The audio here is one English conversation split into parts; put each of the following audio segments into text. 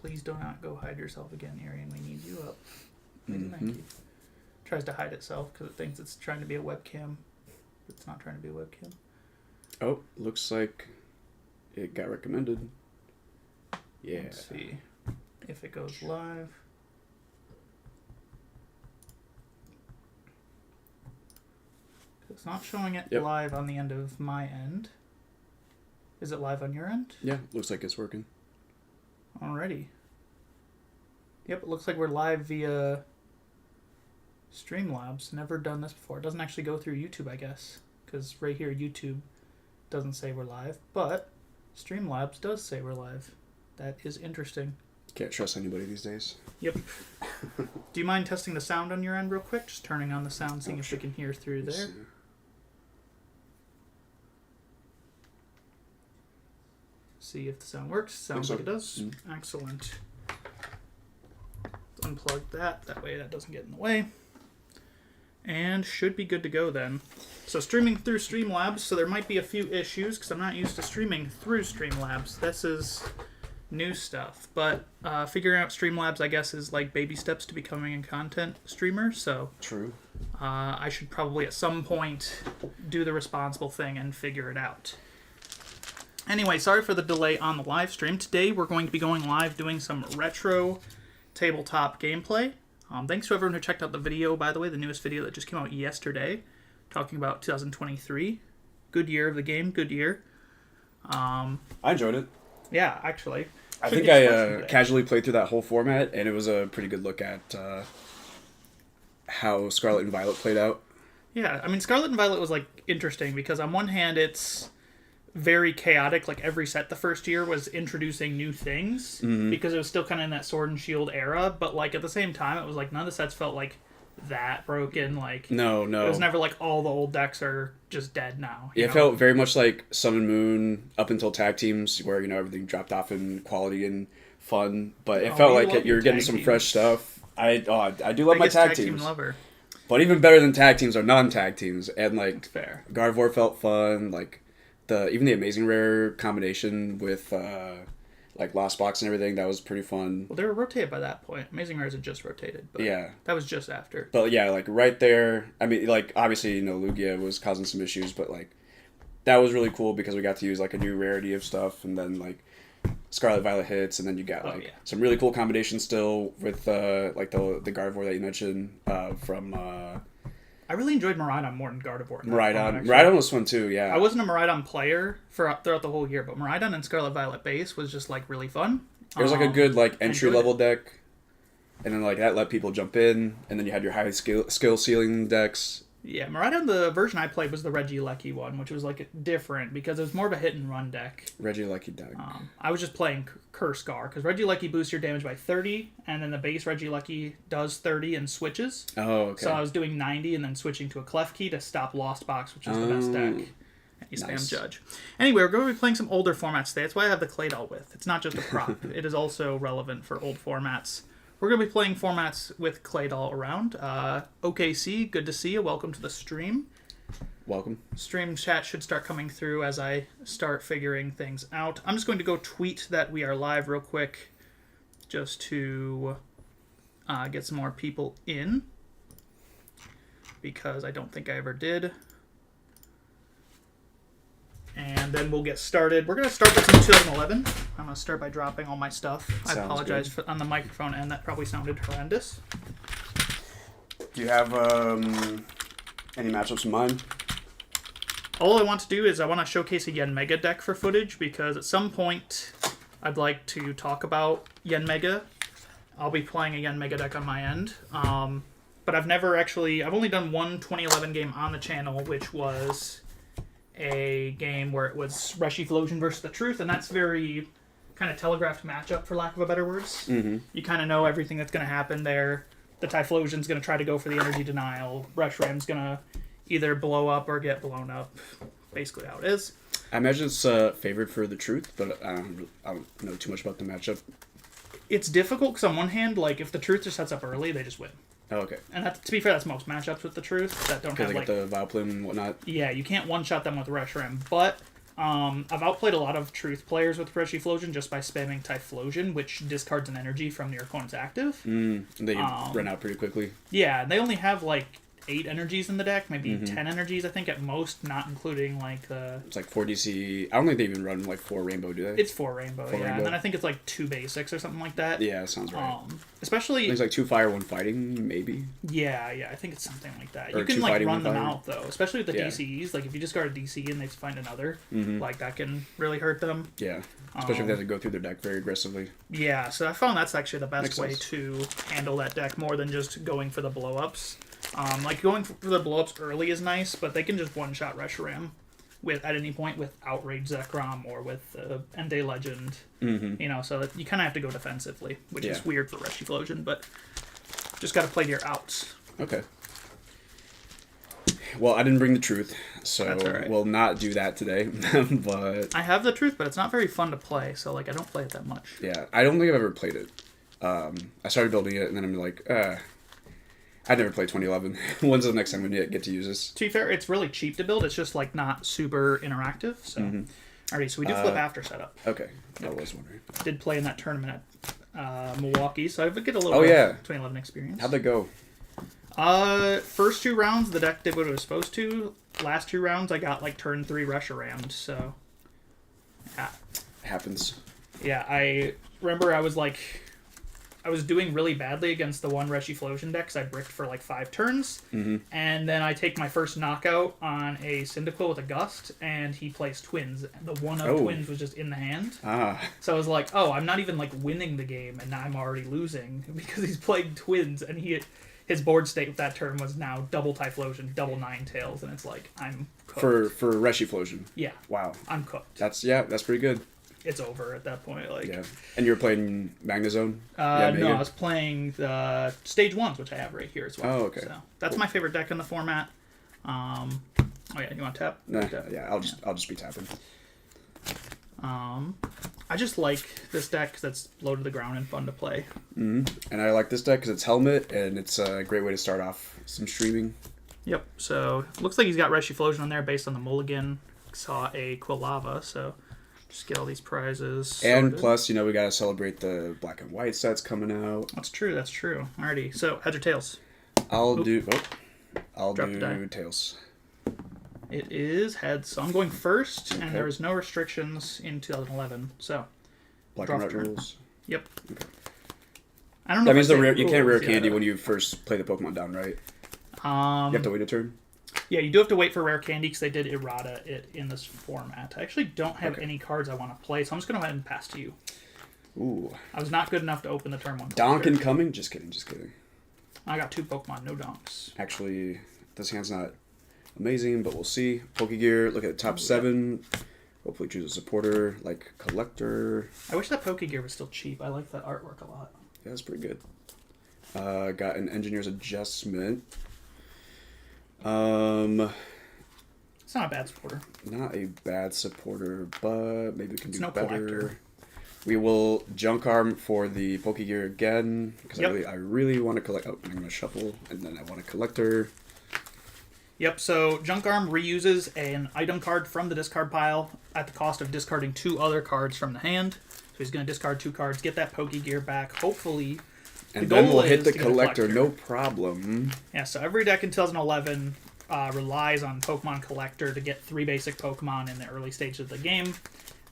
please do not go hide yourself again, Arian. We need you up. Please, thank you. Tries to hide itself because it thinks it's trying to be a webcam. It's not trying to be a webcam. Oh, looks like it got recommended. Yeah. Let's see if it goes live. It's not showing it live on the end of my end. Is it live on your end? Yeah, looks like it's working. Alrighty. Yep, it looks like we're live via Streamlabs. Never done this before. It doesn't actually go through YouTube, I guess. Because right here, YouTube doesn't say we're live. But Streamlabs does say we're live. That is interesting. Can't trust anybody these days. Yep. Do you mind testing the sound on your end real quick? Just turning on the sound, seeing if we can hear through there. See if the sound works. Sounds like it does. Excellent. Let's unplug that. That way that doesn't get in the way. And should be good to go then. So streaming through Streamlabs, so there might be a few issues because I'm not used to streaming through Streamlabs. This is new stuff. But figuring out Streamlabs, I guess, is like baby steps to becoming a content streamer. So true. I should probably at some point do the responsible thing and figure it out. Anyway, sorry for the delay on the live stream. Today we're going to be going live doing some retro tabletop gameplay. Thanks to everyone who checked out the video, by the way, the newest video that just came out yesterday, talking about 2023. Good year of the game, good year. I enjoyed it. Yeah, actually. I think I casually played through that whole format, and it was a pretty good look at how Scarlet and Violet played out. Yeah, I mean, Scarlet and Violet was, like, interesting, because on one hand, it's very chaotic. Like every set the first year was introducing new things because it was still kind of in that Sword and Shield era, but like at the same time it was like none of the sets felt like that broken. Like no it was never like all the old decks are just dead now. It felt very much like Sun and Moon up until tag teams where everything dropped off in quality and fun, but it felt like you're getting some fresh stuff. I do love my tag teams. Lover. But even better than tag teams are non-tag teams, and like that's fair. Gardevoir felt fun, like even the Amazing Rare combination with like Lost Box and everything, that was pretty fun. Well, they were rotated by that point. Amazing Rares had just rotated, but yeah, that was just after. But yeah, like right there, I mean, like obviously Lugia was causing some issues, but like that was really cool because we got to use like a new rarity of stuff, and then like Scarlet Violet hits, and then you got some really cool combinations still with like the Gardevoir that you mentioned from. I really enjoyed Miraidon more than Gardevoir. Miraidon was fun too, yeah. I wasn't a Miraidon player throughout the whole year, but Miraidon and Scarlet Violet base was just like really fun. It was like a good like entry level deck, and then like that let people jump in, and then you had your high skill ceiling decks. Yeah, Miraidon, the version I played was the Regieleki one, which was like different because it was more of a hit and run deck. Regieleki deck. I was just playing Cursegar because Regieleki boosts your damage by 30, and then the base Regieleki does 30 and switches. Oh, okay. So I was doing 90 and then switching to a Klefki to stop Lost Box, which is the best deck. And you spam Judge. Anyway, we're going to be playing some older formats today. That's why I have the Claydol with. It's not just a prop. It is also relevant for old formats. We're going to be playing formats with Claydol around. OKC, good to see you. Welcome to the stream. Welcome. Stream chat should start coming through as I start figuring things out. I'm just going to go tweet that we are live real quick just to get some more people in because I don't think I ever did. And then we'll get started. We're going to start this in 2011. I'm going to start by dropping all my stuff. I apologize on the microphone end. That probably sounded horrendous. Do you have any matchups in mind? All I want to do is I want to showcase a Yanmega deck for footage because at some point I'd like to talk about Yanmega. I'll be playing a Yanmega deck on my end. But I've only done one 2011 game on the channel, which was a game where it was Reshiphlosion versus the Truth, and that's very kind of telegraphed matchup, for lack of a better words. Mm-hmm. You kind of know everything that's going to happen there. The Typhlosion's going to try to go for the energy denial. Reshram's going to either blow up or get blown up. Basically how it is. I imagine it's favored for the Truth, but I don't know too much about the matchup. It's difficult because on one hand, like if the Truth just sets up early, they just win. Oh, okay. And to be fair, that's most matchups with the Truth that don't have like the Vileplume and whatnot. Yeah, you can't one-shot them with Reshiram, but I've outplayed a lot of Truth players with Reshiphlosion just by spamming Typhlosion, which discards an energy from your opponent's active. And they run out pretty quickly. Yeah, they only have like 8 energies in the deck, maybe 10 energies, I think, at most, not including like the... It's like 4 DC. I don't think they even run like 4 rainbow, do they? It's 4 rainbow, yeah. Rainbow. And then I think it's like 2 basics or something like that. Yeah, that sounds right. Especially... It's like 2 fire, 1 fighting, maybe? Yeah, I think it's something like that. Or you can 2 like fighting, run 1 them fire. out, though. Especially with the DCs. Like, if you discard a DC and they find another, like, that can really hurt them. Yeah. Especially if they have to go through their deck very aggressively. Yeah, so I found that's actually the best Makes way sense. to handle that deck more than just going for the blow-ups. Like, going for the blow-ups early is nice, but they can just one-shot Reshiram at any point with Outrage Zekrom or with Entei Legend. You know, so you kind of have to go defensively, which is weird for Reshiphlosion, but just got to play your outs. Okay. Well, I didn't bring the Truth, so That's all right. we'll not do that today. But I have the Truth, but it's not very fun to play, so like I don't play it that much. yeah, I don't think I've ever played it. I started building it, and then I'm like, I'd never played 2011. When's the next time we get to use this? To be fair, it's really cheap to build. It's just like not super interactive. So, alrighty, so we do flip after setup. Okay, I was wondering. Did play in that tournament at Milwaukee, so I would get a little Oh, bit yeah. of 2011 experience. How'd that go? First 2 rounds, the deck did what it was supposed to. Last 2 rounds, I got like turn 3 Reshirammed, so yeah. Happens. Yeah, I remember I was doing really badly against the one Reshiphlosion deck because I bricked for like 5 turns. And then I take my first knockout on a Cyndaquil with a Gust, and he plays Twins. The one of Twins was just in the hand. So I was like, oh, I'm not even like winning the game, and now I'm already losing because he's playing Twins, and his board state with that turn was now double Typhlosion, double Ninetales, and it's like, I'm cooked. For Reshiphlosion. Yeah. Wow. I'm cooked. That's pretty good. It's over at that point. Like, Yeah. And you were playing Magnezone? no, I was playing the Stage 1s, which I have right here as well. Oh, okay. So that's my favorite deck in the format. Oh yeah, you want to tap? Nah, Tap. yeah, I'll just be tapping. I just like this deck because it's low to the ground and fun to play. And I like this deck because it's Helmet, and it's a great way to start off some streaming. Yep, so looks like he's got Reshiphlosion on there based on the Mulligan. Saw a Quilava, so just get all these prizes. And sorted. plus, we got to celebrate the black and white sets coming out. That's true. Alrighty, so heads or tails? I'll do Drop the die. tails. It is heads, so I'm going first, and there is no restrictions in 2011, so Black draw and white turn. rules. Yep. I don't know. That if means I say you can't rare rules, candy yeah. when you first play the Pokemon down, right? You have to wait a turn? Yeah, you do have to wait for rare candy because they did errata it in this format. I actually don't have any cards I want to play, so I'm just going to go ahead and pass to you. Ooh. I was not good enough to open the turn 1. Donk incoming? Just kidding. I got 2 Pokemon, no donks. Actually, this hand's not amazing, but we'll see. Pokegear, look at the top 7. Hopefully choose a supporter, like Collector. I wish that Pokegear was still cheap. I like that artwork a lot. Yeah, that's pretty good. Got an Engineer's Adjustment. It's not a bad supporter. Not a bad supporter, but maybe it can It's do no better. collector. We will Junk Arm for the Pokegear again, because Yep. I really want to collect. Oh, I'm going to shuffle, and then I want a Collector. Yep, so Junk Arm reuses an item card from the discard pile at the cost of discarding 2 other cards from the hand. So he's going to discard 2 cards, get that Pokegear back, hopefully. And The then goal we'll hit is the to get a Collector, collector. no problem. Yeah, so every deck in 2011 relies on Pokemon Collector to get 3 basic Pokemon in the early stages of the game.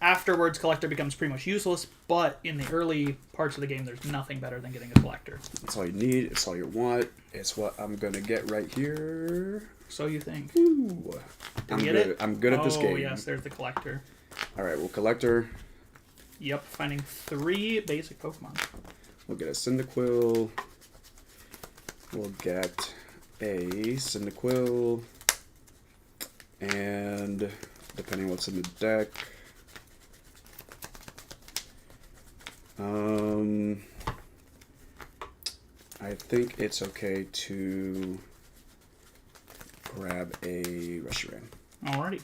Afterwards, Collector becomes pretty much useless, but in the early parts of the game, there's nothing better than getting a Collector. That's all you need. It's all you want. It's what I'm going to get right here. So you think. Ooh. Did we get it? I'm good at this game. Oh, yes, there's the Collector. All right, well, Collector. Yep, finding 3 basic Pokemon. We'll get a Cyndaquil. We'll get a Cyndaquil. And depending what's in the deck. I think it's okay to grab a Reshiram. Alrighty.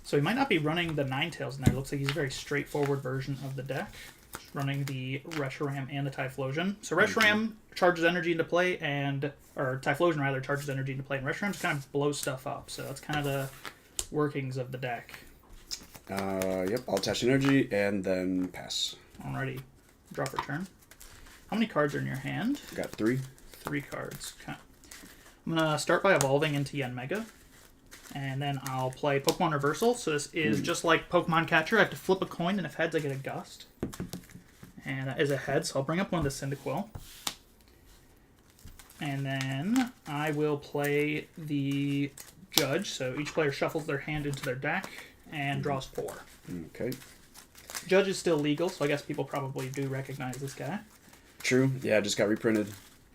So he might not be running the Ninetales in there. It looks like he's a very straightforward version of the deck. Just running the Reshiram and the Typhlosion. So Reshiram charges energy into play, or Typhlosion rather charges energy into play, and Reshiram just kind of blows stuff up. So that's kind of the workings of the deck. Yep, I'll attach energy and then pass. Alrighty. Draw for turn. How many cards are in your hand? Got 3. 3 cards. Okay. I'm going to start by evolving into Yanmega. And then I'll play Pokemon Reversal. So this is just like Pokemon Catcher. I have to flip a coin, and if heads, I get a Gust. And that is a head, so I'll bring up one of the Cyndaquil. And then I will play the Judge. So each player shuffles their hand into their deck and draws 4. Okay. Judge is still legal, so I guess people probably do recognize this guy. True. Yeah, it just got reprinted.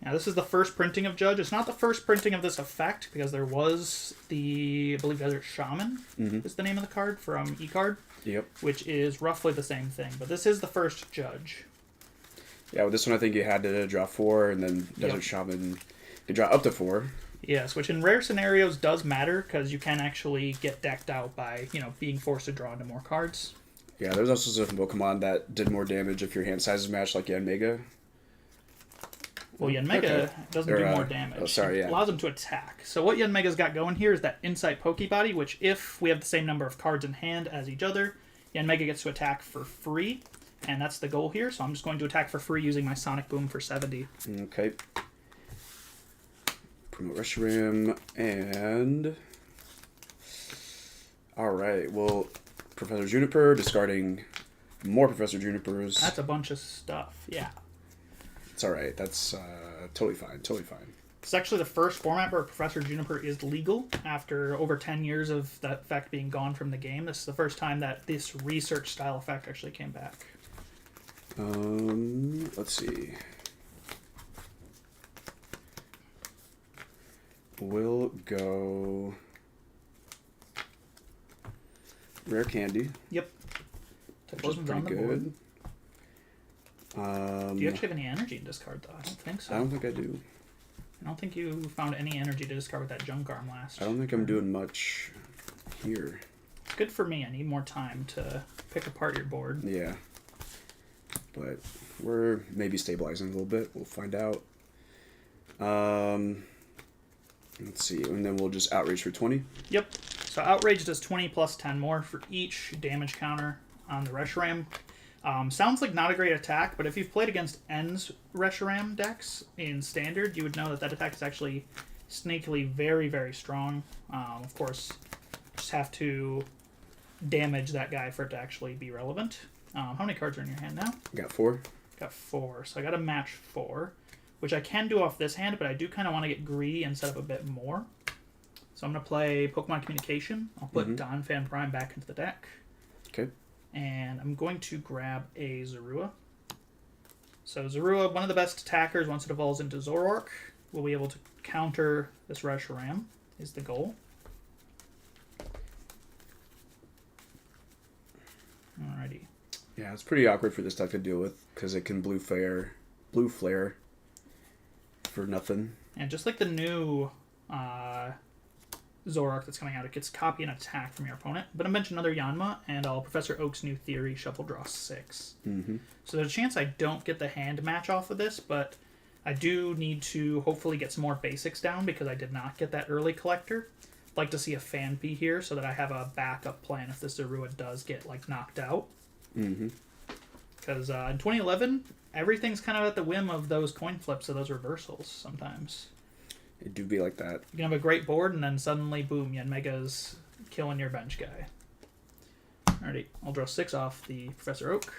Now, this is the first printing of Judge. It's not the first printing of this effect, because there was the, I believe, Desert Shaman is the name of the card from E-Card. Yep. Which is roughly the same thing. But this is the first Judge. Yeah, with this one, I think you had to draw 4, and then Desert Shaman, you draw up to 4. Yes, which in rare scenarios does matter, because you can actually get decked out by, being forced to draw into more cards. Yeah, there's also some Pokemon that did more damage if your hand size is matched, like Yanmega. Well, Yanmega doesn't do more damage. Oh, sorry, yeah. It allows him to attack. So what Yanmega's got going here is that Insight Pokebody, which if we have the same number of cards in hand as each other, Yanmega gets to attack for free, and that's the goal here. So I'm just going to attack for free using my Sonic Boom for 70. Okay. Promote Reshiram, and... Alright, well, Professor Juniper, discarding more Professor Junipers. That's a bunch of stuff, yeah. It's alright, that's totally fine, totally fine. It's actually the first format where Professor Juniper is legal after over 10 years of that effect being gone from the game. This is the first time that this research-style effect actually came back. Let's see. We'll go... Rare Candy. Yep. Which is pretty good. Do you actually have any energy to discard, though? I don't think so. I don't think I do. I don't think you found any energy to discard with that junk arm last. I don't think I'm doing much here. It's good for me. I need more time to pick apart your board. Yeah. But we're maybe stabilizing a little bit. We'll find out. Let's see. And then we'll just Outrage for 20. Yep. So Outrage does 20 plus 10 more for each damage counter on the Reshiram. Sounds like not a great attack, but if you've played against N's Reshiram decks in Standard, you would know that that attack is actually sneakily very, very strong. Of course, just have to damage that guy for it to actually be relevant. How many cards are in your hand now? Got 4. Got 4, so I got to match 4, which I can do off this hand, but I do kind of want to get greedy and set up a bit more. So I'm going to play Pokemon Communication. I'll put Donphan Prime back into the deck. Okay. And I'm going to grab a Zorua. So Zorua, one of the best attackers once it evolves into Zoroark, will be able to counter this Reshiram, is the goal. Alrighty. Yeah, it's pretty awkward for this deck to deal with, because it can blue flare for nothing. And just like the new Zoroark that's coming out, it gets copy and attack from your opponent. But I mentioned another Yanma, and I'll Professor Oak's new theory, Shuffle Draw 6. So there's a chance I don't get the hand match off of this, but I do need to hopefully get some more basics down because I did not get that early collector. I'd like to see a Phanpy here so that I have a backup plan if this Zorua does get knocked out. Because in 2011, everything's kind of at the whim of those coin flips of those reversals sometimes. It do be like that. You can have a great board, and then suddenly, boom, Yanmega's killing your bench guy. Alrighty, I'll draw 6 off the Professor Oak.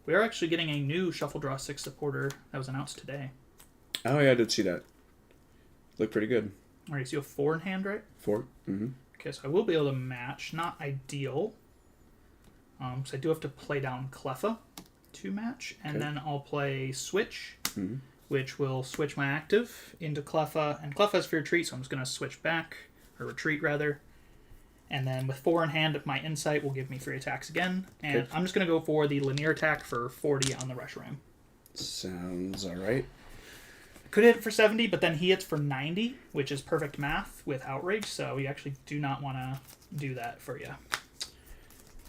We are actually getting a new Shuffle Draw 6 supporter that was announced today. Oh, yeah, I did see that. Looked pretty good. Alright, so you have 4 in hand, right? 4? Okay, so I will be able to match. Not ideal. So I do have to play down Cleffa to match, and then I'll play Switch, which will switch my active into Cleffa, and Cleffa is for retreat, so I'm just going to switch back, or retreat rather, and then with 4 in hand, my Insight will give me 3 attacks again, and I'm just going to go for the linear attack for 40 on the Reshiram. Sounds alright. Could hit for 70, but then he hits for 90, which is perfect math with Outrage, so you actually do not want to do that for you.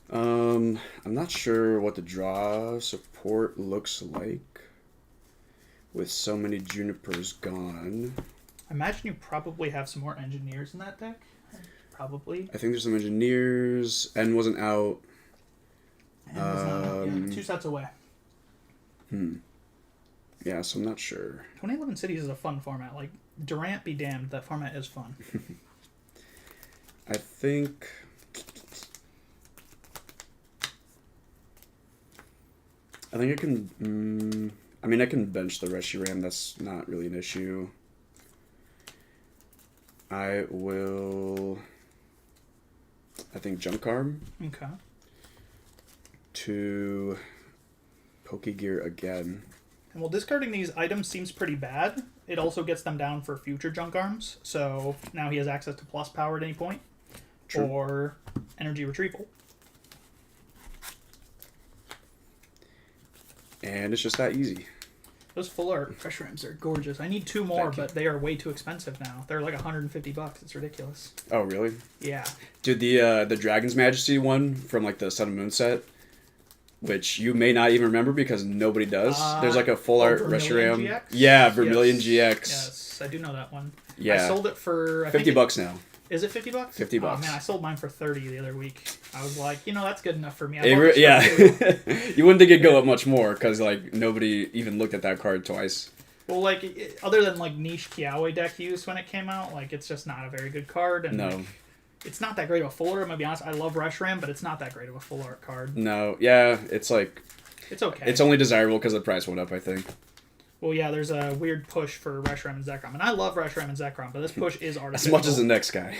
I'm not sure what the draw support looks like with so many Junipers gone. I imagine you probably have some more engineers in that deck. probably. I think there's some engineers. N wasn't out. And was not out yet. 2 sets away. Yeah, so I'm not sure. 2011 Cities is a fun format. Like, Durant be damned, that format is fun. I think I can. I mean, I can bench the Reshiram. That's not really an issue. I will. I think Junk Arm. Okay. To Pokegear again. And while discarding these items seems pretty bad, it also gets them down for future Junk Arms. So now he has access to plus power at any point. True. Or energy retrieval. And it's just that easy. Those full art Reshirams are gorgeous. I need 2 more, but they are way too expensive now. They're like $150. It's ridiculous. Oh, really? Yeah. Dude, the Dragon's Majesty one from like the Sun and Moon set, which you may not even remember because nobody does. There's like a full art Reshiram. GX? Yeah, Vermilion yes. GX. Yes, I do know that one. Yeah. I sold it for $50 now. Is it $50? $50. Oh man, I sold mine for $30 the other week. I was like, that's good enough for me. Yeah. You wouldn't think it'd go up much more because like nobody even looked at that card twice. Well, like other than like niche Kiawe deck use when it came out, like it's just not a very good card. And No. Like, it's not that great of a full art. I'm gonna be honest. I love Reshiram, but it's not that great of a full art card. No. Yeah. It's like. It's okay. It's only desirable because the price went up, I think. Well, yeah, there's a weird push for Reshiram and Zekrom. And I love Reshiram and Zekrom, but this push is artificial. As much as the next guy.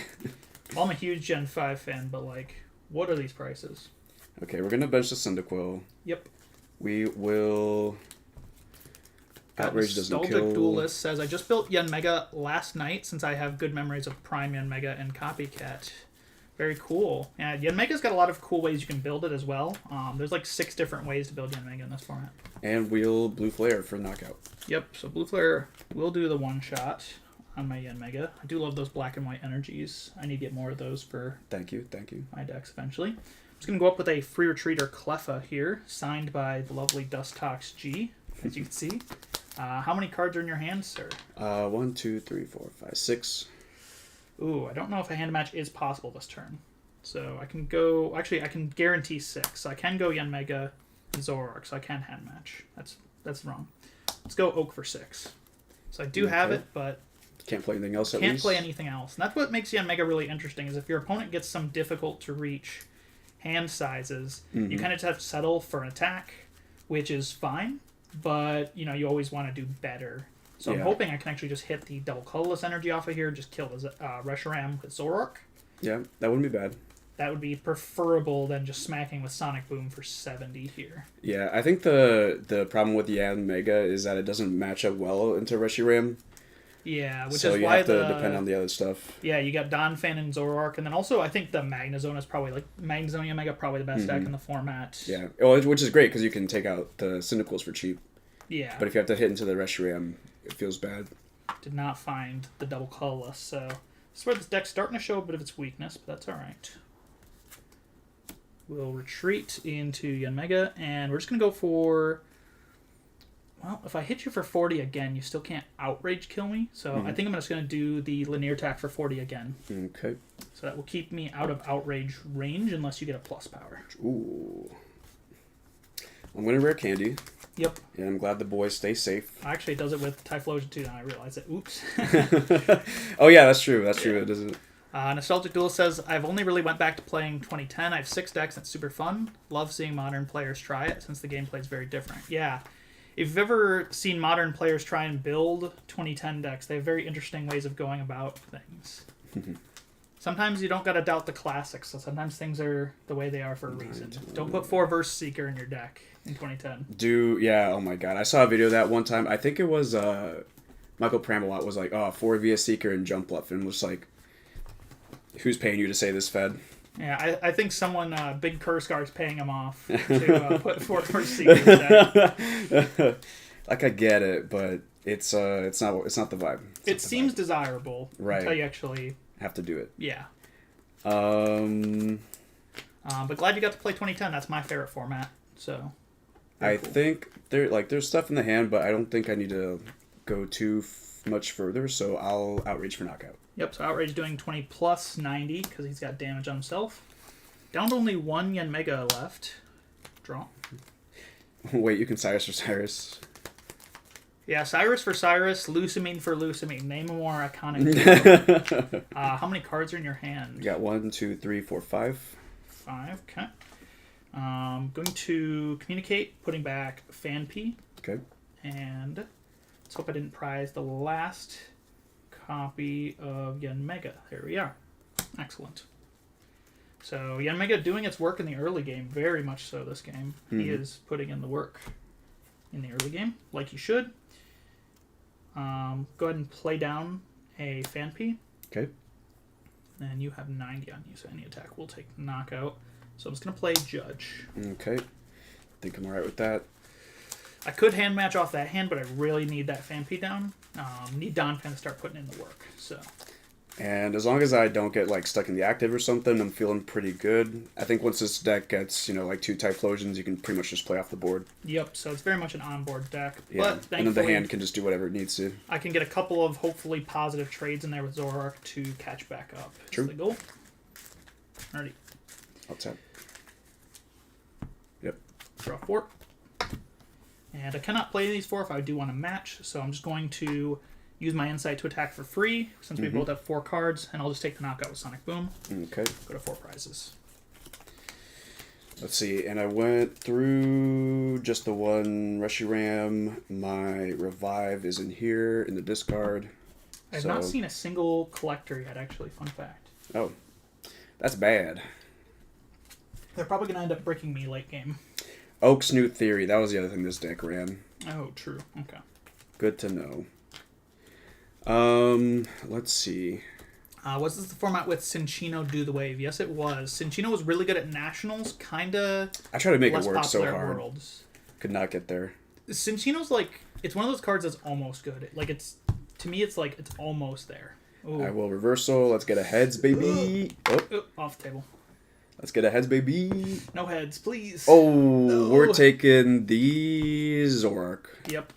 Well, I'm a huge Gen 5 fan, but, like, what are these prices? Okay, we're going to bench the Cyndaquil. Yep. We will... Outrage doesn't kill. Nostalgic Duelist says, I just built Yanmega last night since I have good memories of Prime Yanmega and Copycat. Very cool. Yeah, Yanmega's got a lot of cool ways you can build it as well. There's like 6 different ways to build Yanmega in this format. And wheel Blue Flare for knockout. Yep, so Blue Flare will do the one-shot on my Yanmega. I do love those black and white energies. I need to get more of those for Thank you. my decks eventually. I'm just going to go up with a Free Retreater Cleffa here, signed by the lovely Dustox G, as you can see. How many cards are in your hand, sir? 1, 2, 3, 4, 5, 6. Ooh, I don't know if a hand match is possible this turn. So I can go... Actually, I can guarantee 6. So I can go Yanmega and Zoroark, so I can hand match. That's wrong. Let's go Oak for 6. So I do have it, but... Can't play anything else at least? Can't least? play anything else. And that's what makes Yanmega really interesting, is if your opponent gets some difficult-to-reach hand sizes, you kind of just have to settle for an attack, which is fine, but, you always want to do better. So I'm hoping I can actually just hit the double colorless energy off of here, just kill the Reshiram with Zoroark. Yeah, that wouldn't be bad. That would be preferable than just smacking with Sonic Boom for 70 here. Yeah, I think the problem with Yanmega is that it doesn't match up well into Reshiram. Yeah, which so is you why have to depend on the other stuff. Yeah, you got Donphan and Zoroark, and then also I think the Magnezone is probably Magnezone Yanmega probably the best deck in the format. Yeah, which is great because you can take out the Cyndaquils for cheap. Yeah. But if you have to hit into the Reshiram, it feels bad. Did not find the double colorless, so this is where this deck's starting to show a bit of its weakness, but that's alright. We'll retreat into Yanmega, and we're just going to go for... Well, if I hit you for 40 again, you still can't outrage kill me, so I think I'm just going to do the linear attack for 40 again. Okay. So that will keep me out of outrage range unless you get a plus power. Ooh. I'm going to rare candy. Yep. And I'm glad the boys stay safe. Actually, it does it with Typhlosion too, now I realize it. Oops. Oh yeah, that's true. That's true. It doesn't... Nostalgic Duel says, I've only really went back to playing 2010. I have 6 decks. It's super fun. Love seeing modern players try it since the gameplay is very different. Yeah. If you've ever seen modern players try and build 2010 decks, they have very interesting ways of going about things. Sometimes you don't gotta doubt the classics, so sometimes things are the way they are for a reason. Don't put 4 Verse Seeker in your deck in 2010. Yeah, oh my god. I saw a video of that one time. I think it was Michael Pramalot was like, 4 via Seeker and Jump Left, and was like, who's paying you to say this, Fed? Yeah, I think someone, Big Kurskar, paying him off to put 4 Verse Seeker in his deck. Like, I get it, but it's not the vibe. It seems desirable until you actually... have to do it. Yeah. But glad you got to play 2010. That's my favorite format. So, I think there's stuff in the hand, but I don't think I need to go too much further, so I'll Outrage for knockout. Yep, so Outrage doing 20 plus 90 because he's got damage on himself. Down to only one Yanmega left. Draw. Wait, you can Cyrus for Cyrus. Yeah, Cyrus for Cyrus, Lucamine for Lucamine. Name a more iconic. How many cards are in your hand? You got 1, 2, 3, 4, 5. 5, okay. Going to Communicate, putting back Fanpy. Okay. And let's hope I didn't prize the last copy of Yanmega. There we are. Excellent. So Yanmega doing its work in the early game, very much so this game. Mm-hmm. He is putting in the work in the early game, like he should. Go ahead and play down a Fanpy. Okay. And you have 90 on you, so any attack will take knockout. So I'm just going to play Judge. Okay. I think I'm alright with that. I could hand match off that hand, but I really need that Fanpy down. Need Donphan to start putting in the work. So. And as long as I don't get like stuck in the active or something, I'm feeling pretty good. I think once this deck gets, like 2 Typhlosions, you can pretty much just play off the board. Yep, so it's very much an onboard deck. Yeah, but and then the hand can just do whatever it needs to. I can get a couple of hopefully positive trades in there with ZoroPod to catch back up. True. That's the goal. Alrighty. I'll tap. Yep. Draw 4. And I cannot play these 4 if I do want to match, so I'm just going to use my Insight to attack for free, since we both have 4 cards, and I'll just take the knockout with Sonic Boom. Okay. Go to 4 prizes. Let's see, and I went through just the one Reshiram. My Revive is in here, in the discard. I have not seen a single collector yet, actually. Fun fact. Oh. That's bad. They're probably going to end up breaking me late game. Oak's New Theory. That was the other thing this deck ran. Oh, true. Okay. Good to know. Let's see. Was this the format with Cinccino do the wave? Yes, it was. Cinccino was really good at Nationals, kinda. I tried to make it less work so popular at hard. Worlds. Could not get there. Cinccino's like, it's one of those cards that's almost good. Like, it's, to me, it's like, it's almost there. Ooh. I will reversal. Let's get a heads, baby. Oh. Off the table. Let's get a heads, baby. No heads, please. Oh, no. We're taking the ZoroPod. Yep.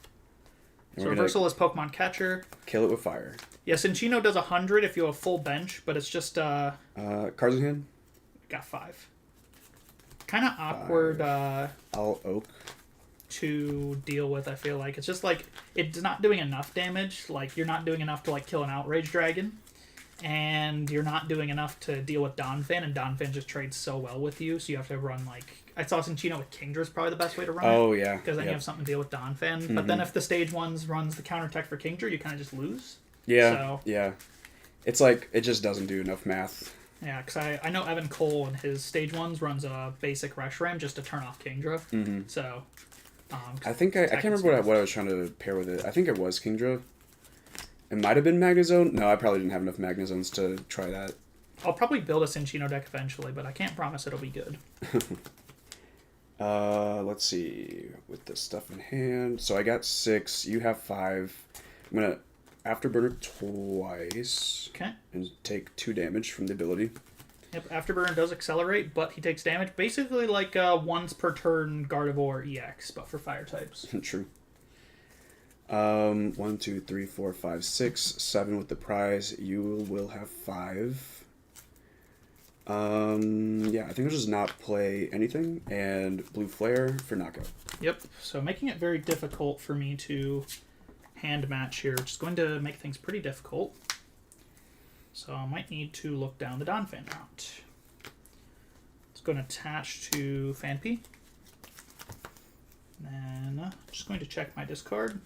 So reversal is Pokemon Catcher. Kill it with fire. Yeah, Cinccino does 100 if you have a full bench, but it's just cards in hand. Got 5. Kind of awkward. I'll Oak. To deal with, I feel like it's just like it's not doing enough damage. Like you're not doing enough to like kill an Outrage Dragon, and you're not doing enough to deal with Donphan, and Donphan just trades so well with you, so you have to run like I saw Cinccino with Kingdra is probably the best way to run. Oh yeah, because then you have something to deal with Donphan. But then if the stage 1s runs the counterattack for Kingdra, you kind of just lose. Yeah, so, yeah. It's like it just doesn't do enough math. Yeah, because I know Evan Cole in his stage 1s runs a basic Reshiram just to turn off Kingdra. So. I think I can't remember what I was trying to pair with it. I think it was Kingdra. It might have been Magnezone. No, I probably didn't have enough Magnezones to try that. I'll probably build a Cinccino deck eventually, but I can't promise it'll be good. Let's see. With the stuff in hand. So I got 6. You have 5. I'm going to Afterburner twice. Okay. And take 2 damage from the ability. Yep, Afterburner does accelerate, but he takes damage. Basically like once per turn Gardevoir EX, but for fire types. True. 1, 2, 3, 4, 5, 6, 7 with the prize. You will have 5. Yeah, I think I'll just not play anything, and Blue Flare for knockout. Yep, so making it very difficult for me to hand match here, which is going to make things pretty difficult. So I might need to look down the Donphan route. It's going to attach to Fanpy. And I'm just going to check my discard.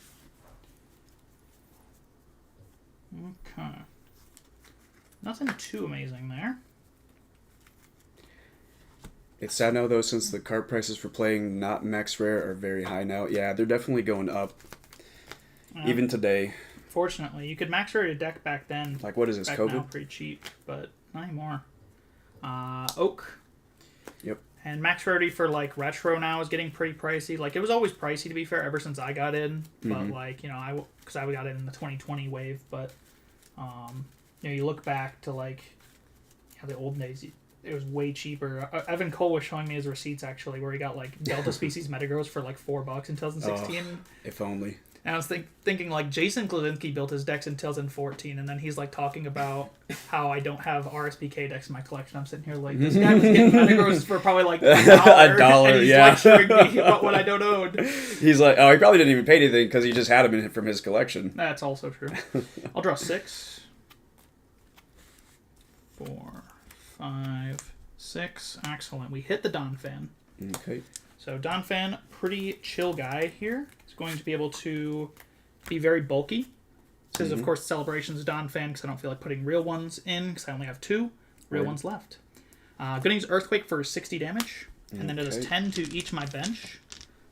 Okay. Nothing too amazing there. It's sad now, though, since the card prices for playing not max rare are very high now. Yeah, they're definitely going up. Even today. Fortunately, you could max rare your deck back then. Like, what is this, back COVID? Now, pretty cheap, but not anymore. Oak. Yep. And max rarity for, like, Retro now is getting pretty pricey. Like, it was always pricey, to be fair, ever since I got in. But, like, you know, because I got in the 2020 wave. But, you know, you look back to, like, the old days, it was way cheaper. Evan Cole was showing me his receipts, actually, where he got, like, Delta Species Metagross for, like, $4 in 2016. If only. And I was thinking, like, Jason Klasinski built his decks in 2014, and then he's, like, talking about how I don't have RSPK decks in my collection. I'm sitting here like, this guy was getting Metagross for probably, like, $1, and he's lecturing me about what I don't own. He's like, oh, he probably didn't even pay anything because he just had them from his collection. That's also true. I'll draw 6. 4, 5, 6. Excellent. We hit the Donphan. Okay. So Donphan, pretty chill guy here. He's going to be able to be very bulky. This is, of course, Celebrations Donphan, because I don't feel like putting real ones in, because I only have 2 real ones left. Gonna use Earthquake for 60 damage, and then it does 10 to each my bench.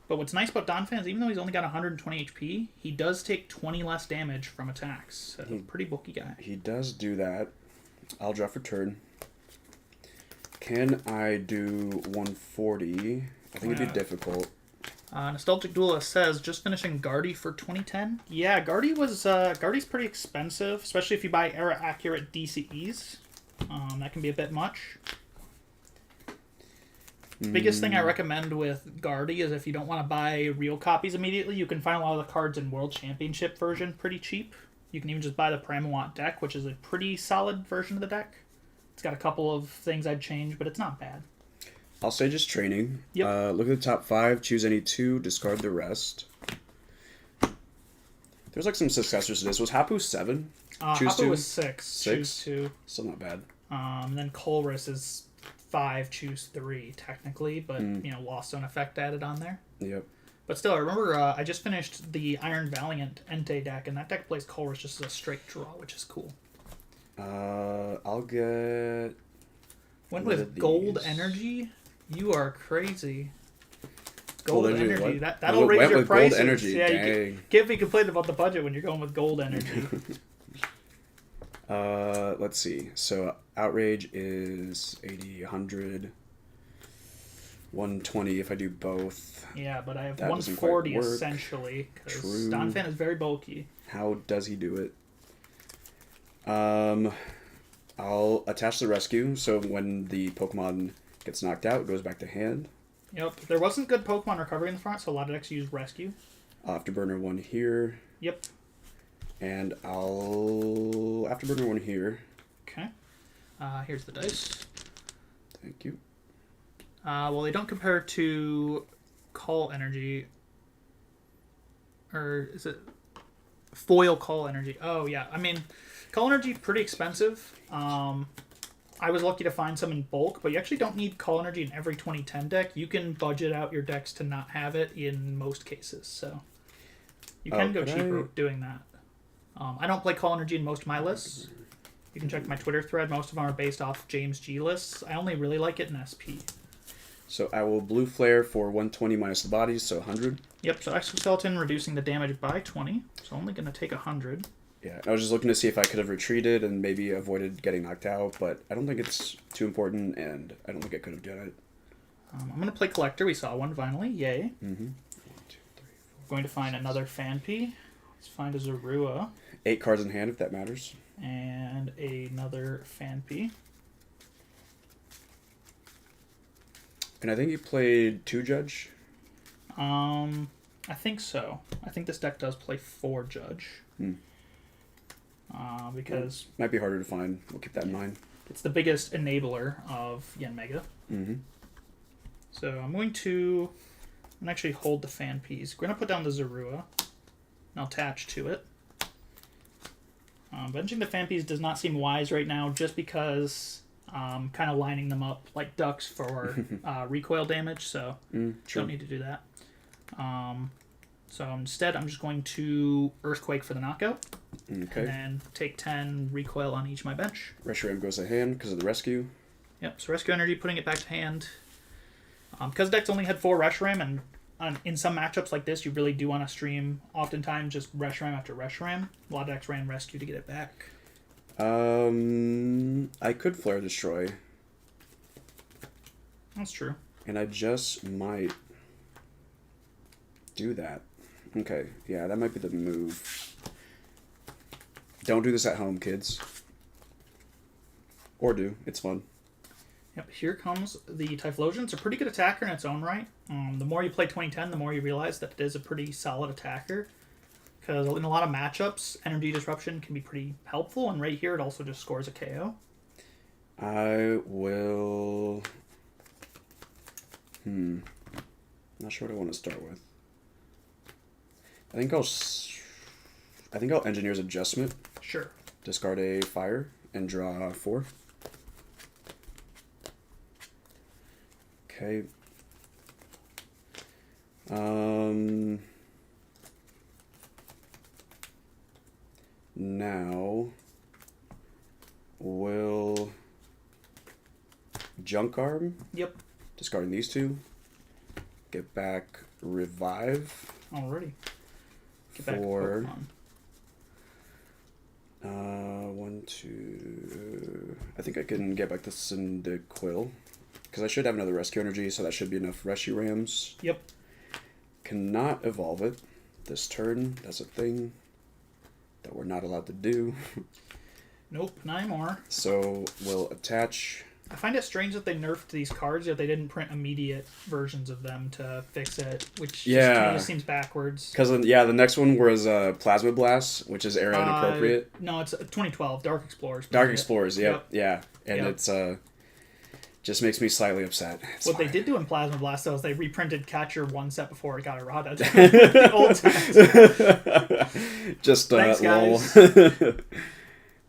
But what's nice about Donphan is even though he's only got 120 HP, he does take 20 less damage from attacks. So pretty bulky guy. He does do that. I'll draw for turn. Can I do 140? I think it'd be difficult. Nostalgic Duelist says, just finishing Guardy for 2010. Yeah, Guardy's pretty expensive, especially if you buy era-accurate DCEs. That can be a bit much. Biggest thing I recommend with Guardy is if you don't want to buy real copies immediately, you can find a lot of the cards in World Championship version pretty cheap. You can even just buy the Pramawant deck, which is a pretty solid version of the deck. It's got a couple of things I'd change, but it's not bad. I'll say just training. Yep. Look at the top 5, choose any 2, discard the rest. There's like some successors to this. Was Hapu 7? Choose Hapu 2? was 6. Choose 2. Still not bad. And then Colress is 5, choose 3, technically, but, you know, Lost Zone effect added on there. Yep. But still, I remember I just finished the Iron Valiant Entei deck, and that deck plays Colress just as a straight draw, which is cool. I'll get... Went with Gold Energy? You are crazy. Gold Energy. That'll raise your prices. Gold Energy, yeah, dang. you can't be complaining about the budget when you're going with Gold Energy. Let's see. So Outrage is 80, 100, 120 if I do both. Yeah, but I have That 140 essentially, because Donphan is very bulky. How does he do it? I'll attach the rescue, so when the Pokemon gets knocked out, it goes back to hand. Yep. There wasn't good Pokemon recovery in the front, so a lot of decks use rescue. Afterburner 1 here. Yep. And I'll Afterburner 1 here. Okay. Here's the dice. Thank you. Well, they don't compare to Call Energy. Or is it Foil Call Energy? Oh, yeah. I mean, Call Energy pretty expensive. I was lucky to find some in bulk, but you actually don't need Call Energy in every 2010 deck. You can budget out your decks to not have it in most cases, so you can go cheaper doing that. I don't play Call Energy in most of my lists. You can check my Twitter thread. Most of them are based off James G lists. I only really like it in SP. So I will Blue Flare for 120 minus the bodies, so 100. Yep, so Exoskeleton reducing the damage by 20. So only going to take 100. Yeah, I was just looking to see if I could have retreated and maybe avoided getting knocked out, but I don't think it's too important, and I don't think I could have done it. I'm going to play Collector. We saw one finally. Yay. 1, 2, 3, 4, going to find another Phanpy. Let's find a Zorua. 8 cards in hand, if that matters. And another Phanpy. And I think you played 2 Judge? I think so. I think this deck does play 4 Judge. Because... Might be harder to find. We'll keep that in mind. It's the biggest enabler of Yanmega. So I'm going to actually hold the Phanpys. We're going to put down the Zorua. And I'll attach to it. Benching the Phanpys does not seem wise right now just because I'm kind of lining them up like ducks for recoil damage, so don't need to do that. So instead, I'm just going to Earthquake for the knockout. Okay. And then take 10 recoil on each of my bench. Reshiram goes to hand because of the rescue. Yep, so Rescue Energy, putting it back to hand. Because decks only had 4 Reshiram, and in some matchups like this, you really do want to stream oftentimes just Reshiram after Reshiram. A lot of decks ran Rescue to get it back. I could Flare Destroy. That's true. And I just might do that. Okay, yeah, that might be the move. Don't do this at home, kids. Or do. It's fun. Yep, here comes the Typhlosion. It's a pretty good attacker in its own right. The more you play 2010, the more you realize that it is a pretty solid attacker. Because in a lot of matchups, Energy Disruption can be pretty helpful, and right here it also just scores a KO. I will... Not sure what I want to start with. I think I'll Engineer's Adjustment. Sure. Discard a fire and draw 4. Okay. Now we'll Junk Arm. Yep. Discarding these 2. Get back Revive. Alrighty. Get back for Pokemon. 1, 2. I think I can get back the Cyndaquil because I should have another Rescue Energy, so that should be enough Reshirams. Yep. Cannot evolve it this turn. That's a thing that we're not allowed to do. Nope, not anymore. So we'll attach. I find it strange that they nerfed these cards, yet they didn't print immediate versions of them to fix it, which just seems backwards. Because, the next one was Plasma Blast, which is area inappropriate. No, it's 2012, Dark Explorers. Dark Explorers, yep. Yeah. And it's just makes me slightly upset. What they did do in Plasma Blast, though, is they reprinted Catcher one set before it got errata. The old times. Just Thanks, guys. lol.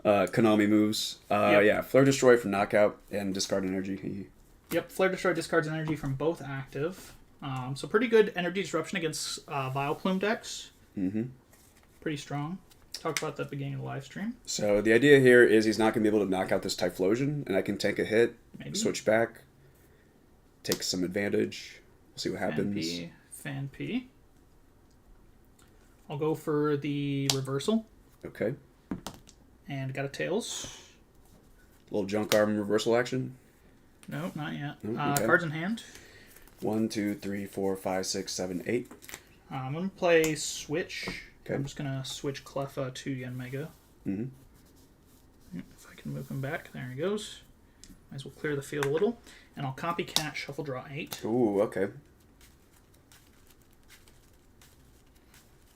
Konami moves. Flare Destroy for knockout and discard energy. Yep, Flare Destroy discards energy from both active. So pretty good energy disruption against Vileplume decks. Mm-hmm. Pretty strong. Talked about that at the beginning of the live stream. So the idea here is he's not going to be able to knock out this Typhlosion, and I can take a hit, switch back, take some advantage. We'll see what happens. Fan P. I'll go for the reversal. Okay. And got a Tails. Little Junk Arm reversal action. No, not yet. Okay. Cards in hand. 1, 2, 3, 4, 5, 6, 7, 8. I'm going to play Switch. Okay. I'm just going to switch Cleffa to Yanmega. Mm-hmm. If I can move him back. There he goes. Might as well clear the field a little. And I'll Copycat Shuffle Draw 8. Ooh, okay.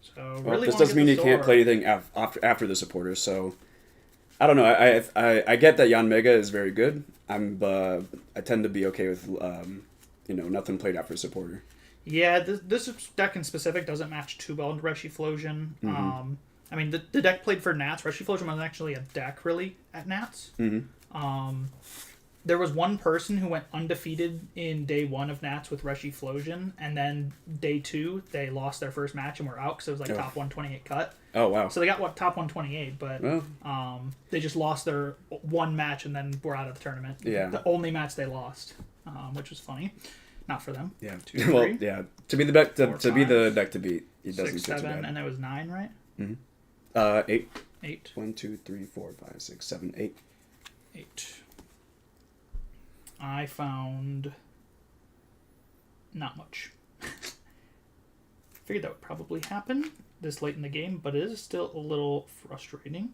So well, this doesn't mean you can't play anything after the supporters, so... I don't know. I get that Yanmega is very good. I tend to be okay with nothing played after a supporter. Yeah, this deck in specific doesn't match too well into Reshiphlosion. Mm-hmm. I mean, the deck played for Nats. Reshiphlosion wasn't actually a deck really at Nats. Mm-hmm. There was one person who went undefeated in day 1 of Nats with Reshiphlosion, and then day 2 they lost their first match and were out because it was like top 128 cut. Oh wow! So they got top 128, but they just lost their one match and then were out of the tournament. Yeah, the only match they lost, which was funny. Not for them. Yeah. 2, 3, well, yeah. To be the deck to be the deck to beat, it doesn't 6, 7, and it was 9, right? Mm-hmm. 8. 8. 1, 2, 3, 4, 5, 6, 7, 8. 8. I found not much. Figured that would probably happen this late in the game, but it is still a little frustrating.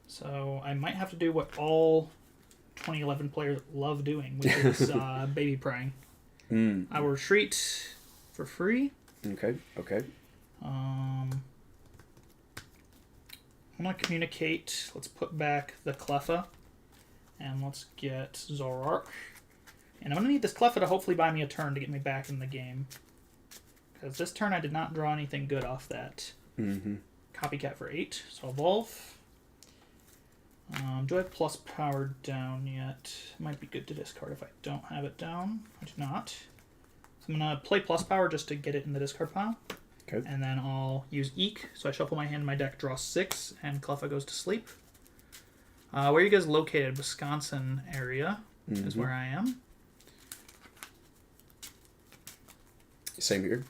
So I might have to do what all 2011 players love doing, which is baby praying. I will retreat for free. Okay. I'm going to communicate. Let's put back the Cleffa. And let's get Zoroark. And I'm going to need this Cleffa to hopefully buy me a turn to get me back in the game. Because this turn I did not draw anything good off that. Mm-hmm. Copycat for 8. So Evolve. Do I have plus power down yet? It might be good to discard if I don't have it down. I do not. So I'm going to play plus power just to get it in the discard pile. Okay. And then I'll use Eek. So I shuffle my hand in my deck, draw 6, and Cleffa goes to sleep. Where are you guys located? Wisconsin area is where I am. Same here.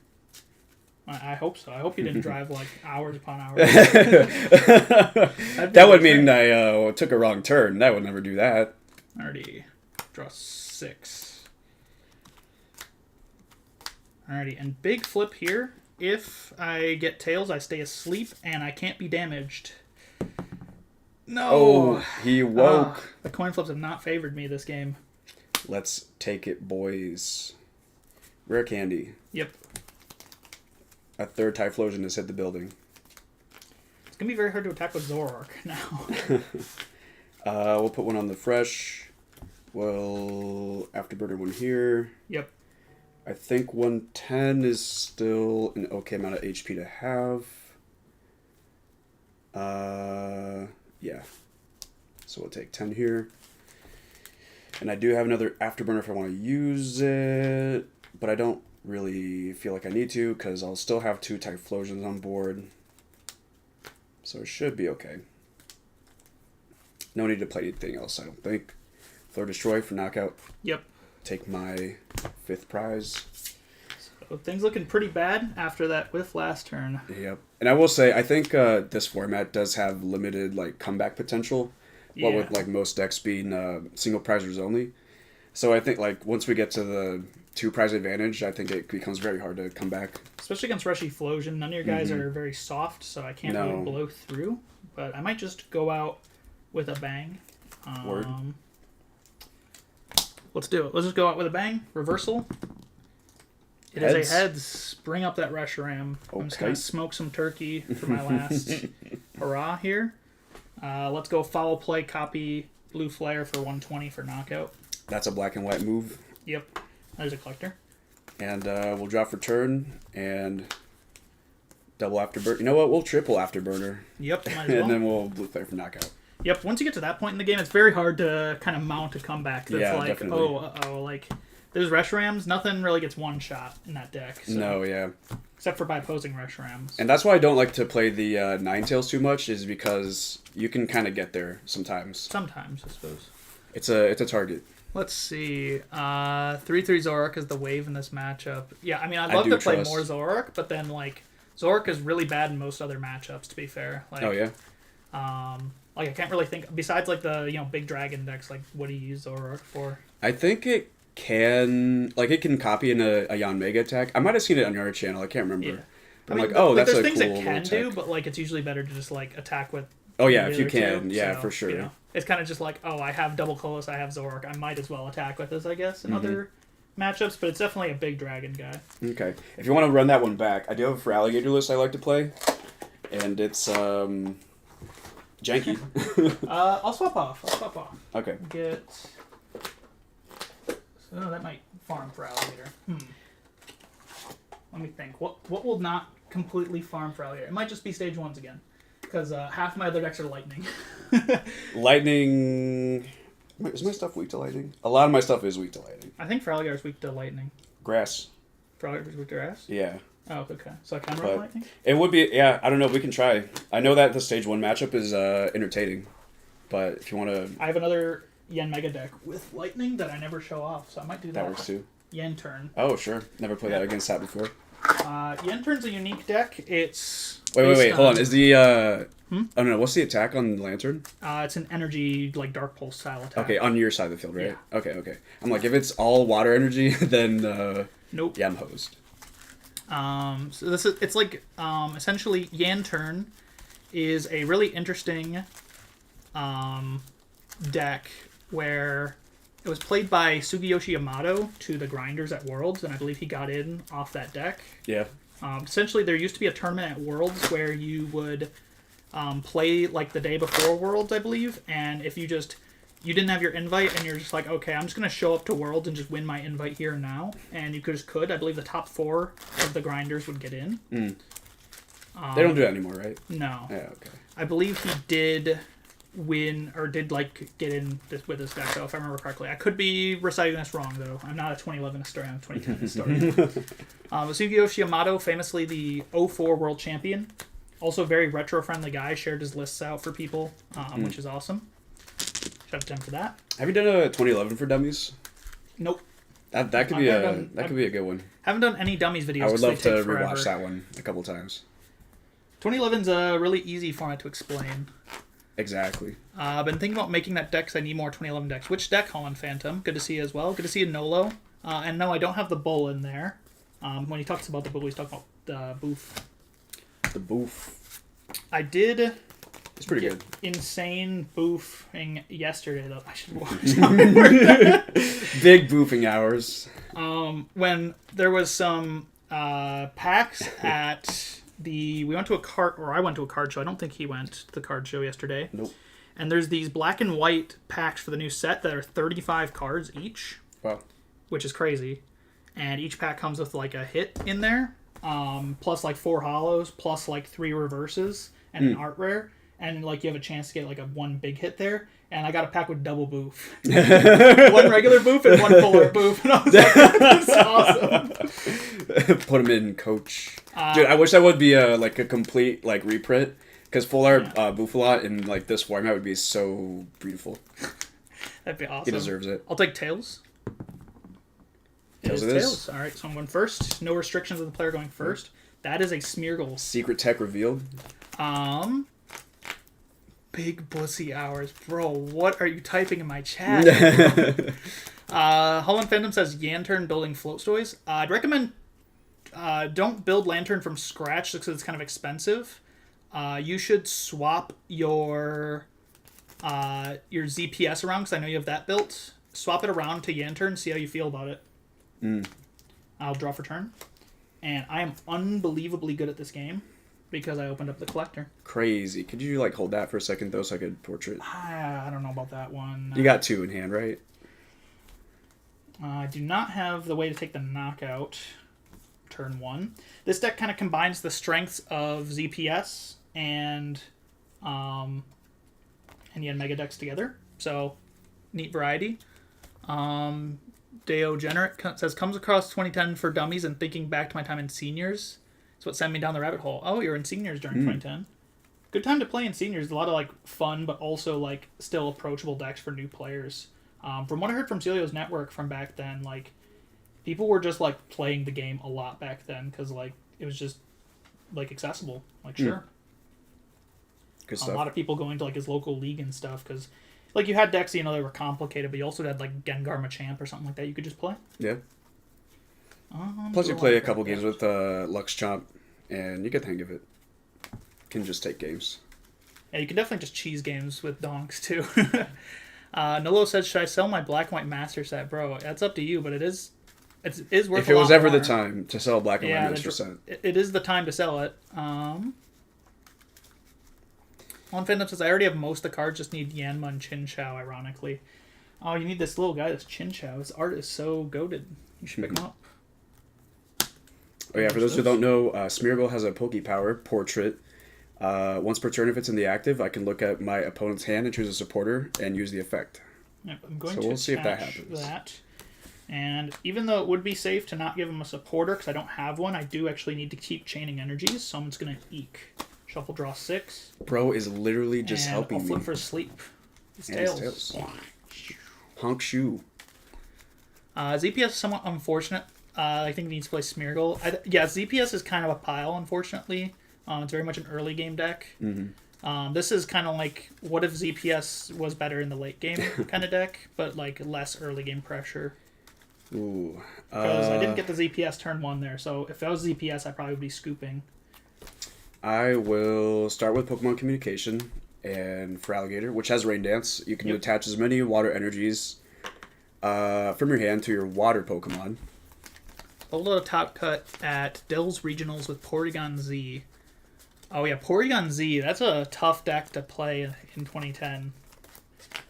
I hope so. I hope you didn't drive like hours upon hours. That would mean I took a wrong turn. That would never do that. Alrighty. Draw 6. Alrighty. And big flip here. If I get Tails, I stay asleep and I can't be damaged. No. Oh, he woke. The coin flips have not favored me this game. Let's take it, boys. Rare candy. Yep. A third Typhlosion has hit the building. It's going to be very hard to attack with Zoroark now. We'll put one on the fresh. We'll Afterburner one here. Yep. I think 110 is still an okay amount of HP to have. Yeah. So we'll take 10 here. And I do have another Afterburner if I want to use it, but I don't really feel like I need to because I'll still have 2 Typhlosions on board. So it should be okay. No need to play anything else, I don't think. Throw Destroy for knockout. Yep. Take my 5th prize. So things looking pretty bad after that with last turn. Yep. And I will say, I think this format does have limited like comeback potential. Yeah. What with like most decks being single prizers only. So I think like once we get to the 2 prize advantage, I think it becomes very hard to come back. Especially against Reshiphlosion. None of your guys are very soft, so I can't really blow through. But I might just go out with a bang. Word. Let's do it. Let's just go out with a bang. Reversal. It is a heads. Bring up that Reshiram. I'm just going to smoke some turkey for my last hurrah here. Let's go foul play, copy Blue Flare for 120 for knockout. That's a black and white move. Yep. There's a collector. And we'll draw for turn and double Afterburner. You know what? We'll triple Afterburner. Yep, might as well. And then we'll Blue Flare for knockout. Yep, once you get to that point in the game, it's very hard to kind of mount a comeback. That's like, definitely. Like, there's Reshirams, nothing really gets one shot in that deck. So. No, yeah. Except for by opposing Reshirams. And that's why I don't like to play the Ninetales too much, is because you can kind of get there sometimes. Sometimes, I suppose. It's a target. Let's see. 3-3 Zoroark is the wave in this matchup. Yeah, I mean, I'd love to play more Zoroark, but then, like, Zoroark is really bad in most other matchups, to be fair. Like, oh, yeah? Like, I can't really think, besides, like, the, big dragon decks, like, what do you use Zoroark for? I think it can copy in a Yanmega attack. I might have seen it on your channel, I can't remember. Yeah. I mean, that's a cool there's things it can do, but, like, it's usually better to just, like, attack with... Oh, yeah, if you can. Yeah, so, for sure. It's kind of just like, oh, I have double Colossus, I have Zoroark, I might as well attack with this, I guess, in other matchups, but it's definitely a big dragon guy. Okay. If you want to run that one back, I do have a Feraligatr list I like to play, and it's, janky. I'll swap off. Okay. So that might farm Feraligatr. Let me think. What will not completely farm Feraligatr? It might just be stage 1s again. Because half my other decks are lightning. Lightning... Is my stuff weak to lightning? A lot of my stuff is weak to lightning. I think Feraligatr is weak to lightning. Grass. Feraligatr is weak to grass? Yeah. Oh, okay. So I can run lightning? It would be... Yeah, I don't know. We can try. I know that the stage 1 matchup is entertaining. But if you want to... I have another Yanmega deck with lightning that I never show off, so I might do that. That works too. YanTurn. Oh, sure. Never played that against that before. YanTurn's a unique deck. It's... Wait. Hold on. Is the... Oh, no. What's the attack on Lantern? It's an energy, like, Dark Pulse style attack. Okay, on your side of the field, right? Yeah. Okay. I'm like, if it's all water energy, then... Nope. Yeah, I'm hosed. So it's like, essentially, YanTurn is a really interesting deck where it was played by Sugiyoshi Yamato to the Grinders at Worlds, and I believe he got in off that deck. Yeah. Essentially, there used to be a tournament at Worlds where you would play like the day before Worlds, I believe, and if you didn't have your invite and you're just like, okay, I'm just going to show up to Worlds and just win my invite here and now, and you could. I believe the top 4 of the Grinders would get in. They don't do that anymore, right? No. Yeah, okay. I believe he did win, or did, like, get in with this deck, though, if I remember correctly. I could be reciting this wrong, though. I'm not a 2011 historian, I'm a 2010 historian. Sugiyoshi Yamato, famously the 04 world champion. Also a very retro-friendly guy, shared his lists out for people, which is awesome. Shout out to him for that. Have you done a 2011 for dummies? Nope. That could be a good one. Haven't done any dummies videos. I would love to rewatch that one a couple times. 2011's a really easy format to explain. Exactly. I've been thinking about making that deck because I need more 2011 decks. Which deck, Holland Phantom? Good to see you as well. Good to see you, Nolo. And no, I don't have the bull in there. When he talks about the bull, he's talking about the boof. The boof. I did... It's pretty good. Insane boofing yesterday, though. I should watch. Big boofing hours. When there was some packs at the... We went to a card... Or I went to a card show. I don't think he went to the card show yesterday. Nope. And there's these black and white packs for the new set that are 35 cards each. Wow. Which is crazy. And each pack comes with like a hit in there. Plus like 4 hollows. Plus like 3 reverses. And an art rare. And like you have a chance to get like a 1 big hit there. And I got a pack with double boof. 1 regular boof and 1 full art boof. And I was like, that's awesome. Put them in, coach. Dude, I wish that would be a complete like reprint. Because full art Boofalot in like this format would be so beautiful. That'd be awesome. He deserves it. I'll take Tails. Tails it is. All right, so I'm going first. No restrictions of the player going first. That is a Smeargle. Secret tech revealed. Big Bussy Hours. Bro, what are you typing in my chat? Holland Phantom says YanTurn building float toys. I'd recommend don't build Lantern from scratch because it's kind of expensive. You should swap your ZPS around because I know you have that built. Swap it around to YanTurn, see how you feel about it. I'll draw for turn. And I am unbelievably good at this game because I opened up the collector. Crazy. Could you like hold that for a second though so I could portrait? I don't know about that one. You got 2 in hand, right? I do not have the way to take the knockout turn 1. This deck kind of combines the strengths of ZPS and Yen Mega decks together. So, neat variety. Deo Generate says, comes across 2010 for dummies and thinking back to my time in seniors. That's what sent me down the rabbit hole. Oh, you're in seniors during 2010. Good time to play in seniors. A lot of like fun, but also like still approachable decks for new players. From what I heard from Celio's network from back then, like people were just like playing the game a lot back then because like it was just like accessible. Like sure, good stuff. A lot of people going to like his local league and stuff because like you had decks, you know, they were complicated, but you also had like Gengar Machamp or something like that you could just play. Yeah. Plus, you play a couple games with LuxChomp, and you get the hang of it. Can just take games. Yeah, you can definitely just cheese games with donks too. Nolo says, "Should I sell my black and white master set, bro?" That's up to you, but it is worth. If it was ever the time to sell a black and white master set, it is the time to sell it. One Phantom says, "I already have most of the cards. Just need Yanma and Chinchou." Ironically, oh, you need this little guy, this Chinchou. His art is so goated. You should pick him up. Oh yeah, for those who don't know, Smeargle has a Poke Power portrait. Once per turn, if it's in the active, I can look at my opponent's hand and choose a supporter and use the effect. Yep, I'm going so to we'll see if that happens. And even though it would be safe to not give him a supporter because I don't have one, I do actually need to keep chaining energies, so I'm just going to Eek. Shuffle, draw 6. Bro is literally just helping me. I'll flip for sleep. His tails. Honk shoe. ZPS is somewhat unfortunate. I think he needs to play Smeargle. ZPS is kind of a pile, unfortunately. It's very much an early game deck. This is kind of like, what if ZPS was better in the late game kind of deck, but like less early game pressure. Ooh. Because I didn't get the ZPS turn 1 there, so if that was ZPS, I probably would be scooping. I will start with Pokemon Communication and Feraligatr, which has Rain Dance. You can attach as many water energies from your hand to your water Pokemon. Hold out a top cut at Dell's Regionals with Porygon Z. Oh yeah, Porygon Z. That's a tough deck to play in 2010.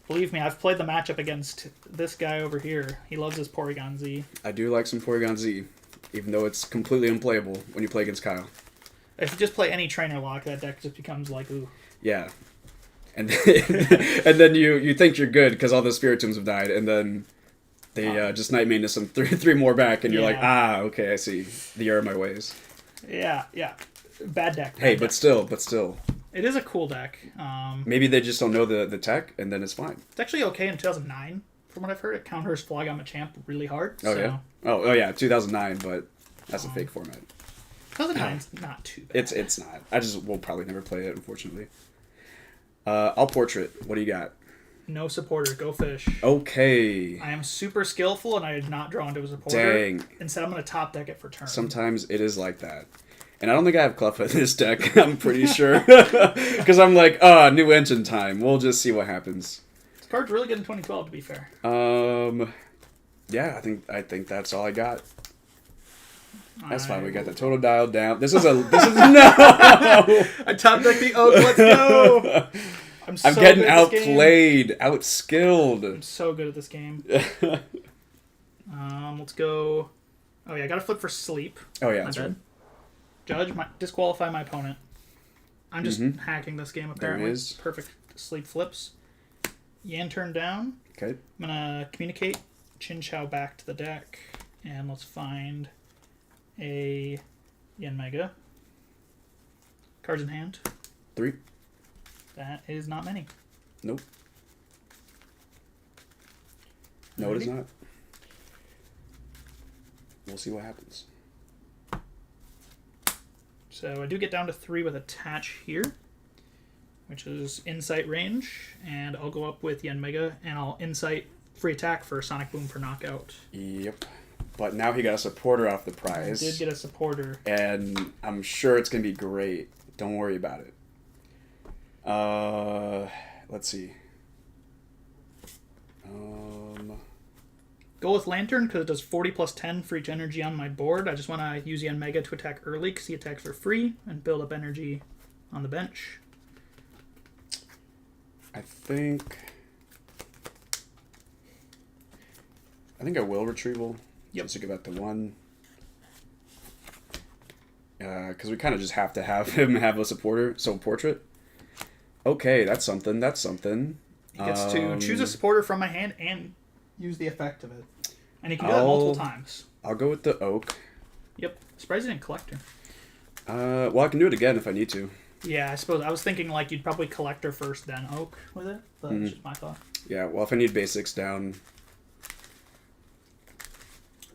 Believe me, I've played the matchup against this guy over here. He loves his Porygon Z. I do like some Porygon Z, even though it's completely unplayable when you play against Kyle. If you just play any trainer lock, that deck just becomes like, ooh. Yeah. And then you think you're good because all the Spiritombs have died, and then they just Night Mane some three more back, and you're like, okay, I see. The error of my ways. Yeah. Bad deck. Hey, but still. It is a cool deck. Maybe they just don't know the tech, and then it's fine. It's actually okay in 2009, from what I've heard. It counters Flygon Machamp really hard. Oh, yeah? Oh, yeah, 2009, but that's a fake format. 2009's not too bad. It's not. I just will probably never play it, unfortunately. I'll portrait. What do you got? No supporter. Go fish. Okay. I am super skillful, and I did not draw into a supporter. Dang. Instead, I'm going to top deck it for turn. Sometimes it is like that. And I don't think I have Cleffa in this deck, I'm pretty sure. Because I'm like, new engine time. We'll just see what happens. This card's really good in 2012, to be fair. Yeah, I think that's all I got. That's fine. We got the Totodile down. This is no. I top deck the Oak. Let's go. I'm getting outplayed, outskilled. I'm so good at this game. Let's go. Oh yeah, I got to flip for sleep. Oh yeah, that's right. Judge, disqualify my opponent. I'm just hacking this game apparently. There it is. Perfect sleep flips. YanTurn down. Okay. I'm gonna communicate Chinchou back to the deck, and let's find a Yanmega. Cards in hand. 3. That is not many. Nope. No, it is not. We'll see what happens. So I do get down to 3 with attach here, which is Insight range, and I'll go up with Yanmega, and I'll Insight free attack for Sonic Boom for knockout. Yep. But now he got a supporter off the prize. I did get a supporter. And I'm sure it's going to be great. Don't worry about it. Let's see. Go with Lantern because it does 40 plus 10 for each energy on my board. I just want to use Yanmega to attack early because he attacks for free and build up energy on the bench. I think I will retrieval. Yep. Just to give that to 1. Because we kind of just have to have him have a supporter. So portrait. Okay, that's something. That's something. He gets to choose a supporter from my hand and use the effect of it. And he can do that multiple times. I'll go with the Oak. Yep. Surprised he didn't Collector. Well, I can do it again if I need to. Yeah, I suppose. I was thinking like you'd probably Collector first, then Oak with it. But that's just my thought. Yeah, well, if I need basics down...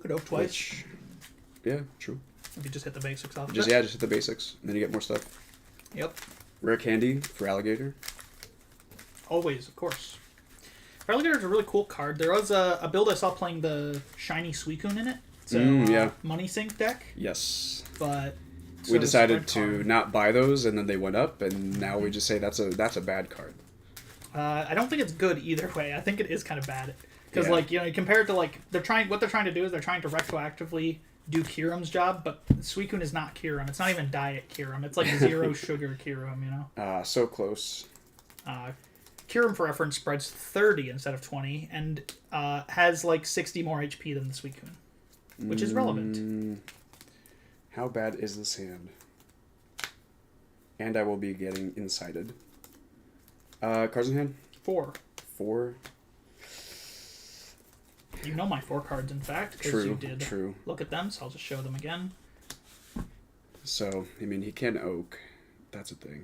Could Oak twice. Yeah, true. If you just hit the basics off. Just hit the basics. And then you get more stuff. Yep. Rare Candy for Feraligatr. Always, of course. Feraligatr is a really cool card. There was a build I saw playing the shiny Suicune in it. So, yeah. Money Sink deck. Yes. But we decided to not buy those, and then they went up, and now we just say that's a bad card. I don't think it's good either way. I think it is kind of bad. Because, like, you know, compared to, like, what they're trying to do is they're trying to retroactively do Kyurem's job, but Suicune is not Kyurem. It's not even Diet Kyurem. It's like 0 sugar Kyurem, you know? So close. Kyurem, for reference, spreads 30 instead of 20, and has, like, 60 more HP than the Suicune, which is relevant. How bad is this hand? And I will be getting incited. Cards in hand? 4. 4. You know my 4 cards, in fact, because you did look at them, so I'll just show them again. So, I mean, he can Oak. That's a thing.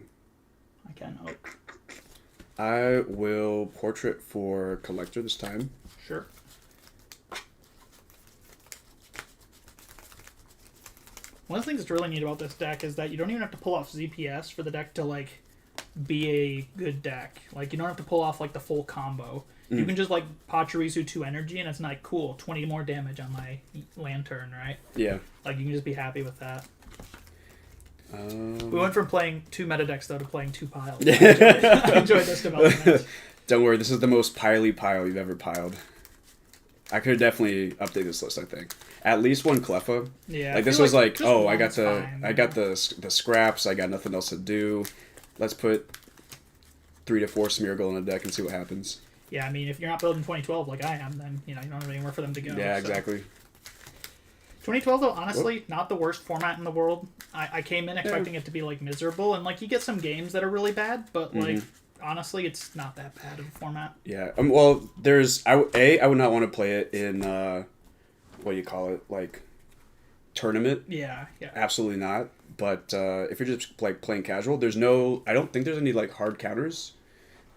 I can Oak. I will Portrait for Collector this time. Sure. One of the things that's really neat about this deck is that you don't even have to pull off ZPS for the deck to, like, be a good deck. Like, you don't have to pull off, like, the full combo. You can just, like, Pachirisu 2 energy, and it's like, cool, 20 more damage on my Lantern, right? Yeah. Like, you can just be happy with that. We went from playing 2 meta decks, though, to playing 2 piles. I enjoyed this development. Don't worry, this is the most piley pile you've ever piled. I could definitely update this list, I think. At least 1 Cleffa. Yeah. Like, this was like, oh, I got the scraps, I got nothing else to do. Let's put 3 to 4 Smeargle in a deck and see what happens. Yeah, I mean, if you're not building 2012 like I am, then, you know, you don't have anywhere for them to go. Yeah, exactly. 2012, though, honestly, not the worst format in the world. I came in expecting it to be, like, miserable, and, like, you get some games that are really bad, but, like, honestly, it's not that bad of a format. Yeah, well, I would not want to play it in, what do you call it, like, tournament. Yeah. Absolutely not. But if you're just, like, playing casual, I don't think there's any, like, hard counters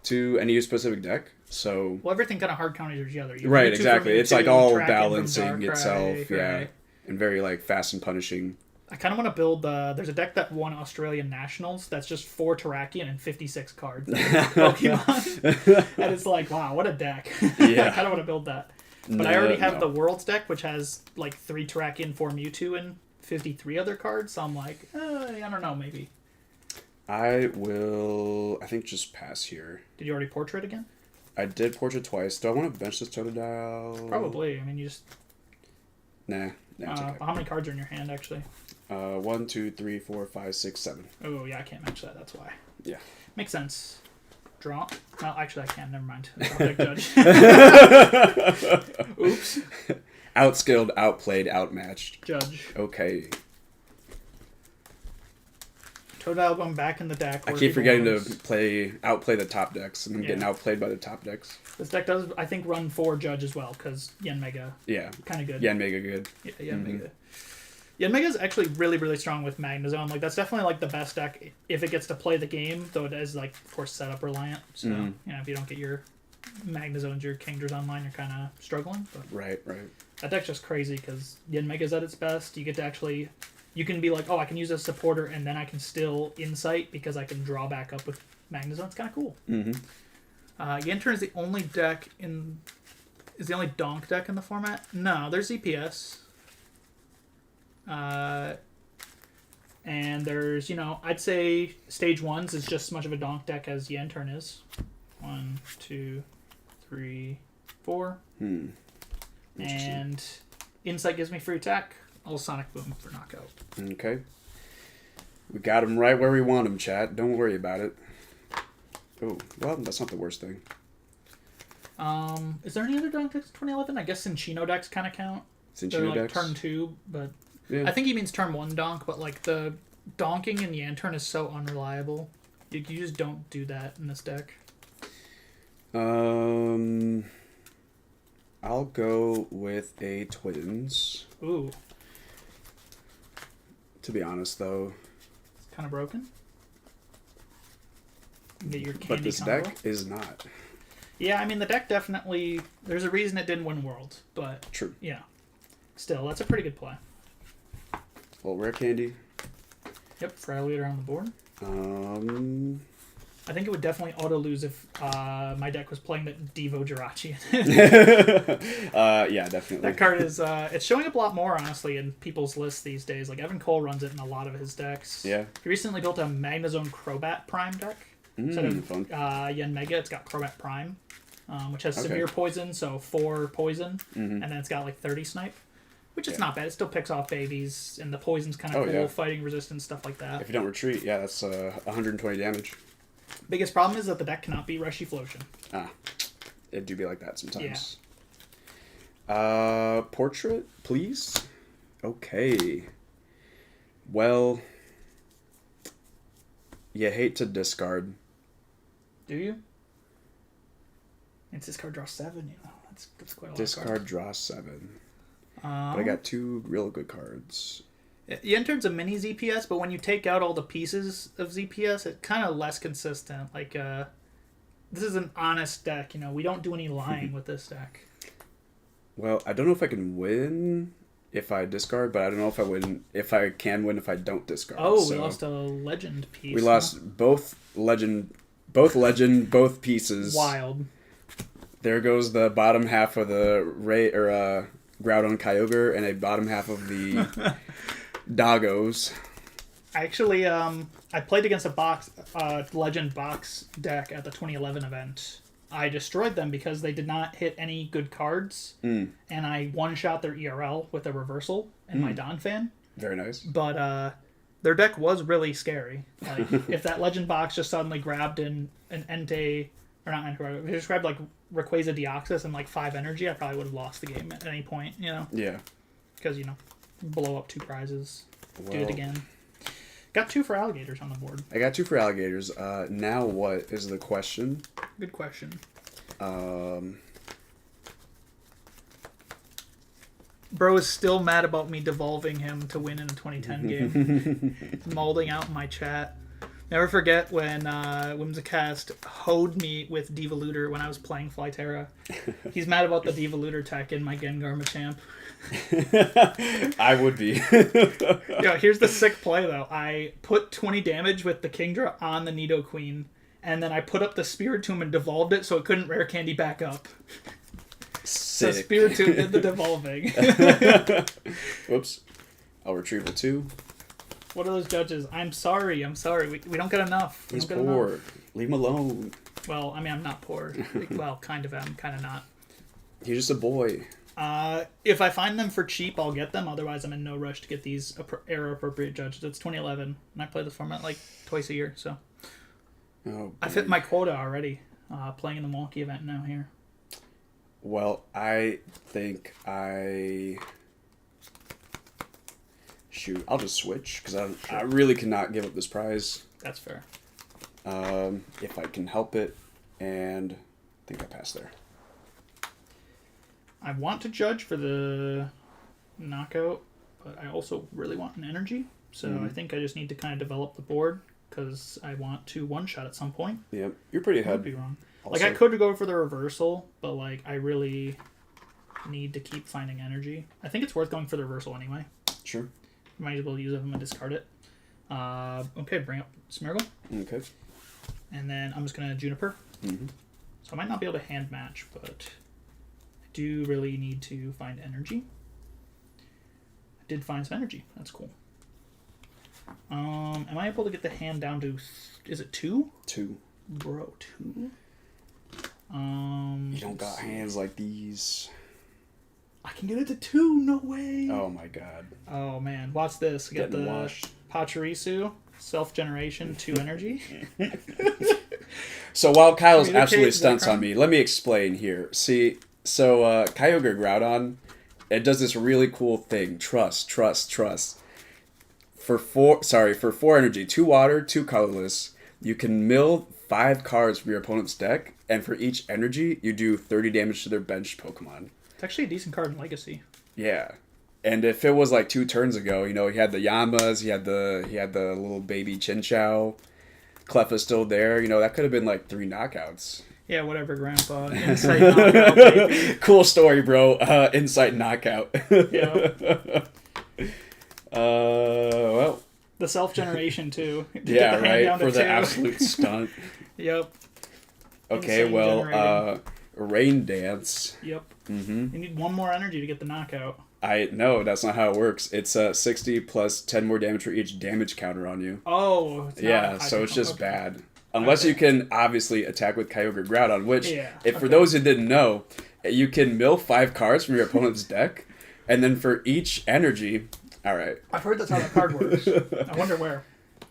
to any specific deck. So everything kind of hard counters each other. Right, exactly. It's like all balancing Darkrai, itself, right. And very like fast and punishing. I kind of want to build. There's a deck that won Australian Nationals. That's just 4 Terrakion and 56 cards. Pokemon, and it's like, wow, what a deck. Yeah. I kind of want to build that, but I already have the Worlds deck, which has like 3 Terrakion, 4 Mewtwo, and 53 other cards. So I'm like, I don't know, maybe. I will, I think, just pass here. Did you already Portrait again? I did Portrait twice. Do I want to bench this Totodile? Probably. I mean, you just... Nah, it's okay. How many cards are in your hand, actually? 1, 2, 3, 4, 5, 6, 7. Oh, yeah, I can't match that. That's why. Yeah. Makes sense. Draw? Well, actually, I can. Never mind. Draw deck judge. Oops. Outskilled, outplayed, outmatched. Judge. Okay. Totodile going back in the deck. I keep forgetting to outplay the top decks, and I'm getting outplayed by the top decks. This deck does, I think, run 4 Judge as well, because Yanmega. Yeah. Kind of good. Yanmega good. Yeah, Yanmega. Yanmega is actually really, really strong with Magnezone. Like, that's definitely, like, the best deck if it gets to play the game, though it is, like, of course, setup reliant. So, you know, if you don't get your Magnezones, your Kingdras online, you're kind of struggling. But right. that deck's just crazy, because Yanmega's at its best. You get to actually... You can be like, oh, I can use a supporter, and then I can still Insight because I can draw back up with Magnezone. It's kind of cool. YanTurn is the only deck is the only donk deck in the format. No, there's ZPS. And there's, I'd say Stage 1's is just as much of a donk deck as YanTurn is. 1, 2, 3, 4. And Insight gives me free attack. Sonic Boom for knockout. Okay. We got him right where we want him, chat. Don't worry about it. Oh, well, that's not the worst thing. Is there any other donk decks in 2011? I guess Cinccino decks kind of count. Cinccino decks? Turn 2, but... Yeah. I think he means turn 1 donk, but, like, the donking in YanTurn is so unreliable. You just don't do that in this deck. I'll go with a Twins. Ooh. To be honest, though, it's kind of broken. Get your candy but this combo. deck is not. Yeah, I mean the deck definitely. There's a reason it didn't win Worlds, but true. Yeah, still that's a pretty good play. Well, rare candy. Yep, Feraligatr on the board. I think it would definitely auto lose if my deck was playing that Devo Jirachi. Yeah, definitely. That card is it's showing up a lot more honestly in people's lists these days. Like Evan Cole runs it in a lot of his decks. Yeah. He recently built a Magnezone Crobat Prime deck. Instead of Yanmega, it's got Crobat Prime, which has severe poison, so 4 poison, and then it's got like 30 snipe. Which is not bad. It still picks off babies, and the poison's kind of cool, fighting resistance, stuff like that. If you don't retreat, yeah, that's 120 damage. Biggest problem is that the deck cannot be Reshiphlosion. It do be like that sometimes. Yeah. Portrait, please? Okay. Well, you hate to discard. Do you? It's discard, draw 7, That's quite a lot. Discard, draw 7. But I got 2 real good cards. YanTurn's a mini ZPS, but when you take out all the pieces of ZPS, it's kind of less consistent. Like, this is an honest deck, We don't do any lying with this deck. Well, I don't know if I can win if I discard, but I don't know if I can win if I don't discard. Oh, we lost a legend piece. We lost both legend, both pieces. Wild. There goes the bottom half of the Groudon Kyogre and a bottom half of the Doggos. Actually, I played against a Legend box deck at the 2011 event. I destroyed them because they did not hit any good cards, and I one-shot their ERL with a reversal in my Donphan. Very nice. But their deck was really scary. Like, if that Legend box just suddenly grabbed an Entei, or not Entei, if it just grabbed like Rayquaza Deoxys and like 5 energy, I probably would have lost the game at any point, Yeah. Because, blow up 2 prizes, do it again. Got 2 Feraligatrs on the board. I got 2 Feraligatrs. Now what is the question? Good question. Bro is still mad about me devolving him to win in a 2010 game. Molding out in my chat. Never forget when Whimsicast hoed me with Devolutor when I was playing Flyterra. He's mad about the Devolutor tech in my Gengar Machamp. I would be. Yo, here's the sick play, though. I put 20 damage with the Kingdra on the Nidoqueen, and then I put up the Spiritomb and devolved it so it couldn't rare candy back up. Sick. So Spiritomb did the devolving. Whoops. I'll retrieve the 2. What are those judges? I'm sorry. We don't get enough. He's poor. Leave him alone. Well, I mean, I'm not poor. Well, kind of am, kind of not. He's just a boy. If I find them for cheap, I'll get them. Otherwise, I'm in no rush to get these era-appropriate judges. It's 2011, and I play this format like twice a year, so... Oh, I fit my quota already, playing in the Milwaukee event now here. Well, I think Shoot, I'll just switch, because I really cannot give up this prize. That's fair. If I can help it, and I think I passed there. I want to judge for the knockout, but I also really want an energy. So I think I just need to kind of develop the board, because I want to one-shot at some point. Yep, you're pretty ahead. I could be wrong. Also, Like, I could go for the reversal, but, like, I really need to keep finding energy. I think it's worth going for the reversal anyway. Sure. Might as well use it and discard it. Okay, bring up Smeargle. Okay. And then I'm just going to Juniper. Mm-hmm. So I might not be able to hand match, but I do really need to find energy. I did find some energy. That's cool. Am I able to get the hand down to... Is it 2? 2. Bro, 2? You don't got hands like these. I can get it to 2. No way. Oh my god. Oh man, watch this. I got Getting the washed. Pachirisu, self-generation, 2 energy. So while Kyle's Communicate, absolutely stunts Zekrom. on me, let me explain here. See, so Kyogre Groudon, it does this really cool thing. Trust. For 4 energy, 2 water, 2 colorless, you can mill 5 cards from your opponent's deck, and for each energy, you do 30 damage to their bench Pokemon. It's actually a decent card in Legacy. Yeah. And if it was like 2 turns ago, you know, he had the Yamas, he had the little baby Chinchou, Clefairy's still there, you know, that could have been like 3 knockouts. Yeah, whatever, Grandpa. Insight knockout, baby. Cool story, bro. Insight knockout. Yeah. Well. The self-generation, too. To get Yeah, the hand down right. to For the 2. absolute stunt. Yep. Okay, Insane well, generating. Rain Dance. Yep. Mm-hmm. You need 1 more energy to get the knockout. No, that's not how it works. It's 60 plus 10 more damage for each damage counter on you. Oh. Yeah, so it's just bad. Unless you can obviously attack with Kyogre Groudon, which, for those who didn't know, you can mill 5 cards from your opponent's deck, and then for each energy... Alright. I've heard that's how that card works. I wonder where.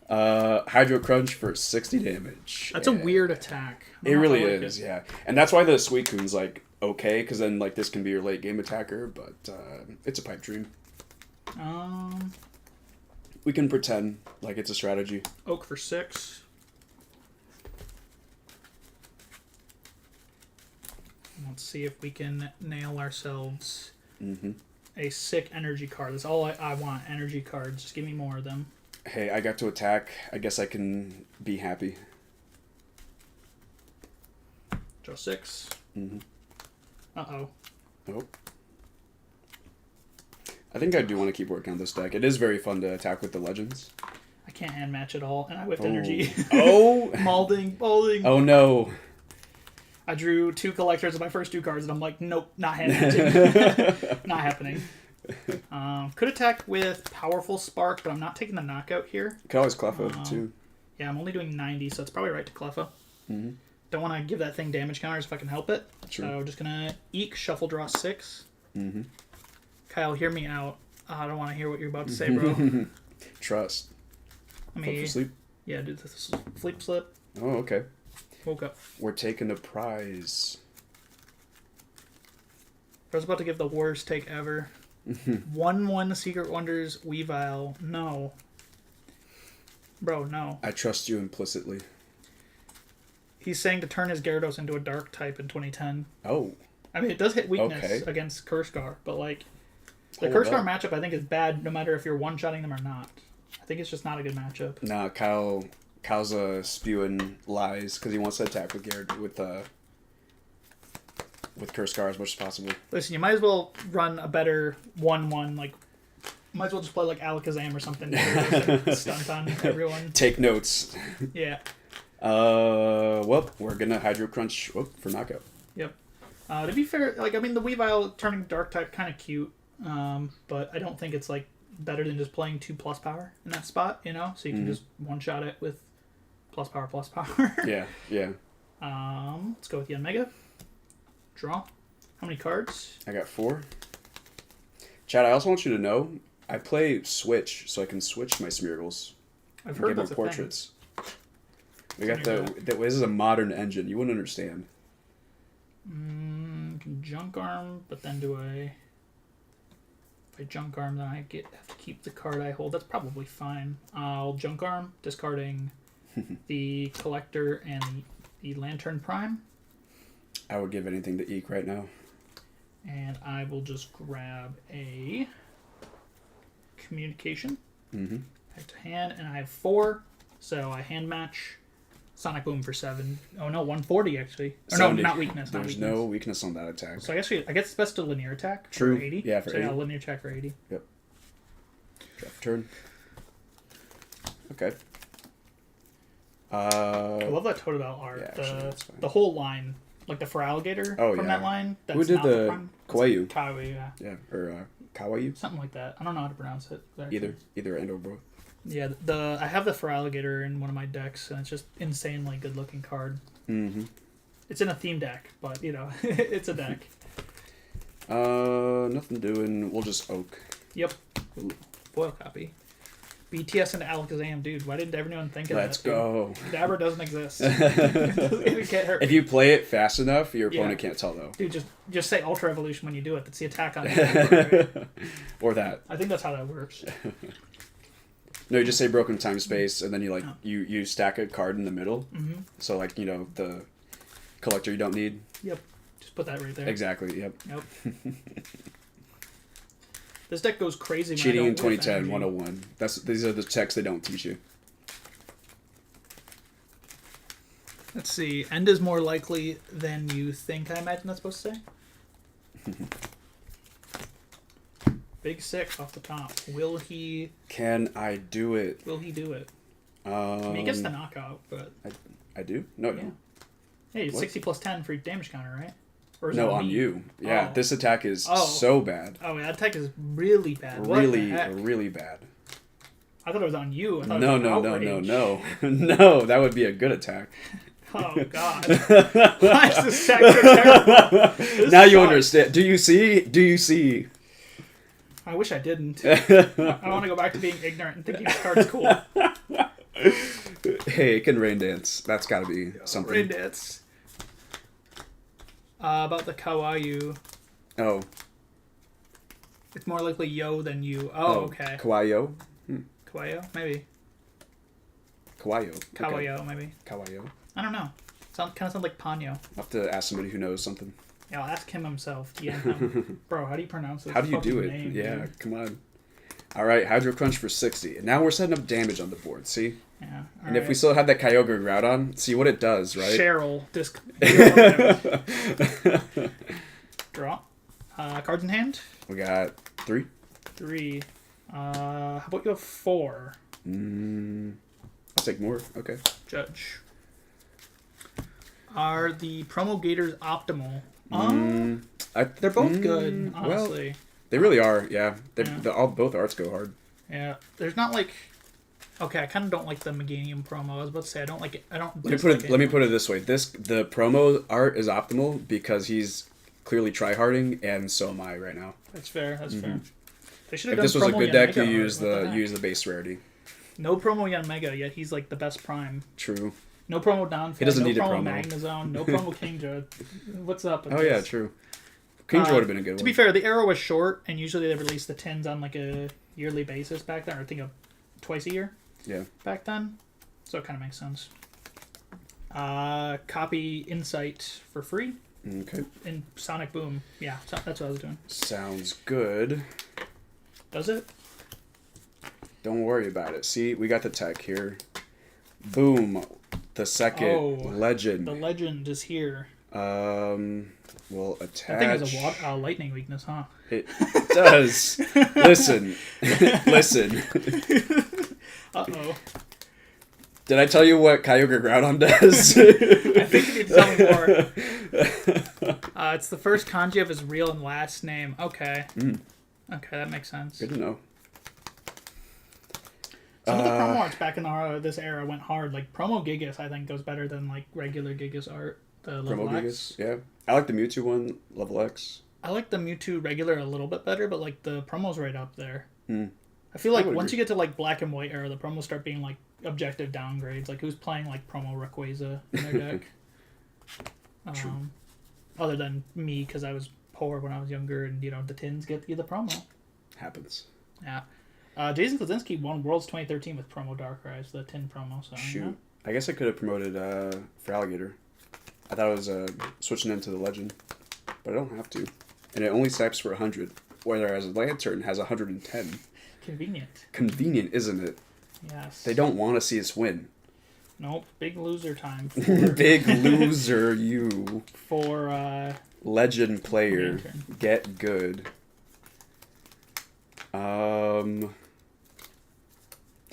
Hydro Crunch for 60 damage. That's a weird attack. It really is, yeah. And that's why the Suicune's, like, okay, because then, like, this can be your late game attacker, but it's a pipe dream. We can pretend like it's a strategy. Oak for 6. Let's see if we can nail ourselves a sick energy card. That's all I want, energy cards. Just give me more of them. Hey, I got to attack. I guess I can be happy. Draw 6. Uh-oh. Nope. I think I do want to keep working on this deck. It is very fun to attack with the legends. I can't hand match at all, and I whiffed energy. Oh! Molding. Oh no. I drew 2 collectors of my first 2 cards, and I'm like, nope, not hand matching. Not happening. Could attack with Powerful Spark, but I'm not taking the knockout here. You could always Clefairy too. Yeah, I'm only doing 90, so it's probably right to Clefairy. Don't want to give that thing damage counters if I can help it. True. So just going to Eek, Shuffle, Draw 6. Kyle, hear me out. I don't want to hear what you're about to say, bro. Trust. Let Flip me... for sleep. Yeah, do this sleep slip. Oh, okay. Woke up. We're taking the prize. I was about to give the worst take ever. 1/1 Secret Wonders Weavile. No. Bro, no. I trust you implicitly. He's saying to turn his Gyarados into a dark type in 2010. Oh. I mean, it does hit weakness against Kurskar, but like the Kurskar matchup I think is bad no matter if you're one-shotting them or not. I think it's just not a good matchup. Nah, Kyle's spewing lies because he wants to attack with Gyarados with Kurskar as much as possible. Listen, you might as well run a better 1/1, like might as well just play like Alakazam or something to stunt on everyone. Take notes. Yeah. Well, we're gonna Hydro Crunch for knockout. Yep. To be fair, like I mean, the Weavile turning dark type kind of cute, but I don't think it's like better than just playing 2+ power in that spot, you know. So you can just one shot it with +++. Yeah. Let's go with Yanmega. Draw. How many cards? I got 4. Chad, I also want you to know, I play Switch, so I can switch my Smeargles. I've heard that's a portraits. We got this is a modern engine. You wouldn't understand. Junk Arm, but then if I Junk Arm, then I have to keep the card I hold. That's probably fine. I'll Junk Arm, discarding the Collector and the Lantern Prime. I would give anything to Eek right now. And I will just grab a Communication. Head to hand, and I have 4, so I hand match Sonic Boom for 7. Oh no, 140 actually. Or no, not weakness. There's no weakness on that attack. So I guess it's best to linear attack. True. For 80. Yeah, for 80. Yeah, linear attack for 80. Yep. Draft turn. Okay. I love that Totodile art. Yeah, the whole line, like the Feraligatr from that line. Who did the Kawaii? Kawaii, yeah. Yeah, or Kawaii? Something like that. I don't know how to pronounce it. Either and or both. Yeah, I have the Feraligatr in one of my decks, and it's just insanely good looking card. It's in a theme deck, but it's a deck. Nothing doing. We'll just Oak. Yep. Foil copy. BTS and Alakazam, dude. Why didn't everyone think of that? Let's go. Dabber doesn't exist. It can't hurt. If you play it fast enough, your opponent can't tell though. Dude, just say Ultra Evolution when you do it. That's the attack on it. Or that. I think that's how that works. No, you just say Broken Time Space, and then you stack a card in the middle. So the Collector you don't need. Yep. Just put that right there. Exactly. Yep. This deck goes crazy. Cheating in 2010 101. These are the checks they don't teach you. Let's see. End is more likely than you think. I imagine that's supposed to say. Big 6 off the top. Will he? Can I do it? Will he do it? I mean, he gets the knockout, but I do. No, no. Hey, 60 plus 10 for damage counter, right? Or is no, on you. Yeah, this attack is so bad. Oh, that attack is really bad. Really bad. I thought it was on you. I thought no, it was no. No, that would be a good attack. Oh, God. Why is this attack so terrible? Now you understand. Do you see? I wish I didn't. I want to go back to being ignorant and thinking this card's cool. Hey, it can rain dance. That's got to be something. Rain dance. About the Kawaii. Oh. It's more likely yo than you. Oh, okay. Kawaii. Kawaii, maybe. Kawaii, maybe. Kawaii. I don't know. Kind of sounds like Ponyo. I'll have to ask somebody who knows something. Yeah, I'll ask him himself. Yeah. Bro, how do you pronounce this? How do you do it? Name, yeah, dude? Come on. All right, Hydro Crunch for 60. And now we're setting up damage on the board, see? Yeah. And if we still have that Kyogre Groudon, see what it does, right? Cheryl. Draw. Cards in hand? We got 3. 3. How about you have 4? I'll take more. Okay. Judge. Are the promo gators optimal? They're both good, honestly. Well, they really are, yeah. Both arts go hard. Yeah. There's not like... Okay, I kind of don't like the Meganium promo. I was about to say I don't like it. I don't. Let me put it this way: the promo art is optimal because he's clearly tryharding, and so am I right now. That's fair. That's fair. They should have. If done this was a good deck, you use the the base rarity. No promo Yanmega, yet he's like the best prime. True. No promo Donphan. He doesn't need a promo. Magnezone. No promo Kingdra. What's up? Oh yeah, true. Kingdra would have been a good one. To be fair, the arrow was short, and usually they release the tins on like a yearly basis back then, or I think twice a year. Yeah. Back then, so it kind of makes sense. Copy Insight for free. Okay. And Sonic Boom. Yeah, that's what I was doing. Sounds good. Does it? Don't worry about it. See, we got the tech here. Boom. The second legend. The legend is here. We'll attach. I think it's a lightning weakness, huh? It does. Listen. Listen. Uh-oh. Did I tell you what Kyogre Groudon does? I think you need to tell me more. It's the first kanji of his real and last name. Okay. Okay, that makes sense. Good to know. Some of the promo arts back in this era went hard. Like, promo Gigas, I think, goes better than, like, regular Gigas art. The promo Gigas, yeah. I like the Mewtwo one, level X. I like the Mewtwo regular a little bit better, but like the promo's right up there. Mm. I feel like once you get to like Black and White era, the promos start being like objective downgrades. Like who's playing like promo Rayquaza in their deck? Other than me, because I was poor when I was younger, and you know the tins get you the promo. Happens. Yeah. Jason Klaczynski won Worlds 2013 with promo Darkrai, the tin promo. So shoot, you know. I guess I could have promoted Feraligatr. I thought I was switching into the Legend, but I don't have to, and it only snipes for 100, whereas LanTurn has 110. Convenient. Convenient, isn't it? Yes. They don't want to see us win. Nope. Big loser time. Big loser, you. For Legend player. LanTurn. Get good.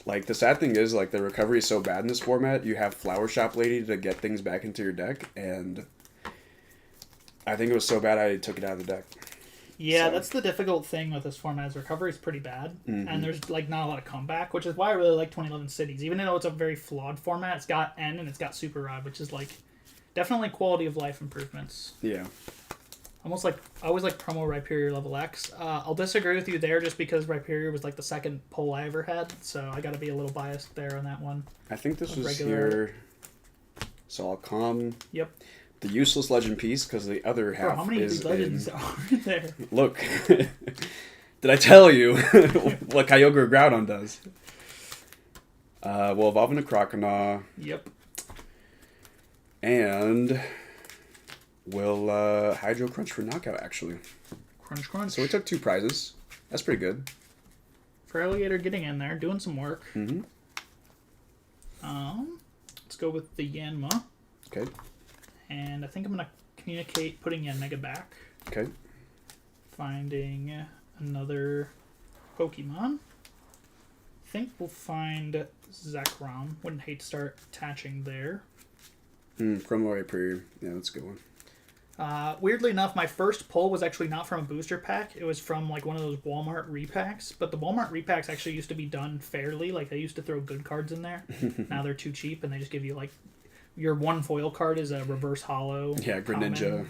Like, the sad thing is, like, the recovery is so bad in this format, you have Flower Shop Lady to get things back into your deck, and I think it was so bad I took it out of the deck. Yeah, So. that's the difficult thing with this format is recovery is pretty bad, Mm-hmm. and there's like not a lot of comeback, which is why I really like 2011 Cities. Even though it's a very flawed format, it's got N and it's got Super Rod, which is like definitely quality of life improvements. Yeah. Almost like I always like promo Rhyperior level X. I'll disagree with you there just because Rhyperior was like the second pull I ever had, so I got to be a little biased there on that one. I think this was regular. here. So I'll calm Yep. the useless legend piece because the other half Bro, how many of is these legends in... are there? Look, did I tell you what Kyogre Groudon does? We'll evolve into Croconaw. Yep. And we'll Hydro Crunch for knockout, actually. Crunch, crunch. So we took 2 prizes. That's pretty good. Feraligatr getting in there, doing some work. Mm-hmm. Let's go with the Yanma. Okay. And I think I'm going to communicate putting Yanmega back. Okay. Finding another Pokemon. I think we'll find Zekrom. Wouldn't hate to start attaching there. Promo Rhyperior. Yeah, that's a good one. Weirdly enough, my first pull was actually not from a booster pack. It was from like one of those Walmart repacks. But the Walmart repacks actually used to be done fairly. Like they used to throw good cards in there. Now they're too cheap, and they just give you like your one foil card is a reverse hollow. Yeah, Greninja.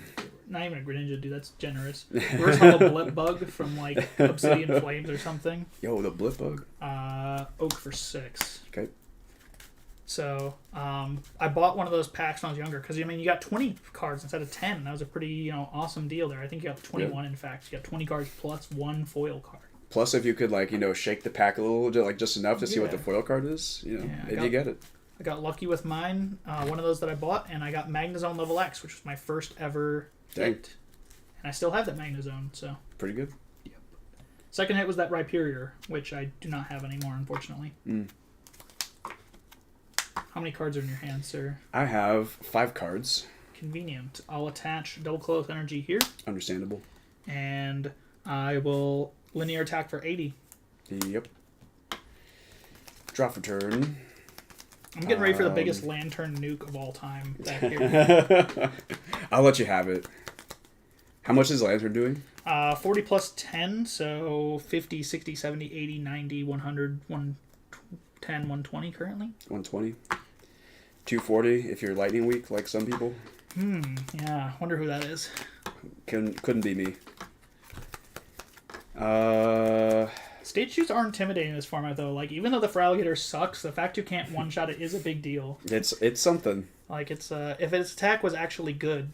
Not even a Greninja, dude. That's generous. Reverse hollow Blip Bug from like Obsidian Flames or something. Yo, the Blip Bug. Oak for 6. Okay. So I bought one of those packs when I was younger because I mean you got 20 cards instead of 10. That was a pretty awesome deal there. I think you got 21 in fact. You got 20 cards plus one foil card. Plus, if you could shake the pack a little, like just enough to see what the foil card is, maybe you get it. I got lucky with mine. One of those that I bought, and I got Magnezone level X, which was my first ever hit. And I still have that Magnezone, so pretty good. Yep. Second hit was that Rhyperior, which I do not have anymore, unfortunately. How many cards are in your hand, sir? I have 5 cards. Convenient. I'll attach Double Close Energy here. Understandable. And I will linear attack for 80. Yep. Draw for turn. I'm getting ready for the biggest LanTurn nuke of all time back here. I'll let you have it. How much is LanTurn doing? 40 plus 10, so 50, 60, 70, 80, 90, 100, 110, 120 currently. 120. 240 if you're lightning weak, like some people. Yeah, wonder who that is. Couldn't be me. Stage 2s are intimidating in this format, though. Like, even though the Feraligatr sucks, the fact you can't one-shot it is a big deal. It's something. Like, it's if its attack was actually good,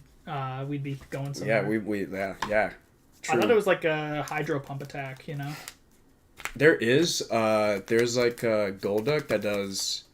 we'd be going somewhere. Yeah. True. I thought it was like a Hydro Pump attack, There's like a Golduck that does,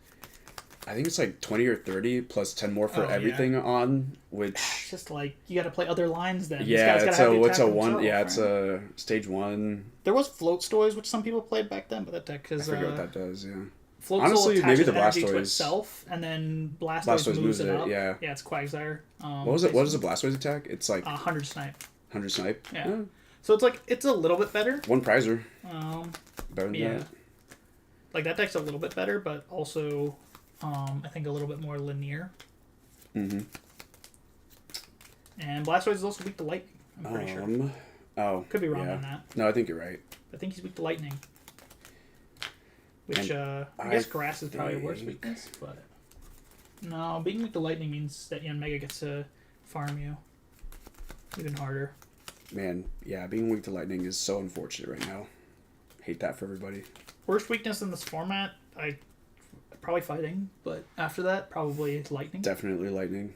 I think it's like 20 or 30 plus 10 more for everything on, which... It's just like, you gotta play other lines then. Yeah, it's a stage 1. There was Float Stoys, which some people played back then, but that deck is... I forget what that does, yeah. Float Honestly, Stool maybe attaches the energy to Blastoise. itself, and then Blastoise moves it up. Yeah. Yeah, it's Quagsire. What was it? What is the Blastoise attack? It's like... 100 Snipe. 100 Snipe? Yeah. So it's like, it's a little bit better. 1 Prizer. Better than that. Like, that deck's a little bit better, but also, I think a little bit more linear. Mm-hmm. And Blastoise is also weak to lightning, I'm pretty sure. Oh. Could be wrong on that. No, I think you're right. I think he's weak to lightning. Which, I guess grass is probably a worse weakness, but... No, being weak to lightning means that Yanmega gets to farm you. even harder. Man, yeah, being weak to lightning is so unfortunate right now. Hate that for everybody. Worst weakness in this format, probably fighting, but after that, probably lightning. Definitely lightning.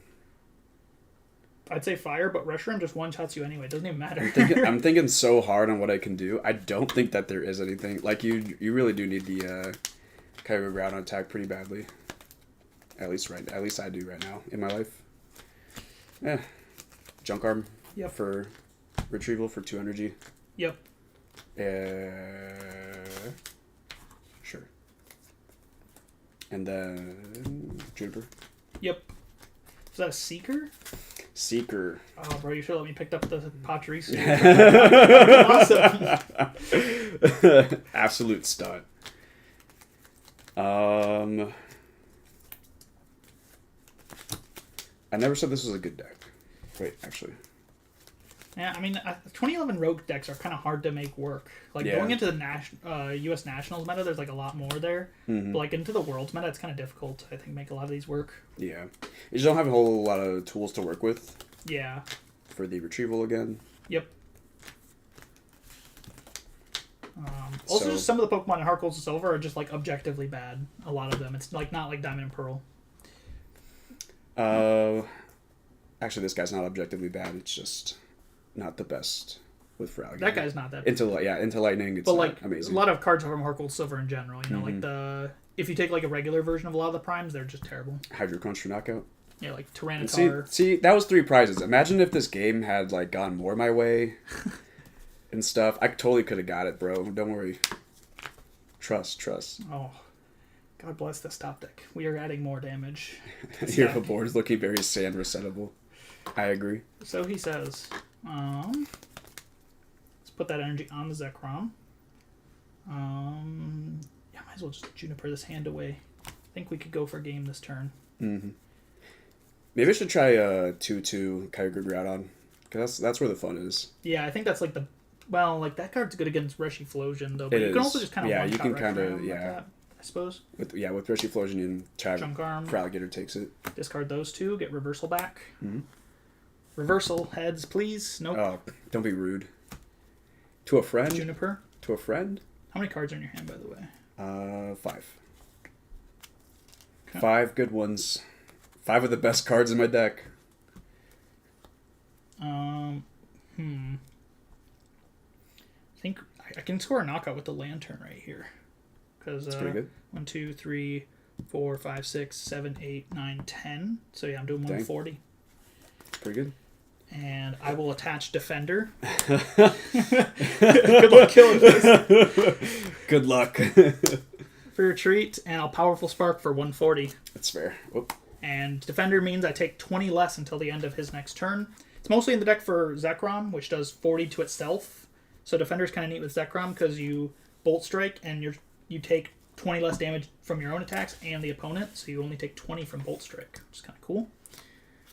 I'd say fire, but Reshiram just one-shots you anyway. It doesn't even matter. I'm thinking so hard on what I can do. I don't think that there is anything. Like, you really do need the Kyogre ground attack pretty badly. At least I do right now in my life. Yeah. Junk Arm for retrieval for 2 energy. Yep. Sure. And then Juniper. Yep. Is that a Seeker? Seeker. Oh, bro, you should let me pick up the Pachirisu. Awesome. Absolute stud. I never said this was a good deck. Wait, actually. Yeah, I mean, 2011 Rogue decks are kind of hard to make work. Like, going into the U.S. Nationals meta, there's, like, a lot more there. Mm-hmm. But, like, into the Worlds meta, it's kind of difficult, I think, make a lot of these work. Yeah. You just don't have a whole lot of tools to work with. Yeah. For the retrieval again. Yep. Also, just some of the Pokemon in Heart Gold and Silver are just, like, objectively bad. A lot of them. It's, like, not like Diamond and Pearl. Actually, this guy's not objectively bad. It's just not the best with Feraligatr. That guy's not that bad. Into Lightning, it's like amazing. A lot of cards from Heart Gold Silver in general. You know, like if you take like a regular version of a lot of the primes, they're just terrible. Hydro Crunch for knockout. Yeah, like Tyranitar. See, that was 3 prizes. Imagine if this game had like gone more my way and stuff. I totally could have got it, bro. Don't worry. Trust. Oh. God bless this top deck. We are adding more damage. Your board is looking very sand resettable. I agree. So he says, let's put that energy on the Zekrom. Might as well just Juniper this hand away. I think we could go for game this turn. Mm-hmm. Maybe I should try 2/2 Kyogre Groudon, because that's where the fun is. Yeah, I think that's like that card's good against Reshiphlosion though. But you can also just kind of you can kind of like that, I suppose. With Reshiphlosion and Junk Arm. Feraligatr takes it. Discard those 2. Get Reversal back. Mm-hmm. Reversal heads, please. Nope. Oh, don't be rude. To a friend. Juniper. To a friend. How many cards are in your hand, by the way? 5. Okay. 5 good ones. 5 of the best cards in my deck. I think I can score a knockout with the LanTurn right here. Because that's pretty good. 1, 2, 3, 4, 5, 6, 7, 8, 9, 10. So yeah, I'm doing 140. Pretty good. And I will attach Defender. Good luck killing this. Good luck. For your treat, and I'll Powerful Spark for 140. That's fair. Whoop. And Defender means I take 20 less until the end of his next turn. It's mostly in the deck for Zekrom, which does 40 to itself. So Defender's kind of neat with Zekrom because you Bolt Strike and you take 20 less damage from your own attacks and the opponent, so you only take 20 from Bolt Strike, which is kind of cool.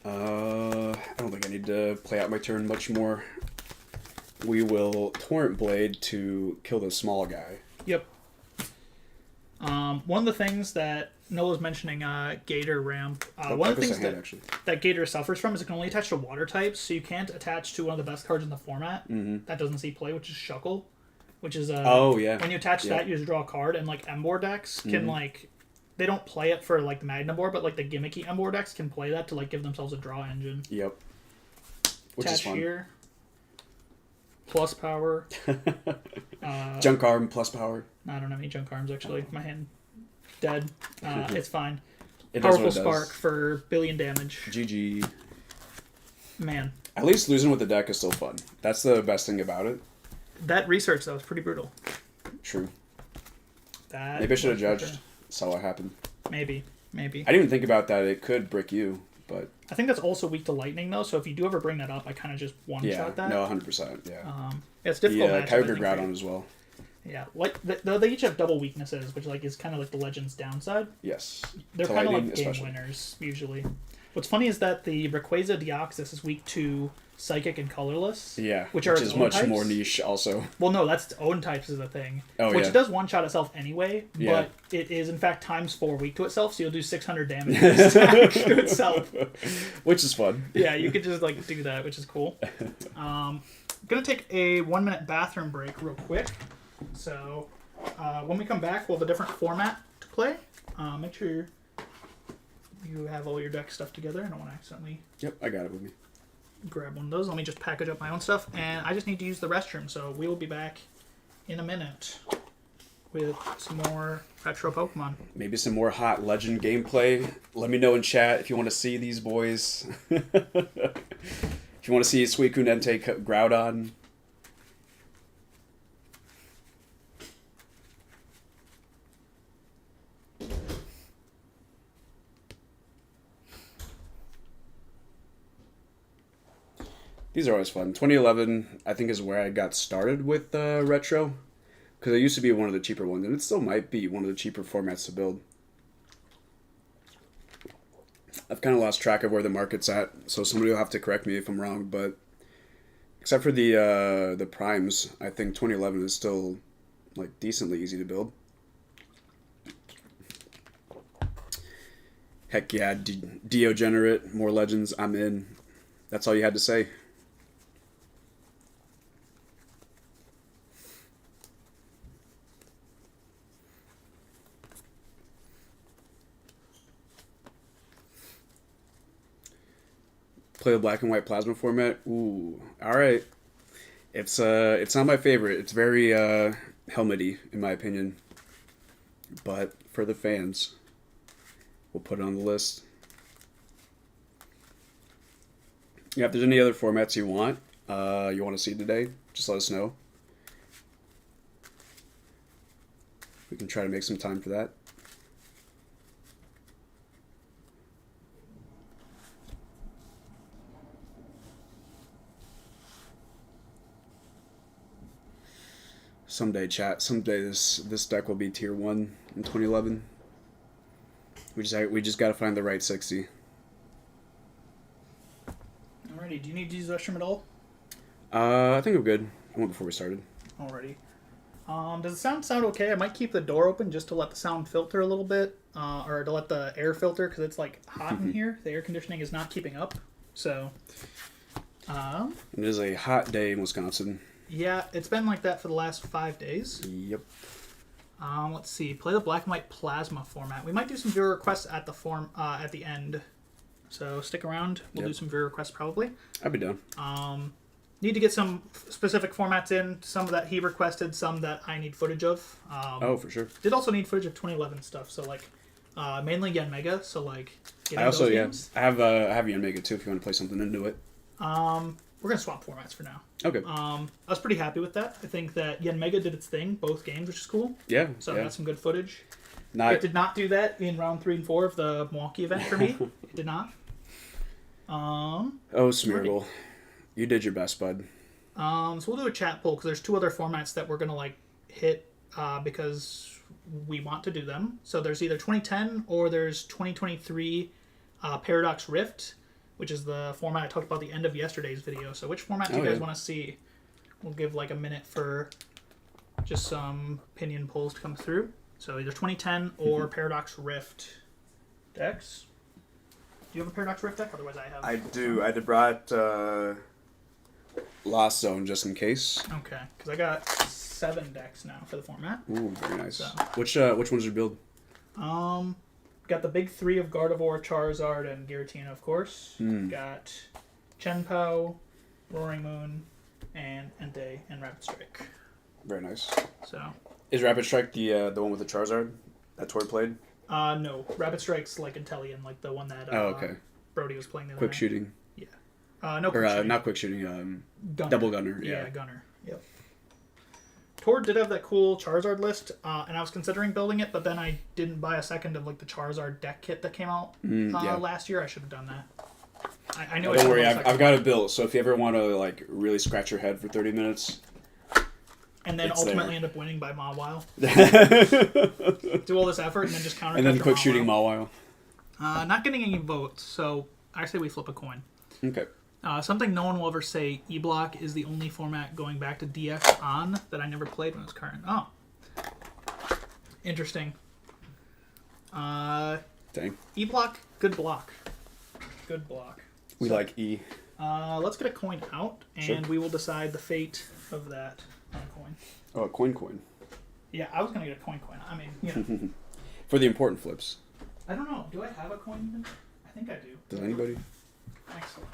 I don't think I need to play out my turn much more. We will Torrent Blade to kill the small guy. Yep. One of the things that Noah's mentioning, Gator Ramp. One of the things that Gator suffers from is it can only attach to water types, so you can't attach to one of the best cards in the format that doesn't see play, which is Shuckle. Which is when you attach that, you just draw a card, and like Embor decks can they don't play it for like the Magnezone, but like the gimmicky Embor decks can play that to like give themselves a draw engine. Yep. Which is fun. Here. Plus power. Junk Arm plus power. I don't have any Junk Arms actually. My hand dead. It's fine. Powerful Spark for billion damage. GG. Man. At least losing with the deck is still fun. That's the best thing about it. That research though is pretty brutal. True. Maybe I should have judged. Saw what happened. Maybe. I didn't even think about that. It could brick you, but I think that's also weak to lightning though. So if you do ever bring that up, I kind of just one-shot that. No, 100%. Yeah. It's difficult. Yeah, Kyogre Groudon as well. Yeah, like they each have double weaknesses, which like is kind of like the Legends' downside. Yes. They're kind of like game winners usually. What's funny is that the Rayquaza Deoxys is weak to Psychic and Colorless. Yeah, which is its own much types. more niche also. Well, no, that's its own types is the thing. Oh, which yeah. it does one-shot itself anyway, Yeah. but it is, in fact, ×4 weak to itself, so you'll do 600 damage to itself. Which is fun. Yeah, you could just, like, do that, which is cool. I'm going to take a 1-minute bathroom break real quick. So, when we come back, we'll have a different format to play. Make sure you have all your deck stuff together. I don't want to accidentally... Yep, I got it with me. Grab one of those. Let me just package up my own stuff, and I just need to use the restroom, so we will be back in a minute with some more retro Pokemon. Maybe some more hot legend gameplay. Let me know in chat if you want to see these boys. If you want to see Suicune Entei Groudon. These are always fun. 2011, I think, is where I got started with retro. Because it used to be one of the cheaper ones, and it still might be one of the cheaper formats to build. I've kind of lost track of where the market's at, so somebody will have to correct me if I'm wrong, but except for the primes, I think 2011 is still like decently easy to build. Heck yeah, Dio Generate, more legends, I'm in. That's all you had to say. Play the black and white plasma format. Ooh, all right. It's not my favorite. It's very helmety in my opinion. But for the fans, we'll put it on the list. Yeah, if there's any other formats you want to see today, just let us know. We can try to make some time for that. Someday, chat. Someday this deck will be tier 1 in 2011. We just got to find the right 60. Alrighty, do you need to use the restroom at all? I think I'm good. I went before we started. Alrighty. Does the sound okay? I might keep the door open just to let the sound filter a little bit, or to let the air filter, because it's like hot in here. The air conditioning is not keeping up. So, It is a hot day in Wisconsin. Yeah, it's been like that for the last 5 days. Yep. Let's see. Play the black and white plasma format. We might do some viewer requests at the end. So stick around. We'll do some viewer requests probably. I'd be down. Need to get some specific formats in. Some that he requested, some that I need footage of. Oh, for sure. Did also need footage of 2011 stuff. So like, mainly Yanmega. So like, I also games. I have Yanmega too. If you want to play something into it. We're gonna swap formats for now. Okay. I was pretty happy with that. I think that Yanmega did its thing, both games, which is cool. Yeah. So I got some good footage. It did not do that in round 3 and 4 of the Milwaukee event for me. It did not. Oh, Smeargle. You did your best, bud. So we'll do a chat poll, because there's 2 other formats that we're going to like hit because we want to do them. So there's either 2010 or there's 2023 Paradox Rift, which is the format I talked about at the end of yesterday's video. So which format do you guys want to see? We'll give like a minute for just some opinion polls to come through. So either 2010 or Paradox Rift decks. Do you have a Paradox Rift deck? Otherwise I have. I do. I brought Lost Zone just in case. Okay, because I got 7 decks now for the format. Ooh, very nice. So. Which ones did you build? Got the big 3 of Gardevoir, Charizard, and Giratina, of course. Got Chenpao, Roaring Moon, and Entei, and Rapid Strike. Very nice. So. Is Rapid Strike the one with the Charizard that Tori played? No. Rapid Strike's like Inteleon, like the one that Brody was playing the other Quick night. shooting. Yeah. No quick shooting. Not quick shooting. Gunner. Double Gunner. Yeah, Gunner. Yep. Tord did have that cool Charizard list, and I was considering building it, but then I didn't buy a second of like the Charizard deck kit that came out last year. I should have done that. I know. Don't worry, I've got it built. So if you ever want to like really scratch your head for 30 minutes, and then ultimately end up winning by Mawile, do all this effort and then just counter. And then quick shooting Mawile. Not getting any votes, so I say we flip a coin. Okay. Something no one will ever say, E-Block is the only format going back to DX on that I never played when it was current. Oh. Interesting. Dang. E-Block, good block. Good block. We like E. Let's get a coin out, and Sure. we will decide the fate of that on a coin. Oh, a coin. Yeah, I was going to get a coin. I mean, you know. For the important flips. I don't know. Do I have a coin even? I think I do. Does anybody? Excellent.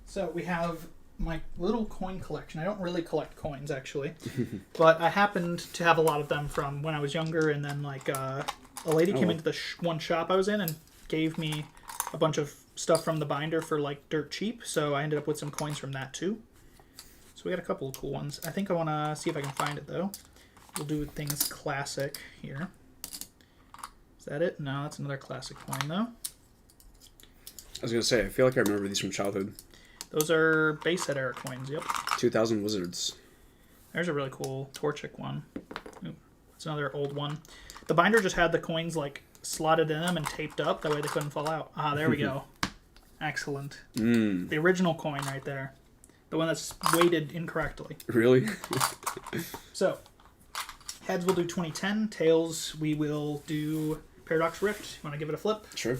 So we have my little coin collection. I don't really collect coins, actually. But I happened to have a lot of them from when I was younger, and then, like, a lady came into the one shop I was in and gave me a bunch of stuff from the binder for, like, dirt cheap. So I ended up with some coins from that, too. So we got a couple of cool ones. I think I want to see if I can find it, though. We'll do things classic here. Is that it? No, that's another classic coin, though. I was going to say, I feel like I remember these from childhood. Those are base set era coins, yep. 2000 Wizards. There's a really cool Torchic one. Ooh, that's another old one. The binder just had the coins, like, slotted in them and taped up. That way they couldn't fall out. Ah, there we go. Excellent. The original coin right there. The one that's weighted incorrectly. Really? So, heads will do 2010. Tails, we will do Paradox Rift. You want to give it a flip? Sure.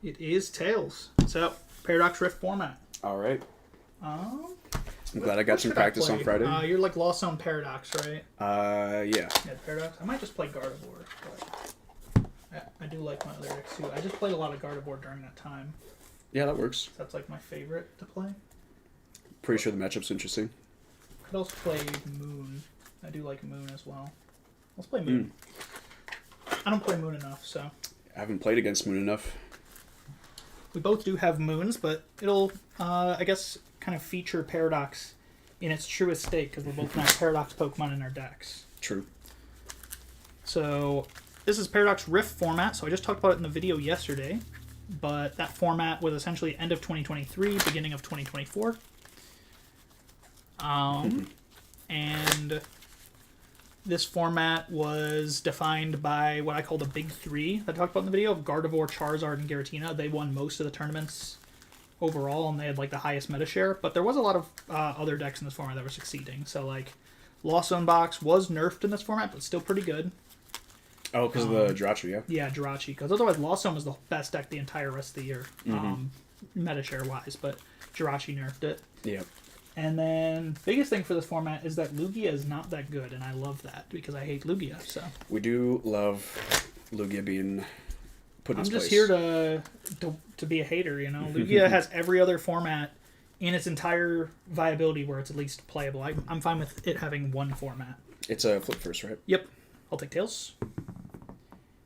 It is Tails. So, Paradox Rift format. All right. Um, I'm glad I got some practice on Friday. You're like Lost Zone Paradox, right? Yeah. Yeah, Paradox. I might just play Gardevoir. But I do like my other decks too. I just played a lot of Gardevoir during that time. Yeah, that works. That's like my favorite to play. Pretty sure the matchup's interesting. Could also play Moon. I do like Moon as well. Let's play Moon. I don't play Moon enough, so. I haven't played against Moon enough. We both do have Moons, but it'll, I guess, kind of feature Paradox in its truest state, because we're both going to have Paradox Pokemon in our decks. True. So, this is Paradox Rift format, so I just talked about it in the video yesterday, but that format was essentially end of 2023, beginning of 2024. And this format was defined by what I call the big three that I talked about in the video, Gardevoir, Charizard, and Giratina. They won most of the tournaments overall, and they had like the highest meta share, but there was a lot of other decks in this format that were succeeding. So like Lost Zone Box was nerfed in this format, but still pretty good. Oh, because of the Jirachi, yeah? Yeah, Jirachi, because otherwise Lost Zone was the best deck the entire rest of the year, meta share wise, but Jirachi nerfed it. Yeah. And then, biggest thing for this format is that Lugia is not that good, and I love that, because I hate Lugia, so. We do love Lugia being put in its place. I'm just here to be a hater, you know? Lugia has every other format in its entire viability where it's at least playable. I'm fine with it having one format. It's a flip first, right? Yep. I'll take Tails.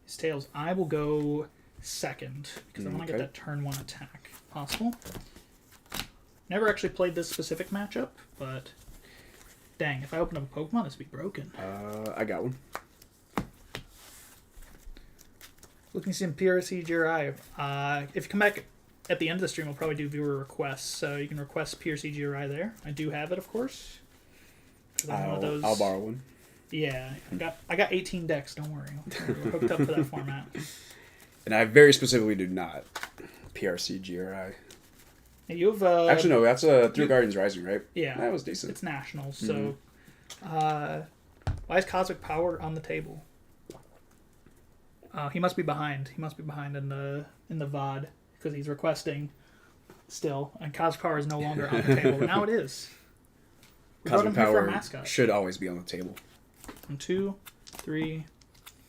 It's Tails. I will go second, because I want to get that turn one attack if possible. Never actually played this specific matchup, but dang, if I open up a Pokemon, this would be broken. I got one. Looking to see some PRC GRI. If you come back at the end of the stream, we'll probably do viewer requests, so you can request PRC GRI there. I do have it, of course. I'll borrow one. Yeah, I got 18 decks. Don't worry, we're hooked up for that format. And I very specifically do not PRC GRI. Hey, you have actually no, that's Through Guardians Rising, right? Yeah, that was decent. It's nationals, so why is Cosmic Power on the table? He must be behind. He must be behind in the VOD because he's requesting still, and Cosmic Power is no longer on the table. Now it is. Cosmic Power should always be on the table. 1, 2, 3,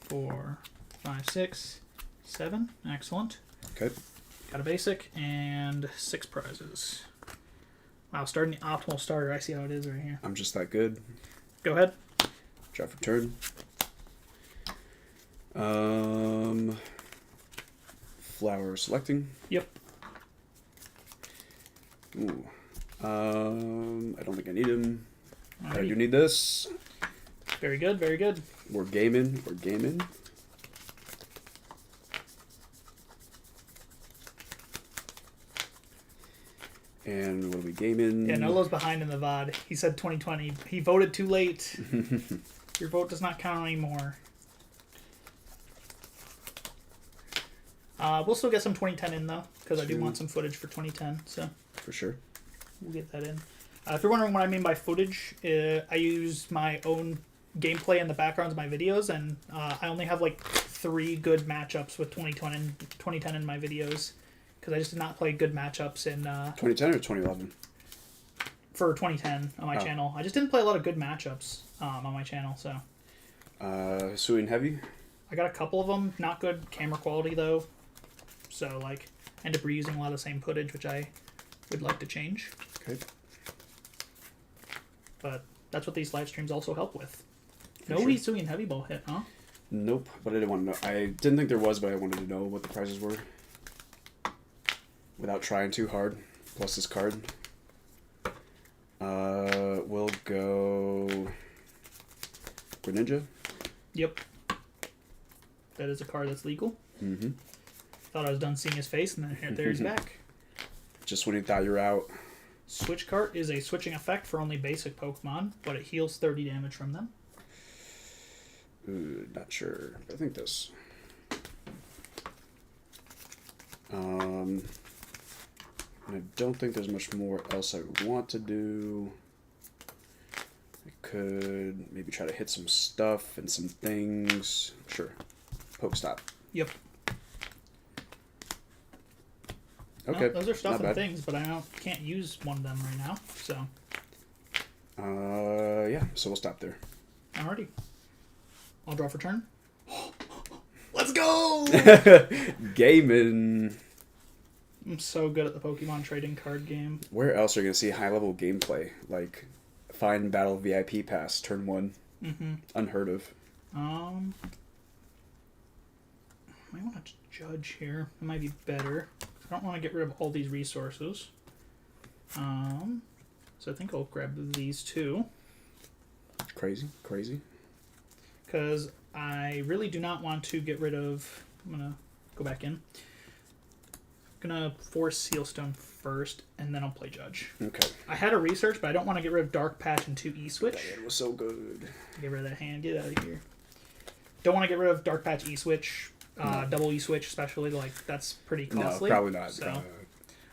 4, 5, 6, 7. Excellent. Okay. Got a basic and 6 prizes. Wow, starting the optimal starter. I see how it is right here. I'm just that good. Go ahead. Draw for turn. Flower selecting. Yep. Ooh. I don't think I need him. Right. I do need this. Very good, very good. We're gaming. We're gaming. And what are we gaming? Yeah, Nolo's behind in the VOD. He said 2020. He voted too late. Your vote does not count anymore. We'll still get some 2010 in, though, because I do want some footage for 2010, so... For sure. We'll get that in. If you're wondering what I mean by footage, I use my own gameplay in the backgrounds of my videos, and I only have, like, 3 good matchups with 2010 in my videos, because I just did not play good matchups in... 2010 or 2011? For 2010 on my channel. I just didn't play a lot of good matchups on my channel, so... Sweet and Heavy? I got a couple of them. Not good camera quality, though. So, like, I end up reusing a lot of the same footage, which I would like to change. Okay. But that's what these live streams also help with. No sure. Hisui and Heavy Ball hit, huh? Nope, but I didn't want to know. I didn't think there was, but I wanted to know what the prizes were. Without trying too hard. Plus this card. We'll go... Greninja? Yep. That is a card that's legal. Mm-hmm. Thought I was done seeing his face, and then there he's back. Just when you thought you were out. Switch Cart is a switching effect for only basic Pokemon, but it heals 30 damage from them. Ooh, not sure. I think this. I don't think there's much more else I want to do. I could maybe try to hit some stuff and some things. Sure. Pokestop. Yep. Okay. No, those are stuff not and bad. things, but I can't use one of them right now, so. Yeah, so we'll stop there. Alrighty. I'll draw for turn. Let's go! Gaming. I'm so good at the Pokemon trading card game. Where else are you going to see high-level gameplay? Like, find Battle VIP Pass, turn 1. Mm-hmm. Unheard of. I might want to judge here. It might be better. I don't want to get rid of all these resources. So I think I'll grab these two. Crazy. Because I really do not want to get rid of... I'm going to go back in. I'm going to force Sealstone first, and then I'll play Judge. Okay. I had a research, but I don't want to get rid of Dark Patch and 2 E-Switch. That was so good. Get rid of that hand. Get out of here. Don't want to get rid of Dark Patch E-Switch. No. Double E-Switch, especially. Like, that's pretty costly. No, probably not. So,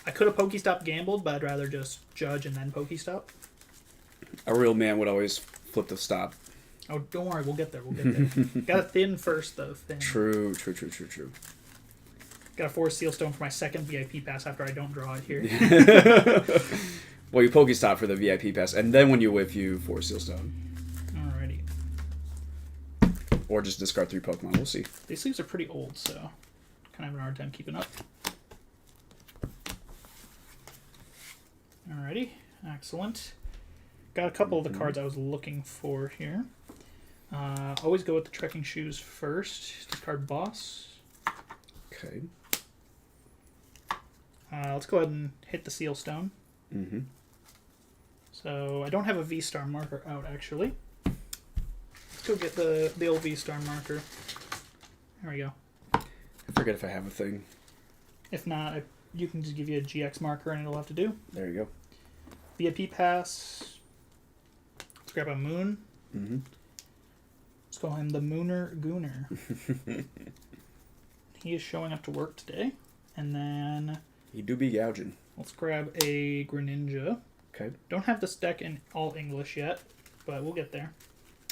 I could have Pokestop gambled, but I'd rather just Judge and then Pokestop. A real man would always flip the stop. Oh, don't worry. We'll get there. Gotta thin first, though. Thin. True. Gotta force Sealstone for my second VIP pass after I don't draw it here. Well, you Pokestop for the VIP pass, and then when you whiff, you force Sealstone. Alrighty. Or just discard 3 Pokemon. We'll see. These sleeves are pretty old, so kind of having a hard time keeping up. Alrighty. Excellent. Got a couple of the cards I was looking for here. Always go with the Trekking Shoes first. Discard Boss. Okay. Let's go ahead and hit the Sealstone. Mm-hmm. So I don't have a V-Star marker out, actually. Let's go get the old V-Star marker. There we go. I forget if I have a thing. If not, you can just give you a GX marker and it'll have to do. There you go. VIP pass. Let's grab a Moon. Mm-hmm. Let's call him the Mooner Gooner. He is showing up to work today. And then... He do be gouging. Let's grab a Greninja. Okay. Don't have this deck in all English yet, but we'll get there.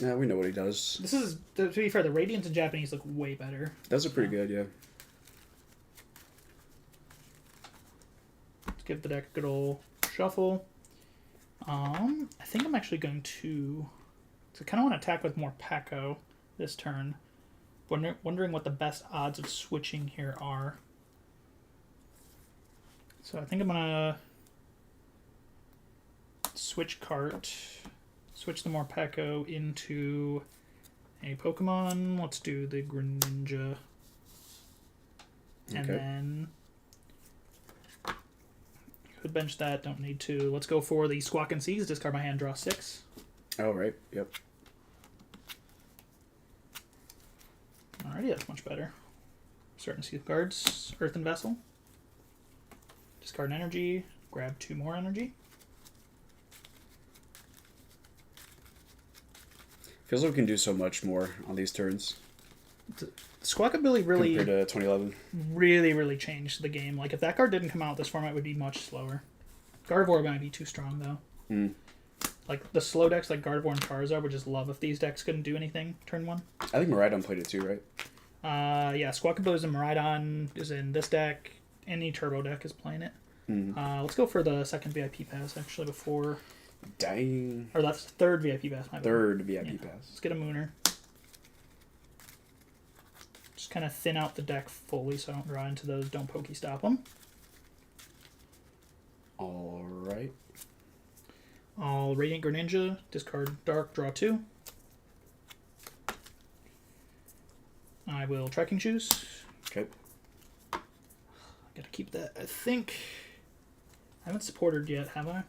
Yeah, we know what he does. This is, to be fair, the Radiants in Japanese look way better. Those are pretty good, yeah. Let's give the deck a good old shuffle. I think I'm actually going to... So I kind of want to attack with more Packo this turn. Wondering what the best odds of switching here are. So I think I'm going to switch cart. Switch the Morpeko into a Pokemon. Let's do the Greninja. And then... Could bench that, don't need to. Let's go for the Squawk and Seize. Discard my hand, draw 6. Oh, right. Yep. Alrighty, that's much better. Starting to see the cards. Earthen Vessel. Discard an energy. Grab 2 more energy. Feels like we can do so much more on these turns. Squawkabilly really compared to 2011. really changed the game. Like if that card didn't come out, this format would be much slower. Gardevoir might be too strong though. Mm. Like the slow decks like Gardevoir and Charizard would just love if these decks couldn't do anything turn 1. I think Miraidon played it too, right? Yeah, Squawkabilly is in Miraidon, is in this deck. Any turbo deck is playing it. Let's go for the second VIP pass actually before. Dang. Or that's third VIP pass. Third VIP pass. Let's get a Mooner. Just kind of thin out the deck fully so I don't draw into those. Don't Pokestop them. All right. I'll Radiant Greninja, discard Dark, draw 2. I will Trekking Shoes. Okay. I gotta keep that. I think I haven't supported yet, have I?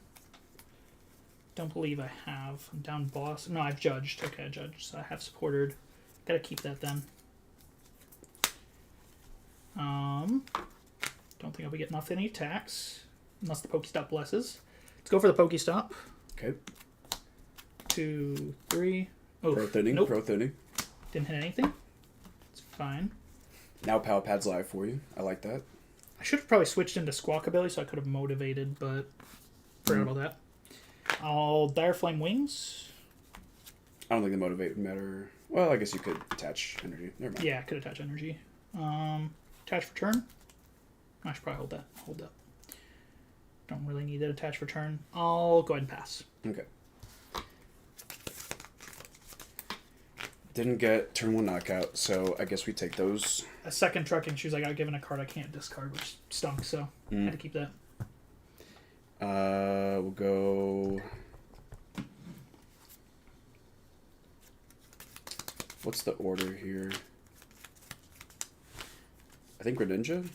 Don't believe I have. I'm down boss. No, I've judged. Okay, I judged. So I have supported. Gotta keep that then. Don't think I'll be getting off any attacks unless the Pokestop blesses. Let's go for the Pokestop. Okay. 2, 3. Oh, Pro thinning. nope. Pro thinning. Didn't hit anything. It's fine. Now Pal Pad's live for you. I like that. I should have probably switched into Squawkabilly so I could have motivated, but forgot about that. I'll Dire Flame Wings. I don't think the motivate would matter. Well, I guess you could attach energy. Never mind. Yeah, I could attach energy. Attach for turn. I should probably hold that. Hold that. Don't really need that attach for turn. I'll go ahead and pass. Okay. Didn't get turn 1 knockout, so I guess we take those. A second Trekking Shoes, I got given a card I can't discard, which stunk, so I had to keep that. We'll go... What's the order here? I think Greninja?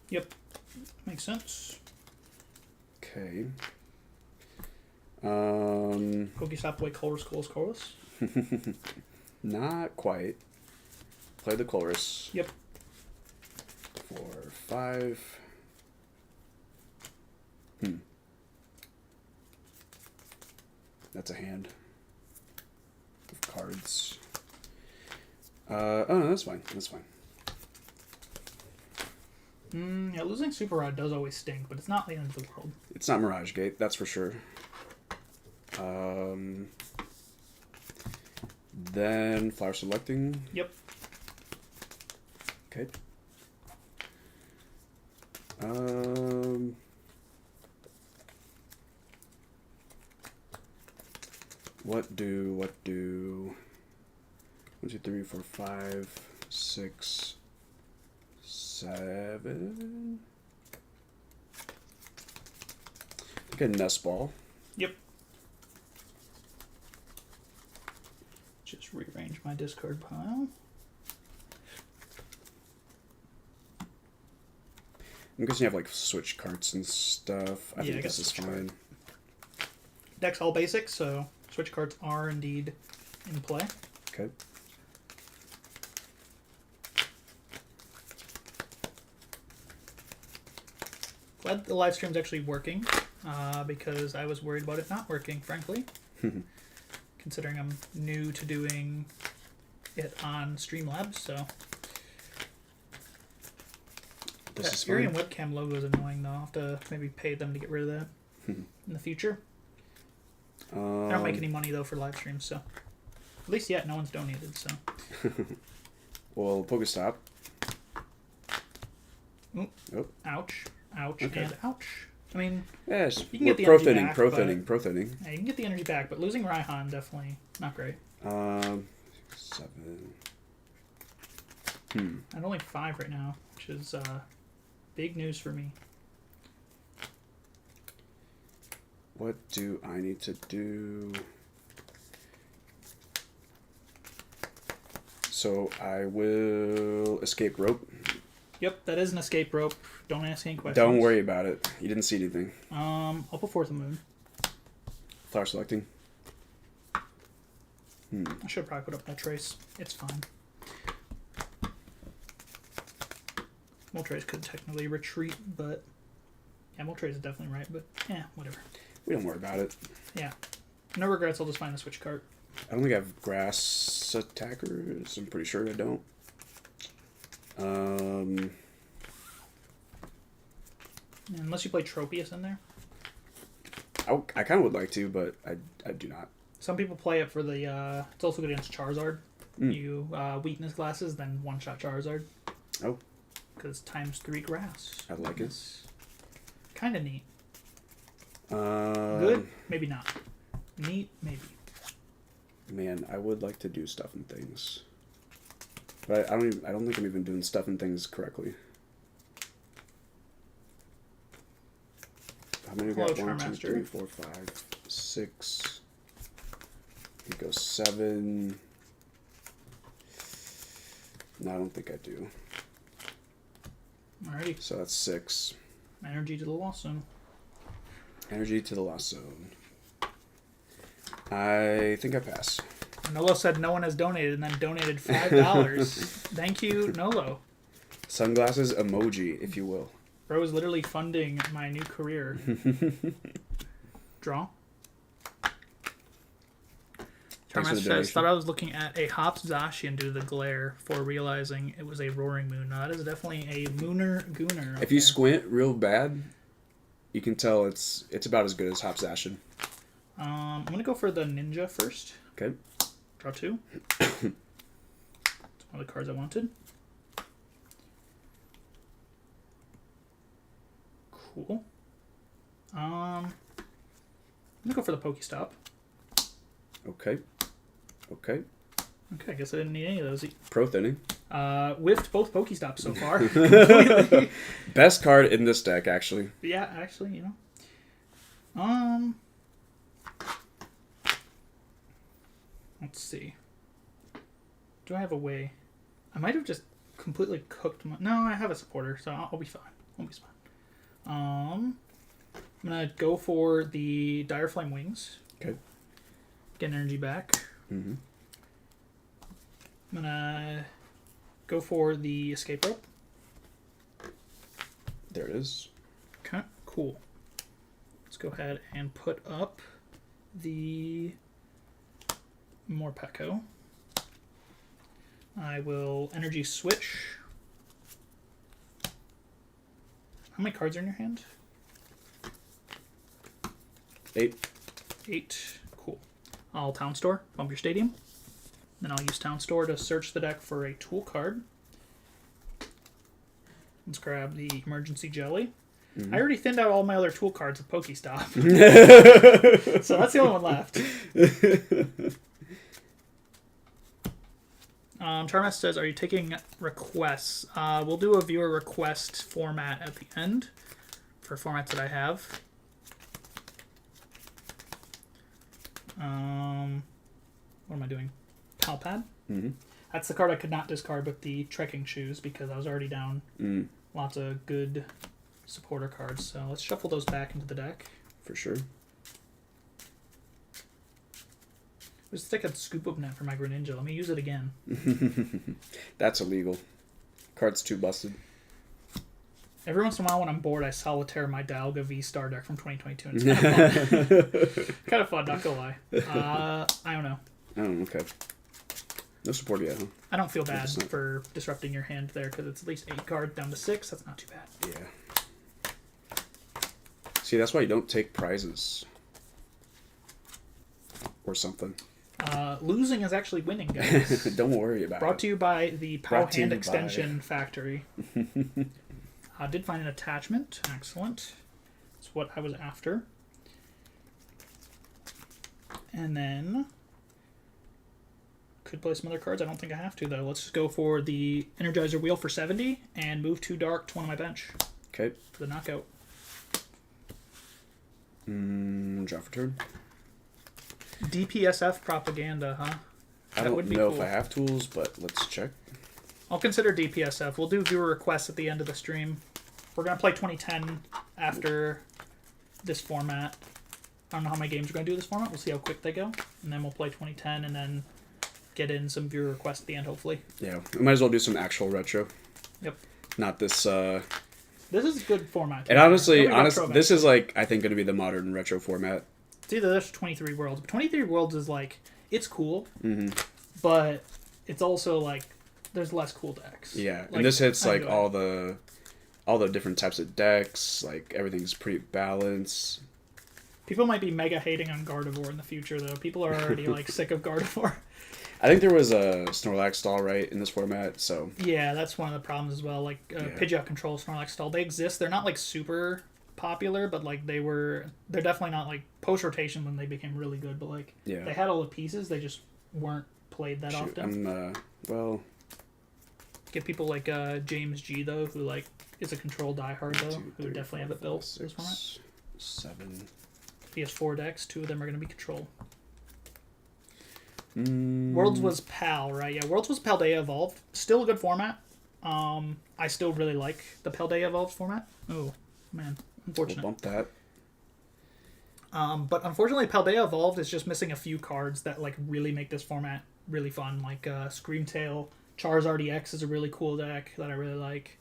Yep. Makes sense. Okay. Pokestop away Colress. Not quite. Play the Colress. Yep. 4, 5. That's a hand of cards. Oh, no, that's fine. That's fine. Yeah, losing Super Rod does always stink, but it's not the end of the world. It's not Mirage Gate, that's for sure. Then Flower Selecting. Yep. Okay. What do 1, 2, 3, 4, 5, 6, 7. I think a Nest Ball. Yep. Just rearrange my discard pile. I'm guessing you have like switch carts and stuff. I Yeah, I think guess this is switch fine. Deck's all basic, so switch cards are indeed in play. Okay. Glad the live stream's actually working, because I was worried about it not working, frankly. Considering I'm new to doing it on Streamlabs, so. This is Fury fine. and webcam logo is annoying, though. I'll have to maybe pay them to get rid of that in the future. I don't make any money, though, for live streams, so. At least yet, no one's donated, so. Well, Pokestop. Oop. Oh. Ouch. Ouch. Okay. And ouch. I mean, Yes, you can get the pro energy thinning, back, pro but- thinning, pro thinning. yeah, you can get the energy back, but losing Raihan, definitely not great. 7. I'm only 5 right now, which is big news for me. What do I need to do? So I will escape rope. Yep, that is an escape rope. Don't ask any questions. Don't worry about it. You didn't see anything. I'll put Fourth Moon. Flower selecting. I should probably put up Moltres. It's fine. Moltres could technically retreat, but yeah, Moltres is definitely right. But yeah, whatever. We don't worry about it. Yeah, no regrets. I'll just find the switch cart. I don't think I have grass. less attackers. I'm pretty sure I don't. Unless you play Tropius in there. I kind of would like to, but I do not. Some people play it for the... it's also good against Charizard. You weakness glasses, then one-shot Charizard. Oh. Because ×3 grass. I like it. Kind of neat. Good? Maybe not. Neat? Maybe. Man, I would like to do stuff and things. But I don't think I'm even doing stuff and things correctly. How many we got? 1, 2, 3, 4, 5, 6. We go 7. No, I don't think I do. Alrighty. So that's 6. Energy to the Lost Zone. Energy to the Lost Zone. I think I pass. Nolo said no one has donated and then donated $5. Thank you, Nolo. Sunglasses emoji, if you will. Bro is literally funding my new career. Draw. Charmander says, thought I was looking at a Hops Zacian due to the glare before realizing it was a Roaring Moon. Now, that is definitely a Mooner Gooner. If you squint real bad, you can tell it's about as good as Hops Zacian. I'm going to go for the Ninja first. Okay. Draw 2. It's one of the cards I wanted. Cool. I'm going to go for the Pokestop. Okay. Okay. Okay, I guess I didn't need any of those. Pro Thinning. Whiffed both Pokestops so far. Completely. Best card in this deck, actually. Yeah, actually, you know. Let's see. Do I have a way? I might have just completely cooked my... No, I have a supporter, so I'll be fine. I'll be fine. I'm going to go for the Dire Flame Wings. Okay. Get energy back. Mm-hmm. I'm going to go for the Escape Rope. There it is. Okay, cool. Let's go ahead and put up the Morpeko. I will energy switch. How many cards are in your hand? 8. 8. Cool. I'll Town Store, bump your stadium. Then I'll use Town Store to search the deck for a tool card. Let's grab the Emergency Jelly. Mm-hmm. I already thinned out all my other tool cards with Pokestop. So that's the only one left. Charmas says, are you taking requests? We'll do a viewer request format at the end for formats that I have. What am I doing? Palpad? Mm-hmm. That's the card I could not discard with the trekking shoes because I was already down lots of good supporter cards. So let's shuffle those back into the deck. For sure. Let's take a Scoop Up Net for my Greninja. Let me use it again. That's illegal. Card's too busted. Every once in a while when I'm bored, I solitaire my Dialga V-Star deck from 2022. And it's kind of fun. Kind of fun, not gonna lie. I don't know. Oh, okay. No support yet, huh? I don't feel bad for disrupting your hand there because it's at least 8 cards down to 6. That's not too bad. Yeah. See, that's why you don't take prizes. Or something. Losing is actually winning, guys. Don't worry about it. Brought to you by the Pow Hand Extension Factory. I did find an attachment. Excellent. That's what I was after. And then... could play some other cards. I don't think I have to, though. Let's just go for the Energizer Wheel for 70 and move 2 Dark to one of my bench. Okay. For the knockout. Draw for turn. DPSF propaganda, huh? I don't know if I have tools, but let's check. I'll consider DPSF. We'll do viewer requests at the end of the stream. We're going to play 2010 after this format. I don't know how many games we're going to do this format. We'll see how quick they go. And then we'll play 2010 and then get in some viewer requests at the end, hopefully. Yeah, we might as well do some actual retro. Yep. Not this... This is a good format. And honestly, this is like, I think, going to be the modern retro format. It's either this or 23 Worlds. But 23 Worlds is like, it's cool, but it's also like there's less cool decks. Yeah, like, and this hits like all the different types of decks. Like everything's pretty balanced. People might be mega hating on Gardevoir in the future, though. People are already like sick of Gardevoir. I think there was a Snorlax stall right in this format, so yeah, that's one of the problems as well. Like Pidgeot Control, Snorlax stall, they exist. They're not like super popular, but like they're definitely not like post rotation when they became really good. But like they had all the pieces, they just weren't played that often. Well, get people like James G though, who like is a Control diehard though, who would definitely have it built. 6, 7. He has 4 decks. 2 of them are going to be Control. Worlds was PAL, right? Yeah, Worlds was Paldea Evolved. Still a good format. I still really like the Paldea Evolved format. Oh, man. Unfortunate. We'll bump that. But unfortunately, Paldea Evolved is just missing a few cards that like really make this format really fun. Like Screamtail. Charizard EX is a really cool deck that I really like.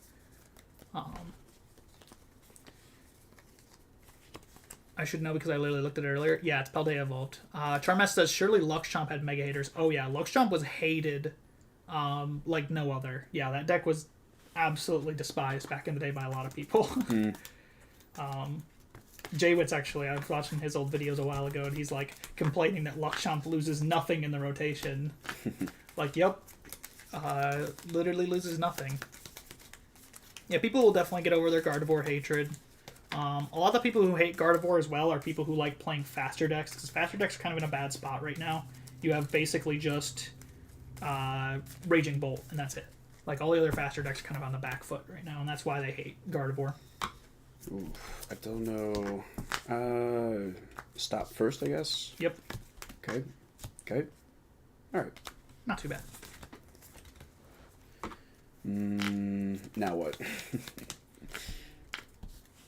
I should know because I literally looked at it earlier. Yeah, it's Paldea Evolved. Charmass says, surely LuxChomp had mega haters. Oh yeah, LuxChomp was hated like no other. Yeah, that deck was absolutely despised back in the day by a lot of people. Jaywitz, actually, I was watching his old videos a while ago, and he's like complaining that LuxChomp loses nothing in the rotation. Like, yep. Literally loses nothing. Yeah, people will definitely get over their Gardevoir hatred. A lot of the people who hate Gardevoir as well are people who like playing faster decks, because faster decks are kind of in a bad spot right now. You have basically just Raging Bolt, and that's it. Like, all the other faster decks are kind of on the back foot right now, and that's why they hate Gardevoir. Ooh, I don't know. Stop first, I guess? Yep. Okay. Alright. Not too bad. Now what?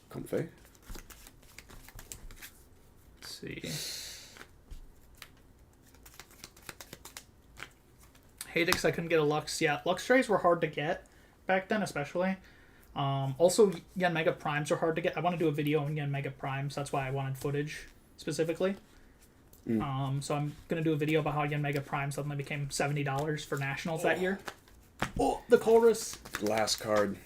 Comfy. Let's see. Hadex, I couldn't get a Lux. Yeah, Luxrays were hard to get back then, especially. Also, Yanmega Primes are hard to get. I want to do a video on Yanmega Primes. That's why I wanted footage specifically. So I'm going to do a video about how Yanmega Prime suddenly became $70 for Nationals that year. Oh, the Colress. Last card.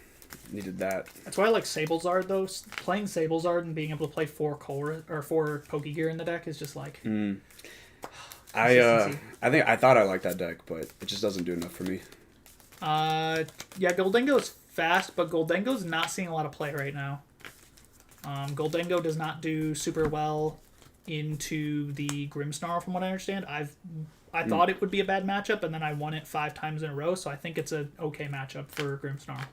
Needed that. That's why I like Sablezard, though. Playing Sablezard and being able to play 4 Pokegear in the deck is just like... I thought I liked that deck, but it just doesn't do enough for me. Yeah, Goldengo is fast, but Goldengo's not seeing a lot of play right now. Goldengo does not do super well into the Grimmsnarl, from what I understand. I thought it would be a bad matchup, and then I won it 5 times in a row, so I think it's an okay matchup for Grimmsnarl.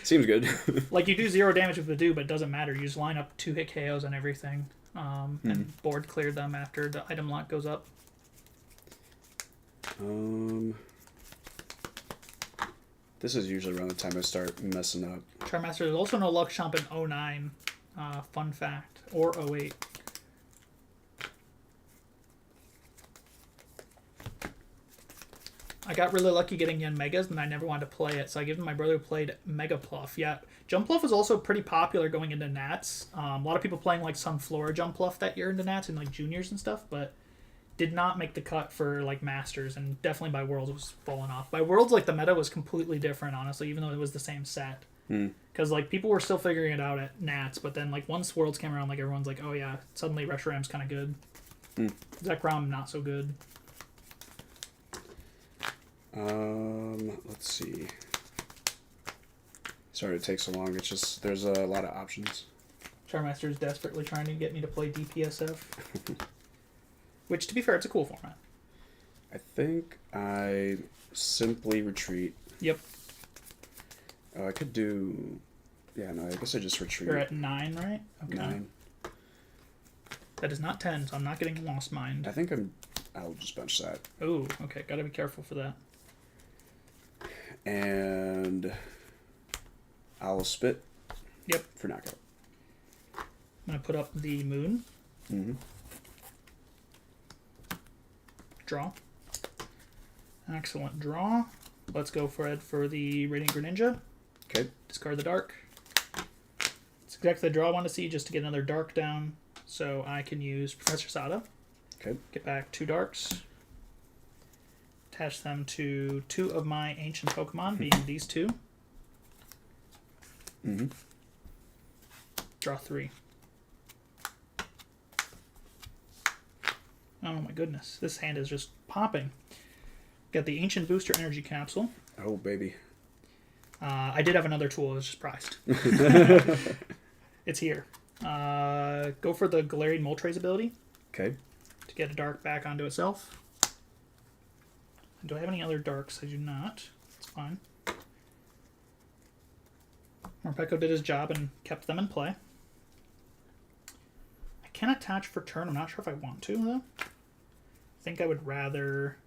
Seems good. Like, you do 0 damage with the do, but it doesn't matter. You just line up 2-hit KOs and everything, and board clear them after the item lock goes up. This is usually around the time I start messing up. Charmaster, there's also no LuxChomp in 09. Fun fact. Or 08. I got really lucky getting Yanmegas, and I never wanted to play it, so I gave it to my brother who played Mega Pluff. Yeah, Jump Pluff was also pretty popular going into Nats. A lot of people playing like Sunflora Jump Pluff that year into Nats and like juniors and stuff, but did not make the cut for like Masters, and definitely by Worlds was falling off. By Worlds, like the meta was completely different, honestly, even though it was the same set. Because like people were still figuring it out at Nats, but then like once Worlds came around, like everyone's like, oh yeah, suddenly Reshiram's kind of good. Zekrom not so good. Let's see. Sorry to take so long. It's just there's a lot of options. Charmaster is desperately trying to get me to play DPSF. Which, to be fair, it's a cool format. I think I simply retreat. Yep. I could do... Yeah, no, I guess I just retreat. You're at 9, right? Okay. 9. That is not 10, so I'm not getting Lost Mind. I think I'll just bench that. Oh, okay. Gotta be careful for that. And I'll spit. Yep. For knockout. I'm gonna put up the Moon. Draw. Excellent draw. Let's go for the Radiant Greninja. Okay. Discard the Dark. It's exactly the draw I want to see, just to get another Dark down, so I can use Professor Sada. Okay. Get back 2 Darks. attach them to 2 of my ancient Pokemon, being these 2. Mm-hmm. Draw 3. Oh my goodness, this hand is just popping. Got the Ancient Booster Energy Capsule. Oh, baby. I did have another tool, it was just priced. It's here. Go for the Galarian Moltres ability. Okay. To get a dark back onto itself. Do I have any other darks? I do not. It's fine. Morpeko did his job and kept them in play. I can attach for turn. I'm not sure if I want to, though. I think I would rather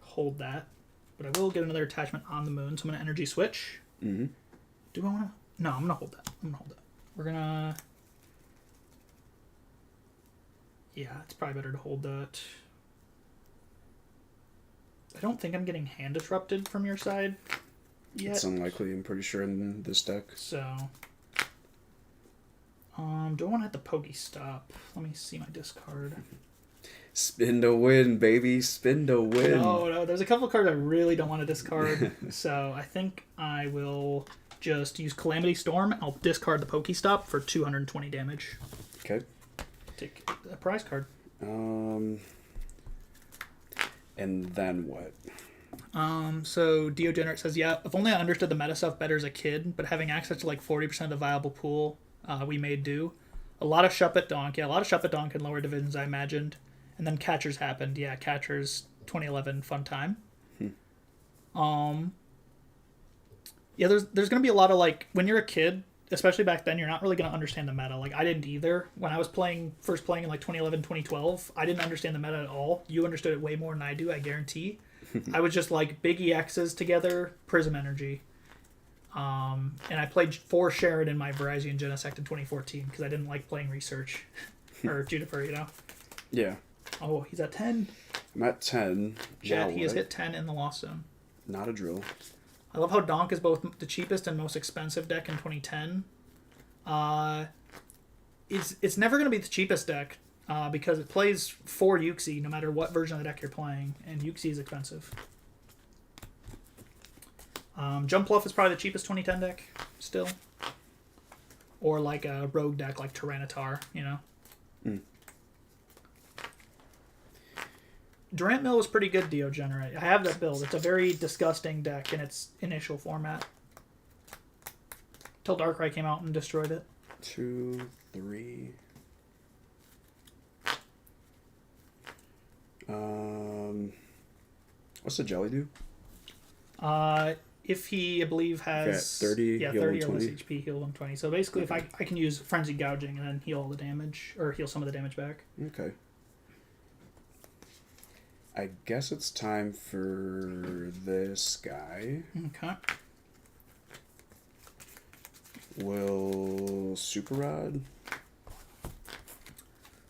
hold that. But I will get another attachment on the moon, so I'm going to energy switch. Mm-hmm. Do I want to? No, I'm going to hold that. We're going to... Yeah, it's probably better to hold that. I don't think I'm getting hand disrupted from your side yet. It's unlikely, I'm pretty sure, in this deck. So... do I want to hit the Pokestop? Let me see my discard. Spin to win, baby. Spin to win. No. There's a couple of cards I really don't want to discard. So I think I will just use Calamity Storm. I'll discard the Pokestop for 220 damage. Okay. Take a prize card. And then what? So Deogenerate says, yeah, if only I understood the meta stuff better as a kid, but having access to like 40% of the viable pool, we made do. A lot of Shuppet Donk. Yeah, a lot of Shuppet Donk in lower divisions, I imagined. And then Catchers happened. Yeah, Catchers 2011, fun time. Yeah, there's going to be a lot of, like, when you're a kid, especially back then, you're not really going to understand the meta. Like, I didn't either. When I was first playing in, like, 2011, 2012, I didn't understand the meta at all. You understood it way more than I do, I guarantee. I was just, like, big EXs together, Prism Energy. And I played 4 Sharon in my Verizon Genesect in 2014 because I didn't like playing Research. Or Juniper, you know? Yeah. Oh, he's at 10. I'm at 10. Chad, he has hit 10 in the Lost Zone. Not a drill. I love how Donk is both the cheapest and most expensive deck in 2010. It's never going to be the cheapest deck because it plays 4 Uxie no matter what version of the deck you're playing, and Uxie is expensive. Jumpluff is probably the cheapest 2010 deck still. Or like a rogue deck like Tyranitar, you know? Durant Mill was pretty good, Deogenerate. I have that build. It's a very disgusting deck in its initial format. Till Darkrai came out and destroyed it. 2, 3. What's the jelly do? If he, I believe, has 30, 30 heal or him less 20. HP, heal him 20. So basically, if I can use Frenzied Gouging and then heal all the damage, or heal some of the damage back. Okay. I guess it's time for this guy. Okay. Will Super Rod?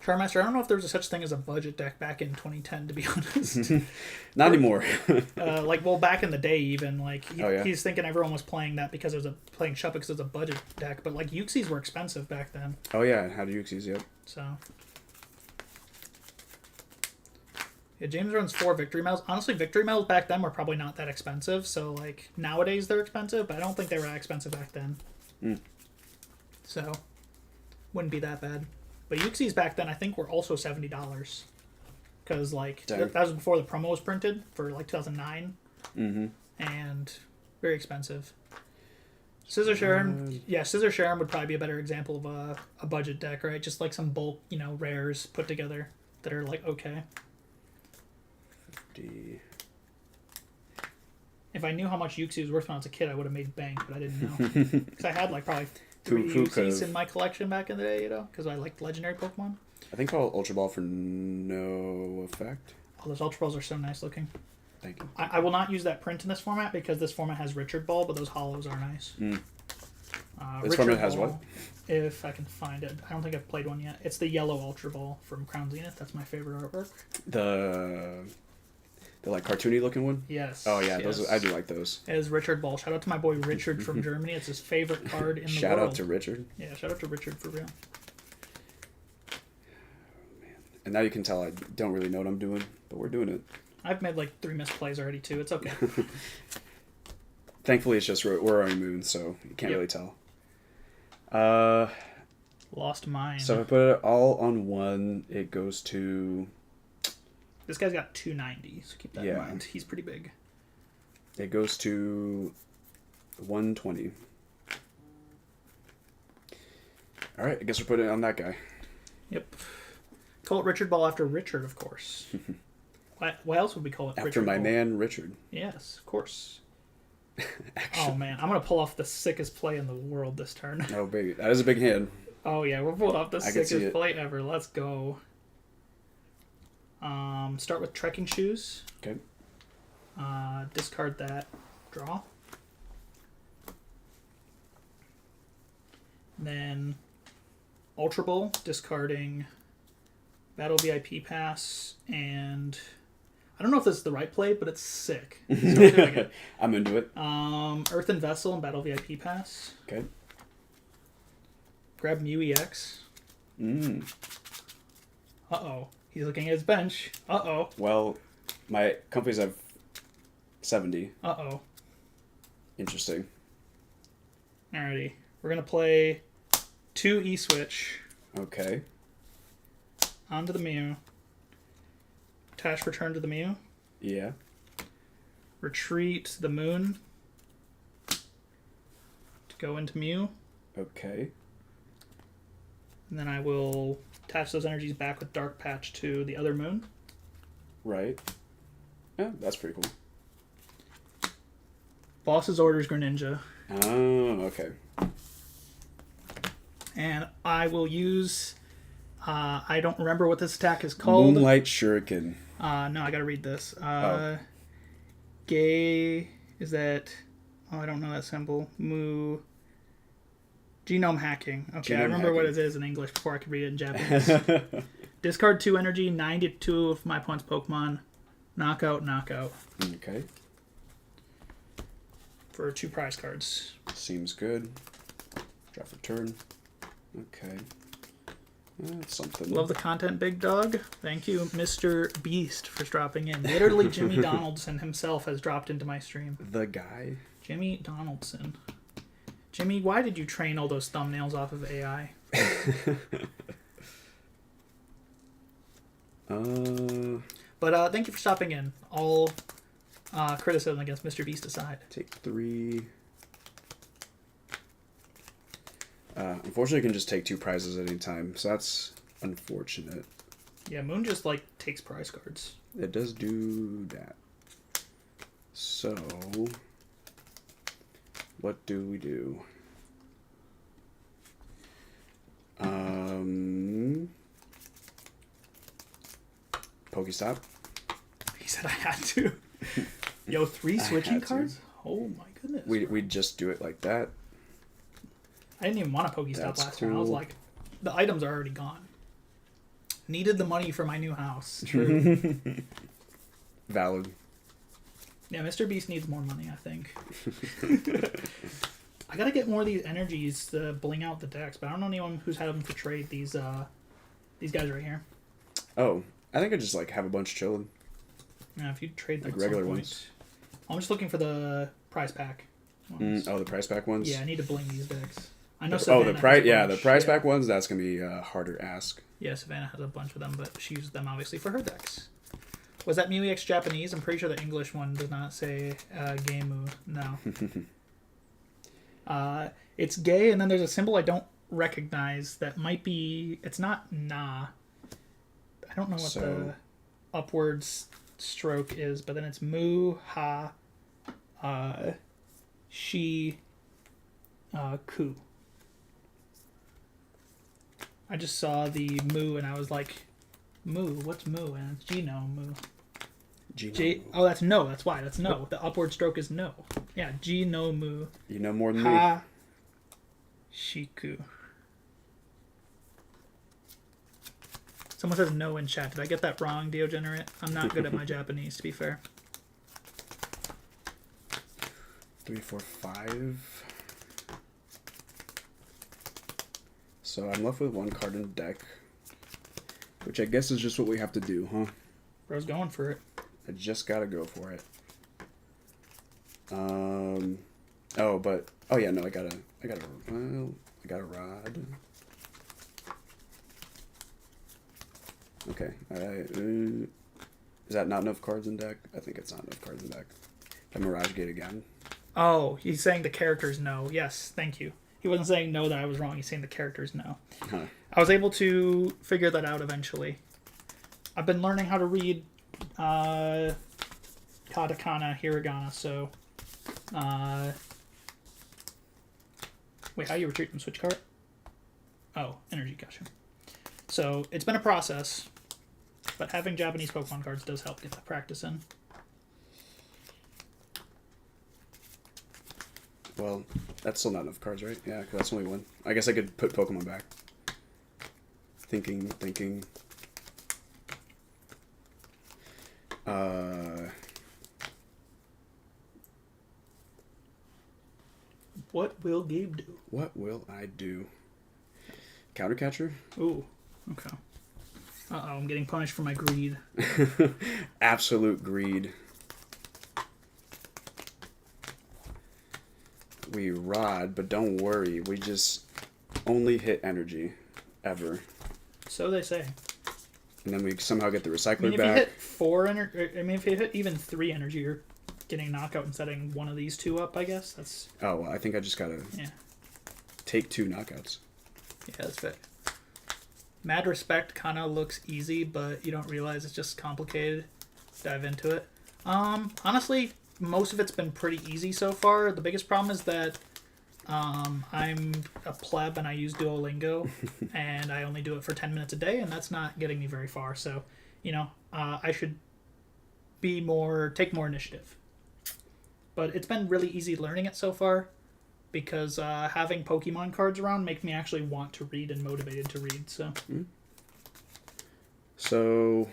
Charmaster, I don't know if there was such thing as a budget deck back in 2010, to be honest. Not anymore. Back in the day, even yeah. He's thinking everyone was playing that because it was playing Shuppet because it was a budget deck, but like Uxies were expensive back then. Oh yeah, had Uxies, yep. So yeah, James runs 4 Victory Medals. Honestly, Victory Medals back then were probably not that expensive. So like nowadays they're expensive, but I don't think they were that expensive back then. So wouldn't be that bad. But Uxies back then, I think, were also $70. Because, that was before the promo was printed for, 2009. Mm-hmm. And very expensive. Scissor Sharon, Scissor Sharon would probably be a better example of a budget deck, right? Just, some bulk, rares put together that are, okay. 50. If I knew how much Uxie was worth when I was a kid, I would have made bank, but I didn't know. Because I had, probably 3 Uxies in my collection back in the day, because I liked legendary Pokemon. I think I'll Ultra Ball for no effect. Oh, those Ultra Balls are so nice looking. Thank you. I will not use that print in this format because this format has Richard Ball, but those hollows are nice. This format has what? If I can find it. I don't think I've played one yet. It's the yellow Ultra Ball from Crown Zenith. That's my favorite artwork. The cartoony looking one? Yes. Oh yeah, yes. Those I do like those. It is Richard Ball. Shout out to my boy Richard from Germany. It's his favorite card in the world. Shout out to Richard. Yeah, shout out to Richard for real. And now you can tell I don't really know what I'm doing, but we're doing it. I've made like 3 misplays already too. It's okay. Thankfully, it's just we're on Moon, so you can't really tell. Lost mine. So if I put it all on 1, it goes to... This guy's got 290, so keep that in mind. He's pretty big. It goes to 120. All right, I guess we're putting it on that guy. Yep. Call it Richard Ball after Richard, of course. Why else would we call it after Richard my Ball? man, Richard. Yes, of course. Oh, man. I'm going to pull off the sickest play in the world this turn. Oh, baby. That is a big hand. Oh, yeah. We're pulling off the sickest play ever. Let's go. Start with Trekking Shoes. Okay. Discard that. Draw. Then Ultra Ball, discarding Battle VIP Pass, and I don't know if this is the right play, but it's sick. So I'm doing it. I'm into it. Earthen Vessel and Battle VIP Pass. Okay. Grab Mew EX. Uh-oh. He's looking at his bench. Uh-oh. Well, my companies have 70. Uh-oh. Interesting. Alrighty. We're going to play 2 E-Switch. Okay. Onto the Mew. Attach return to the Mew. Yeah. Retreat the Moon. To go into Mew. Okay. And then I will attach those energies back with Dark Patch to the other Moon. Right. Yeah, that's pretty cool. Boss's Orders Greninja. Oh, okay. And I will use... I don't remember what this attack is called. Moonlight Shuriken. No, I gotta read this. Gay... Is that... Oh, I don't know that symbol. Moo... Genome hacking. Okay, I remember what it is in English before I could read it in Japanese. Discard 2 energy, 92 of my opponent's Pokemon. Knockout, knockout. Okay. For 2 prize cards. Seems good. Draft return. Okay. That's something. Love the content, big dog. Thank you, Mr. Beast, for dropping in. Literally, Jimmy Donaldson himself has dropped into my stream. The guy. Jimmy Donaldson. Jimmy, why did you train all those thumbnails off of AI? But thank you for stopping in. All criticism against Mr. Beast aside. Take 3. Unfortunately, you can just take 2 prizes at any time, so that's unfortunate. Yeah, Moon just, like, takes prize cards. It does do that. So, what do we do? Pokestop. He said I had to. Yo, 3 switching cards? Oh my goodness. We just do it like that. I didn't even want a Pokestop last turn. I was like, the items are already gone. Needed the money for my new house. True. Valid. Yeah, Mr. Beast needs more money, I think. I gotta get more of these energies to bling out the decks, but I don't know anyone who's had them to trade these guys right here. Oh, I think I just like have a bunch chilling. Yeah, if you trade them like regular ones. I'm just looking for the prize pack ones. Oh, the prize pack ones. Yeah, I need to bling these decks. I know. The prize. Yeah, the prize pack ones. That's gonna be harder ask. Yeah, Savannah has a bunch of them, but she uses them obviously for her decks. Was that Mew EX Japanese? I'm pretty sure the English one does not say Gaymu. No. It's gay, and then there's a symbol I don't recognize that might be... It's not Na. I don't know what the upwards stroke is, but then it's Mu, Ha, Shi, Ku. I just saw the Mu, and I was like, Mu? What's Mu? And it's Geno Mu. Oh, that's no. That's why. That's no. The upward stroke is no. Yeah, Geno Mu. You know more than me. Shiku. Someone says no in chat. Did I get that wrong, Deogenerate? I'm not good at my Japanese, to be fair. 3, 4, 5. So I'm left with 1 card in the deck, Which I guess is just what we have to do, huh? Bro's going for it. I just gotta go for it. Oh yeah, no, I got a rod. Okay, alright. Is that not enough cards in deck? I think it's not enough cards in deck. I Mirage Gate again. Oh, he's saying the characters no. Yes, thank you. He wasn't saying no that I was wrong. He's saying the characters no. Huh. I was able to figure that out eventually. I've been learning how to read katakana, hiragana, so... Wait, how you retreat from switch card? Oh, energy, gotcha. So, it's been a process, but having Japanese Pokemon cards does help get that practice in. Well, that's still not enough cards, right? Yeah, because that's only one. I guess I could put Pokemon back. Thinking. What will Gabe do? What will I do? Countercatcher? Ooh, okay. Uh-oh, I'm getting punished for my greed. Absolute greed. We rod, but don't worry. We just only hit energy. Ever. So they say. And then we somehow get the recycler if back. you hit 4 energy... if you hit even 3 energy, you're getting knockout and setting one of these 2 up, I guess. That's... Oh, well, I think I just gotta... Yeah. Take 2 knockouts. Yeah, that's fair. Mad Respect kind of looks easy, but you don't realize it's just complicated. Dive into it. Honestly, most of it's been pretty easy so far. The biggest problem is that I'm a pleb and I use Duolingo, and I only do it for 10 minutes a day, and that's not getting me very far. So, I should take more initiative. But it's been really easy learning it so far, because having Pokemon cards around make me actually want to read and motivated to read. So,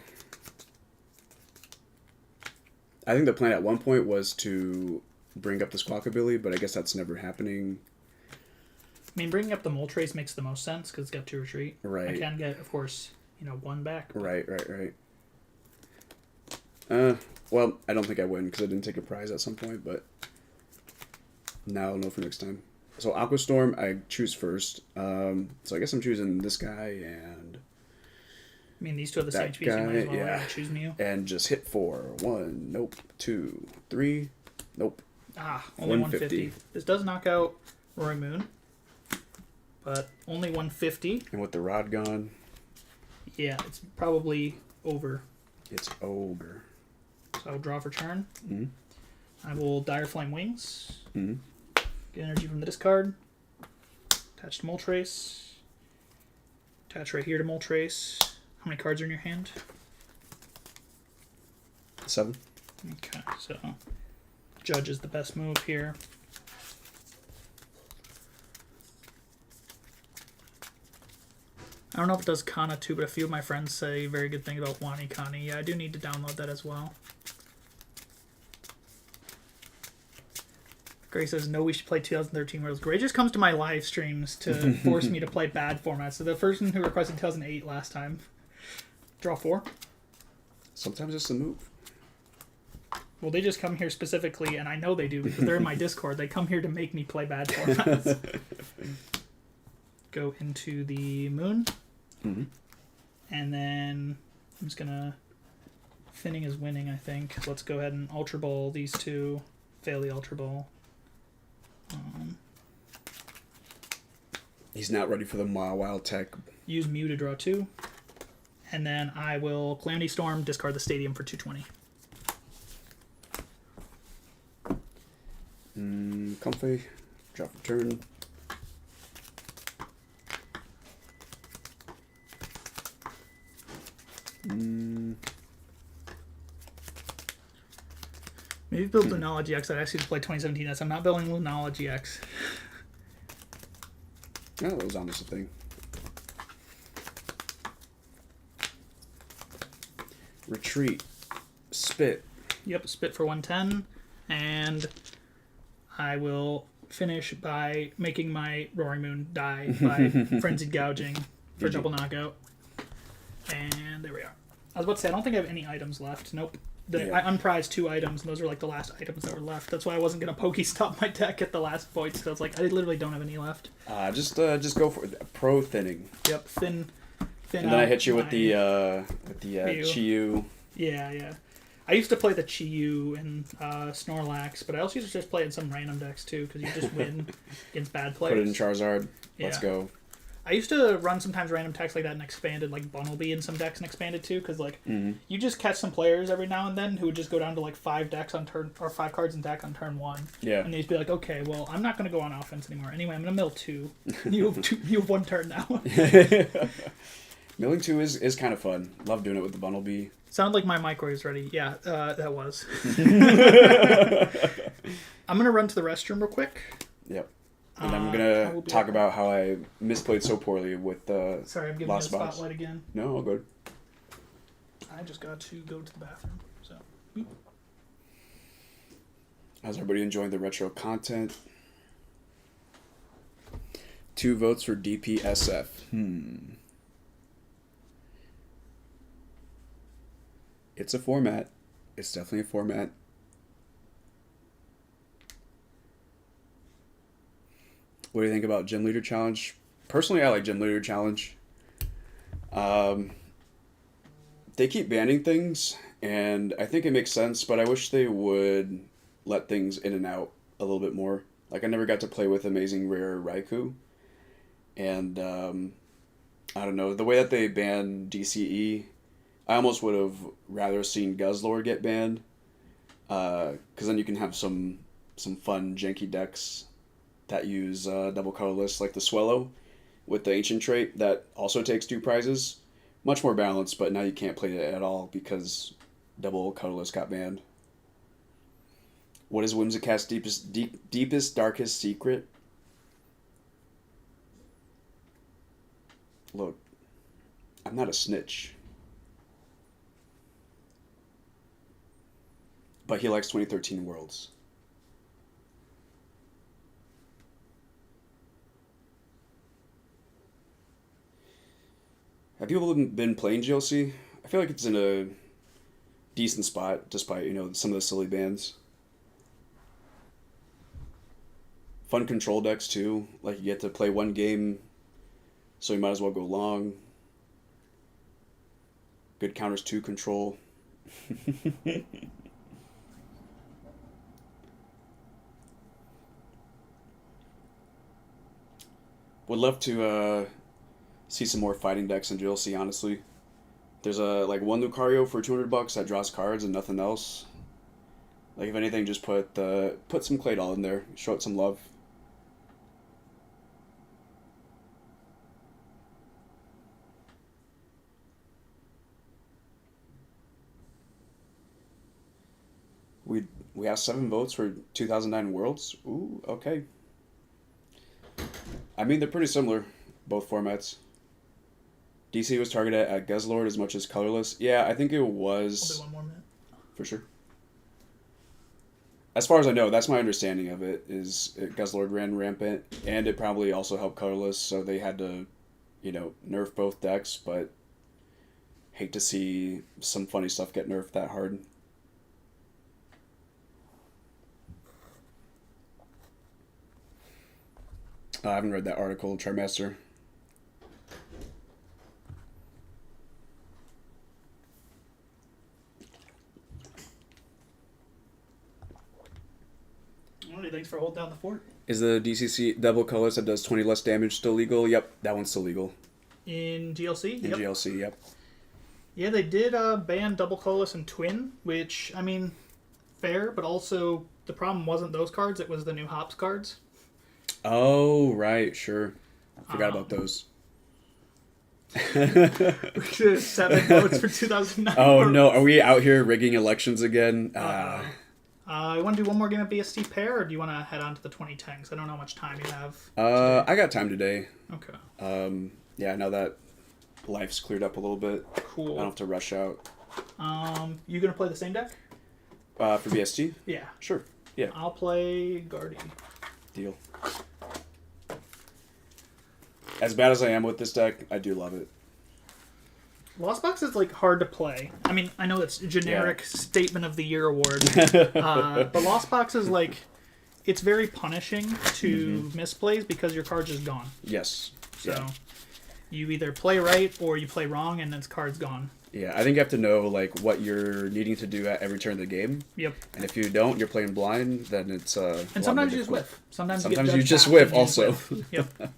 I think the plan at one point was to bring up the Squawkabilly, but I guess that's never happening. I mean, bringing up the Moltres makes the most sense because it's got 2 retreat. Right. I can get, of course, 1 back. But... Right. Well, I don't think I win because I didn't take a prize at some point, but now I'll know for next time. So Aqua Storm, I choose first. So I guess I'm choosing this guy and... I mean, these 2 are the same species. You might as well choose Mew. And just hit 4. 1, nope. 2, 3, nope. Only 150. This does knock out Roaring Moon, but only 150. And with the rod gone... Yeah, it's probably over. It's ogre. So I'll draw for turn. Mm-hmm. I will Dire Flame Wings. Mm-hmm. Get energy from the discard. Attach to Moltres. Attach right here to Moltres. How many cards are in your hand? 7. Okay, so Judge is the best move here. I don't know if it does Kana too, but a few of my friends say very good things about WaniKani. Yeah, I do need to download that as well. Gray says, no, we should play 2013 Worlds. Gray just comes to my live streams to force me to play bad formats. So the person who requested 2008 last time. Draw 4. Sometimes it's the move. Well, they just come here specifically, and I know they do because they're in my Discord. They come here to make me play bad formats. Go into the moon. Mm-hmm. And then I'm just going to... Thinning is winning, I think. Let's go ahead and Ultra Ball these 2. Fail the Ultra Ball. He's not ready for the Wild Tech. Use Mew to draw 2. And then I will Calamity Storm, discard the Stadium for 220. Comfy. Drop a turn. Maybe build Lunology X. I'd ask you to play 2017 S. I'm not building Lunology X. Oh, that was almost a thing. Retreat. Spit. Yep, spit for 110. And I will finish by making my Roaring Moon die by Frenzied Gouging for double knockout. And there we are. I was about to say, I don't think I have any items left. Nope. Yeah. I unprized 2 items, and those are like the last items that were left. That's why I wasn't going to Pokestop my deck at the last point, because I was like, I literally don't have any left. Just go for it. Pro thinning. Yep, thin. And then I hit you with the Chi-Yu. Yeah. I used to play the Chi-Yu and Snorlax, but I also used to just play in some random decks too, because you just win against bad players. Put it in Charizard. Let's go. I used to run sometimes random decks like that and expanded, like Bunnelby in some decks and expanded too, because like you just catch some players every now and then who would just go down to like 5 decks on turn, or 5 cards in deck on turn 1. Yeah. And they'd be like, okay, well, I'm not going to go on offense anymore. Anyway, I'm going to mill 2. You have 1 turn now. Milling 2 is kind of fun. Love doing it with the Bunnelby. Sounded like my microwave's ready. Yeah, that was. I'm going to run to the restroom real quick. Yep. And I'm going to talk about how I misplayed so poorly with Sorry, I'm giving you a spotlight again. No, all good. I just got to go to the bathroom. So. How's everybody enjoying the retro content? 2 votes for DPSF. It's a format. It's definitely a format. What do you think about Gym Leader Challenge? Personally, I like Gym Leader Challenge. They keep banning things, and I think it makes sense, but I wish they would let things in and out a little bit more. Like, I never got to play with Amazing Rare Raikou, and I don't know, the way that they banned DCE, I almost would have rather seen Guzzlord get banned, because then you can have some fun janky decks that use double colorless, like the Swellow with the Ancient trait that also takes 2 prizes. Much more balanced, but now you can't play it at all because double colorless got banned. What is Whimsicast's deepest, darkest secret? Look, I'm not a snitch. But he likes 2013 Worlds. Have people been playing GLC? I feel like it's in a decent spot, despite, some of the silly bans. Fun control decks, too. Like, you get to play 1 game, so you might as well go long. Good counters to control. Would love to see some more fighting decks in GLC, honestly. There's one Lucario for $200 that draws cards and nothing else. Like, if anything, just put some Claydol in there. Show it some love. We have 7 votes for 2009 Worlds. Ooh, okay. I mean, they're pretty similar, both formats. DC was targeted at Guzzlord as much as colorless. Yeah, I think it was. I'll do 1 more minute. For sure. As far as I know, that's my understanding of it, is Guzzlord ran rampant, and it probably also helped colorless, so they had to, nerf both decks, but hate to see some funny stuff get nerfed that hard. I haven't read that article, Trimester. Alrighty, thanks for holding down the fort. Is the DCC double colors that does 20 less damage still legal? Yep, that one's still legal. In GLC? In GLC, yep. Yeah, they did ban double colorless and twin, which, I mean, fair, but also the problem wasn't those cards, it was the new Hops cards. Oh, right, sure. I forgot about those. 7 votes for 2009. Oh, no. Are we out here rigging elections again? You want to do 1 more game of BST-PAR, or do you want to head on to the 2010? Because I don't know how much time you have. I got time today. Okay. Yeah, now that life's cleared up a little bit. Cool. I don't have to rush out. You going to play the same deck? For BST? Yeah. Sure. Yeah. I'll play Guardy. Deal. As bad as I am with this deck, I do love it. Lost Box is like hard to play. I mean, I know it's a generic Statement of the Year award, but Lost Box is like, it's very punishing to misplays because your card's just gone. Yes. So you either play right or you play wrong, and its card's gone. Yeah, I think you have to know like what you're needing to do at every turn of the game. Yep. And if you don't, you're playing blind. Then it's and sometimes you just whiff. Sometimes you just whiff. Also. Yep.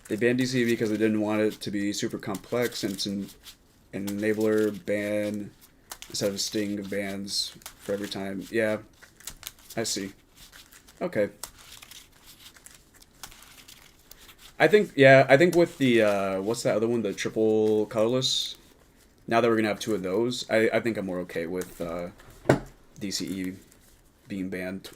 They banned DC because they didn't want it to be super complex, and it's an enabler ban instead of a sting of bans for every time. Yeah, I see. Okay. I think with the what's that other one, the triple colorless, now that we're gonna have two of those, I think I'm more okay with DCE being banned.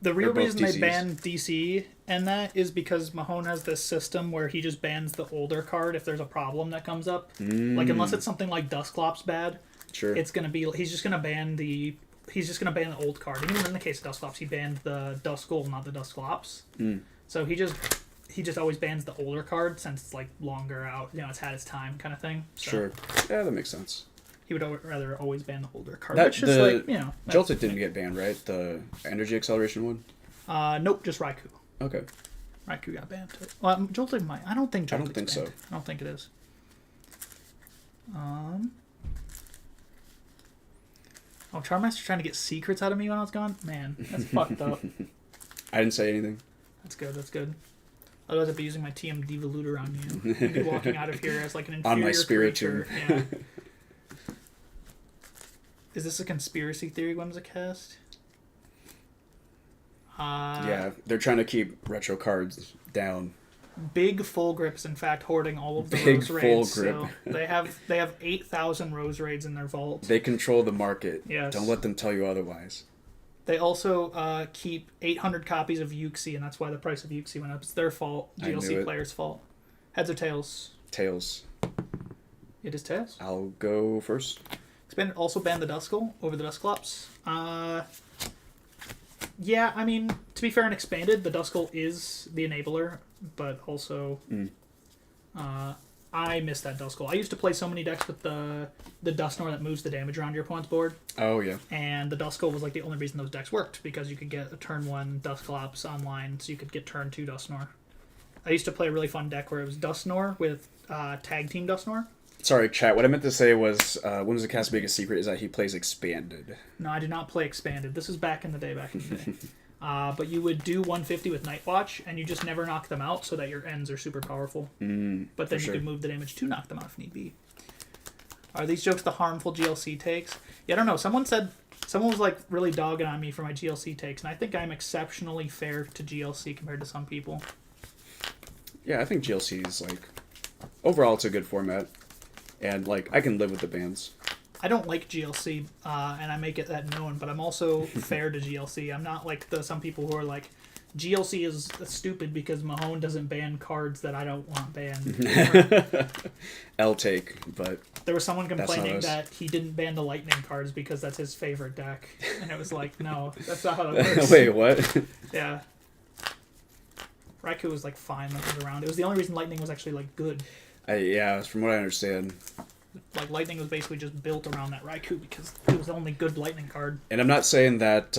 The real reason they banned DCE and that is because Mahone has this system where he just bans the older card if there's a problem that comes up. Like unless it's something like Dusclops bad, it's gonna be he's just gonna ban the old card. And even in the case of Dusclops, he banned the Duskull, not the Dusclops. So he just always bans the older card since it's like longer out. You know, it's had its time kind of thing. So sure. Yeah, that makes sense. He would rather always ban the older card. Which is like, you know. Joltik didn't get banned, right? The energy acceleration one? Nope, just Raikou. Okay. Raikou got banned too. Well, Joltik might. I don't think Joltik's I don't think banned. so. I don't think it is. Oh, Charmaster's trying to get secrets out of me when I was gone? Man, that's fucked up. I didn't say anything. That's good, that's good. Otherwise I'd be using my TM Devoluter on you. You'd be walking out of here as like an inferior on my spirit creature. Yeah. Is this a conspiracy theory, Whimsicast? Yeah, they're trying to keep retro cards down. Big Full Grip's in fact hoarding all of the Big Rose Raids. Full Grip. So they have 8,000 Rose Raids in their vault. They control the market. Yes. Don't let them tell you otherwise. They also keep 800 copies of Uxie, and that's why the price of Uxie went up. It's their fault. GLC players' fault. Heads or tails? Tails. It is tails. I'll go first. Also banned the Duskull over the Dusclops. Yeah, I mean, to be fair and expanded, the Duskull is the enabler, but also I miss that Duskull. I used to play so many decks with the Dusknoir that moves the damage around your opponent's board. Oh, yeah. And the Duskull was like the only reason those decks worked, because you could get a turn 1 Dusclops online, so you could get turn 2 Dusknoir. I used to play a really fun deck where it was Dusknoir with Tag Team Dusknoir. Sorry, chat. What I meant to say was Whimsicast's biggest secret is that he plays Expanded. No, I did not play Expanded. This was back in the day. But you would do 150 with Night Watch, and you just never knock them out so that your ends are super powerful. But then you could move the damage to knock them out if need be. Are these jokes the harmful GLC takes? Yeah, I don't know. Someone was like really dogging on me for my GLC takes, and I think I'm exceptionally fair to GLC compared to some people. Yeah, I think GLC is like, overall it's a good format. And, like, I can live with the bans. I don't like GLC, and I make it that known, but I'm also fair to GLC. I'm not like some people who are like, GLC is stupid because Mahone doesn't ban cards that I don't want banned. L-take, but there was someone complaining that he didn't ban the Lightning cards because that's his favorite deck. And it was like, no, that's not how that works. Wait, what? Yeah. Raikou was, like, fine when it was around. It was the only reason Lightning was actually, like, good. Yeah, from what I understand. Like, Lightning was basically just built around that Raikou because it was the only good Lightning card. And I'm not saying that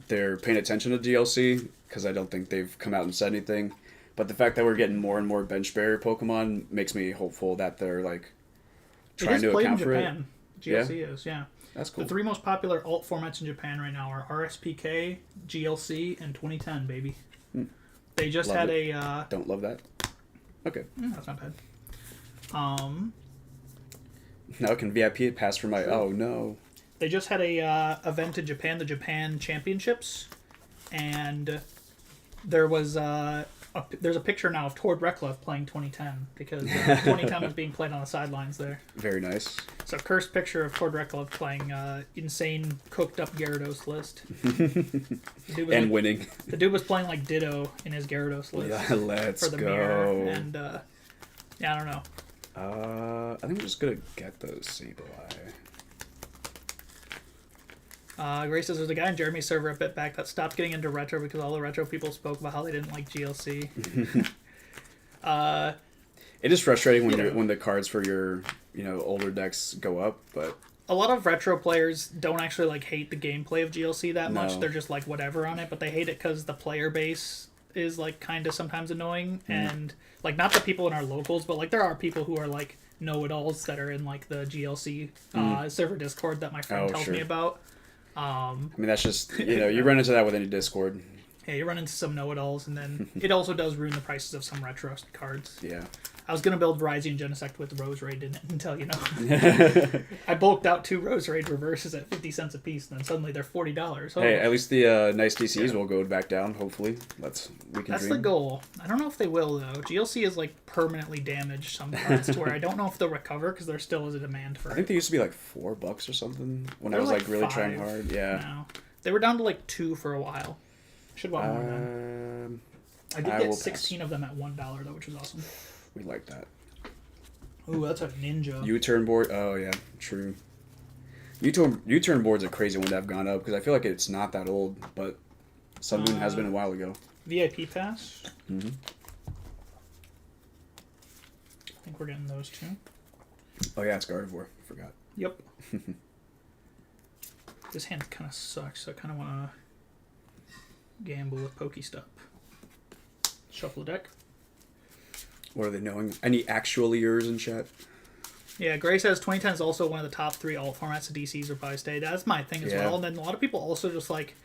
they're paying attention to DLC, because I don't think they've come out and said anything. But the fact that we're getting more and more bench barrier Pokemon makes me hopeful that they're, like, trying to account for it. GLC is, yeah. That's cool. The 3 most popular alt formats in Japan right now are RSPK, GLC, and 2010, baby. They just had a... Don't love that. Okay. That's not bad. Now can VIP pass for my... Oh, no. They just had a event in Japan, the Japan Championships, and there was there's a picture now of Tord Reklev playing 2010 because 2010 was being played on the sidelines there. Very nice. So cursed picture of Tord Reklev playing insane cooked up Gyarados list. And winning. The dude was playing like Ditto in his Gyarados list. Yeah, let's for the go. mirror. And yeah, I don't know. I think I'm just gonna get the Sableye. Grace says there's a guy in Jeremy's server a bit back that stopped getting into retro because all the retro people spoke about how they didn't like GLC. It is frustrating when the cards for your older decks go up, but a lot of retro players don't actually like hate the gameplay of GLC that much. No. They're just like whatever on it, but they hate it because the player base is like kind of sometimes annoying, and like not the people in our locals, but like there are people who are like know-it-alls that are in like the GLC server Discord that my friend tells me about. I mean, that's just you run into that with any Discord. Yeah, you run into some know-it-alls, and then it also does ruin the prices of some retro cards. Yeah. I was going to build Verizon Genesect with Rose Raid in it until, I bulked out 2 Rose Raid reverses at 50 cents a piece, and then suddenly they're $40. Hey, at least the nice DCs will go back down, hopefully. That's the goal. I don't know if they will, though. GLC is, like, permanently damaged some cards to where I don't know if they'll recover, because there still is a demand for it. I think they used to be, like, $4 or something when I was, like, really trying hard. Yeah. No. They were down to, like, 2 for a while. Should want more than. I did get 16 of them at $1, though, which was awesome. We like that. Ooh, that's a ninja. U-turn board. Oh yeah, true. U-turn boards are crazy when they've gone up because I feel like it's not that old, but Sun Moon has been a while ago. VIP pass. Mm-hmm. I think we're getting those too. Oh yeah, it's Gardevoir. I forgot. Yep. This hand kind of sucks, so I kind of want to gamble with Pokestop. Shuffle the deck. What are they knowing? Any actual ears in chat? Yeah, Gray says 2010 is also one of the top 3 alt formats of DCs or buy stay. That's my thing as well. And then a lot of people also just like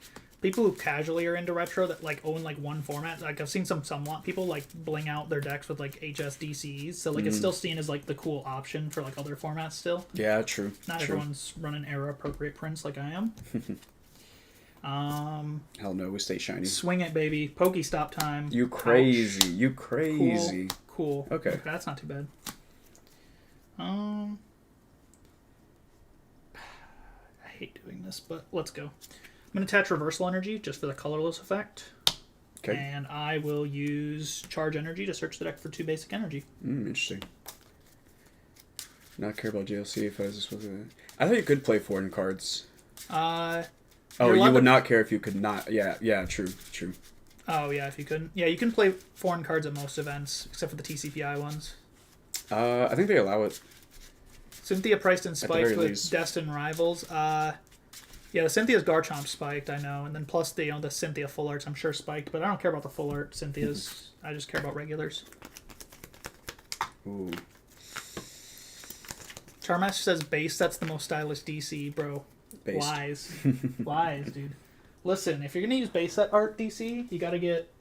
people who casually are into retro that like own like one format. Like I've seen some somewhat people like bling out their decks with like HSDCs. So like it's still seen as like the cool option for like other formats still. Yeah, true. Not everyone's running era appropriate prints like I am. Hell no, we stay shiny. Swing it, baby. Pokestop time. You crazy. Ouch. You crazy. Cool. Okay. That's not too bad. I hate doing this, but let's go. I'm going to attach Reversal Energy just for the colorless effect. Okay. And I will use Charge Energy to search the deck for 2 basic energy. Interesting. Not care about GLC if I was supposed to... I thought you could play foreign cards. Oh, you would not care if you could not... Yeah, true. Oh, yeah, if you couldn't. Yeah, you can play foreign cards at most events, except for the TCPI ones. I think they allow it. Cynthia priced and spiked with Destined Rivals. Yeah, the Cynthia's Garchomp spiked, I know. And then plus the Cynthia full arts, I'm sure spiked. But I don't care about the full art Cynthia's. I just care about regulars. Ooh. Charmaster says base, that's the most stylish DC, bro. Based. Lies. Lies, dude. Listen, if you're going to use base set art DC, you got to get...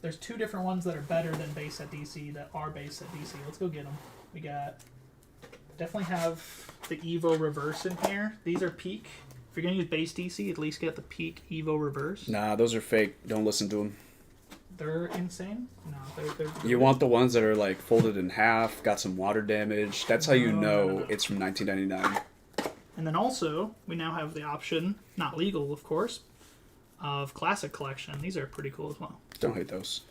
There's 2 different ones that are better than base set DC that are base set DC. Let's go get them. We got... Definitely have the Evo Reverse in here. These are peak. If you're going to use base DC, at least get the peak Evo Reverse. Nah, those are fake. Don't listen to them. They're insane? No, they're You want the ones that are like folded in half, got some water damage. That's how you know it's from 1999. And then also, we now have the option, not legal of course, of Classic Collection. These are pretty cool as well. Don't hate those.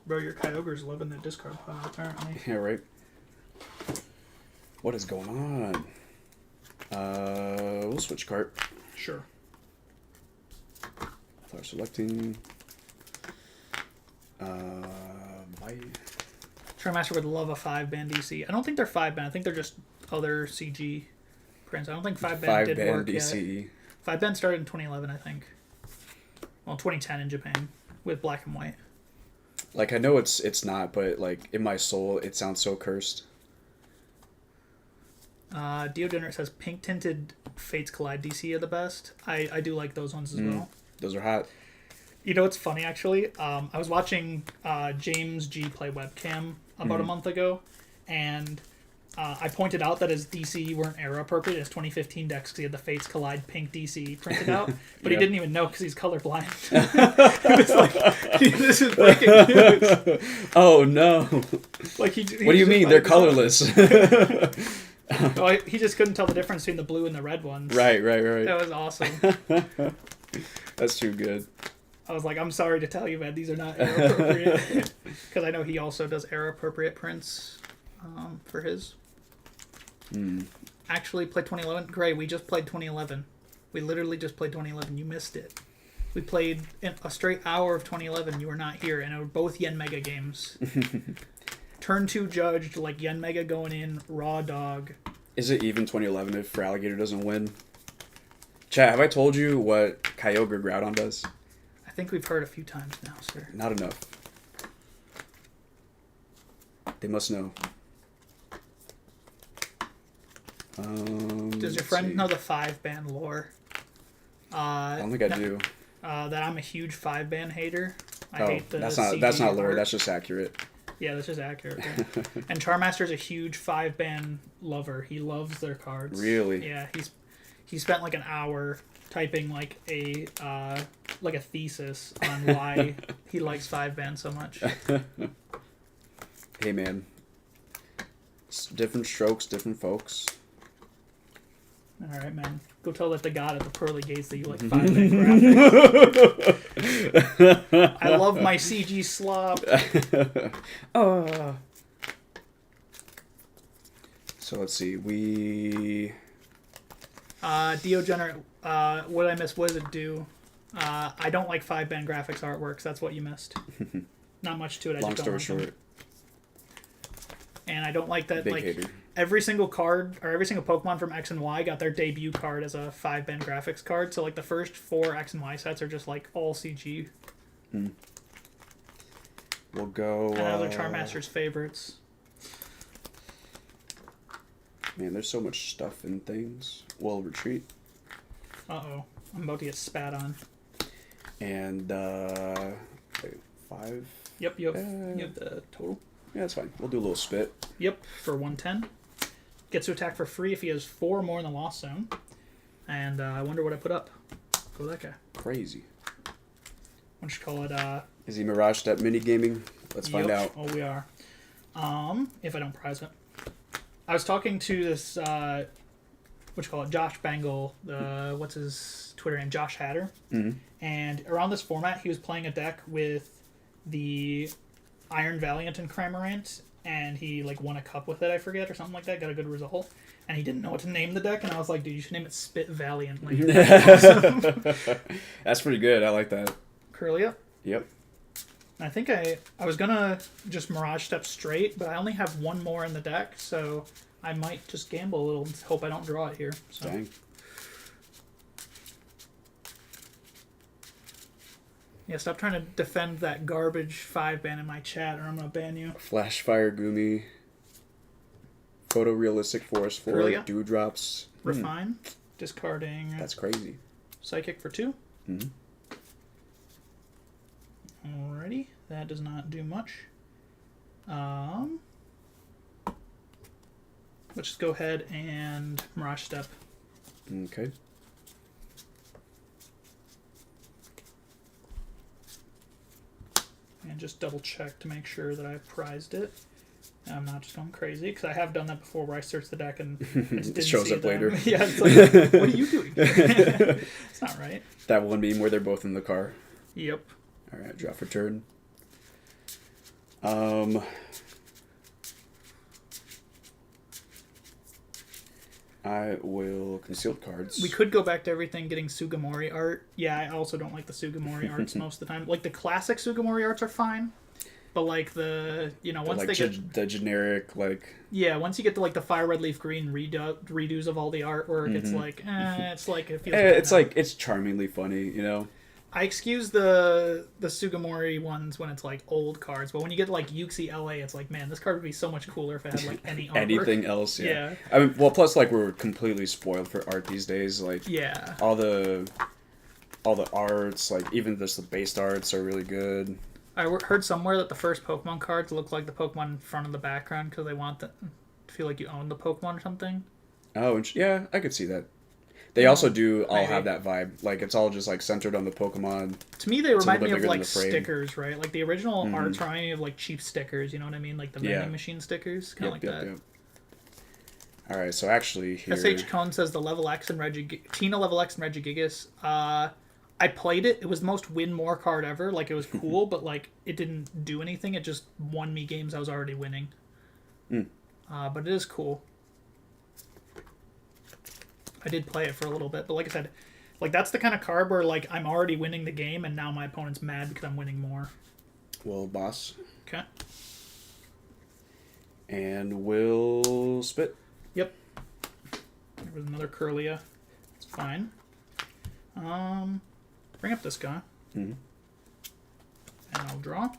Bro, your Kyogre's loving that discard pile, apparently. Yeah, right. What is going on? We'll switch cart. Sure. Start selecting. My... Charmaster would love a 5-band DC. I don't think they're 5-band. I think they're just other CG prints. I don't think 5-band did work DC. yet. 5-band started in 2011, I think. Well, 2010 in Japan with black and white. Like, I know it's not, but, like, in my soul, it sounds so cursed. Deodorant says pink-tinted Fates Collide DC are the best. I do like those ones as well. Those are hot. You know what's funny, actually? I was watching James G play webcam about a month ago, and I pointed out that his DC weren't era appropriate as 2015 decks because he had the Fates Collide pink DC printed out, but he didn't even know because he's colorblind. It was like, this is breaking news. Oh no! Like what do you mean? They're colorless. Well, he just couldn't tell the difference between the blue and the red ones. Right. That was awesome. That's too good. I was like, I'm sorry to tell you, man, these are not era appropriate. Because I know he also does era appropriate prints for his. Actually played 2011. Gray, we just played 2011. We literally just played 2011. You missed it. We played a straight hour of 2011. You were not here, and it were both Yen Mega games. Turn 2 judged, like Yen Mega going in, raw dog. Is it even 2011 if Feraligatr doesn't win? Chat, have I told you what Kyogre Groudon does? I think we've heard a few times now, sir. Not enough. They must know. Does your friend know the 5-ban lore? I don't think I do. That I'm a huge 5-ban hater. I hate the that's CG not lore. art. That's just accurate. Yeah, that's just accurate. Yeah. And Charmaster's a huge 5-ban lover. He loves their cards. Really? Yeah, he spent like an hour typing like a thesis on why he likes 5-ban so much. Hey man, different strokes, different folks. All right, man. Go tell that the god at the pearly gates that you like 5-ban graphics. I love my CG slop. So let's see. We Deogener. What did I miss? What does it do? I don't like 5-ban graphics artworks. That's what you missed. Not much to it. Long story short. And I don't like that. Big like hater. every single card or every single Pokemon from X and Y got their debut card as a 5-ban graphics card. So like the first 4 X and Y sets are just like all CG. We'll go. And other Charmaster's favorites. Man, there's so much stuff and things. We'll retreat. Uh-oh. I'm about to get spat on. And, wait, 5? Yep, you have the total. Yeah, that's fine. We'll do a little spit. Yep, for 110. Gets to attack for free if he has 4 more in the Lost Zone. And I wonder what I put up. Go that guy. Crazy. What you call it? Is he Mirage Step mini-gaming? Let's find out. Oh, we are. If I don't prize it. I was talking to this, Josh Bangle, what's his Twitter name? Josh Hatter. Mm-hmm. And around this format, he was playing a deck with the Iron Valiant and Cramorant, and he like won a cup with it, I forget, or something like that, got a good result. And he didn't know what to name the deck, and I was like, dude, you should name it Spit Valiantly. That's pretty good. I like that. Curlia? Yep. I think I was gonna just Mirage Step straight, but I only have 1 more in the deck, so I might just gamble a little and hope I don't draw it here. So. Dang. Yeah, stop trying to defend that garbage 5-ban in my chat, or I'm gonna ban you. Flash Fire Gumi. Photorealistic Forest Floor. Curlia? Dewdrops. Refine. Discarding. That's crazy. Psychic for 2. Mm-hmm. Alrighty, that does not do much. Let's just go ahead and Mirage Step. Okay. And just double check to make sure that I prized it. And I'm not just going crazy, because I have done that before where I search the deck and it shows up later. Yeah, it's like, what are you doing? It's not right. That one meme where they're both in the car. Yep. Alright, draw for turn. I will conceal cards. We could go back to everything getting Sugimori art. Yeah, I also don't like the Sugimori arts most of the time. Like, the classic Sugimori arts are fine, but, like, once like they get... the generic, like... Yeah, once you get to, like, the Fire Red Leaf Green redos of all the artwork, it's like, it's like... It feels it's like, it's charmingly funny, you know? I excuse the Sugimori ones when it's like old cards, but when you get like Yuxi LA, it's like, man, this card would be so much cooler if it had like any artwork. Anything else, yeah. Yeah. I mean, well, plus like we're completely spoiled for art these days. Like, yeah, all the arts, like even just the based arts, are really good. I heard somewhere that the first Pokemon cards look like the Pokemon in front of the background because they want to feel like you own the Pokemon or something. Oh, yeah, I could see that. They also do all Maybe. have that vibe. Like, it's all just, like, centered on the Pokemon. To me, they remind me of, bigger than like, the frame. stickers, right? Like, the original arts remind me of, like, cheap stickers, you know what I mean? Like, the vending machine stickers, kind of like that. Yep. Alright, so actually here... SH Cone says the level X and Tina level X and Regigigas. I played it. It was the most win more card ever. Like, it was cool, but, like, it didn't do anything. It just won me games I was already winning. But it is cool. I did play it for a little bit, but like I said, Like, that's the kind of card where, like, I'm already winning the game, and now my opponent's mad because I'm winning more. Well, boss. Okay. And we'll spit. Yep. There was another Curlia. It's fine. Bring up this guy. Mm-hmm. And I'll draw.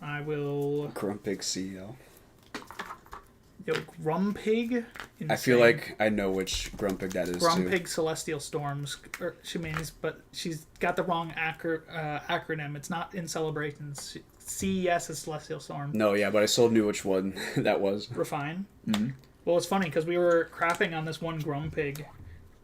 I will... Grumpig CL. Yo, Grumpig? Insane. I feel like I know which Grumpig that is, Grumpig too. Celestial Storms. She means, but she's got the wrong acronym. It's not in Celebrations. CES is Celestial Storm. No, yeah, but I still knew which one that was. Refine. Mm-hmm. Well, it's funny, because we were crapping on this one Grumpig.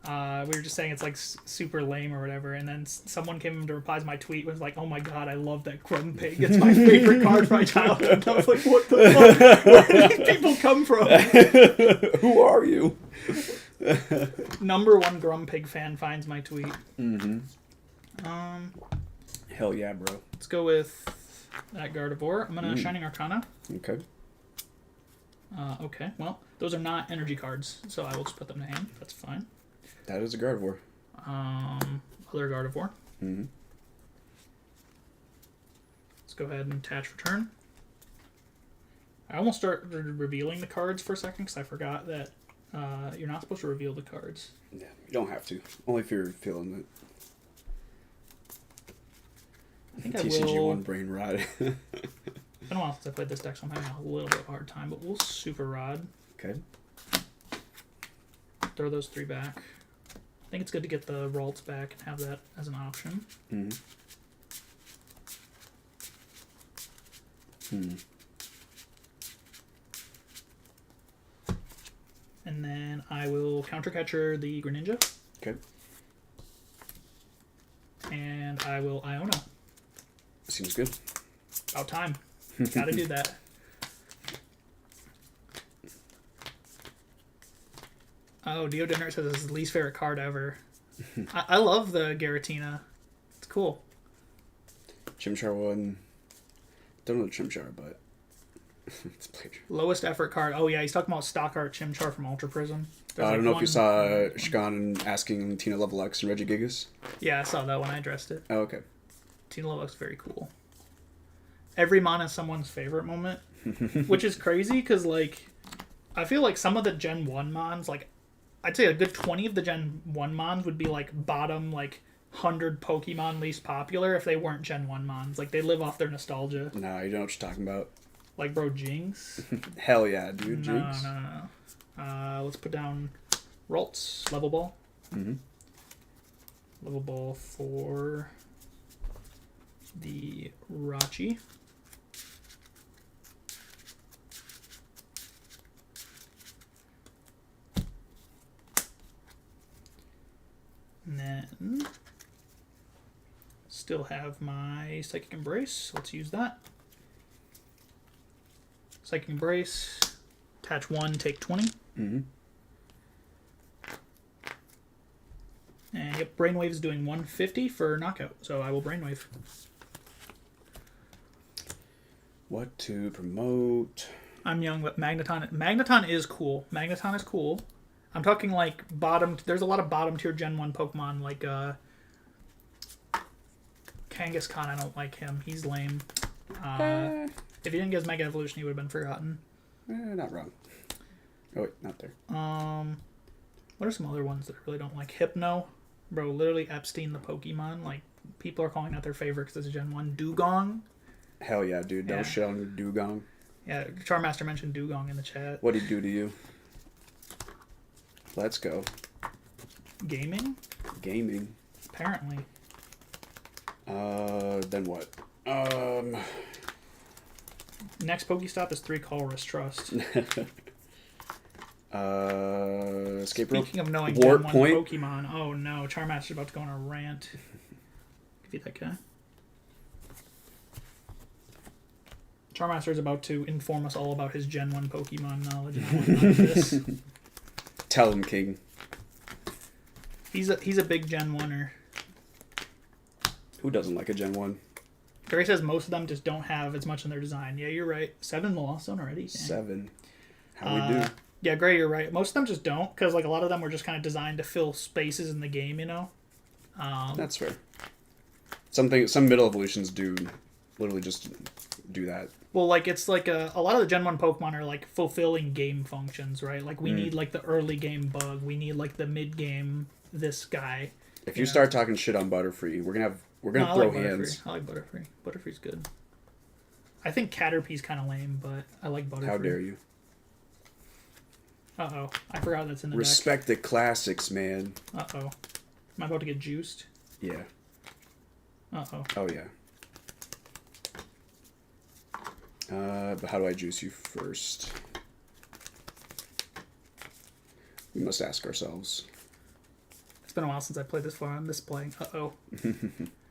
We were just saying it's like super lame or whatever, and then someone came to reply to my tweet was like, "Oh my god, I love that Grumpig. It's my favorite card from my childhood." And I was like, "What the fuck? Where do these people come from?" Who are you? Number one Grumpig fan finds my tweet. Mm-hmm. Hell yeah, bro. Let's go with that Gardevoir. I'm gonna Shining Arcana. Okay. Okay. Well, those are not energy cards, so I will just put them to hand. That's fine. That is a Gardevoir. Other Gardevoir. Mm-hmm. Let's go ahead and attach return. I almost started revealing the cards for a second because I forgot that you're not supposed to reveal the cards. Yeah, you don't have to. Only if you're feeling it. I think TCG1 brain rot. It's been a while since I played this deck, so I'm having a little bit of a hard time, but we'll Super Rod. Okay. Throw those 3 back. I think it's good to get the Ralts back and have that as an option. Mm-hmm. And then I will Countercatcher the Greninja. Okay. And I will Iona. Seems good. About time. Gotta do that. Oh, Dio Dinner says it's his least favorite card ever. I love the Giratina. It's cool. Chimchar one. Don't know the Chimchar, but it's played. Lowest effort card. Oh, yeah, he's talking about stock art Chimchar from Ultra Prism. I don't know if you saw Shkan asking Tina Level X and Regigigas. Yeah, I saw that when I addressed it. Oh, okay. Tina Level X is very cool. Every mon is someone's favorite moment, which is crazy because, like, I feel like some of the Gen 1 mons, like, I'd say a good 20 of the Gen 1 mons would be, like, bottom, like, 100 Pokemon least popular if they weren't Gen 1 mons. Like, they live off their nostalgia. Nah, you don't know what you're talking about. Like, bro, Jinx? Hell yeah, dude, Jinx. No. Let's put down Ralts, Level Ball. Mm-hmm. Level Ball for the Rachi. And then still have my Psychic Embrace. Let's use that. Psychic Embrace. Attach 1, take 20. Mm-hmm. And yep, Brainwave is doing 150 for knockout, so I will Brainwave. What to promote? I'm young, but Magneton is cool. Magneton is cool. I'm talking like bottom. There's a lot of bottom tier Gen 1 Pokemon like Kangaskhan. I don't like him. He's lame. If he didn't get his Mega Evolution, he would have been forgotten. Not wrong. Oh wait, not there. What are some other ones that I really don't like? Hypno, bro. Literally Epstein the Pokemon. Like people are calling that their favorite because it's a Gen 1. Dugong. Hell yeah, dude. Don't shit on your Dugong. Yeah, Charmaster mentioned Dugong in the chat. What'd he do to you? Let's go. Gaming? Gaming. Apparently. Then what? Next Pokestop is 3 Colress Trust. Escape rope. Speaking of knowing Warp Gen 1 point. Pokemon, oh no, Charmaster's about to go on a rant. Give you that guy. Charmaster's about to inform us all about his Gen 1 Pokemon knowledge. And I want none of this. Tell him, King. He's a big Gen 1er. Who doesn't like a Gen 1? Gary says most of them just don't have as much in their design. Yeah, you're right. 7 lost on already. Dang. 7. How we do? Yeah, Gray, you're right. Most of them just don't, because like a lot of them were just kind of designed to fill spaces in the game, you know? That's fair. Some middle evolutions do literally just do that. Well, like, it's like a lot of the Gen 1 Pokemon are like fulfilling game functions, right? Like, we need like the early game bug, we need like the mid game this guy. If you start talking shit on Butterfree, we're gonna throw hands. I like Butterfree. Butterfree's good. I think Caterpie's kind of lame, but I like Butterfree. How dare you? Uh-oh. I forgot that's in the Respect the classics, man. deck. Uh-oh. Am I about to get juiced? Yeah. Uh-oh. Oh, yeah. But how do I juice you first? We must ask ourselves. It's been a while since I played this far. I'm misplaying. Uh-oh.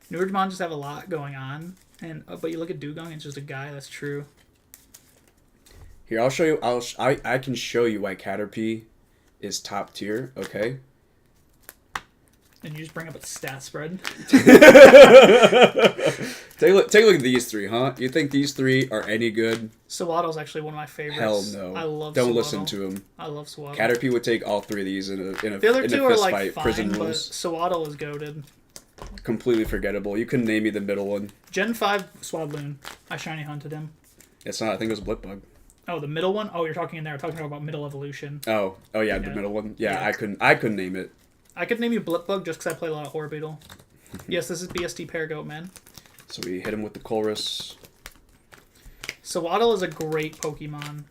Newer Digimon just have a lot going on. But you look at Dugong, it's just a guy. That's true. Here, I'll show you. I can show you why Caterpie is top tier. Okay. And you just bring up its stat spread. Take a look at these three, huh? You think these three are any good? Sawaddle's actually one of my favorites. Hell no. I love Don't Sawaddle. listen to him. I love Sawaddle. Caterpie would take all three of these in a The other two are like fight. fine, Prison but rules. Sawaddle is goated. Completely forgettable. You couldn't name me the middle one. Gen 5 Swadloon. I shiny hunted him. It's not. I think it was a Blipbug. Oh, the middle one? Oh, you're talking in there. We're talking about middle evolution. Oh yeah, the middle one. Yeah, Yeah. I couldn't name it. I could name you Blipbug just because I play a lot of Orbeetle. Yes, this is BST-PAR Goat, man. So we hit him with the Chorus. Sawaddle is a great Pokemon.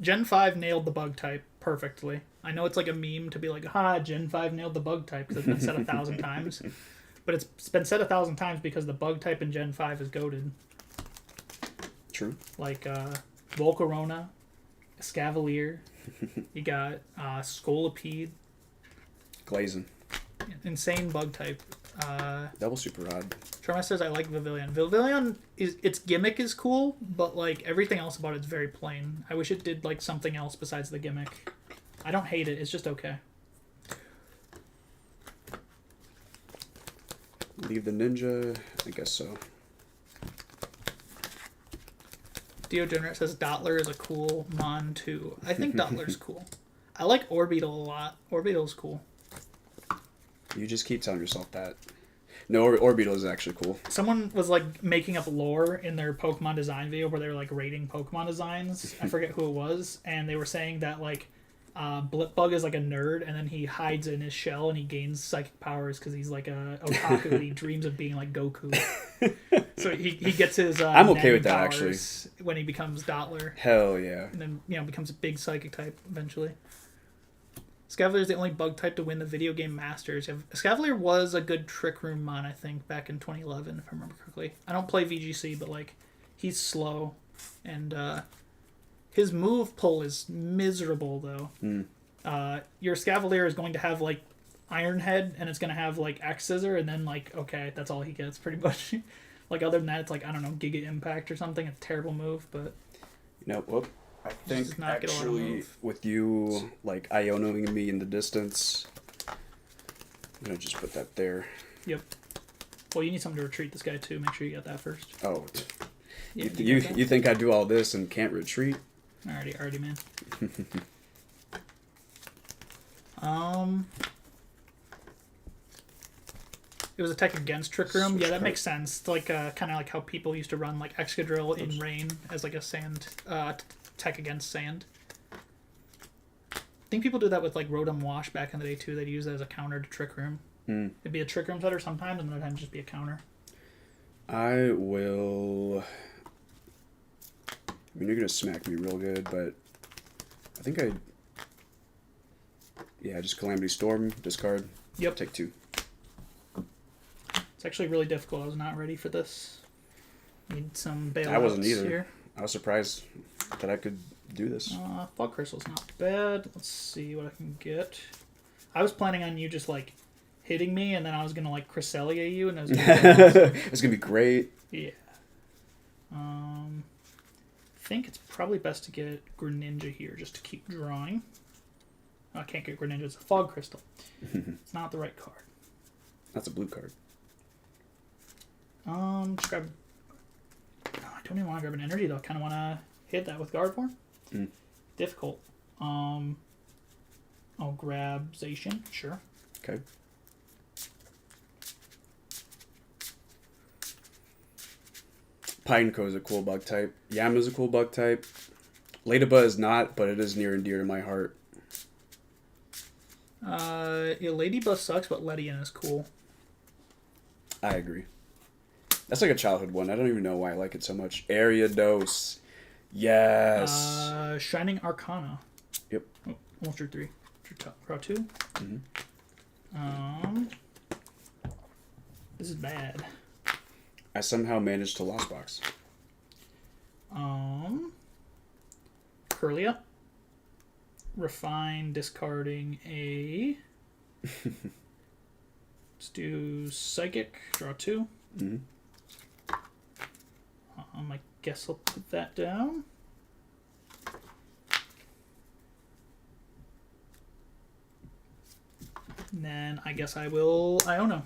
Gen 5 nailed the bug type perfectly. I know it's like a meme to be like, Gen 5 nailed the bug type because it's been said 1,000 times. But it's been said 1,000 times because the bug type in Gen 5 is goated. True. Like Volcarona, Escavalier, you got Scolipede. Glazing. Insane bug type. Double Super Rod. Trauma says I like Vivillon. Vivillon its gimmick is cool, but like everything else about it's very plain. I wish it did like something else besides the gimmick. I don't hate it. It's just okay. Leave the ninja. I guess so. Dio Generate says Dottler is a cool mon too. I think Dottler's cool. I like Orbeetle a lot. Orbeetle's cool. You just keep telling yourself that. No, Orbeetle is actually cool. Someone was like making up lore in their Pokemon design video where they're like rating Pokemon designs. I forget who it was, and they were saying that like Blipbug is like a nerd, and then he hides in his shell and he gains psychic powers because he's like a otaku. And he dreams of being like Goku. So he gets his. I'm okay with that actually. actually. When he becomes Dottler. Hell yeah. And then becomes a big psychic type eventually. Escavalier is the only bug type to win the video game Masters. Escavalier was a good Trick Room mon, I think, back in 2011, if I remember correctly. I don't play VGC, but like he's slow, and his move pull is miserable though. Your Escavalier is going to have like Iron Head, and it's going to have like X Scissor, and then like okay, that's all he gets pretty much. Like other than that, it's like I don't know, Giga Impact or something. It's a terrible move, but Whoop. I think actually with you like Ionoing me in the distance, I'm gonna just put that there. Yep. Well, you need something to retreat this guy too. Make sure you got that first. Oh. Yeah, you think I do all this and can't retreat? Alrighty, man. It was a tech against Trick Room. Yeah, that makes sense. It's like kind of like how people used to run like Excadrill in Rain as like a sand tech against sand. I think people do that with like Rotom Wash back in the day too. They'd use that as a counter to Trick Room. It'd be a Trick Room setter sometimes, and other times just be a counter. I will. I mean, you're gonna smack me real good, but I think yeah, just Calamity Storm, discard. Yep. Take 2. It's actually really difficult. I was not ready for this. Need some bailouts. I wasn't either. Here. I was surprised that I could do this. Fog Crystal's not bad. Let's see what I can get. I was planning on you just like hitting me, and then I was gonna like Cresselia you, and it was gonna be awesome. It's gonna be great. Yeah. I think it's probably best to get Greninja here just to keep drawing. I can't get Greninja. It's a Fog Crystal. It's not the right card. That's a blue card. Just grab. Oh, I don't even want to grab an energy though. I kind of want to hit that with Gardevoir. Difficult. I'll grab Zacian, sure. Okay. Pineco is a cool bug type. Yam is a cool bug type. Ladybug is not, but it is near and dear to my heart. Yeah, Ladybug sucks, but Ledian is cool. I agree. That's like a childhood one. I don't even know why I like it so much. Gyarados. Yes. Shining Arcana. Yep. Oh, almost drew 3. Draw 2. Mm-hmm. This is bad. I somehow managed to Lost Box. Curlia. Refine, discarding a... Let's do Psychic, draw 2. Mm-hmm. I guess I'll put that down. And then I guess I will Iono.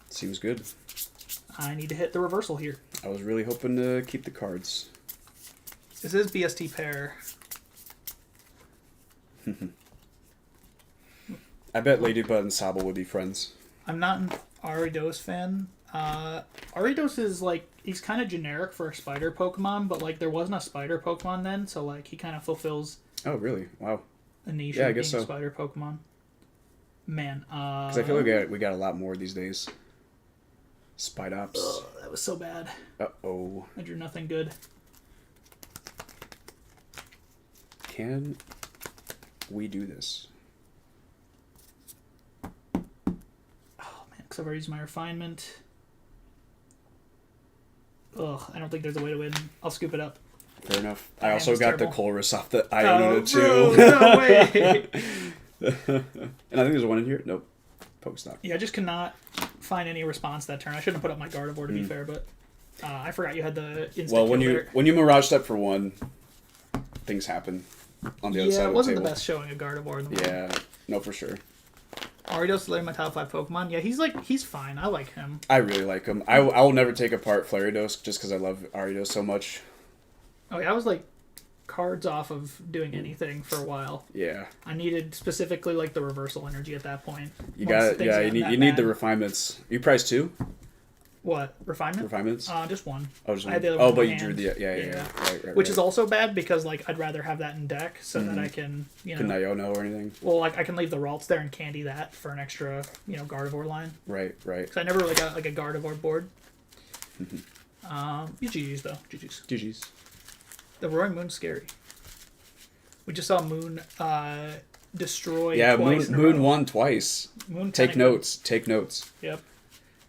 Seems good. I need to hit the reversal here. I was really hoping to keep the cards. This is BST-PAR. I bet Ladybug and Sable would be friends. I'm not an Aridos fan. Aridos is like, he's kind of generic for a spider Pokemon, but like there wasn't a spider Pokemon then, so like he kind of fulfills Oh, really? Wow. a niche Yeah, I of being guess a so. spider Pokemon. Man, Because I feel like we got a lot more these days. Spidops. ugh, that was so bad. Uh-oh. I drew nothing good. Can we do this? Oh man, because I've already used my refinement. Ugh, I don't think there's a way to win. I'll scoop it up. Fair enough. I Damn, also that's got terrible. the Colress off the Iono bro, too. no way. And I think there's one in here. Nope. Pokestop. Yeah, I just cannot find any response that turn. I shouldn't have put up my Gardevoir to be fair, but I forgot you had the instant Well, when kill you Mirage Step for one, things happen on the other side it of the wasn't table. the best showing of Gardevoir in the world. Yeah, no, for sure. Aridos is literally my top 5 Pokemon. Yeah, he's fine. I like him. I really like him. I will never take apart Flaridos just because I love Aridos so much. Oh yeah, I was like cards off of doing anything for a while. Yeah. I needed specifically like the reversal energy at that point. You need the refinements. You priced 2 What? Refinement? refinements? Just one. Oh, just I one. had the other one Oh, in but my you drew hand. the yeah. Right. Which is also bad because like I'd rather have that in deck so that I can Couldn't Iono or anything. well like I can leave the Ralts there and candy that for an extra Gardevoir line. Right. Because I never really got like a Gardevoir board. GG's though. GG's. The Roaring Moon's scary. We just saw Moon destroy. Yeah, twice in a Moon row. won twice. Moon Take kinda notes. Take notes. Good. Yep.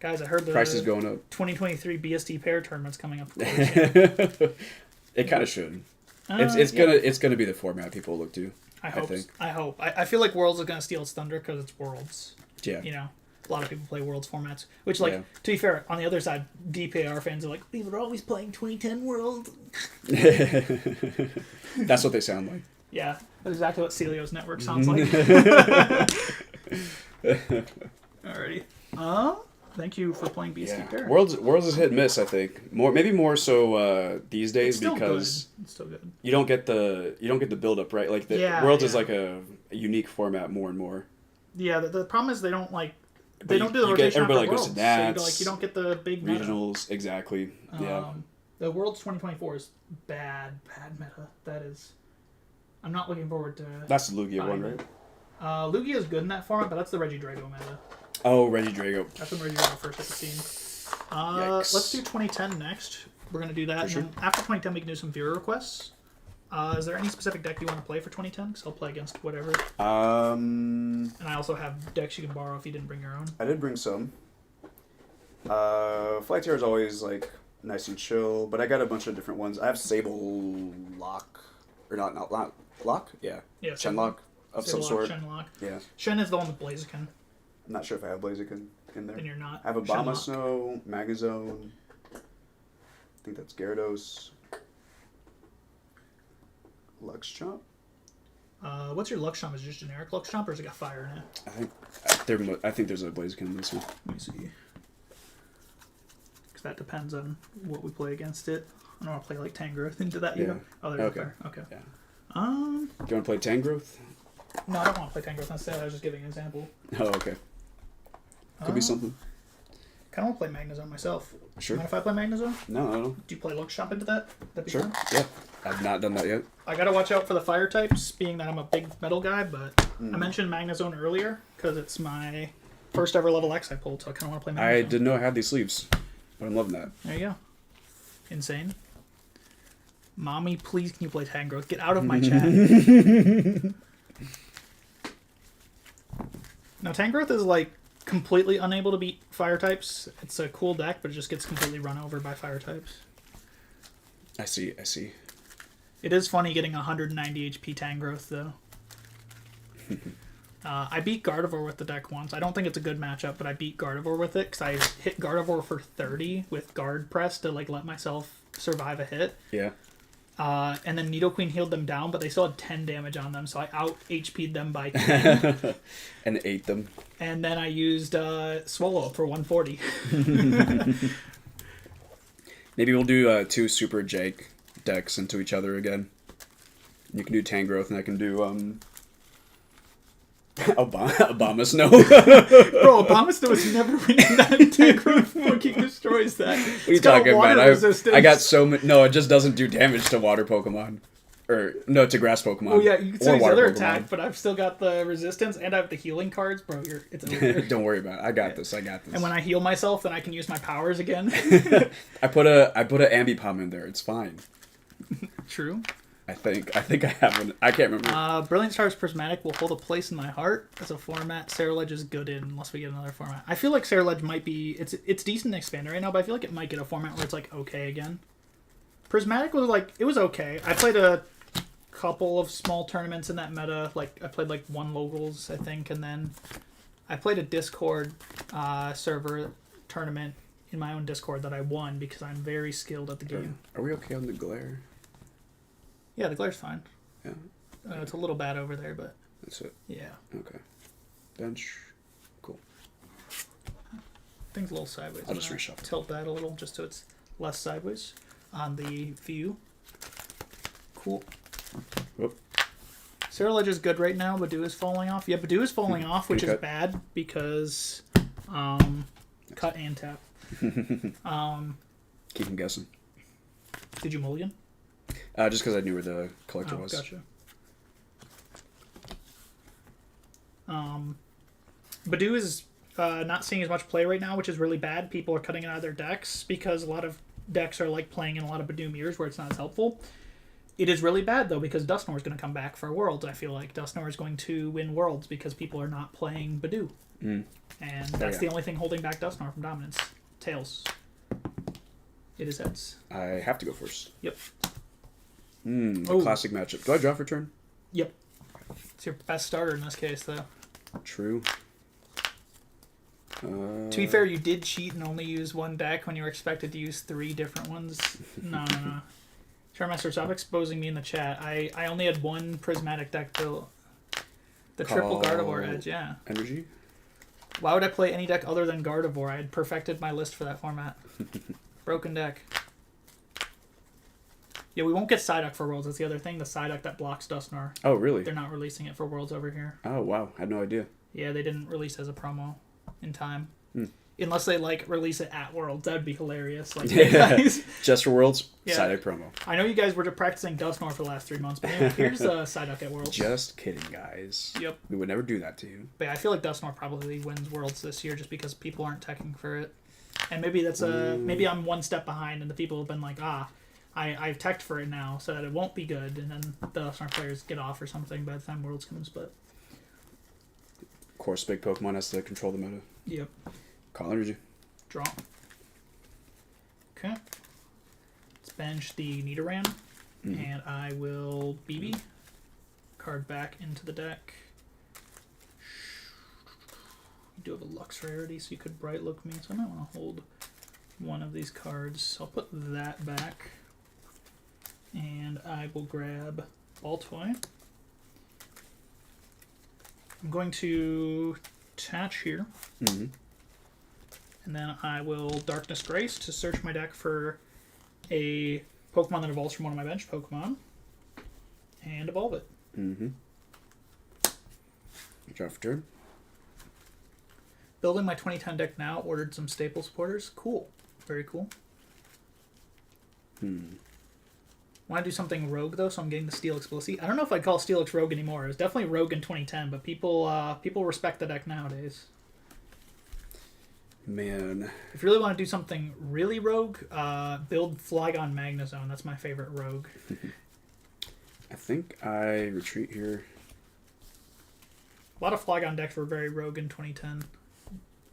Guys, I heard the Price is going up. 2023 BST-PAR tournament's coming up. It kind of should. It's gonna be the format people look to. I hope. think. I hope. I feel like Worlds is gonna steal its thunder because it's Worlds. Yeah. A lot of people play Worlds formats. Which, like, to be fair, on the other side, DPAR fans are like, we were always playing 2010 World. That's what they sound like. Yeah, that's exactly what Celio's network sounds like. Alrighty. Thank you for playing BST-PAR. Worlds is hit and miss. I think maybe more so these days because it's still good. you don't get the build up right. Like Worlds is like a unique format more and more. Yeah, the problem is they don't like. But They don't do the you rotation everybody after goes to Worlds, Nats, so you don't get the big meta. regionals. Exactly. Yeah. The Worlds 2024 is bad meta. That is. I'm not looking forward to. That's the Lugia one, right? Lugia is good in that format, but that's the Regidrago meta. Oh, Regidrago. That's when Regidrago first hit the scene. Yikes. Let's do 2010 next. We're gonna do that. For And sure. then after 2010, we can do some viewer requests. Is there any specific deck you want to play for 2010? Because I'll play against whatever. And I also have decks you can borrow if you didn't bring your own. I did bring some. Flight Terror is always like nice and chill, but I got a bunch of different ones. I have Sable Lock, or not Lock? Yeah. Yeah. Shenlock of some sort. Shenlock. Yeah. Shen is the one with Blaziken. I'm not sure if I have Blaziken in there. Then you're not. I have Shenlock. Abomasnow, Magnezone. I think that's Gyarados. LuxChomp. What's your LuxChomp? Is it just generic LuxChomp, or has it got fire in it? I think there's a Blaziken in this one. Let me see. Because that depends on what we play against it. I don't want to play like Tangrowth into that. Yeah. Oh, there's Okay. fire. Okay. Yeah. Do you want to play Tangrowth? No, I don't want to play Tangrowth necessarily. I was just giving an example. Oh, okay. Could be something. Kind of want to play Magnezone myself. Sure. Mind if I play Magnezone? No. Do you play LuxChomp into that? That'd be Sure. fun. Yeah. I've not done that yet. I gotta watch out for the fire types, being that I'm a big metal guy, but I mentioned Magnezone earlier because it's my first ever level X I pulled, so I kind of want to play Magnezone. I didn't know I had these sleeves, but I'm loving that. There you go. Insane. Mommy, please can you play Tangrowth? Get out of my chat. Now, Tangrowth is like completely unable to beat fire types. It's a cool deck, but it just gets completely run over by fire types. I see. It is funny getting 190 HP Tangrowth, though. I beat Gardevoir with the deck once. I don't think it's a good matchup, but I beat Gardevoir with it because I hit Gardevoir for 30 with Guard Press to like let myself survive a hit. Yeah. And then Nidoqueen healed them down, but they still had 10 damage on them, so I out-HP'd them by 10. And ate them. And then I used Swallow for 140. Maybe we'll do 2 Super Jake decks into each other again. You can do Tangrowth, and I can do Obama Snow. Bro, Obama Snow is never winning that. Tangrowth fucking destroys that. What are you talking about? I got so many. No, it just doesn't do damage to water Pokemon. Or, no, to grass Pokemon. Oh, yeah, you can say his other Pokemon. attack, but I've still got the resistance, and I have the healing cards. Bro, it's over. Don't worry about it. I got this. And when I heal myself, then I can use my powers again. I put a Ambipom in there. It's fine. True. I think I have one. I can't remember. Brilliant Stars Prismatic will hold a place in my heart as a format. Ceruledge is good in unless we get another format. I feel like Ceruledge might be it's decent in Expander right now, but I feel like it might get a format where it's like okay again. Prismatic was like it was okay. I played a couple of small tournaments in that meta. Like I played like 1 locals I think, and then I played a Discord server tournament in my own Discord that I won because I'm very skilled at the game. Are we okay on the glare? Yeah, the glare's fine. Yeah. It's a little bad over there, but... That's it? Yeah. Okay. Bench. Cool. Thing's a little sideways. I'll just reshuffle. Tilt that a little just so it's less sideways on the view. Cool. Whoop. Ceruledge is good right now. Badoo is falling off. Yeah, Badoo is falling off, which is bad because cut and tap. Keep him guessing. Did you mulligan? Just because I knew where the collector was. Gotcha. Badoo is not seeing as much play right now, which is really bad. People are cutting it out of their decks because a lot of decks are like playing in a lot of Badoo mirrors where it's not as helpful. It is really bad, though, because Dusknoir is going to come back for Worlds. I feel like Dusknoir is going to win Worlds because people are not playing Badoo. And that's the only thing holding back Dusknoir from dominance. Tails. It is heads. I have to go first. Yep. Classic matchup. Do I draw for turn? Yep. It's your best starter in this case, though. True. To be fair, you did cheat and only use 1 deck when you were expected to use 3 different ones. No. Charmaster, stop exposing me in the chat. I only had 1 prismatic deck built. The triple Gardevoir edge, yeah. Energy? Why would I play any deck other than Gardevoir? I had perfected my list for that format. Broken deck. Yeah, we won't get Psyduck for Worlds. That's the other thing. The Psyduck that blocks Dusknoir. Oh, really? They're not releasing it for Worlds over here. Oh, wow. I had no idea. Yeah, they didn't release as a promo in time. Unless they, like, release it at Worlds. That'd be hilarious. Like, hey, guys. Just for Worlds, Yeah. Psyduck promo. I know you guys were practicing Dusknoir for the last 3 months, but anyway, here's Psyduck at Worlds. Just kidding, guys. Yep. We would never do that to you. But yeah, I feel like Dusknoir probably wins Worlds this year just because people aren't teching for it. And maybe that's maybe I'm 1 step behind and the people have been like, I've teched for it now so that it won't be good, and then the Dusknoir players get off or something by the time Worlds comes, but... Of course, big Pokemon has to control the meta. Yep. Call energy. Draw. Okay. Let's bench the Nidoran, and I will BB. Card back into the deck. You do have a Lux rarity, so you could Bright Look me, so I might want to hold one of these cards. I'll put that back. And I will grab Baltoy. I'm going to attach here. And then I will Darkness Grace to search my deck for a Pokemon that evolves from one of my bench Pokemon. and evolve it. Mm-hmm. Draw for turn. Building my 2010 deck now. Ordered some staple supporters. Cool. Very cool. Want to do something rogue though, so I'm getting the Steelix Blissey. I don't know if I'd call Steelix rogue anymore. It was definitely rogue in 2010, but people respect the deck nowadays. Man. If you really want to do something really rogue, build Flygon Magnezone. That's my favorite rogue. I think I retreat here. A lot of Flygon decks were very rogue in 2010.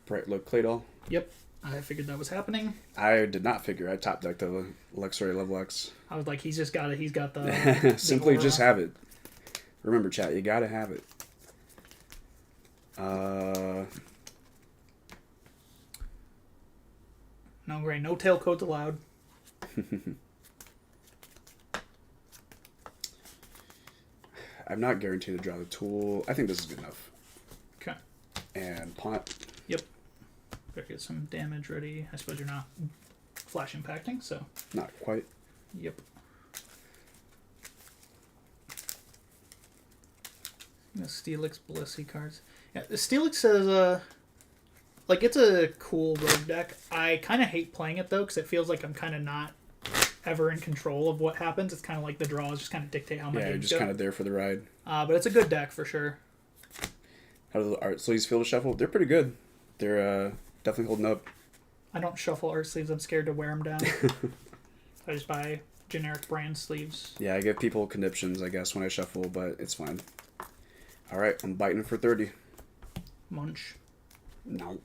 Bright Look Claydol. Yep. I figured that was happening. I did not figure. I top decked the Luxray Levelux. I was like, he's got the... Simply just have it. Remember, chat, you gotta have it. No gray, no tail codes allowed. I'm not guaranteed to draw the tool. I think this is good enough. Okay. And Pot. Yep. Better get some damage ready. I suppose you're not flash impacting, so. Not quite. Yep. The Steelix Blissey cards. Yeah, the Steelix is like, it's a cool rogue deck. I kind of hate playing it though, because it feels like I'm kind of not ever in control of what happens. It's kind of like the draws just kind of dictate how my games you're just kind of there for the ride. But it's a good deck for sure. How do the Art Sleeves feel to shuffle? They're pretty good. They're definitely holding up. I don't shuffle art sleeves. I'm scared to wear them down. I just buy generic brand sleeves. Yeah, I give people conniptions, I guess, when I shuffle, but it's fine. All right, I'm biting for 30. Munch. No.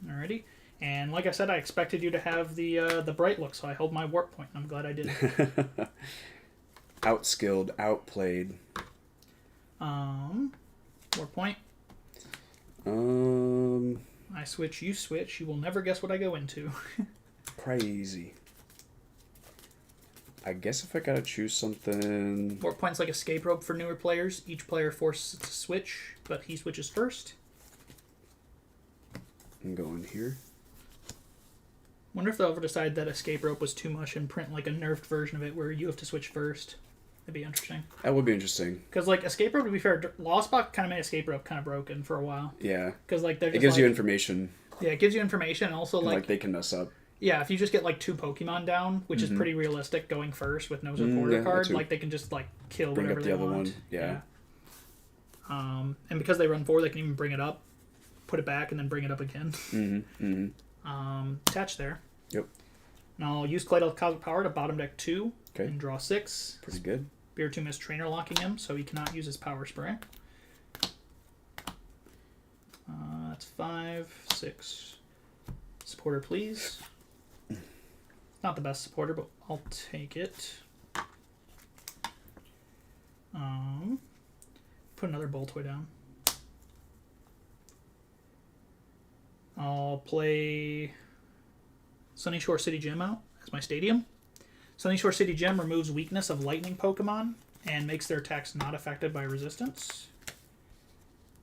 Alrighty. And like I said, I expected you to have the bright look, so I held my warp point. I'm glad I did. Outskilled, outplayed. Warp point. I switch, you switch. You will never guess what I go into. Crazy. I guess if I gotta choose something... Warp point's like escape rope for newer players. Each player forces to switch, but he switches first. I'm going here. Wonder if they'll ever decide that escape rope was too much and print like a nerfed version of it where you have to switch first. That'd be interesting. That would be interesting. Because like escape rope, to be fair, Lost Box kind of made escape rope kind of broken for a while. Yeah. Because like they're just it gives like, you information. Yeah, it gives you information, and also and, like they can mess up. Yeah, if you just get like 2 Pokemon down, which is pretty realistic, going first with no supporter card, like they can just like kill bring whatever up the they other want. one. Yeah. And because they run 4, they can even bring it up, put it back, and then bring it up again. Attach there. Yep. And I'll use Claydol Cosmic Power to bottom deck 2 and draw 6. Pretty good. Beer 2 is trainer locking him, so he cannot use his power spray. That's 5, 6. Supporter, please. Not the best supporter, but I'll take it. Put another Boltoy down. I'll play Sunny Shore City Gym out as my stadium. Sunny Shore City Gym removes weakness of lightning Pokemon and makes their attacks not affected by resistance.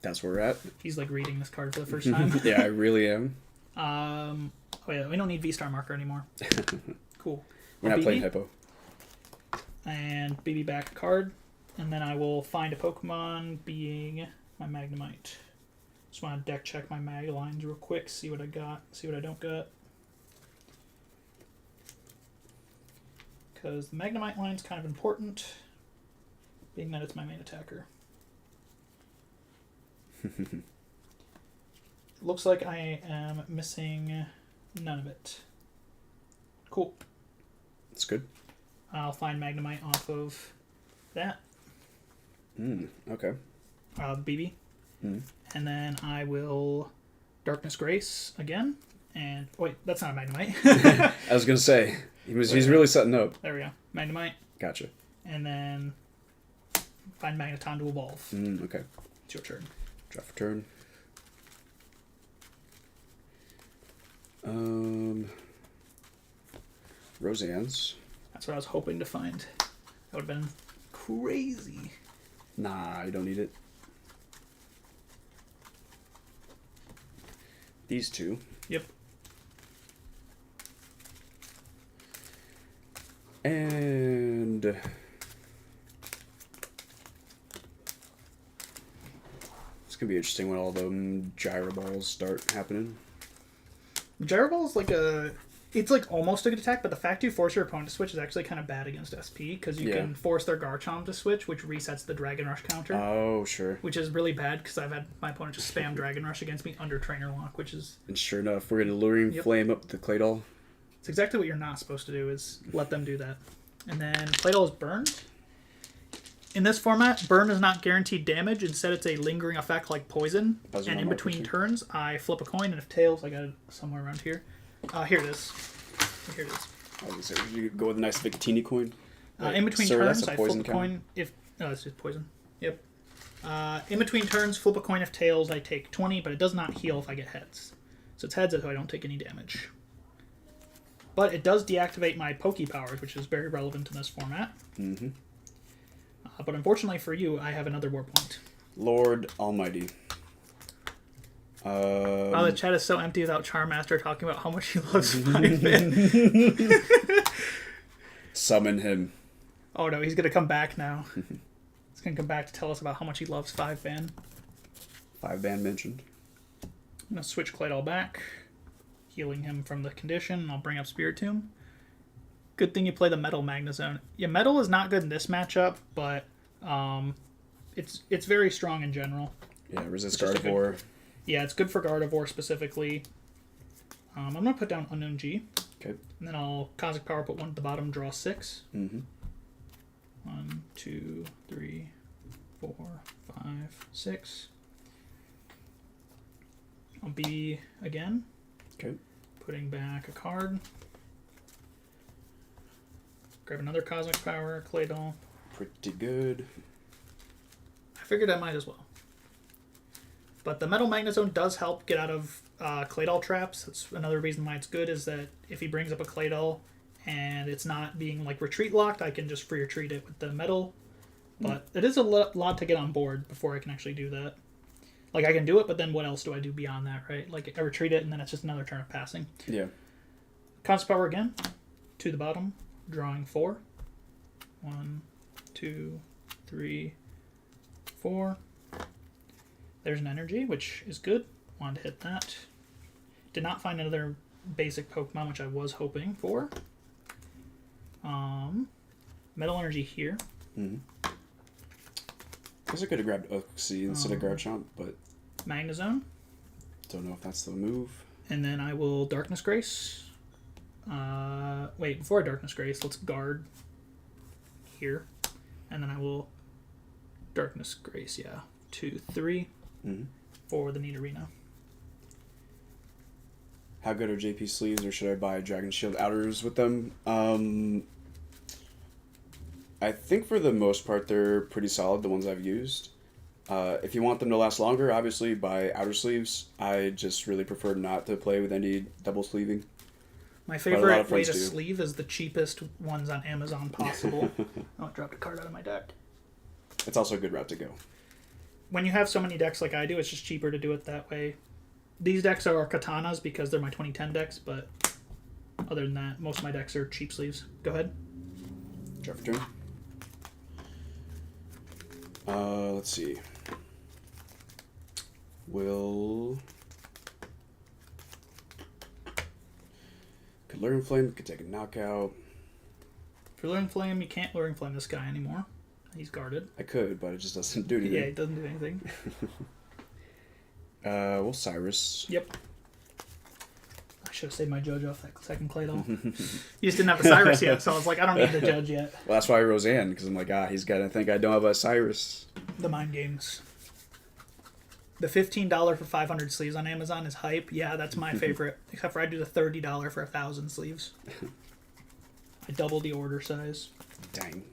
That's where we're at. He's like reading this card for the first time. Yeah, I really am. Oh yeah, we don't need V-Star marker anymore. Cool. We're not playing Hypo. And BB back a card. And then I will find a Pokemon being my Magnemite. Just want to deck check my mag lines real quick, see what I got, see what I don't got. Because the Magnemite line's kind of important, being that it's my main attacker. Looks like I am missing none of it. Cool. That's good. I'll find Magnemite off of that. Okay. BB. And then I will Darkness Grace again. And wait, that's not a Magnemite. I was gonna say he's really setting up. There we go. Magnemite. Gotcha. And then find Magneton to evolve. Okay. It's your turn. Draw for turn. Roseanne's. That's what I was hoping to find. That would have been crazy. Nah, I don't need it. These 2. Yep. And gonna be interesting when all them gyro balls start happening. Gyro Ball is like it's like almost a good attack, but the fact you force your opponent to switch is actually kind of bad against SP, because you can force their Garchomp to switch, which resets the Dragon Rush counter. Oh, sure. Which is really bad, because I've had my opponent just spam Dragon Rush against me under Trainer Lock, which is... And sure enough, we're gonna Luring Flame up the Claydol. It's exactly what you're not supposed to do, is let them do that. And then Claydol is burned. In this format, burn is not guaranteed damage. Instead, it's a lingering effect like poison. And in between turns, I flip a coin, and if tails, I got it somewhere around here. Here it is. Here it is. I was gonna say, you go with a nice Victini coin. In between turns, I flip a coin. It's just poison. Yep. In between turns, flip a coin. If tails, I take 20, but it does not heal if I get heads. So it's heads, so I don't take any damage. But it does deactivate my Poke powers, which is very relevant in this format. Mm-hmm. But unfortunately for you, I have another war point. Lord Almighty. Wow, the chat is so empty without Charmaster talking about how much he loves 5-man. Summon him. Oh no, he's going to come back now. He's going to come back to tell us about how much he loves 5-man. 5-man mentioned. I'm going to switch Claydol back, healing him from the condition, and I'll bring up Spiritomb. Good thing you play the Metal Magnezone. Yeah, Metal is not good in this matchup, but it's very strong in general. Yeah, resist Gardevoir. Yeah, it's good for Gardevoir specifically. I'm going to put down Unknown G. Okay. And then I'll Cosmic Power, put one at the bottom, draw 6. Mm-hmm. 1, 2, 3, 4, 5, 6. I'll B again. Okay. Putting back a card. Grab another Cosmic Power, Claydol. Pretty good. I figured I might as well. But the Metal Magnezone does help get out of Claydol traps. That's another reason why it's good, is that if he brings up a Claydol and it's not being like retreat locked, I can just free retreat it with the metal. But it is a lot to get on board before I can actually do that. Like, I can do it, but then what else do I do beyond that, right? Like, I retreat it, and then it's just another turn of passing. Yeah. Cosmic Power again. To the bottom. Drawing 4. 1, 2, 3, 4. There's an energy, which is good. Wanted to hit that. Did not find another basic Pokemon, which I was hoping for. Metal Energy here. Mm-hmm. I guess I could have grabbed Uxie instead of Garchomp, but... Magnezone. Don't know if that's the move. And then I will Darkness Grace. Wait, before I Darkness Grace, let's guard here. And then I will Darkness Grace, 2, 3 for the Need Arena. How good are JP sleeves, or should I buy Dragon Shield outers with them? I think for the most part they're pretty solid, the ones I've used. If you want them to last longer, obviously buy outer sleeves. I just really prefer not to play with any double sleeving. My favorite way to sleeve is the cheapest ones on Amazon possible. Oh, I dropped a card out of my deck. It's also a good route to go. When you have so many decks like I do, it's just cheaper to do it that way. These decks are Katanas because they're my 2010 decks, but other than that, most of my decks are cheap sleeves. Go ahead. Draw for turn. Let's see. Could Luring Flame, could take a knockout. For Luring Flame, you can't Luring Flame this guy anymore. He's guarded. I could, but it just doesn't do anything. Yeah, it doesn't do anything. Well, Cyrus. Yep. I should have saved my Judge off that second Claydol. You just didn't have a Cyrus yet, so I was like, I don't need the Judge yet. Well, that's why Roseanne, because I'm like, he's got to think I don't have a Cyrus. The mind games. The $15 for 500 sleeves on Amazon is hype. Yeah, that's my favorite. Except for I do the $30 for 1,000 sleeves. I double the order size. Dang.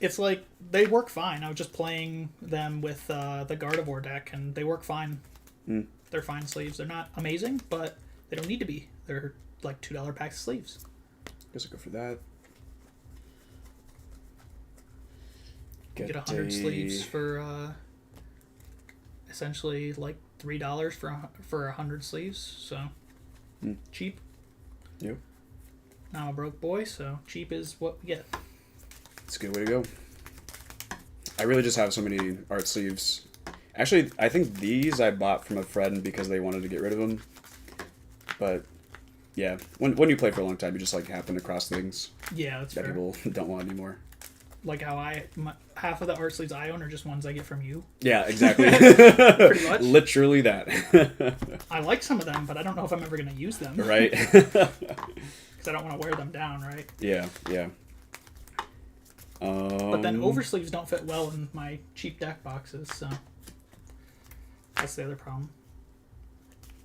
It's like, they work fine. I was just playing them with the Gardevoir deck, and they work fine. They're fine sleeves. They're not amazing, but they don't need to be. They're like $2 packs of sleeves. Guess I'll go for that. Get 100 sleeves for essentially like $3 for 100 sleeves. So cheap. Yep. Now I'm a broke boy, so cheap is what we get. It's a good way to go. I really just have so many art sleeves Actually, I think these I bought from a friend because they wanted to get rid of them. But yeah, when you play for a long time, you just like happen across things Yeah, that's that fair. people don't want anymore. Like how half of the art sleeves I own are just ones I get from you. Yeah, exactly. Pretty much. Literally that. I like some of them, but I don't know if I'm ever going to use them. Right. Because I don't want to wear them down, right? Yeah. But then oversleeves don't fit well in my cheap deck boxes, so that's the other problem.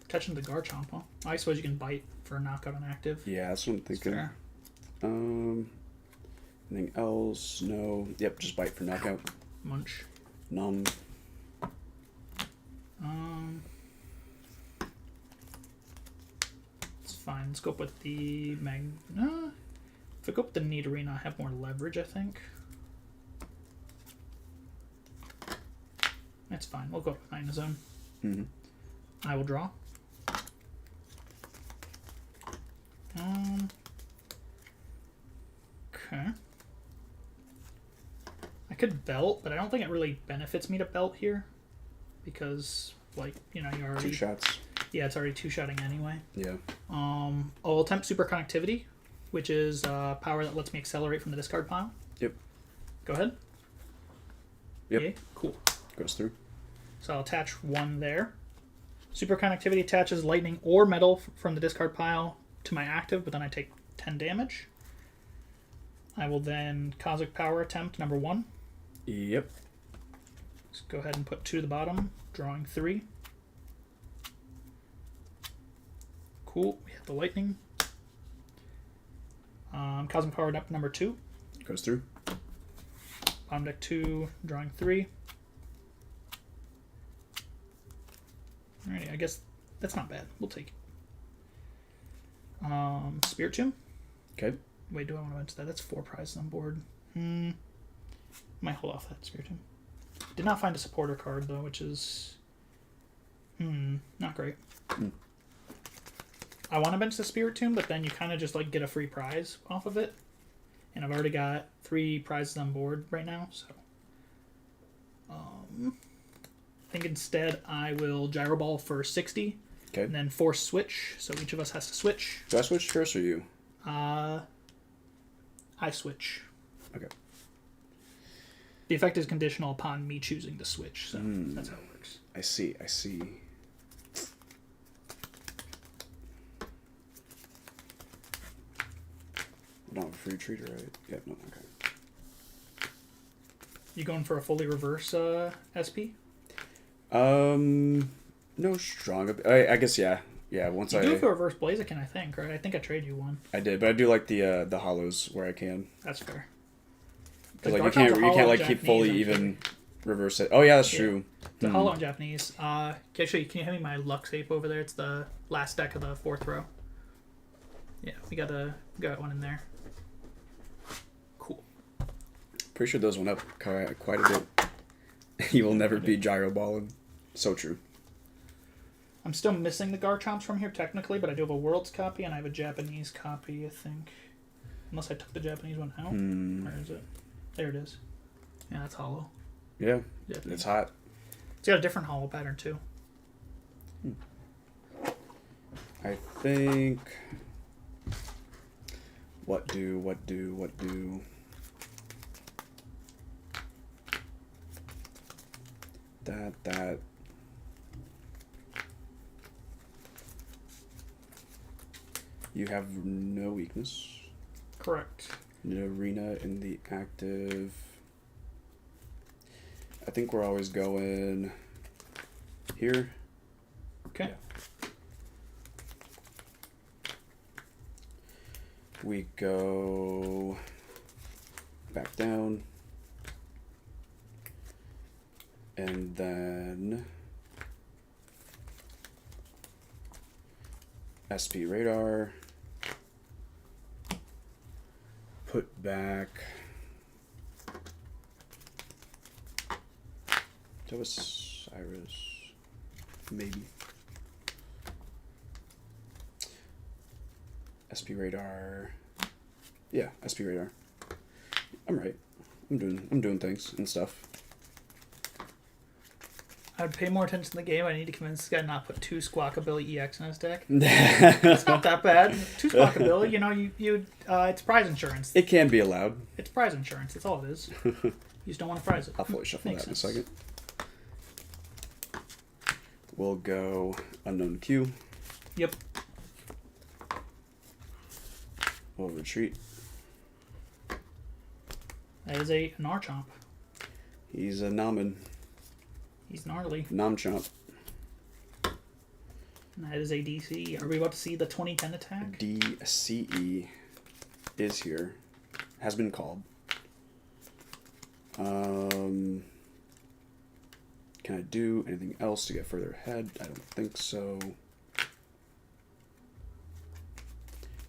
Catching the Garchomp, huh? I suppose you can bite for a knockout on active. Yeah, that's what I'm thinking. Fair. Anything else? No. Yep, just bite for knockout. Munch. Numb. It's fine. Let's go up with the if I go up with the Nidorina, I have more leverage, I think. That's fine. We'll go with Magnezone. Mm-hmm. I will draw. Okay. I could belt, but I don't think it really benefits me to belt here. Because, like, you know, you already... 2 shots. Yeah, it's already 2-shotting anyway. Yeah. I'll attempt Super Connectivity, which is power that lets me accelerate from the discard pile. Yep. Go ahead. Yep. Yeah, cool. Goes through. So I'll attach 1 there. Super Connectivity attaches lightning or metal from the discard pile to my active, but then I take 10 damage. I will then Cosmic Power attempt number 1. Yep. Let's go ahead and put 2 to the bottom, drawing 3. Cool. We have the lightning. Cosmic Power up number 2. Goes through. Bottom deck 2, drawing 3. Alrighty, I guess that's not bad. We'll take it. Spirit Tomb. Okay. Wait, do I want to enter that? That's 4 prizes on board. Might hold off that Spirit Tomb. Did not find a supporter card though, which is not great. I want to bench the Spirit Tomb, but then you kind of just like get a free prize off of it, and I've already got 3 prizes on board right now, so I think instead I will Gyro Ball for 60, Okay. and then force switch. So each of us has to switch. Do I switch first or you? I switch. Okay. The effect is conditional upon me choosing to switch, so that's how it works. I see. We don't have a free treater, right? Yep, no, okay. You going for a fully reverse SP? No strong. I guess, yeah. Yeah, once You do have a reverse Blaziken, I think, right? I think I trade you one. I did, but I do like the hollows where I can. That's fair. Because like you can't like keep fully even reverse it. Oh yeah, that's true. The hollow in Japanese. Actually, can you hand me my Lux Ape over there? It's the last deck of the 4th row. Yeah, we got one in there. Cool. Pretty sure those went up quite a bit. You will never be gyro balling. So true. I'm still missing the Garchomps from here technically, but I do have a Worlds copy and I have a Japanese copy, I think. Unless I took the Japanese one out. Where is it? There it is. Yeah, that's hollow. Yeah, Japanese. it's hot. It's got a different hollow pattern too. I think... What do... That... You have no weakness. Correct. Arena in the active. I think we're always going here. Okay. Yeah. We go back down. And then SP radar. Put back. That was Cyrus. Maybe. SP radar. Yeah, SP radar. I'm right. I'm doing things and stuff. I'd pay more attention to the game. I need to convince this guy not put 2 Squawkabilly EX in his deck. It's not that bad. 2 Squawkabilly, you know, it's prize insurance. It can be allowed. It's prize insurance. That's all it is. You just don't want to prize it. I'll fully shuffle Makes that sense. in a second. We'll go Unknown Q. Yep. We'll retreat. That is an R-Chomp. He's a Namen. He's gnarly. Namchomp. And that is a DC. Are we about to see the 2010 attack? DCE is here. Has been called. Can I do anything else to get further ahead? I don't think so.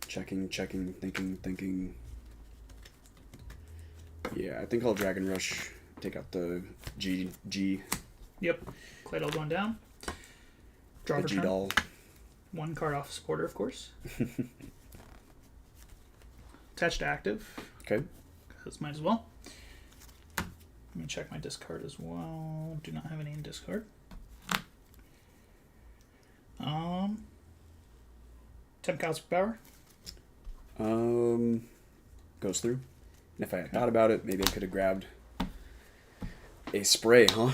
Checking, thinking. Yeah, I think I'll Dragon Rush. Take out the G. Yep. Claydol going down. Draw The for turn. G-Doll. 1 card off supporter, of course. Attached to active. Okay. This might as well. Let me check my discard as well. Do not have any in discard. 10 cows per power. Goes through. And if I had thought about it, maybe I could have grabbed a spray, huh?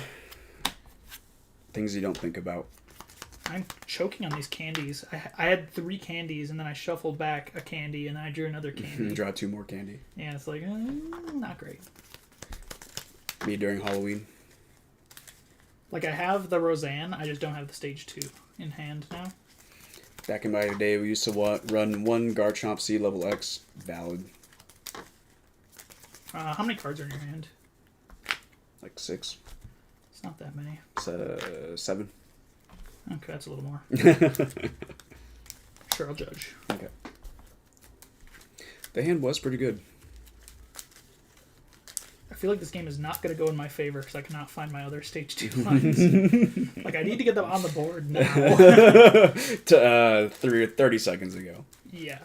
Things you don't think about. I'm choking on these candies. I had 3 candies, and then I shuffled back a candy, and then I drew another candy. Draw 2 more candy. Yeah, it's like, not great. Me during Halloween. Like, I have the Roseanne, I just don't have the stage 2 in hand now. Back in my day, we used to run 1 Garchomp C level X. Valid. How many cards are in your hand? Like 6. It's not that many. It's 7. Okay, that's a little more. Sure, I'll judge. Okay. The hand was pretty good. I feel like this game is not going to go in my favor because I cannot find my other stage 2 lines. Like, I need to get them on the board now. 30 seconds ago. Yeah.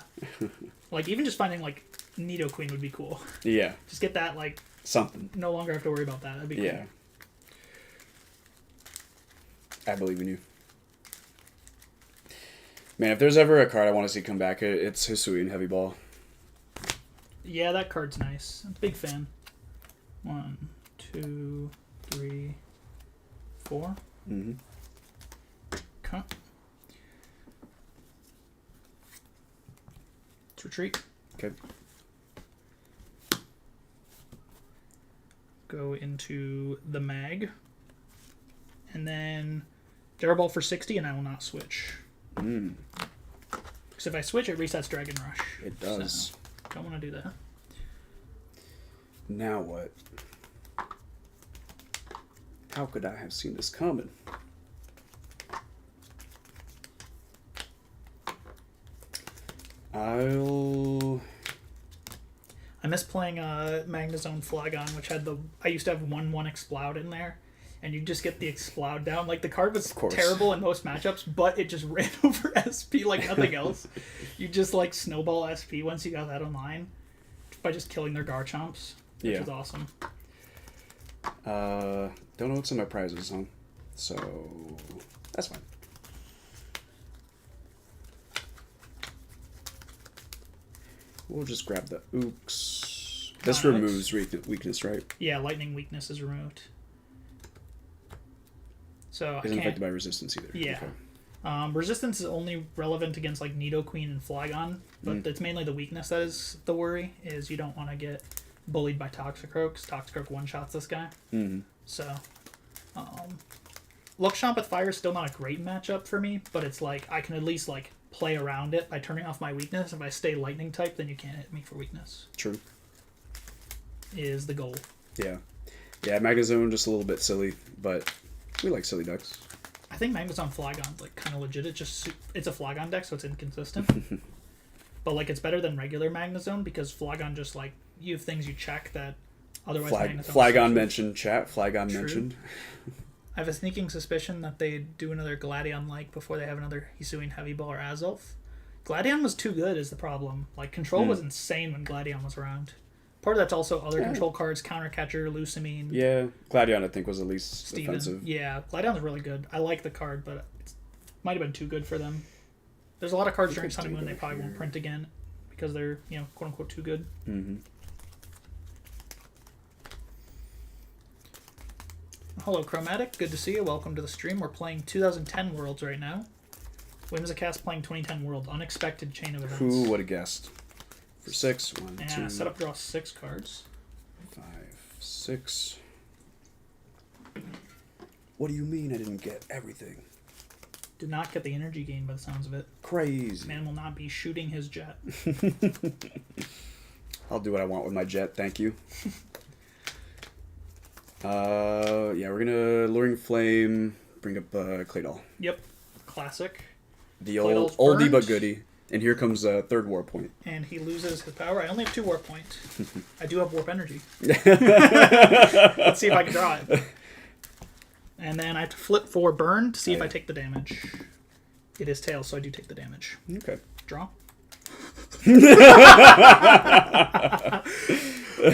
Like, even just finding, like, Nidoqueen would be cool. Yeah. Just get that, like, something. No longer have to worry about that. That'd be cool. Yeah. I believe in you. Man, if there's ever a card I want to see come back, it's Hisuian Heavy Ball. Yeah, that card's nice. I'm a big fan. 1, 2, 3, 4. Mm-hmm. Okay. Let's retreat. Okay. Go into the mag. And then Gyarados for 60, and I will not switch. Because if I switch, it resets Dragon Rush. It does. So, don't want to do that. Now what? How could I have seen this coming? I miss playing Magnezone Flygon, which had I used to have 1/1 Exploud in there, and you just get the Exploud down. Like, the card was terrible in most matchups, but it just ran over SP like nothing else. You just, like, snowball SP once you got that online by just killing their Garchomps, which is awesome. Don't know what's in my prizes, huh? So, that's fine. We'll just grab the Ooks. This removes weakness, right? Yeah, lightning weakness is removed. So Isn't affected by resistance either. Yeah. Okay. Resistance is only relevant against like Nidoqueen and Flygon, but it's mainly the weakness that is the worry. Is you don't want to get bullied by Toxicroak, because Toxicroak one-shots this guy. Mm-hmm. So, LuxChomp with Fire is still not a great matchup for me, but it's like I can at least like play around it by turning off my weakness. If I stay lightning type, then you can't hit me for weakness. True. Is the goal. Yeah. Yeah, Magnezone just a little bit silly, but we like silly decks. I think Magnezone Flygon's like kind of legit. It's a Flygon deck, so it's inconsistent. But like it's better than regular Magnezone because Flygon just like you have things you check that otherwise Flygon mentioned, chat. Flygon mentioned. I have a sneaking suspicion that they do another Gladion like before they have another Hisuian Heavy Ball or Azulf. Gladion was too good is the problem. Like control was insane when Gladion was around. Part of that's also other control cards, Counter Catcher, Lucamine. Yeah, Gladion I think was the least Steven. offensive. Yeah, Gladion's really good. I like the card, but it might have been too good for them. There's a lot of cards during Sun and Moon they probably won't print again because they're, quote unquote too good. Mm-hmm. Hello, Chromatic. Good to see you. Welcome to the stream. We're playing 2010 Worlds right now. Whimsicast playing 2010 World. Unexpected chain of events. Who would have guessed? For 6. 1, 2. Setup draw 6 cards. 5, 6. What do you mean I didn't get everything? Did not get the energy gain by the sounds of it. Crazy. Man will not be shooting his jet. I'll do what I want with my jet, thank you. Yeah, we're gonna Luring Flame, bring up Claydol. Yep. Classic. The oldie but goodie. And here comes a third Warp Point. And he loses his power. I only have 2 Warp Points. I do have Warp Energy. Let's see if I can draw it. And then I have to flip for Burn to see if I take the damage. It is Tails, so I do take the damage. Okay. Draw.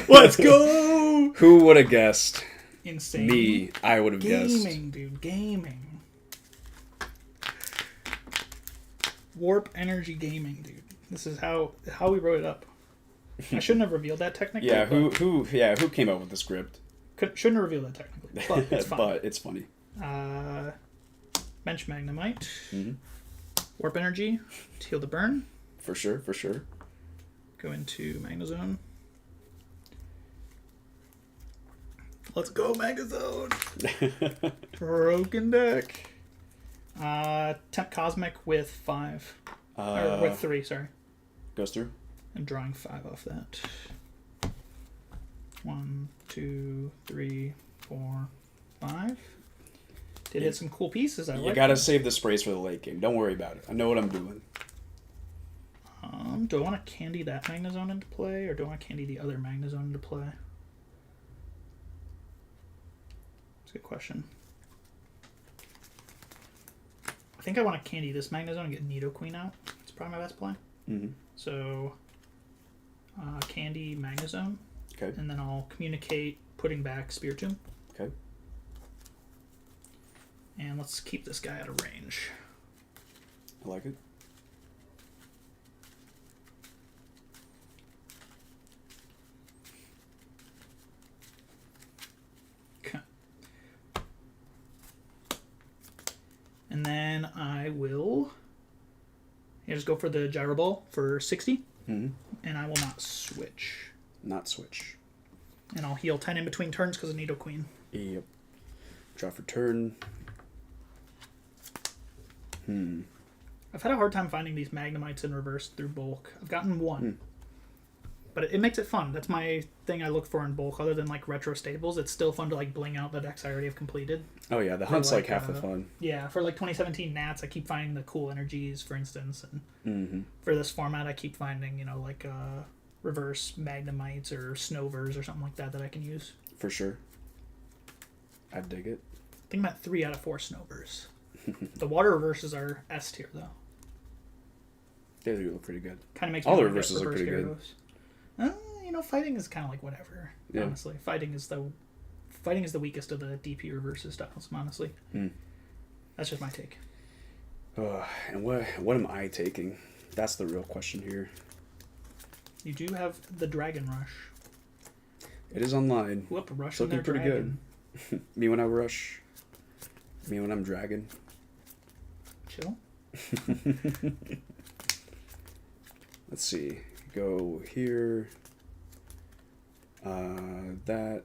Let's go! Who would have guessed? Insane. Me. I would have guessed. Gaming, dude. Gaming. Warp Energy Gaming, dude. This is how we wrote it up. I shouldn't have revealed that technically. Yeah, who came up with the script? Shouldn't have revealed that technically, but it's fine. But it's funny. Bench Magnemite. Mm-hmm. Warp Energy to heal the burn. For sure. Go into Magnezone. Let's go, Magnezone! Broken deck. Temp Cosmic with 5. Or with 3, sorry. Goes through. And drawing 5 off that. 1, 2, 3, 4, 5. Did hit some cool pieces. You gotta save the sprays for the late game. Don't worry about it. I know what I'm doing. Do I want to candy that Magnezone into play, or do I want to candy the other Magnezone into play? That's a good question. I think I want to candy this Magnezone and get Nidoqueen out. It's probably my best play. Mm-hmm. So, candy Magnezone. Okay. And then I'll communicate putting back Spiritomb. Okay. And let's keep this guy out of range. I like it. Okay. And then I will just go for the Gyro Ball for 60. Mm-hmm. And I will not switch. Not switch. And I'll heal 10 in between turns because of Nidoqueen. Yep. Draw for turn. I've had a hard time finding these Magnemites in reverse through bulk. I've gotten one. But it makes it fun. That's my thing I look for in bulk. Other than like retro staples, it's still fun to like bling out the decks I already have completed. Oh yeah, the hunt's like half the fun. Yeah, for like 2017 Nats, I keep finding the cool energies, for instance. And for this format, I keep finding, like reverse Magnemites or Snovers or something like that I can use. For sure. I dig it. I think I'm at 3 out of 4 Snovers. The water reverses are S tier though. They do look pretty good. Kind of makes all the reverses look pretty good. Fighting is kind of like whatever. Yeah. Honestly, fighting is the weakest of the DP reverses styles. Honestly, that's just my take. And what am I taking? That's the real question here. You do have the Dragon Rush. It is online. Whoop, rush looking pretty dragon. Good. Me when I rush. Me when I'm dragon. Chill. Let's see. Go here. That.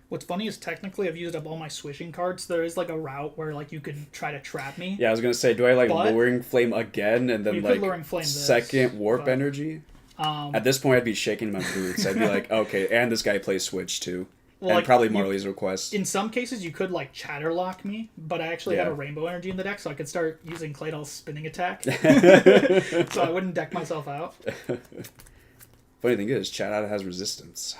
What's funny is technically I've used up all my swishing cards. There is like a route where like you could try to trap me. Yeah, I was gonna say, do I Luring Flame again and then Luring Flame second Warp Energy? At this point, I'd be shaking my boots. I'd be like, okay, and this guy plays Switch too. Well, and probably Marley's request. In some cases, you could Chatterlock me, but I actually have a Rainbow Energy in the deck, so I could start using Claydol's Spinning Attack. So I wouldn't deck myself out. Funny thing is, Chatter has resistance.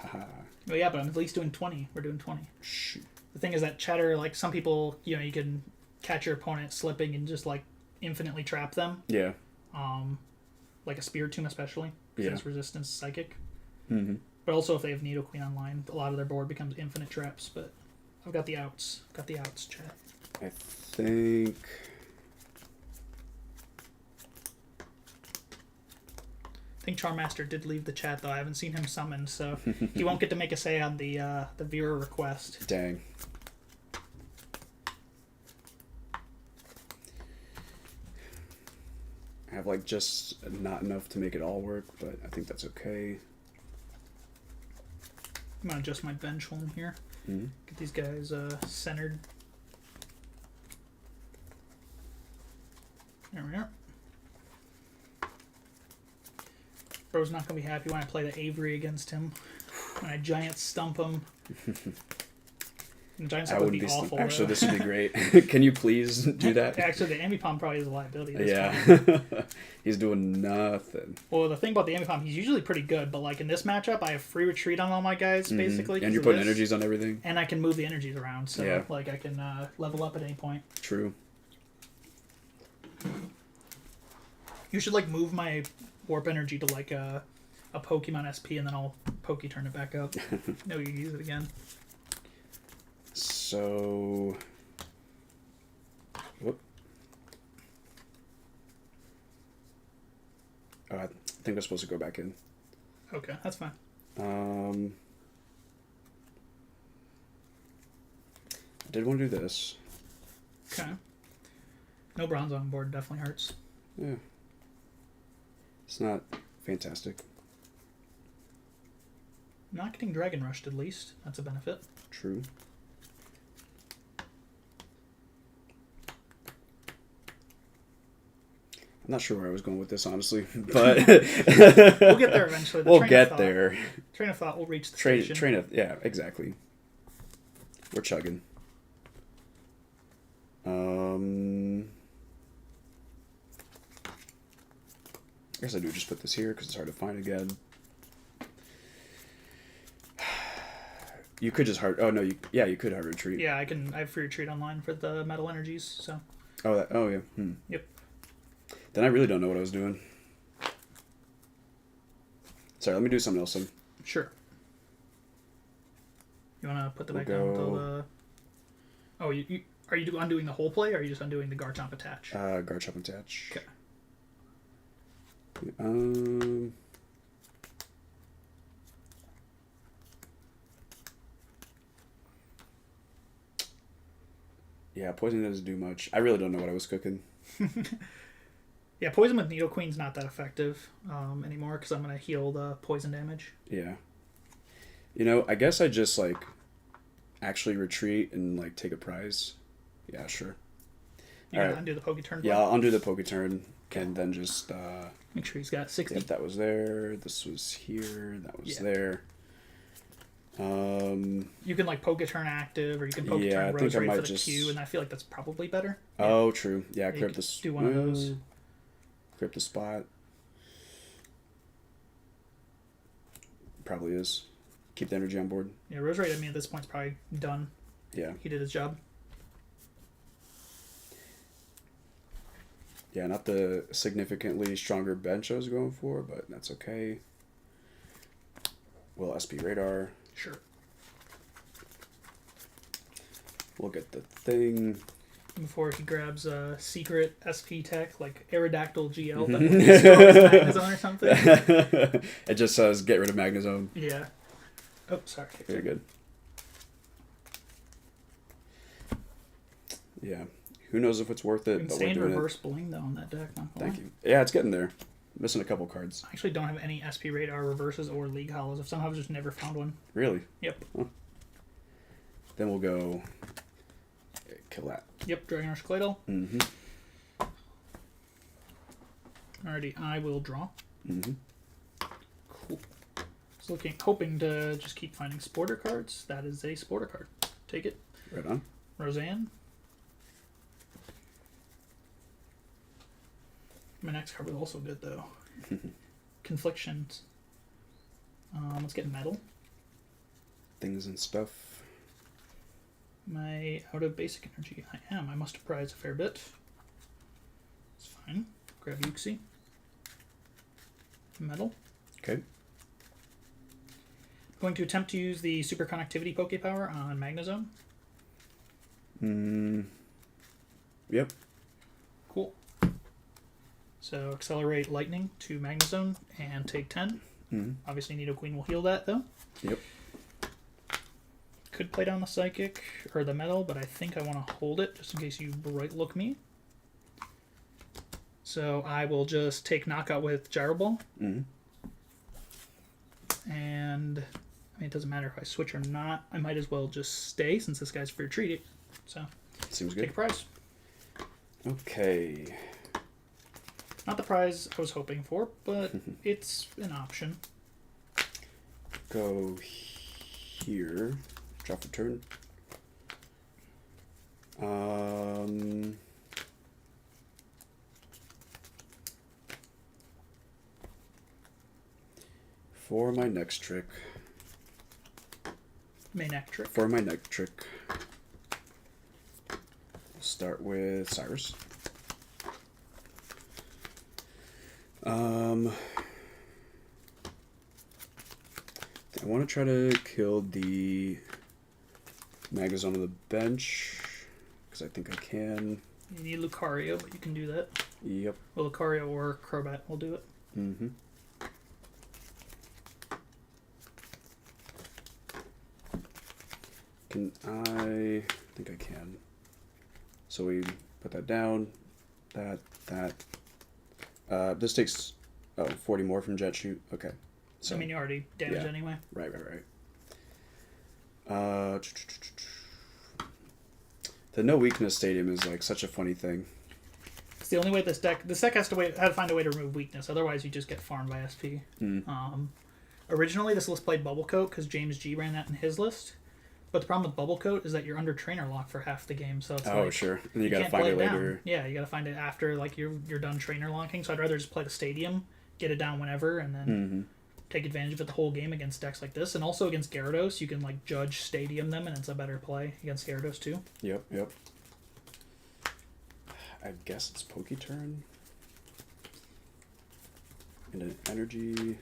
Well, yeah, but I'm at least doing 20. We're doing 20. Shoot. The thing is that Chatter, some people, you can catch your opponent slipping and just infinitely trap them. Yeah. Like a Spiritomb especially, because it's resistance to Psychic. Mm-hmm. But also if they have Nidoqueen online, a lot of their board becomes infinite traps. But I've got the outs. Got the outs, chat. I think... I think Charmaster did leave the chat, though. I haven't seen him summoned, so he won't get to make a say on the viewer request. Dang. I have, like, just not enough to make it all work, but I think that's okay. I'm going to adjust my bench one here. Mm-hmm. Get these guys centered. There we are. Bro's not going to be happy when I play the Avery against him. When I giant stump him. And giant stump would be awful. Actually, this would be great. Can you please do that? Actually, the Ambipom probably is a liability this time. He's doing nothing. Well, the thing about the Ambipom, he's usually pretty good, but like in this matchup, I have free retreat on all my guys, basically. And you're putting energies on everything. And I can move the energies around, so like I can level up at any point. True. You should like move my warp energy to like a Pokemon SP, and then I'll turn it back up. No, you use it again. So, whoop. Oh, I think we're supposed to go back in. Okay, that's fine. I did want to do this. Okay. No bronze on board definitely hurts. Yeah. It's not fantastic. Not getting Dragon Rushed at least. That's a benefit. True. I'm not sure where I was going with this, honestly, but we'll get there eventually. We'll get there. Train of thought will reach the station. Yeah, exactly. We're chugging. I guess I do just put this here because it's hard to find again. You could just hard. Oh no, you could hard retreat. Yeah, I have free retreat online for the metal energies. So. Oh yeah. Yep. Then I really don't know what I was doing. Sorry, let me do something else. Sure. You want to put the back down until the... Oh, are you undoing the whole play, or are you just undoing the Garchomp attach? Garchomp attach. Okay. Yeah, poison doesn't do much. I really don't know what I was cooking. Yeah, poison with Nidoqueen's not that effective anymore because I'm going to heal the poison damage. Yeah. You know, I guess I just, like, actually retreat and, like, take a prize. Yeah, sure. You're going to undo the Poketurn? Yeah, I'll undo the Poketurn and then just... make sure he's got 60. Yep, that was there. This was here. That was there. You can, like, Poketurn active, or you can Poketurn Roserade for the Q, and I feel like that's probably better. Oh, yeah. True. Yeah, crypt this. Do one of those. Crypt the spot. Probably is. Keep the energy on board. Yeah, Roserade, I mean, at this point, is probably done. Yeah. He did his job. Yeah, not the significantly stronger bench I was going for, but that's okay. Will SP Radar. Sure. We'll get the thing. Before he grabs a secret SP tech, like Aerodactyl GL, that destroys Magnezone or something. It just says, get rid of Magnezone. Yeah. Oh, sorry. Very good. Yeah. Who knows if it's worth it, but we're doing reverse bling, though, on that deck. Thank you. Yeah, it's getting there. Missing a couple cards. I actually don't have any SP Radar reverses or League Hollows. I've somehow just never found one. Really? Yep. Huh. Then we'll go kill that. Yep, Dragon Rush Claydol. Mm-hmm. Alrighty, I will draw. Mm-hmm. Cool. Hoping to just keep finding Sporter cards. That is a Sporter card. Take it. Right on. Roseanne. My next card was also good, though. Conflictions. Let's get Metal. Things and stuff. My out of basic energy. I must have prized a fair bit. Fine. Grab Uxie. Metal. Okay. Going to attempt to use the Super Conductivity Pokepower on Magnezone. Yep. Cool. So accelerate Lightning to Magnezone and take 10. Obviously Nidoqueen will heal that though. Yep. Could play down the Psychic or the Metal, but I think I want to hold it just in case you Bright Look me. So I will just take Knockout with Gyro Ball. And I mean, it doesn't matter if I switch or not. I might as well just stay since this guy's free treated. So seems good. Take a prize. Okay. Not the prize I was hoping for, but it's an option. Go here. Drop the turn. For my next trick. Main trick. For my next trick. We'll start with Cyrus. I want to try to kill the Magnezone on the bench because I think I can. You need Lucario, but you can do that. Yep. Well, Lucario or Crobat will do it. Can I think I can. So we put that down. That. This takes 40 more from Jet Shoot. Okay. So I mean, you already damaged anyway. Right. The no weakness stadium is like such a funny thing. It's the only way this deck has to find a way to remove weakness. Otherwise, you just get farmed by SP. Originally, this list played Bubble Coat because James G ran that in his list. But the problem with Bubble Coat is that you're under trainer lock for half the game. So it's sure. And you gotta find it later. Yeah, you gotta find it after like you're done trainer locking. So I'd rather just play the stadium, get it down whenever, and then take advantage of it the whole game against decks like this. And also against Gyarados, you can like judge stadium them, and it's a better play against Gyarados too. Yep. I guess it's Poke turn. And an energy.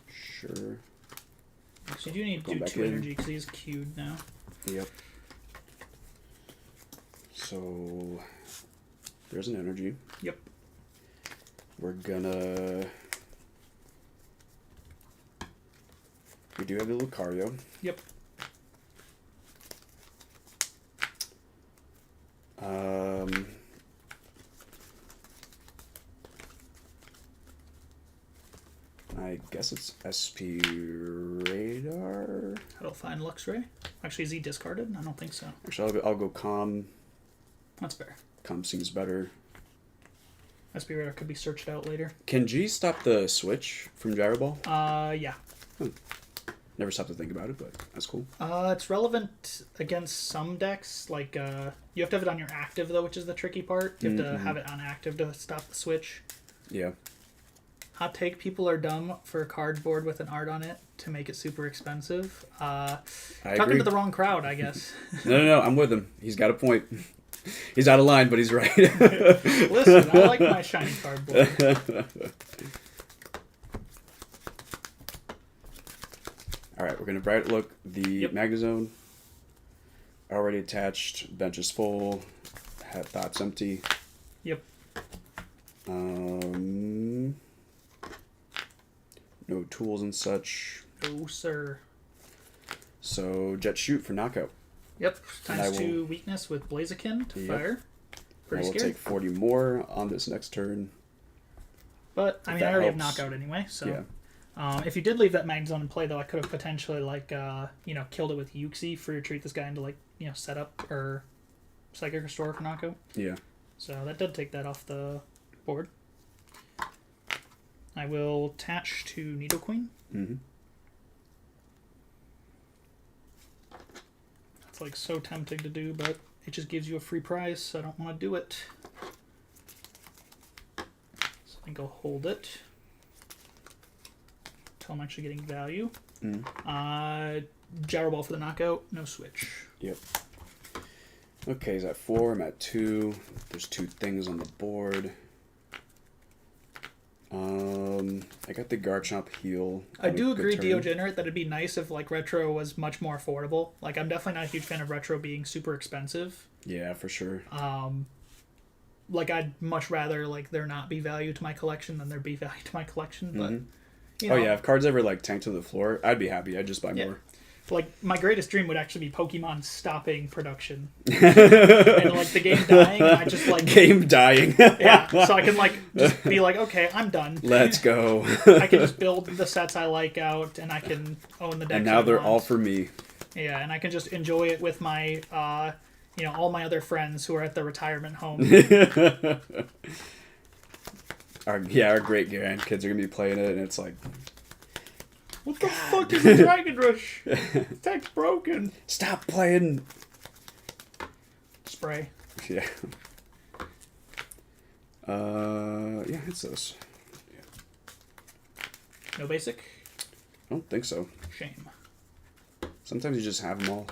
Sure. So you do need to do 2 energy because he's queued now. Yep. So there's an energy. Yep. We're gonna. We do have the Lucario. Yep. I guess it's SP Radar. I'll find Luxray. Actually, is he discarded? I don't think so. Actually, I'll go Calm. That's fair. Calm seems better. SP Radar could be searched out later. Can G stop the switch from Gyro Ball? Yeah. Never stopped to think about it, but that's cool. It's relevant against some decks. Like, you have to have it on your active, though, which is the tricky part. You have to have it on active to stop the switch. Yeah. Hot take, people are dumb for a cardboard with an art on it to make it super expensive. Talking to the wrong crowd, I guess. No, I'm with him. He's got a point. He's out of line, but he's right. Listen, I like my shiny cardboard. Alright, we're going to Bright Look the Magnezone. Already attached. Bench is full. Thoughts empty. Yep. No tools and such. No, sir. So, Jet Shoot for knockout. Yep. Times 2 weakness with Blaziken to fire. Pretty scary. I will take 40 more on this next turn. But, I mean, I already have knockout anyway, so... Yeah. If you did leave that Magnezone in play, though, I could have potentially, like, killed it with Uxie for retreat this guy into, like, set up or Psychic Restore for knockout. Yeah. So that did take that off the board. I will attach to Nidoqueen. That's, like, so tempting to do, but it just gives you a free prize, so I don't want to do it. So I think I'll hold it. I'm actually getting value. Gyro Ball for the knockout, no switch. Yep. Okay, he's at 4. I'm at 2. There's 2 things on the board. I got the Gardevoir heal. I do agree, Deogenerate, that it'd be nice if like Retro was much more affordable. Like, I'm definitely not a huge fan of Retro being super expensive. Yeah, for sure. Like, I'd much rather like there not be value to my collection than there be value to my collection. But you know, oh yeah, if cards ever like tank to the floor, I'd be happy. I'd just buy more. Like, my greatest dream would actually be Pokemon stopping production. And, like, the game dying, and I just, like... Game dying. Yeah, so I can, like, just be like, okay, I'm done. Let's go. I can just build the sets I like out, and I can own the decks. And now they're all for me. Yeah, and I can just enjoy it with my, you know, all my other friends who are at the retirement home. Our great grandkids are going to be playing it, and it's like... What the fuck is a Dragon Rush? This deck's broken. Stop playing. Spray. Yeah. Yeah, it's this. Yeah. No basic? I don't think so. Shame. Sometimes you just have them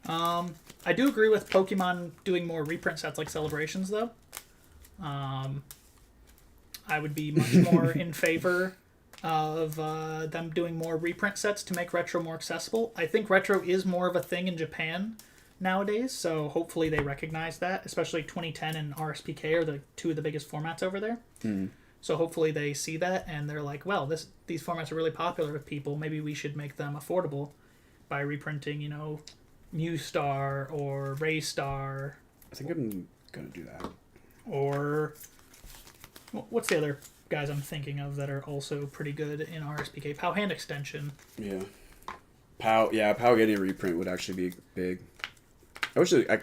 all. I do agree with Pokemon doing more reprint sets like Celebrations, though. I would be much more in favor of them doing more reprint sets to make Retro more accessible. I think Retro is more of a thing in Japan nowadays, so hopefully they recognize that, especially 2010 and RSPK are the 2 of the biggest formats over there. So hopefully they see that and they're like, well, these formats are really popular with people, maybe we should make them affordable by reprinting, you know, Mewstar or Raystar. I think I'm gonna do that. Or what's the other guys I'm thinking of that are also pretty good in RSPK? POW Hand Extension. Yeah. POW getting a reprint would actually be big. I wish I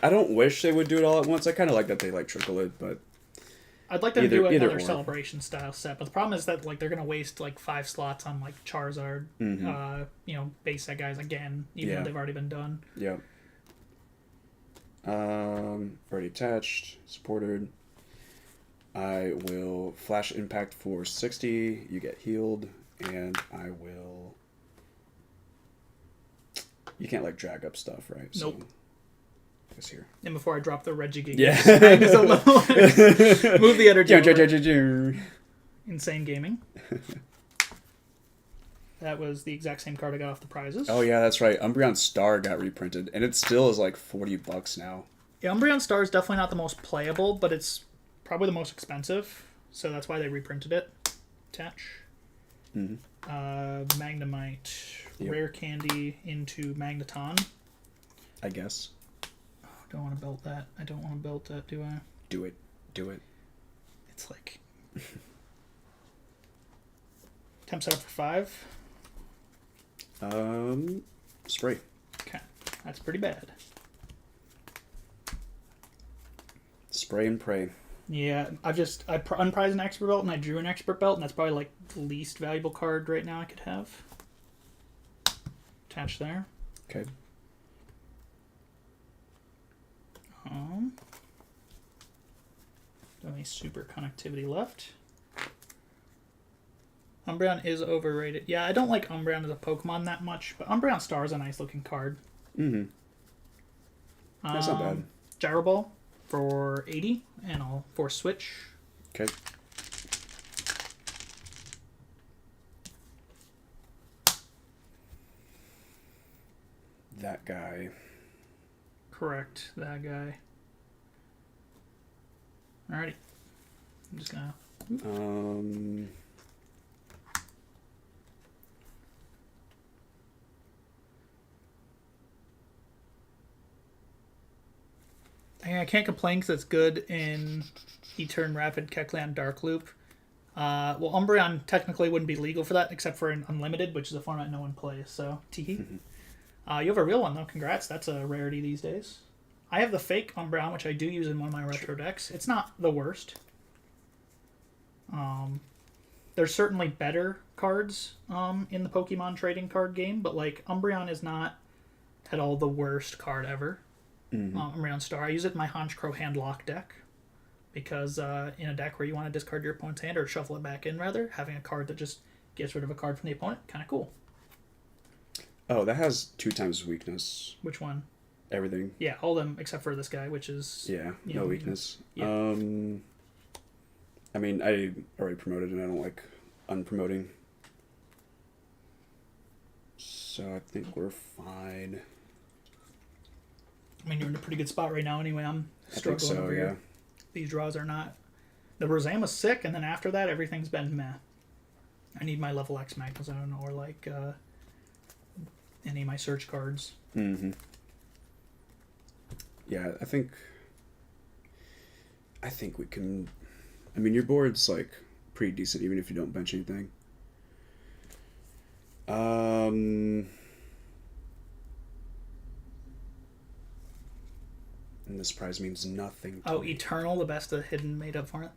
don't wish they would do it all at once. I kind of like that they like trickle it, but I'd like them to do another Celebration style set. But the problem is that like they're gonna waste like 5 slots on like Charizard, you know, base set guys again, even though they've already been done. Yeah. Already attached, supported. I will Flash Impact for 60. You get healed, and I will. You can't like drag up stuff, right? Nope. So, this here. And before I drop the Regigigas, Yeah. move the energy. Insane Gaming. That was the exact same card I got off the prizes. Oh yeah, that's right. Umbreon Star got reprinted, and it still is like $40 now. Yeah, Umbreon Star is definitely not the most playable, but it's probably the most expensive, so that's why they reprinted it. Attach. Magnemite. Yep. Rare Candy into Magneton. I guess. Oh, don't want to belt that. I don't want to belt that, do I? Do it. Do it. It's like... Temp set up for 5. Spray. Okay. That's pretty bad. Spray and pray. Yeah, I unprized an expert belt and I drew an expert belt, and that's probably like the least valuable card right now I could have. Attach there. Okay. Don't have any super connectivity left. Umbreon is overrated. Yeah, I don't like Umbreon as a Pokemon that much, but Umbreon Star is a nice looking card. That's not bad. Gyro Ball for 80, and I'll force switch. Okay. That guy. Correct, that guy. Alrighty. I'm just gonna... I can't complain because it's good in E-Turn Rapid, Kecleon, Dark Loop. Well, Umbreon technically wouldn't be legal for that, except for an Unlimited, which is a format no one plays, so teehee. You have a real one, though. Congrats. That's a rarity these days. I have the fake Umbreon, which I do use in one of my retro decks. It's not the worst. There's certainly better cards in the Pokemon trading card game, but like Umbreon is not at all the worst card ever. Umbreon Star. I use it in my Honchkrow Handlock deck because in a deck where you want to discard your opponent's hand or shuffle it back in, rather, having a card that just gets rid of a card from the opponent, kind of cool. Oh, that has 2 times weakness. Which one? everything. Yeah, all of them except for this guy, which is... Yeah, no weakness. Yeah. I mean, I already promoted and I don't like unpromoting. So I think we're fine. I mean, you're in a pretty good spot right now anyway. I'm struggling over here. These draws are not... The Rosama's sick, and then after that, everything's been meh. I need my level X Magnezone or, like, any of my search cards. Mm-hmm. Yeah, I think we can... I mean, your board's, like, pretty decent, even if you don't bench anything. And this prize means nothing to me. Eternal, the best of hidden made-up format.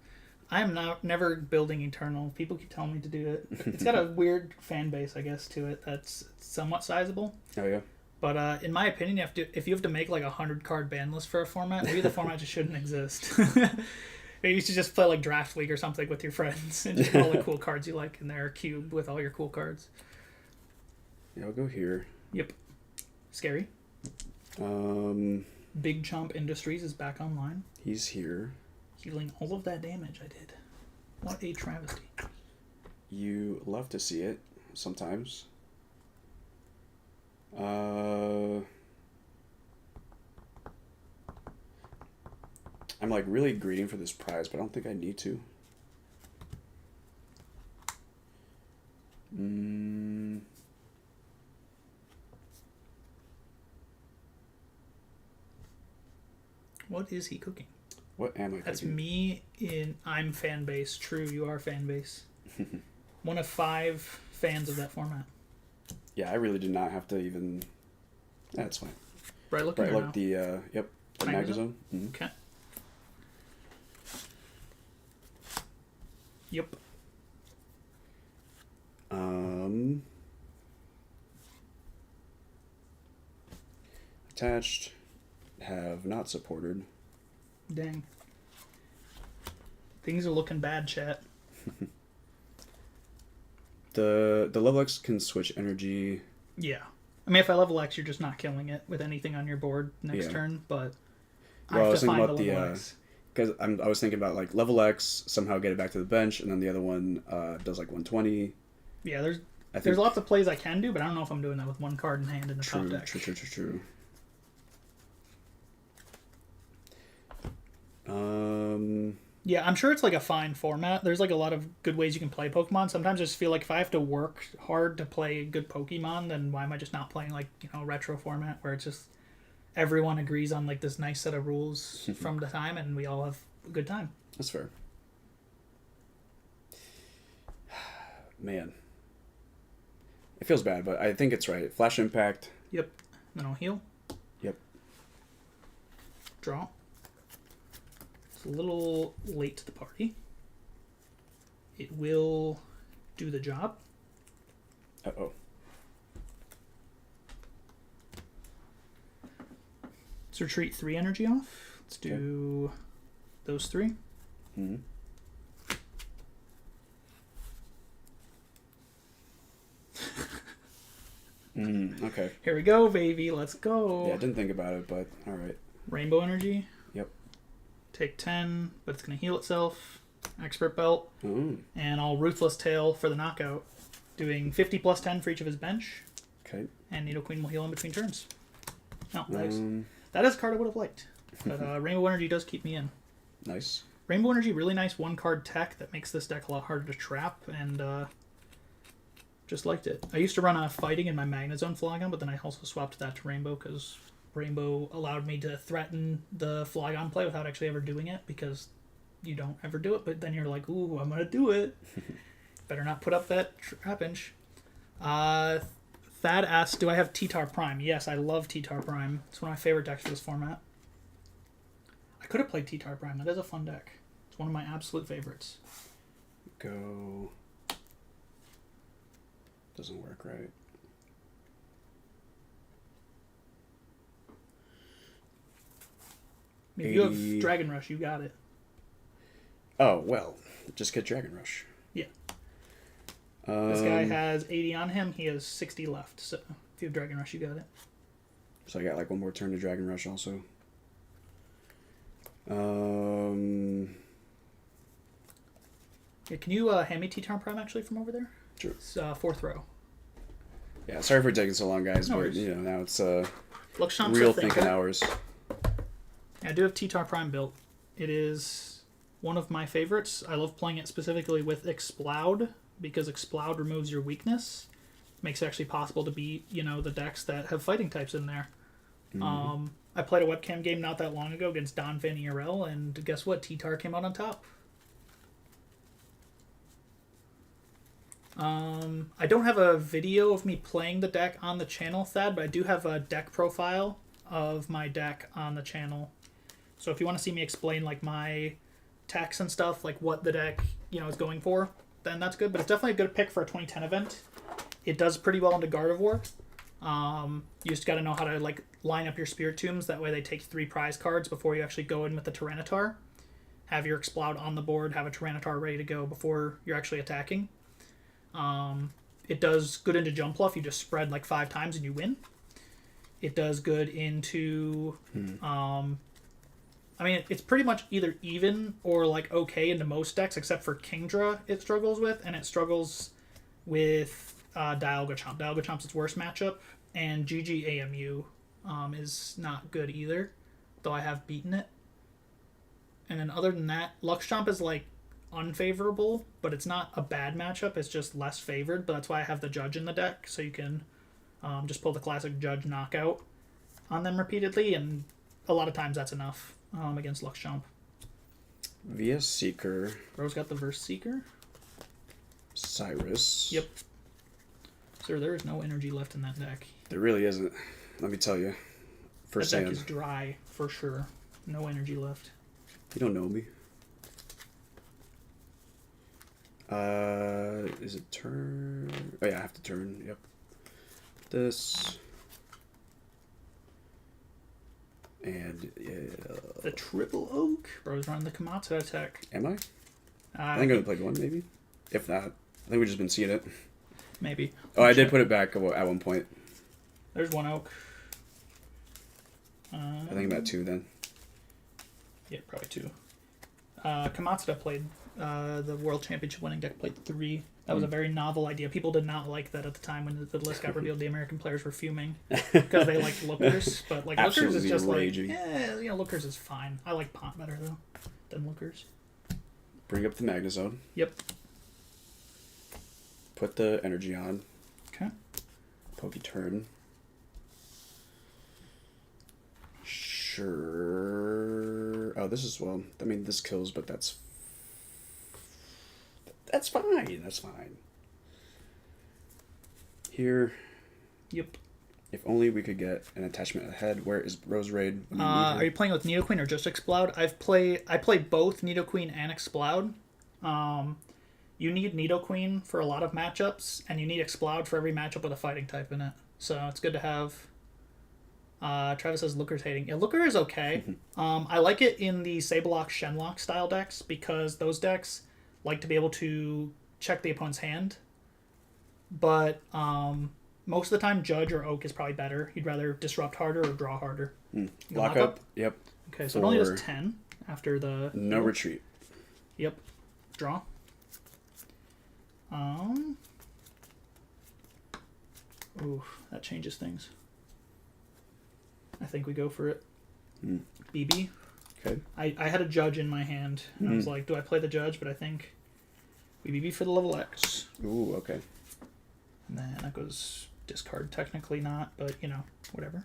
I am never building Eternal. People keep telling me to do it. It's got a weird fan base, I guess, to it that's somewhat sizable. Oh, yeah? But in my opinion, if you have to make like a 100-card ban list for a format, maybe the format just shouldn't exist. Maybe you should just play like Draft League or something with your friends and just put all the cool cards you like in there, cube with all your cool cards. Yeah, I'll go here. Yep. Scary. Big Chomp Industries is back online. He's here. Healing all of that damage I did. What a travesty. You love to see it sometimes. I'm like really greeding for this prize, but I don't think I need to. What is he cooking? What am I cooking? That's me in I'm fan base. True, you are fan base. One of 5 fans of that format. Yeah, I really did not have to even... That's fine. Right look right, now. look the, yep, the Magnezone. Mm-hmm. Okay. Yep. Attached. Have not supported. Dang. Things are looking bad, chat. The level X can switch energy. Yeah. I mean, if I level X, you're just not killing it with anything on your board next turn, but I have to find a level X. Because I was thinking about, like, level X, somehow get it back to the bench, and then the other one does, like, 120. Yeah, there's lots of plays I can do, but I don't know if I'm doing that with one card in hand in the top deck. True. Yeah, I'm sure it's like a fine format. There's like a lot of good ways you can play Pokemon. Sometimes I just feel like if I have to work hard to play a good Pokemon, then why am I just not playing like, retro format where it's just everyone agrees on like this nice set of rules from the time and we all have a good time. That's fair. Man. It feels bad, but I think it's right. Flash Impact. Yep. Then I'll heal. Yep. Draw. A little late to the party. It will do the job. Uh-oh. Let's retreat 3 energy off. Let's do those 3. Mm-hmm. Okay. Here we go, baby. Let's go. Yeah, I didn't think about it, but alright. Rainbow energy. Yep. Take 10, but it's going to heal itself. Expert Belt. Ooh. And I'll Ruthless Tail for the knockout. Doing 50 plus 10 for each of his bench. Okay. And Nidoqueen will heal in between turns. No, that is a card I would have liked. But Rainbow Energy does keep me in. Nice. Rainbow Energy, really nice one-card tech that makes this deck a lot harder to trap, and just liked it. I used to run a Fighting in my Magnezone Flygon, but then I also swapped that to Rainbow because Rainbow allowed me to threaten the Flygon play without actually ever doing it, because you don't ever do it, but then you're like, ooh, I'm going to do it. Better not put up that trap inch. Thad asks, do I have T-Tar Prime? Yes, I love T-Tar Prime. It's one of my favorite decks for this format. I could have played T-Tar Prime. That is a fun deck. It's one of my absolute favorites. Go. Doesn't work right. If you have Dragon Rush, you got it. Oh, well. Just get Dragon Rush. Yeah. This guy has 80 on him. He has 60 left. So if you have Dragon Rush, you got it. So I got like one more turn to Dragon Rush also. Yeah, can you hand me T-Tarn Prime actually from over there? Sure. It's 4th row. Yeah, sorry for taking so long, guys, No but worries. you know, now it's LuxChomp's real a thinker. thinking hours. Yeah, I do have T-Tarn Prime built. It is one of my favorites. I love playing it specifically with Exploud because Exploud removes your weakness. Makes it actually possible to beat, you know, the decks that have fighting types in there. Mm-hmm. I played a webcam game not that long ago against Don Van ERL, and guess what? T-Tar came out on top. I don't have a video of me playing the deck on the channel, Thad, but I do have a deck profile of my deck on the channel. So if you want to see me explain like my techs and stuff, like what the deck, you know, is going for, then that's good. But it's definitely a good pick for a 2010 event. It does pretty well into Gardevoir. You just got to know how to like line up your Spirit Tombs. That way they take 3 prize cards before you actually go in with the Tyranitar. Have your Exploud on the board, have a Tyranitar ready to go before you're actually attacking. It does good into Jump Bluff. You just spread like 5 times and you win. It does good into... I mean, it's pretty much either even or like okay into most decks, except for Kingdra it struggles with, and it struggles with Dialga Chomp. Dialga Chomp's its worst matchup, and GGAMU is not good either, though I have beaten it. And then other than that, LuxChomp is like unfavorable, but it's not a bad matchup, it's just less favored, but that's why I have the Judge in the deck, so you can just pull the classic Judge knockout on them repeatedly, and a lot of times that's enough against LuxChomp. VS Seeker. Bro's got the Verse Seeker. Cyrus. Yep. Sir, there is no energy left in that deck. There really isn't. Let me tell you. That deck is dry, for sure. No energy left. You don't know me. Is it turn? Oh yeah, I have to turn. Yep. This. And the Triple Oak. Bro's running the Komatsu attack. Am I? I think I only played one, maybe. If not, I think we've just been seeing it. Maybe. Oh, I did put it back at one point. There's one Oak. I think about 2 then. Yeah, probably 2. Komatsu played the World Championship winning deck, played 3. That was a very novel idea. People did not like that at the time when the list got revealed. The American players were fuming because they liked Lookers, but like Lookers is just raging. Like, you know, Lookers is fine. I like Pont better though than Lookers. Bring up the Magnezone. Yep. Put the energy on. Okay. Poke turn. Sure. Oh, this is well. I mean, this kills, but that's fine. That's fine. Here. Yep. If only we could get an attachment ahead. Where is Rose Raid? Are you playing with Nidoqueen or just Exploud? I play both Nidoqueen and Exploud. You need Nidoqueen for a lot of matchups, and you need Exploud for every matchup with a fighting type in it. So it's good to have. Travis says Looker's hating. Yeah, Looker is okay. I like it in the Sableye, Shenlock style decks because those decks like to be able to check the opponent's hand. But most of the time, Judge or Oak is probably better. You'd rather disrupt harder or draw harder. Lock up? Yep. Okay, so it only does 10 after the... No retreat. Yep. Draw. Ooh, that changes things. I think we go for it. BB. Okay. I had a Judge in my hand, and I was like, do I play the Judge? But I think we BB for the level X. Ooh, okay. And then that goes discard. Technically not, but, you know, whatever.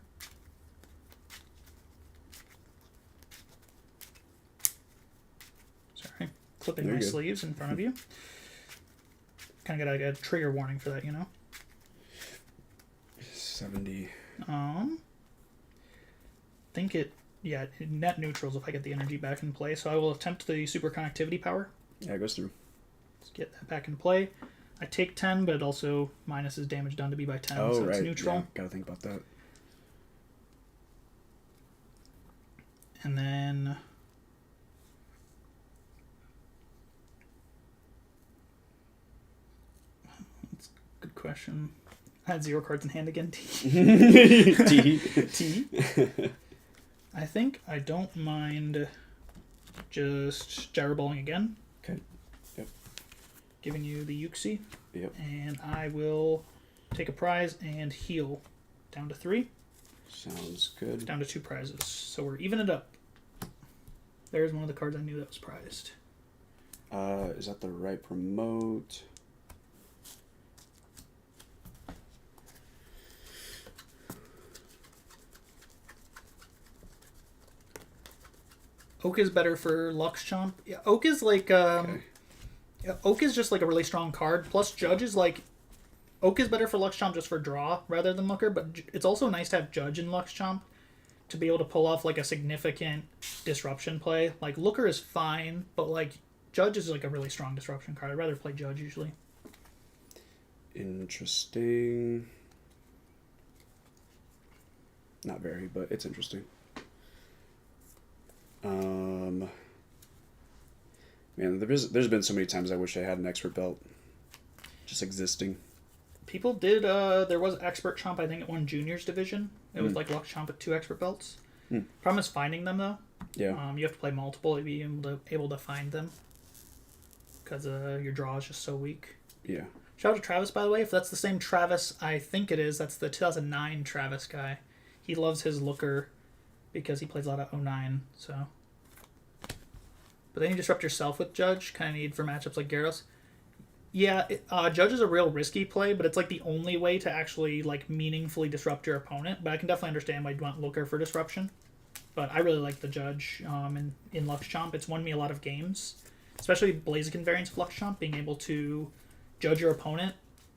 Sorry. Clipping my sleeves in front of you. Kind of got a trigger warning for that, you know? 70. Think it... Yeah, net neutrals if I get the energy back in play. So I will attempt the super connectivity power. Yeah, it goes through. Let's get that back in play. I take 10, but it also minuses damage done to me by 10, so it's neutral. Yeah, gotta think about that. And then... That's a good question. had 0 cards in hand again. T. T. I think I don't mind just Gyaraballing again. Okay. Yep. Giving you the Uxie. Yep. And I will take a prize and heal down to 3. Sounds good. Down to 2 prizes. So we're even it up. There's one of the cards I knew that was prized. Is that the right promote? Oak is better for LuxChomp. Yeah, Oak is like Okay. yeah, Oak is just like a really strong card. Plus Judge is like Oak is better for LuxChomp just for draw rather than Looker, but it's also nice to have Judge in LuxChomp to be able to pull off like a significant disruption play. Like Looker is fine, but like Judge is like a really strong disruption card. I'd rather play Judge usually. Interesting. Not very, but it's interesting. Man, there's been so many times I wish I had an expert belt just existing. People did. There was Expert Chomp. I think it won Juniors division. It was like LuxChomp with 2 expert belts. Problem is finding them though. Yeah. You have to play multiple to be able to find them because your draw is just so weak. Yeah. Shout out to Travis, by the way. If that's the same Travis I think it is, that's the 2009 Travis guy. He loves his Looker because he plays a lot of 09. So, but then you disrupt yourself with Judge. Kind of need for matchups like Gyarados. Yeah, Judge is a real risky play, but it's like the only way to actually like meaningfully disrupt your opponent. But I can definitely understand why you'd want Looker for disruption. But I really like the Judge in LuxChomp. It's won me a lot of games, especially Blaziken variants of LuxChomp, being able to judge your opponent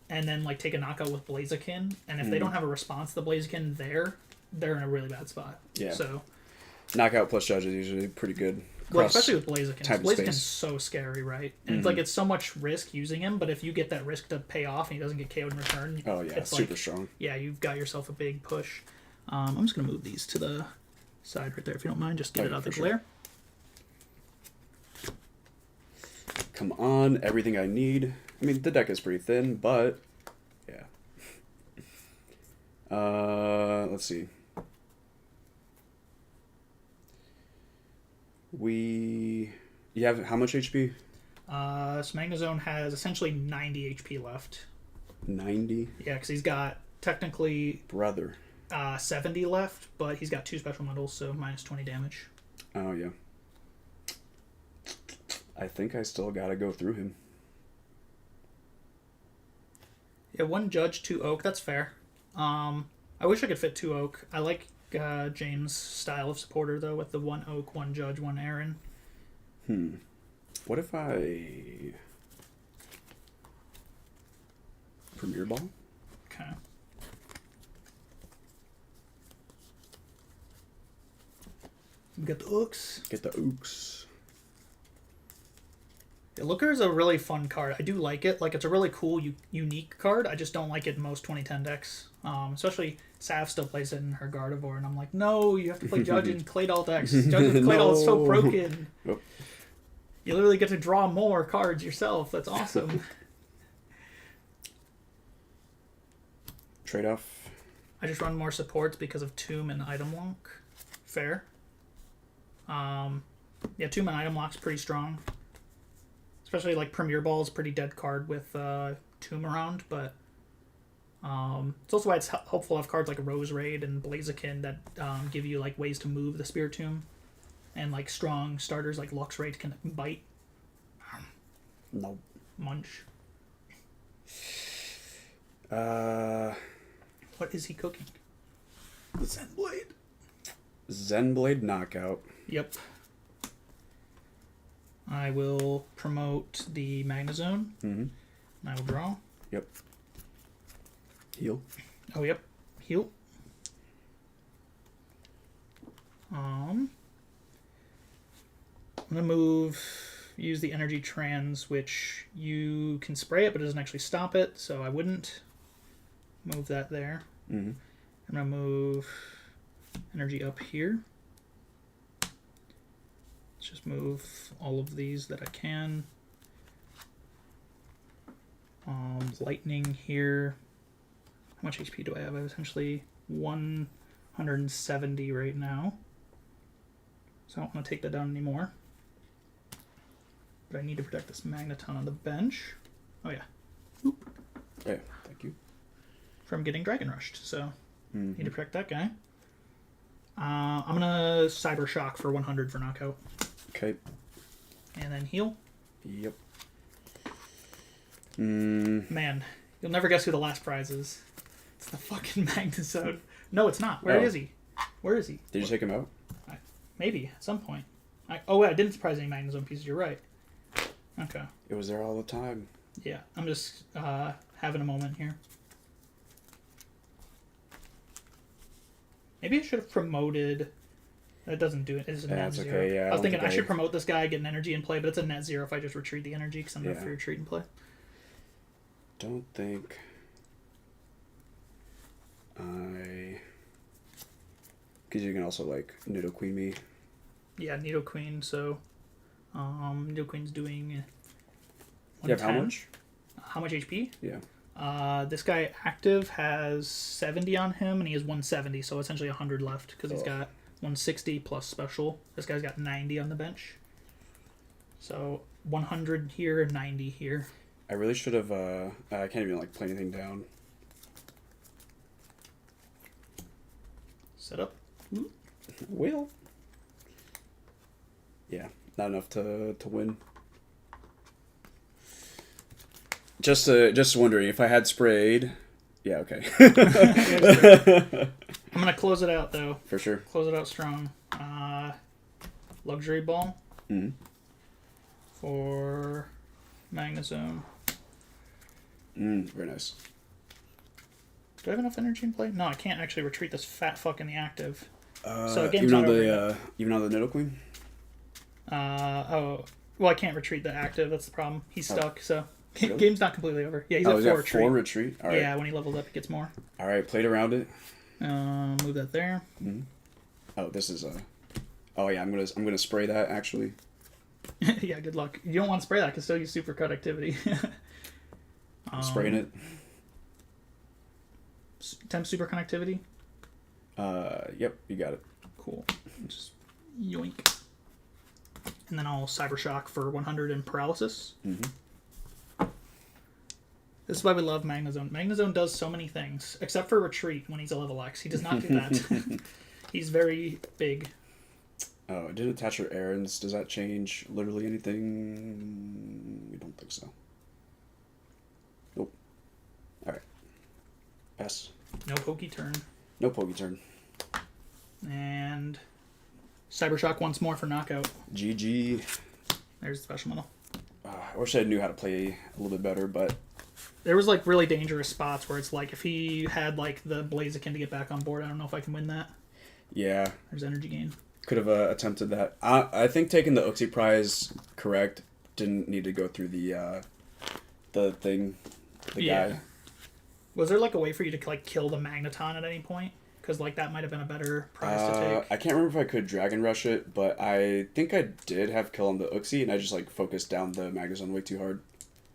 and then like take a knockout with Blaziken. And if they don't have a response to the Blaziken they're in a really bad spot. Yeah. So knockout plus Judge is usually pretty good. Well, especially with Blaziken. Blaziken's space. so scary, right? And it's like it's so much risk using him, but if you get that risk to pay off and he doesn't get KO'd in return, Oh yeah, it's super like, strong. Yeah, you've got yourself a big push. I'm just gonna move these to the side right there if you don't mind. Just get it out of the glare. Come on, everything I need. I mean, the deck is pretty thin, but yeah. Let's see. You have how much HP? So Magnezone has essentially 90 HP left. 90? Yeah, because he's got technically Brother. 70 left, but he's got 2 special medals, so minus 20 damage. Oh, yeah. I think I still gotta go through him. Yeah, 1 Judge, 2 Oak. That's fair. I wish I could fit 2 Oak. I like James' style of supporter, though, with the 1 Oak, 1 Judge, 1 Aaron. What if I... Premier Ball? Okay. We got the Ooks. Get the Ooks. Yeah, Looker is a really fun card. I do like it. Like, it's a really cool, unique card. I just don't like it in most 2010 decks. Especially Sav still plays it in her Gardevoir, and I'm like, no, you have to play Judge in Claydol decks. Judge with Claydol is so broken. Oh. You literally get to draw more cards yourself. That's awesome. Trade-off. I just run more supports because of Tomb and Item Lock. Fair. Yeah, Tomb and Item Lock's pretty strong. Especially like Premier Ball is a pretty dead card with Tomb around, but it's also why it's helpful to have cards like Rose Raid and Blaziken that give you like ways to move the Spirit Tomb, and like strong starters like Lux Raid can bite. No. Munch. What is he cooking? The Zenblade. Zenblade knockout. Yep. I will promote the Magnezone. And I will draw. Yep. Heal. Oh, yep. Heal. I'm gonna use the energy trans, which you can spray it, but it doesn't actually stop it, so I wouldn't move that there. I'm gonna move energy up here. Let's just move all of these that I can. Lightning here. much HP do I have? I have essentially 170 right now. So I don't want to take that down anymore. But I need to protect this Magnezone on the bench. Oh yeah. Oop. Yeah, thank you. From getting Dragon Rushed, so need to protect that guy. I'm gonna Cyber Shock for 100 for knockout. Okay. And then heal. Yep. Man, you'll never guess who the last prize is. It's the fucking Magnezone. No, it's not. Where is he? Where is he? Did you take him out? Maybe, at some point. Oh, I didn't surprise any Magnezone pieces. You're right. Okay. It was there all the time. Yeah, I'm just having a moment here. Maybe I should have promoted... That doesn't do it. It's a net zero. Okay, yeah, I was thinking I should promote this guy, get an energy in play, but it's a net zero if I just retreat the energy because I'm not free retreat in play. Don't think I... Because you can also, like, Nidoqueen me. Yeah, Nidoqueen, so... Nidoqueen's doing... You have how much? How much HP? Yeah. This guy active has 70 on him, and he has 170, so essentially 100 left, because he's got 160 plus special. This guy's got 90 on the bench. So 100 here and 90 here. I really should have... I can't even, like, play anything down. Set up. Will. Yeah, not enough to win. Just wondering if I had sprayed. Yeah, okay. I'm gonna close it out though. For sure. Close it out strong. Luxury Ball. For Magnezone. Very nice. Do I have enough energy in play? No, I can't actually retreat this fat fuck in the active. So game's even on the Nidoqueen? Well, I can't retreat the active. That's the problem. He's stuck, so Really? game's not completely over. Yeah, he's at 4 retreat. 4 retreat? All right. Yeah, when he levels up, he gets more. All right, played around it. Move that there. Oh, this is Oh yeah, I'm gonna spray that actually. Yeah, good luck. You don't want to spray that because still use super conductivity. I'm spraying it. Temp super conductivity. Yep, you got it. Cool. Just yoink. And then I'll Cyber Shock for 100 and Paralysis. This is why we love Magnezone. Magnezone does so many things, except for retreat when he's a level X. He does not do that. He's very big. Oh, it did attach your errands. Does that change literally anything? I don't think so. Nope. Alright. Pass. No Pokey turn. No Pokey turn. And Cyber Shock once more for knockout. GG. There's the special medal. I wish I knew how to play a little bit better, but... There was, like, really dangerous spots where it's like, if he had, like, the Blaziken to get back on board, I don't know if I can win that. Yeah. There's energy gain. Could have attempted that. I think taking the Uxie prize correct didn't need to go through the thing, the guy. Was there, like, a way for you to, like, kill the Magneton at any point? Because, like, that might have been a better prize to take. I can't remember if I could Dragon Rush it, but I think I did have kill on the Uxie, and I just, like, focused down the Magnezone way too hard.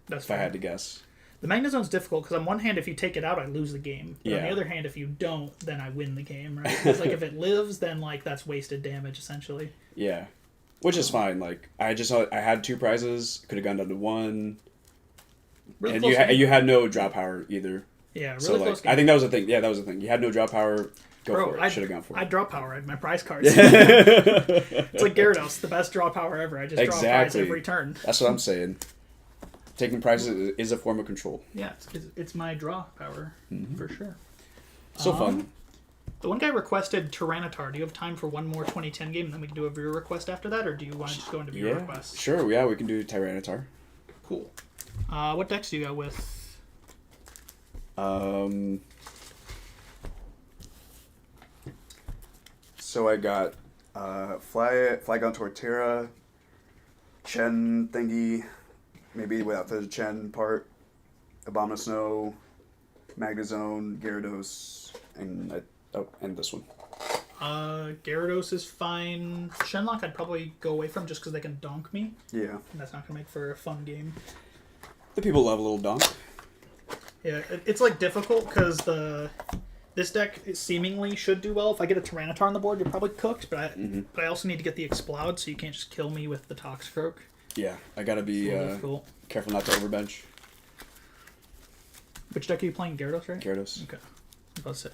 That's if I had to guess. The Magnezone's difficult, because on one hand, if you take it out, I lose the game. But on the other hand, if you don't, then I win the game, right? Because, like, if it lives, then, like, that's wasted damage, essentially. Yeah. Which is fine. Like, I had 2 prizes, could have gone down to 1. Really and you had no draw power either. Yeah, really so, close like, game. I think that was the thing. Yeah, that was the thing. You had no draw power. Go for it. Should have gone for it. I draw power. I had my prize cards. It's like Gyarados, the best draw power ever. I just draw a prize every turn. That's what I'm saying. Taking prizes is a form of control. Yeah, it's my draw power, for sure. So fun. The one guy requested Tyranitar. Do you have time for one more 2010 game, and then we can do a viewer request after that, or do you want to just go into viewer requests? Sure, yeah, we can do Tyranitar. Cool. What decks do you got with? So I got Flygon Torterra, Chen thingy, maybe without the Chen part, Abomasnow, Magnezone, Gyarados, and this one. Gyarados is fine. Shenlock I'd probably go away from just because they can donk me. Yeah. And that's not going to make for a fun game. The people love a little donk. Yeah, it's like difficult because this deck seemingly should do well. If I get a Tyranitar on the board, you're probably cooked. But I also need to get the Explode, so you can't just kill me with the Toxicroak. Yeah, I gotta be careful not to overbench. Which deck are you playing? Gyarados, right? Gyarados. Okay. Let's say.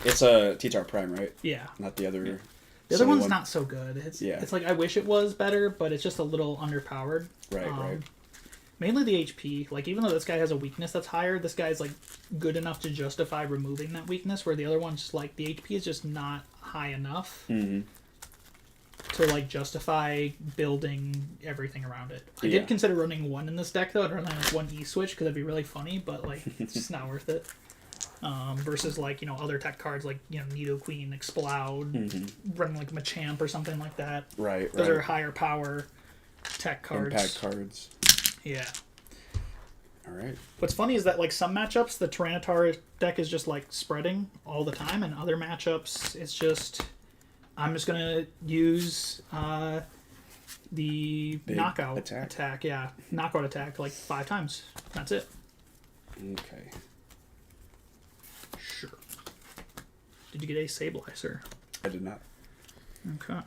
It's a T-Tar Prime, right? Yeah. Not the other. Yeah. The other one's not so good. It's like I wish it was better, but it's just a little underpowered. Right. Mainly the HP. Like, even though this guy has a weakness that's higher, this guy's like good enough to justify removing that weakness. Where the other one's just like the HP is just not high enough to like justify building everything around it. I did consider running one in this deck though. I'd run like one E switch because that'd be really funny, but like it's just not worth it. Versus like other tech cards like Nidoqueen, Explode, running like Machamp or something like that. Right. Those are higher power tech cards. Impact cards. Yeah. All right. What's funny is that like some matchups the Tyranitar deck is just like spreading all the time, and other matchups it's just I'm just gonna use the Big knockout attack. Yeah, knockout attack like 5 times. That's it. Okay. Sure. Did you get a Sableye? I did not. Okay.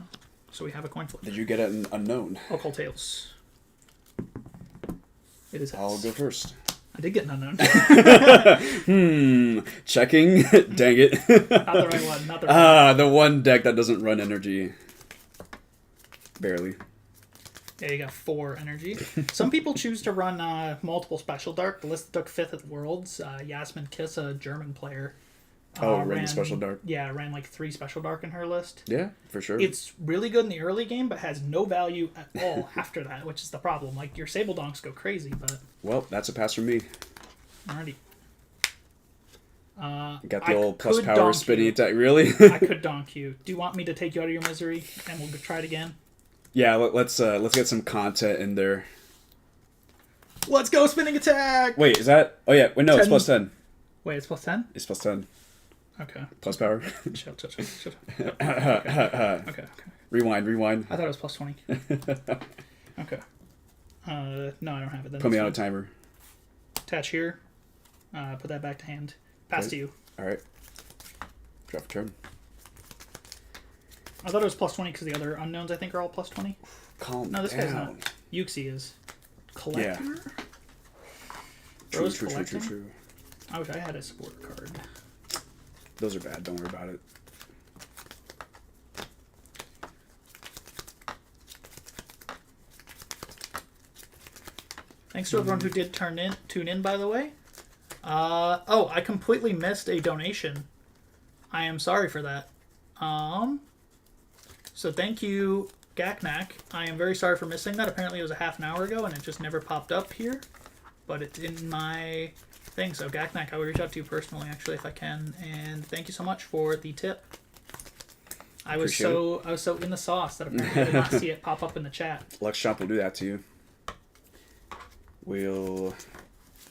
So we have a coin flip. Did you get an unknown? Call Tails. It is. I'll go first. I did get an unknown. Checking. Dang it. Not the right one. Not the right one. The one deck that doesn't run energy. Barely. Yeah, you got 4 energy. Some people choose to run multiple Special Dark. The list took 5th at the Worlds. Yasmin Kiss, a German player. Ran Special Dark. Yeah, ran like 3 Special Dark in her list. Yeah, for sure. It's really good in the early game, but has no value at all after that, which is the problem. Like, your Sable Donks go crazy, but... Well, that's a pass from me. Alrighty. Got the old plus power spinny attack. Really? I could donk you. Do you want me to take you out of your misery, and we'll try it again? Yeah, let's get some content in there. Let's go, spinning attack! Wait, is that... Oh, yeah. Wait, no, it's plus 10. Wait, it's plus 10? It's plus 10. Okay. Plus power. Chill. Okay. Rewind. I thought it was plus 20. Okay. No, I don't have it then. Put me on a timer. Attach here. Put that back to hand. Pass to you. Alright. Drop a turn. I thought it was plus 20 because the other unknowns I think are all plus 20. Calm No, this down. guy's not. Yuxi is. Collector? Yeah. True. I wish I had a support card. Those are bad. Don't worry about it. Thanks to everyone who did tune in, by the way. I completely missed a donation. I am sorry for that. So thank you, Gaknak. I am very sorry for missing that. Apparently it was a half an hour ago, and it just never popped up here. But it's in my thing. So Gaknak, I will reach out to you personally, actually, if I can. And thank you so much for the tip. I was so in the sauce that apparently I did not see it pop up in the chat. LuxChomp will do that to you. We'll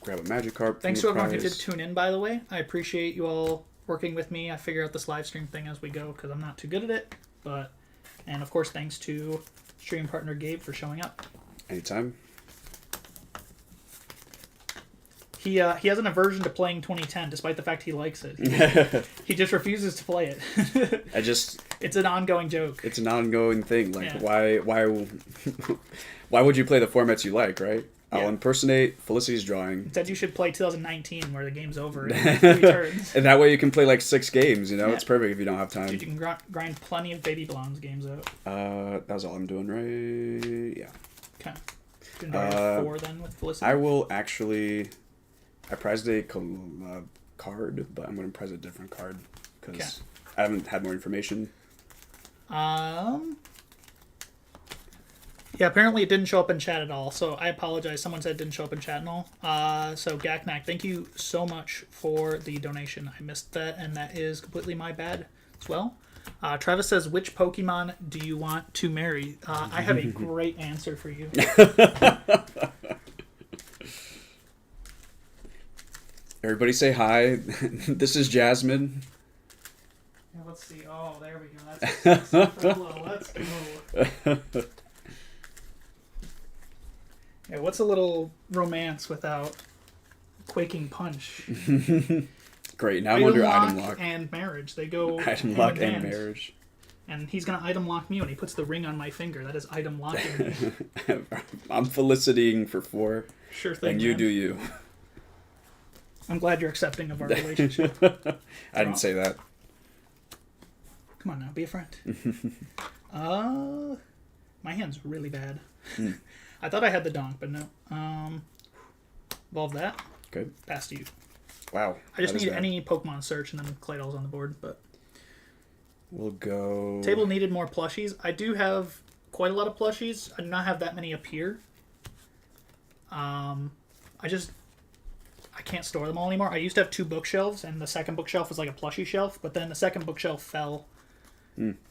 grab a Magikarp. Thanks to everyone who did tune in, by the way. I appreciate you all working with me. I figure out this live stream thing as we go because I'm not too good at it. And of course, thanks to stream partner Gabe for showing up. Anytime. He has an aversion to playing 2010, despite the fact he likes it. He just refuses to play it. It's an ongoing joke. It's an ongoing thing. Like, why would you play the formats you like, right? Yeah. I'll impersonate Felicity's drawing. Instead, you should play 2019, where the game's over in 3 turns. And that way you can play like 6 games, you know? Yeah. It's perfect if you don't have time. Dude, you can grind plenty of Baby Blondes games out. That was all I'm doing, right? Yeah. Okay. You can 4 then with Felicity? I will actually... I prized a card, but I'm going to prize a different card because I haven't had more information. Yeah, apparently it didn't show up in chat at all, so I apologize. Someone said it didn't show up in chat and all. So Gaknak, thank you so much for the donation. I missed that, and that is completely my bad as well. Travis says, which Pokemon do you want to marry? I have a great answer for you. Everybody say hi. This is Jasmine. Yeah, let's see. Oh, there we go. That's let's go. Yeah, what's a little romance without Quaking Punch. Great. Now I'm under item lock lock. And marriage. They go Item lock and marriage. And he's going to item lock me when he puts the ring on my finger. That is item locking me. I'm felicitying for 4. Sure thing, and you man. do you. I'm glad you're accepting of our relationship. I didn't say that. Come on now, be a friend. My hand's really bad. I thought I had the donk, but no. Evolve that. Okay. Pass to you. Wow. I just need any Pokemon search, and then Claydol's on the board, but... We'll go... Table needed more plushies. I do have quite a lot of plushies. I do not have that many up here. I can't store them all anymore. I used to have 2 bookshelves, and the second bookshelf was like a plushie shelf, but then the second bookshelf fell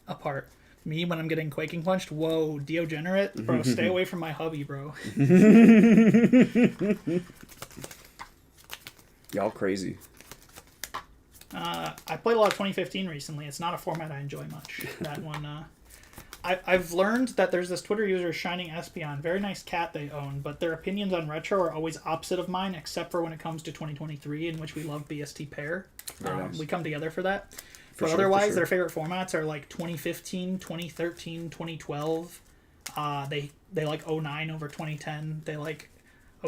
apart. Me, when I'm getting Quaking Punched, whoa, Deogenerate? Bro, stay away from my hubby, bro. Y'all crazy. I played a lot of 2015 recently. It's not a format I enjoy much. That one, I've learned that there's this Twitter user, Shining Espion, very nice cat they own, but their opinions on retro are always opposite of mine, except for when it comes to 2023, in which we love BST-PAR. Nice. We come together for that. For But sure, otherwise, their favorite formats are like 2015, 2013, 2012. They like 09 over 2010. They like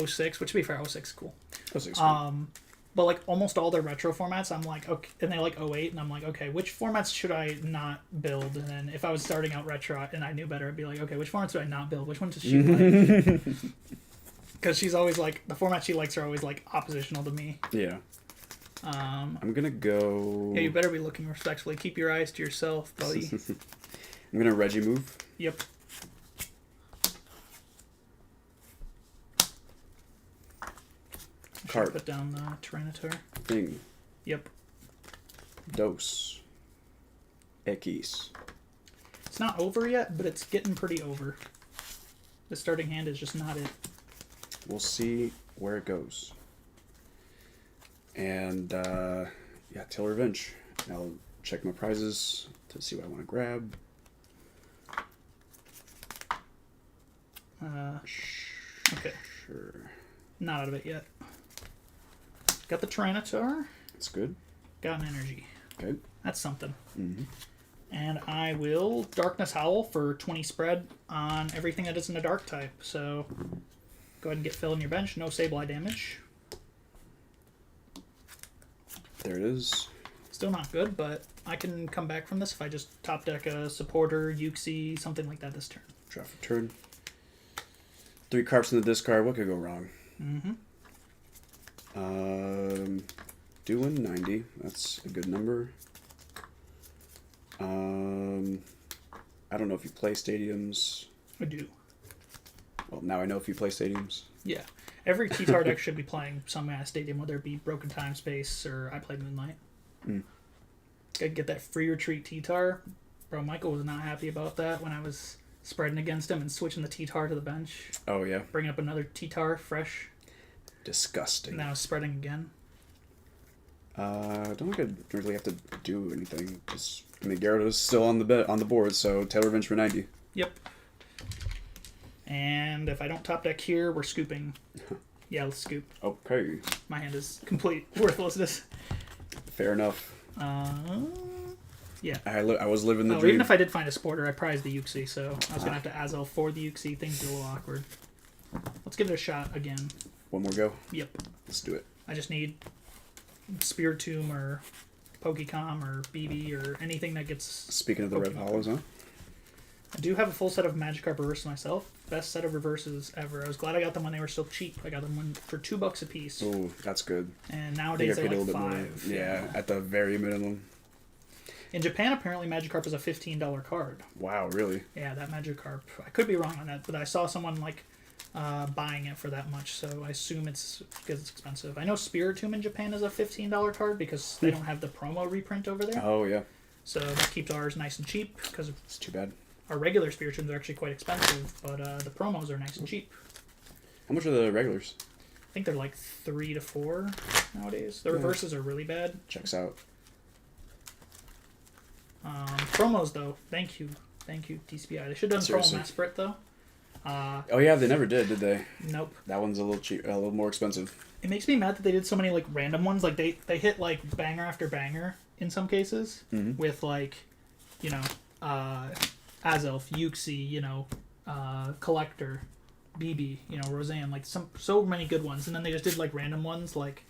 06, which to be fair, 06 is cool. 06 cool. But like almost all their retro formats, I'm like, okay, and they like 08, and I'm like, okay, which formats should I not build? And then if I was starting out retro and I knew better, I'd be like, okay, which formats do I not build? Which ones does she like? Because she's always like, the formats she likes are always like oppositional to me. Yeah. I'm gonna go... Yeah, you better be looking respectfully. Keep your eyes to yourself, buddy. I'm gonna Reggie move. Yep. Card. Put down the Tyranitar. Thing. Yep. Dose. Ekis. It's not over yet, but it's getting pretty over. The starting hand is just not it. We'll see where it goes. And, yeah, Till Revenge. I'll check my prizes to see what I want to grab. Okay. Sure. Not out of it yet. Got the Tyranitar. That's good. Got an energy. Okay. That's something. Mm-hmm. And I will Darkness Howl for 20 spread on everything that isn't a dark type. So go ahead and get Phil in your bench. No Sableye damage. There it is. Still not good, but I can come back from this if I just top deck a supporter, Uxie, something like that this turn. Draw for turn. 3 cards in the discard. What could go wrong? Mm-hmm. Doing 90. That's a good number. I don't know if you play stadiums. I do. Well, now I know if you play stadiums. Yeah. Every T-Tar deck should be playing some kind of stadium, whether it be Broken Time Space or I play Moonlight. Gotta get that free retreat T-Tar. Bro, Michael was not happy about that when I was spreading against him and switching the T-Tar to the bench. Oh, yeah. Bringing up another T-Tar fresh. Disgusting. And now spreading again. I don't think I really have to do anything. Just, I mean, Gyarados is still on the board, so Tail Revenge for 90. Yep. And if I don't top deck here, we're scooping. Yeah, let's scoop. Okay. My hand is complete worthlessness. Fair enough. Yeah. I was living the dream. Even if I did find a supporter, I prized the Uxie, so I was going to have to Azel for the Uxie. Things are a little awkward. Let's give it a shot again. One more go? Yep. Let's do it. I just need Spiritomb or Pokecom or BB or anything that gets... Speaking of the Red Hollows, huh? I do have a full set of Magikarp reverses myself. Best set of reverses ever. I was glad I got them when they were still cheap. I got them for $2 a piece. Oh, that's good. And nowadays they're like $5. Yeah, at the very minimum. In Japan, apparently Magikarp is a $15 card. Wow, really? Yeah, that Magikarp. I could be wrong on that, but I saw someone like buying it for that much, so I assume it's because it's expensive. I know Spiritomb in Japan is a $15 card because they don't have the promo reprint over there. Oh, yeah. So that keeps ours nice and cheap because it's too bad. Our regular Spiritombs are actually quite expensive, but the promos are nice and cheap. How much are the regulars? I think they're like 3 to 4 nowadays. The reverses are really bad. Checks out. Promos, though. Thank you, TCBI. They should have done promo Masprit, though. Oh yeah, they never did they? Nope. That one's a little cheap, a little more expensive. It makes me mad that they did so many like random ones. Like they hit like banger after banger in some cases with like, you know, Azelf, Uxie, you know, Collector, BB, you know, Roseanne, like so many good ones, and then they just did like random ones like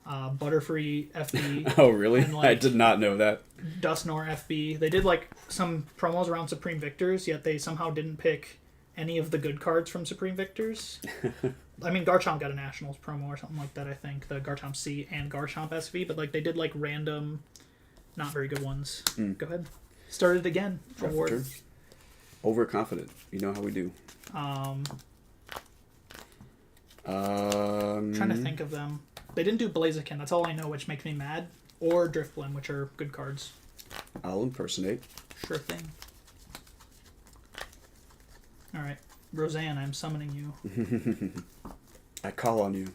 Butterfree FB. Oh really? And, like, I did not know that. Dusknoir FB. They did like some promos around Supreme Victors, yet they somehow didn't pick any of the good cards from Supreme Victors. I mean, Garchomp got a Nationals promo or something like that, I think. The Garchomp C and Garchomp SV, but like they did like random, not very good ones. Go ahead. Start it again. Award. Overconfident. You know how we do. Trying to think of them. They didn't do Blaziken, that's all I know, which makes me mad. Or Drifblim, which are good cards. I'll impersonate. Sure thing. Alright. Roseanne, I'm summoning you. I call on you.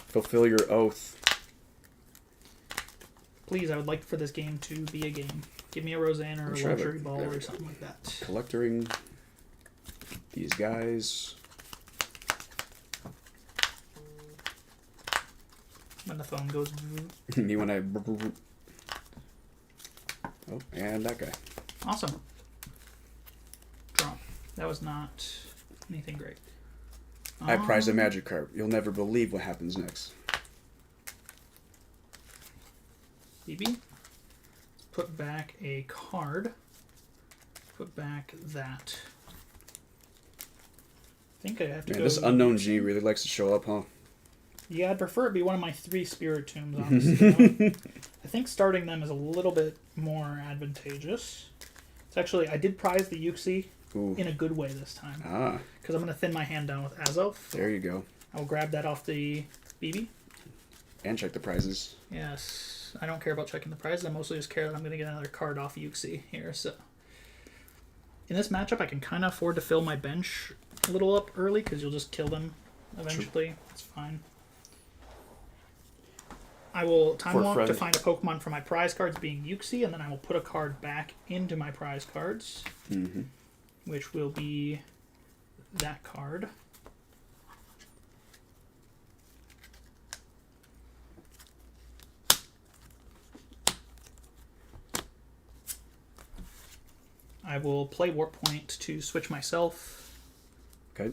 Fulfill your oath. Please, I would like for this game to be a game. Give me a Roseanne or a luxury ball or something like that. Collecting these guys. When the phone goes... Me when I... Oh, and that guy. Awesome. Draw. That was not anything great. I prize a Magikarp. You'll never believe what happens next. BB. Let's put back a card. Put back that. I think I have to go... This unknown G really likes to show up, huh? Yeah, I'd prefer it be one of my 3 Spiritombs, honestly. I think starting them is a little bit more advantageous. It's actually... I did prize the Uxie in a good way this time. Ah. Because I'm going to thin my hand down with Azelf. There you go. I'll grab that off the BB. And check the prizes. Yes. I don't care about checking the prizes. I mostly just care that I'm going to get another card off Uxie here. So in this matchup, I can kind of afford to fill my bench a little up early because you'll just kill them eventually. True. It's fine. I will time walk to find a Pokemon for my prize cards being Uxie, and then I will put a card back into my prize cards, which will be that card. I will play Warp Point to switch myself. Okay.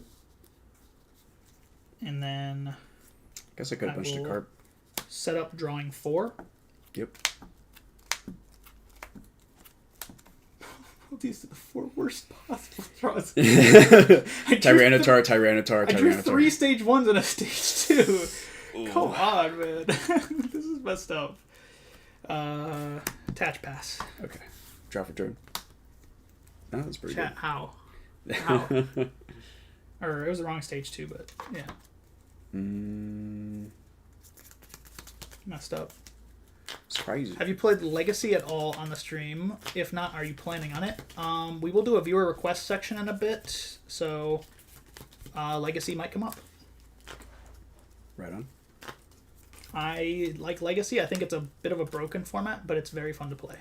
And then... Guess I could have punched a card. Set up drawing 4. Yep. These are the 4 worst possible draws. Tyranitar. I drew 3 stage 1s and a stage 2. Ooh. Come on, man. This is messed up. Attach pass. Okay. Draw for turn. Oh, that's pretty good. How? Or it was the wrong stage 2, but yeah. Messed up. It's crazy. Have you played Legacy at all on the stream? If not, are you planning on it? We will do a viewer request section in a bit, so Legacy might come up. Right on. I like Legacy. I think it's a bit of a broken format, but it's very fun to play.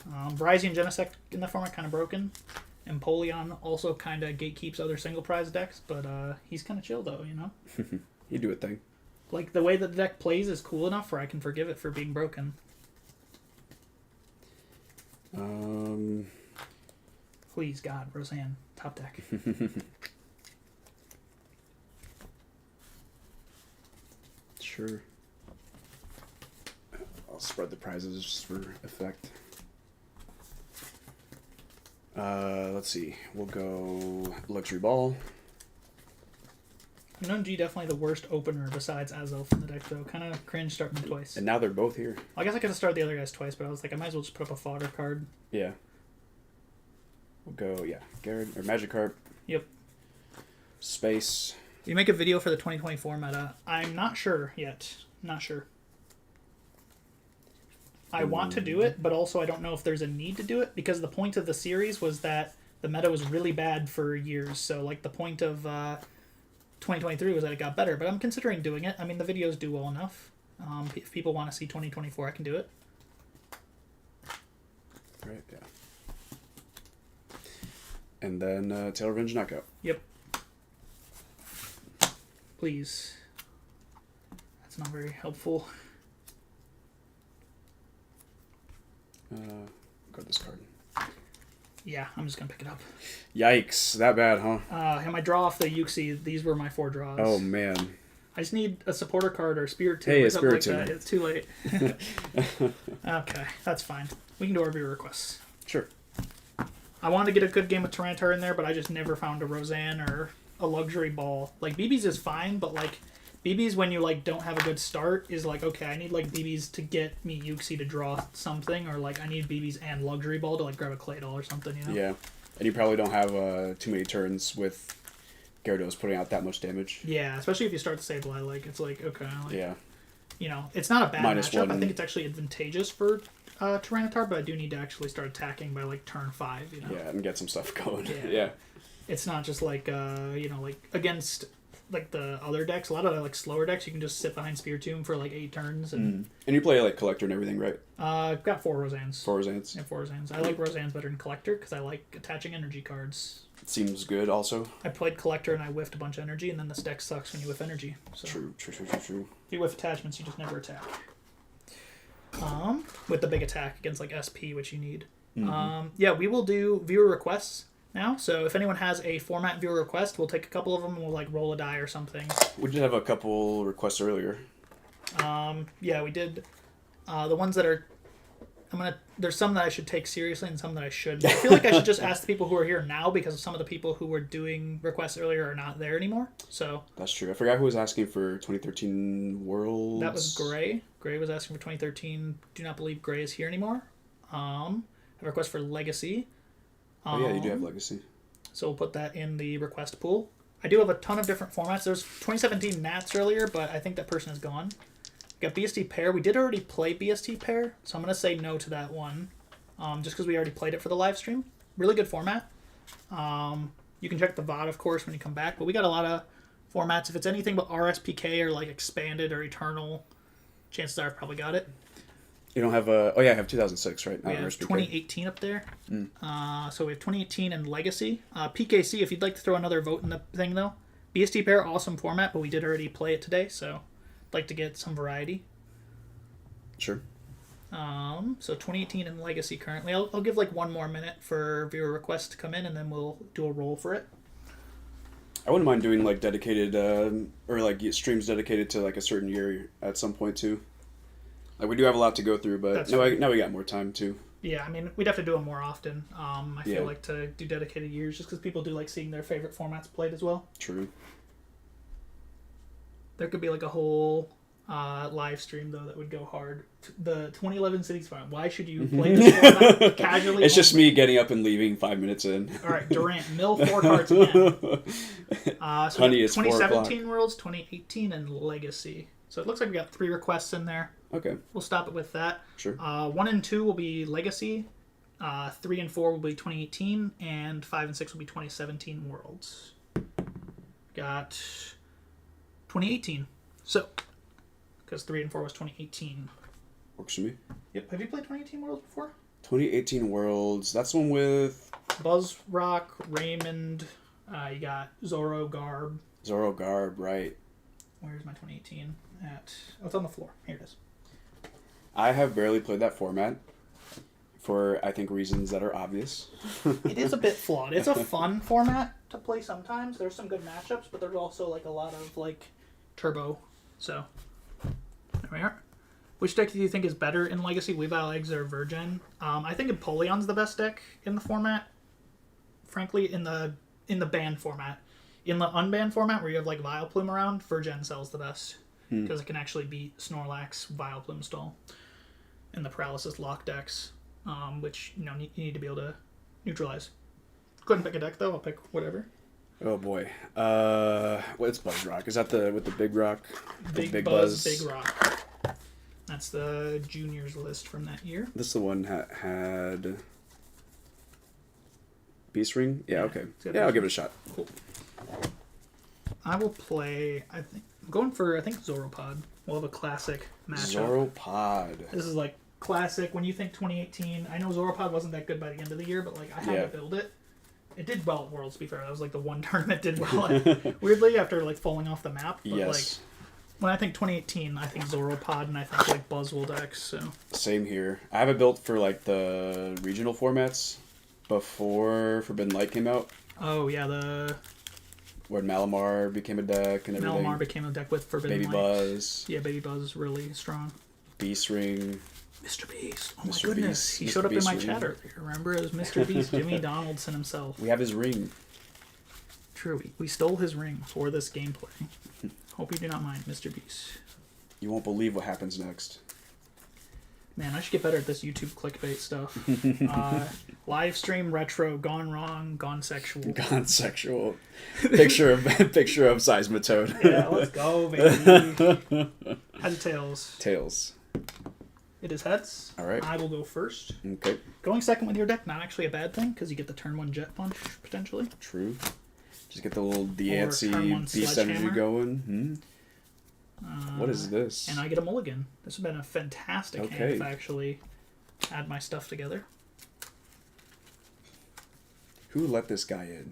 Braixen Genesect in that format kind of broken. Empoleon also kind of gatekeeps other single prize decks, but he's kind of chill though, you know? You do a thing. Like, the way that the deck plays is cool enough where I can forgive it for being broken. Please, God, Roseanne, top deck. Sure. I'll spread the prizes just for effect. Let's see. We'll go Luxury Ball. Unknown G definitely the worst opener besides Azelf in the deck, though. Kind of cringe starting them twice. And now they're both here. I guess I could have started the other guys twice, but I was like, I might as well just put up a fodder card. Yeah. We'll go, Gyarados, or Magikarp. Yep. Space. Do you make a video for the 2024 meta? I'm not sure yet. Not sure. I want to do it, but also I don't know if there's a need to do it, because the point of the series was that the meta was really bad for years. So, like, the point of 2023 was that it got better, but I'm considering doing it. I mean, the videos do well enough. If people want to see 2024, I can do it. Right, yeah. And then Tail Revenge Knockout. Yep. Please. That's not very helpful. Got this card. Yeah, I'm just going to pick it up. Yikes. That bad, huh? And my draw off the Yuxi, these were my 4 draws. Oh, man. I just need a supporter card or a Spirit Tube. Hey, or a something Spirit like Tube. that. It's too late. Okay, that's fine. We can do our viewer requests. Sure. I wanted to get a good game of Tyranitar in there, but I just never found a Roseanne or a Luxury Ball. Like, BB's is fine, but, like, BB's when you, like, don't have a good start is, like, okay, I need, like, BB's to get me Yuxi to draw something, or, like, I need BB's and Luxury Ball to, like, grab a Claydol or something, you know? Yeah. And you probably don't have too many turns with Gyarados putting out that much damage. Yeah, especially if you start to Sableye, like, it's like, okay. Like, Yeah. You know, it's not a bad -1. matchup. I think it's actually advantageous for Tyranitar, but I do need to actually start attacking by, like, turn 5, you know? Yeah, and get some stuff going. Yeah. Yeah. It's not just like, you know, like, against, like, the other decks. A lot of the, like, slower decks, you can just sit behind Spear Tomb for, like, 8 turns. And And you play, like, Collector and everything, right? I've got 4 Roseannes. 4 Roseannes. Yeah, 4 Roseannes. I like Roseannes better than Collector because I like attaching energy cards. Seems good, also. I played Collector and I whiffed a bunch of energy, and then this deck sucks when you whiff energy. So True. if you whiff attachments, you just never attack. With the big attack against, like, SP, which you need. Yeah, we will do viewer requests now. So if anyone has a format viewer request, we'll take a couple of them and we'll, like, roll a die or something. We did have a couple requests earlier. Yeah, we did. The ones that are... There's some that I should take seriously and some that I shouldn't. I feel like I should just ask the people who are here now because some of the people who were doing requests earlier are not there anymore. So That's true. I forgot who was asking for 2013 Worlds. that was Gray. Gray was asking for 2013. Do not believe Gray is here anymore. A request for Legacy. Oh yeah, you do have Legacy. So we'll put that in the request pool. I do have a ton of different formats. There's 2017 Nats earlier, but I think that person is gone. We got BST-PAR. We did already play BST-PAR, so I'm going to say no to that one. Just because we already played it for the live stream. Really good format. You can check the VOD, of course, when you come back. But we got a lot of formats. If it's anything but RSPK or, like, Expanded or Eternal, chances are I've probably got it. You don't have a... Oh yeah, I have 2006, right? We Not have RSPK. 2018 up there. So we have 2018 and Legacy. PKC, if you'd like to throw another vote in the thing, though. BST-PAR, awesome format, but we did already play it today, so I'd like to get some variety. Sure. So 2018 and Legacy currently. I'll give, like, one more minute for viewer requests to come in, and then we'll do a roll for it. I wouldn't mind doing, like, dedicated... or, like, streams dedicated to, like, a certain year at some point, too. Like, we do have a lot to go through, but now we got more time, too. Yeah, I mean, we'd have to do them more often. I feel Yeah. like to do dedicated years, just because people do like seeing their favorite formats played as well. True. There could be, like, a whole live stream, though, that would go hard. The 2011 Cities Farm. Why should you play this format casually? It's just me getting up and leaving 5 minutes in. All right, Durant, mill 4 cards again. So Honey, it's 4 o'clock. 2017 Worlds, 2018, and Legacy. So it looks like we got 3 requests in there. Okay. We'll stop it with that. Sure. 1 and 2 will be Legacy. 3 and 4 will be 2018, and 5 and 6 will be 2017 Worlds. Got 2018. So, because 3 and 4 was 2018. Works for me. Yep. Have you played 2018 Worlds before? 2018 Worlds. That's the one with... BuzzRoc, Raymond. You got Garb. ZoroGarb, right. Where's my 2018 at? Oh, it's on the floor. Here it is. I have barely played that format for, I think, reasons that are obvious. It is a bit flawed. It's a fun format to play sometimes. There's some good matchups, but there's also, like, a lot of, like, turbo. So, there we are. Which deck do you think is better in Legacy, Weavile Eggs or Virgin? I think Empoleon's the best deck in the format. Frankly, in the banned format. In the unbanned format, where you have, like, Vileplume around, Virgin sells the best. Because it can actually beat Snorlax, Vileplume stall. In the Paralysis Lock decks. Which, you know, you need to be able to neutralize. Go ahead and pick a deck, though. I'll pick whatever. Oh, boy. What's BuzzRoc? Is that with the big rock? Big Buzz, Big Rock. That's the juniors list from that year. This is the one had... Beast Ring? Yeah, okay. Yeah, I'll give it a shot. Cool. I will play, I'm going for ZoroPod. We'll have a classic matchup. ZoroPod. This is, like, classic. When you think 2018, I know ZoroPod wasn't that good by the end of the year, but, like, I had to build it. It did well at Worlds, to be fair. That was like the one tournament did well at. Weirdly, after like falling off the map. But Yes. like when I think 2018, I think ZoroPod and I think like Buzzwole decks. So Same here. I have it built for like the regional formats before Forbidden Light came out. oh yeah, the Where Malamar became a deck and everything. Malamar became a deck with Forbidden Baby Light. Buzz. Yeah, Baby Buzz is really strong. Beast Ring. Mr. Beast. Oh Mr. my goodness. Beast. He Mr. showed up Beast in my ring. chat earlier. Remember? It was Mr. Beast, Jimmy Donaldson himself. We have his ring. True. We stole his ring for this gameplay. Hope you do not mind, Mr. Beast. You won't believe what happens next. Man, I should get better at this YouTube clickbait stuff. Live stream retro, gone wrong, gone sexual. Gone sexual. Picture of Seismitoad. Yeah, let's go, baby. Heads or tails? Tails. It is heads. All right. I will go first. Okay. Going second with your deck, not actually a bad thing, because you get the turn 1 Jet Punch, potentially. True. Just get the little turn one Diancie beast energy Sledgehammer. going. What is this? And I get a mulligan. This would have been a fantastic hand if I actually had my stuff together. Who let this guy in?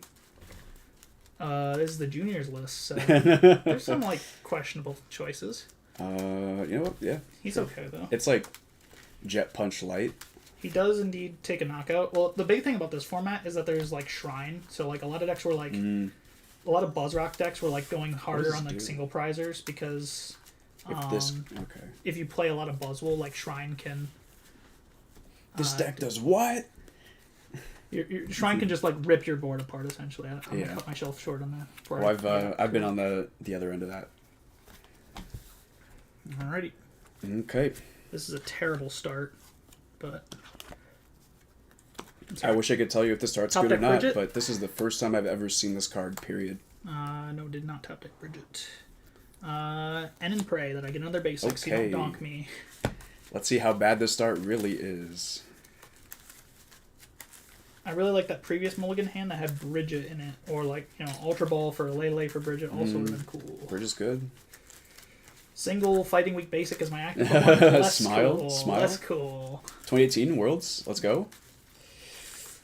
This is the juniors list, so there's some like questionable choices. You know what? Yeah. He's okay though. It's like Jet Punch Light. He does indeed take a knockout. Well, the big thing about this format is that there's like Shrine, so like a lot of decks were like a lot of BuzzRoc decks were like going harder on like single prizers because if you play a lot of Buzzwole, like Shrine can. This deck does what? Your Shrine can just like rip your board apart essentially. I'm gonna cut myself short on that. Well, I've been on the other end of that. Alrighty. Okay. This is a terrible start, but I wish I could tell you if the start's Top good or deck not, Bridget? but this is the first time I've ever seen this card, period. No, did not top deck Bridget. N and Prey, that I get another basic, so you don't donk me. Let's see how bad this start really is. I really like that previous mulligan hand that had Bridget in it, or like, you know, Ultra Ball for Lele for Bridget also would have been cool. Bridget's good. Single Fighting Week basic is my active one. Less Smile, cool. smile. Less cool. 2018 Worlds, let's go.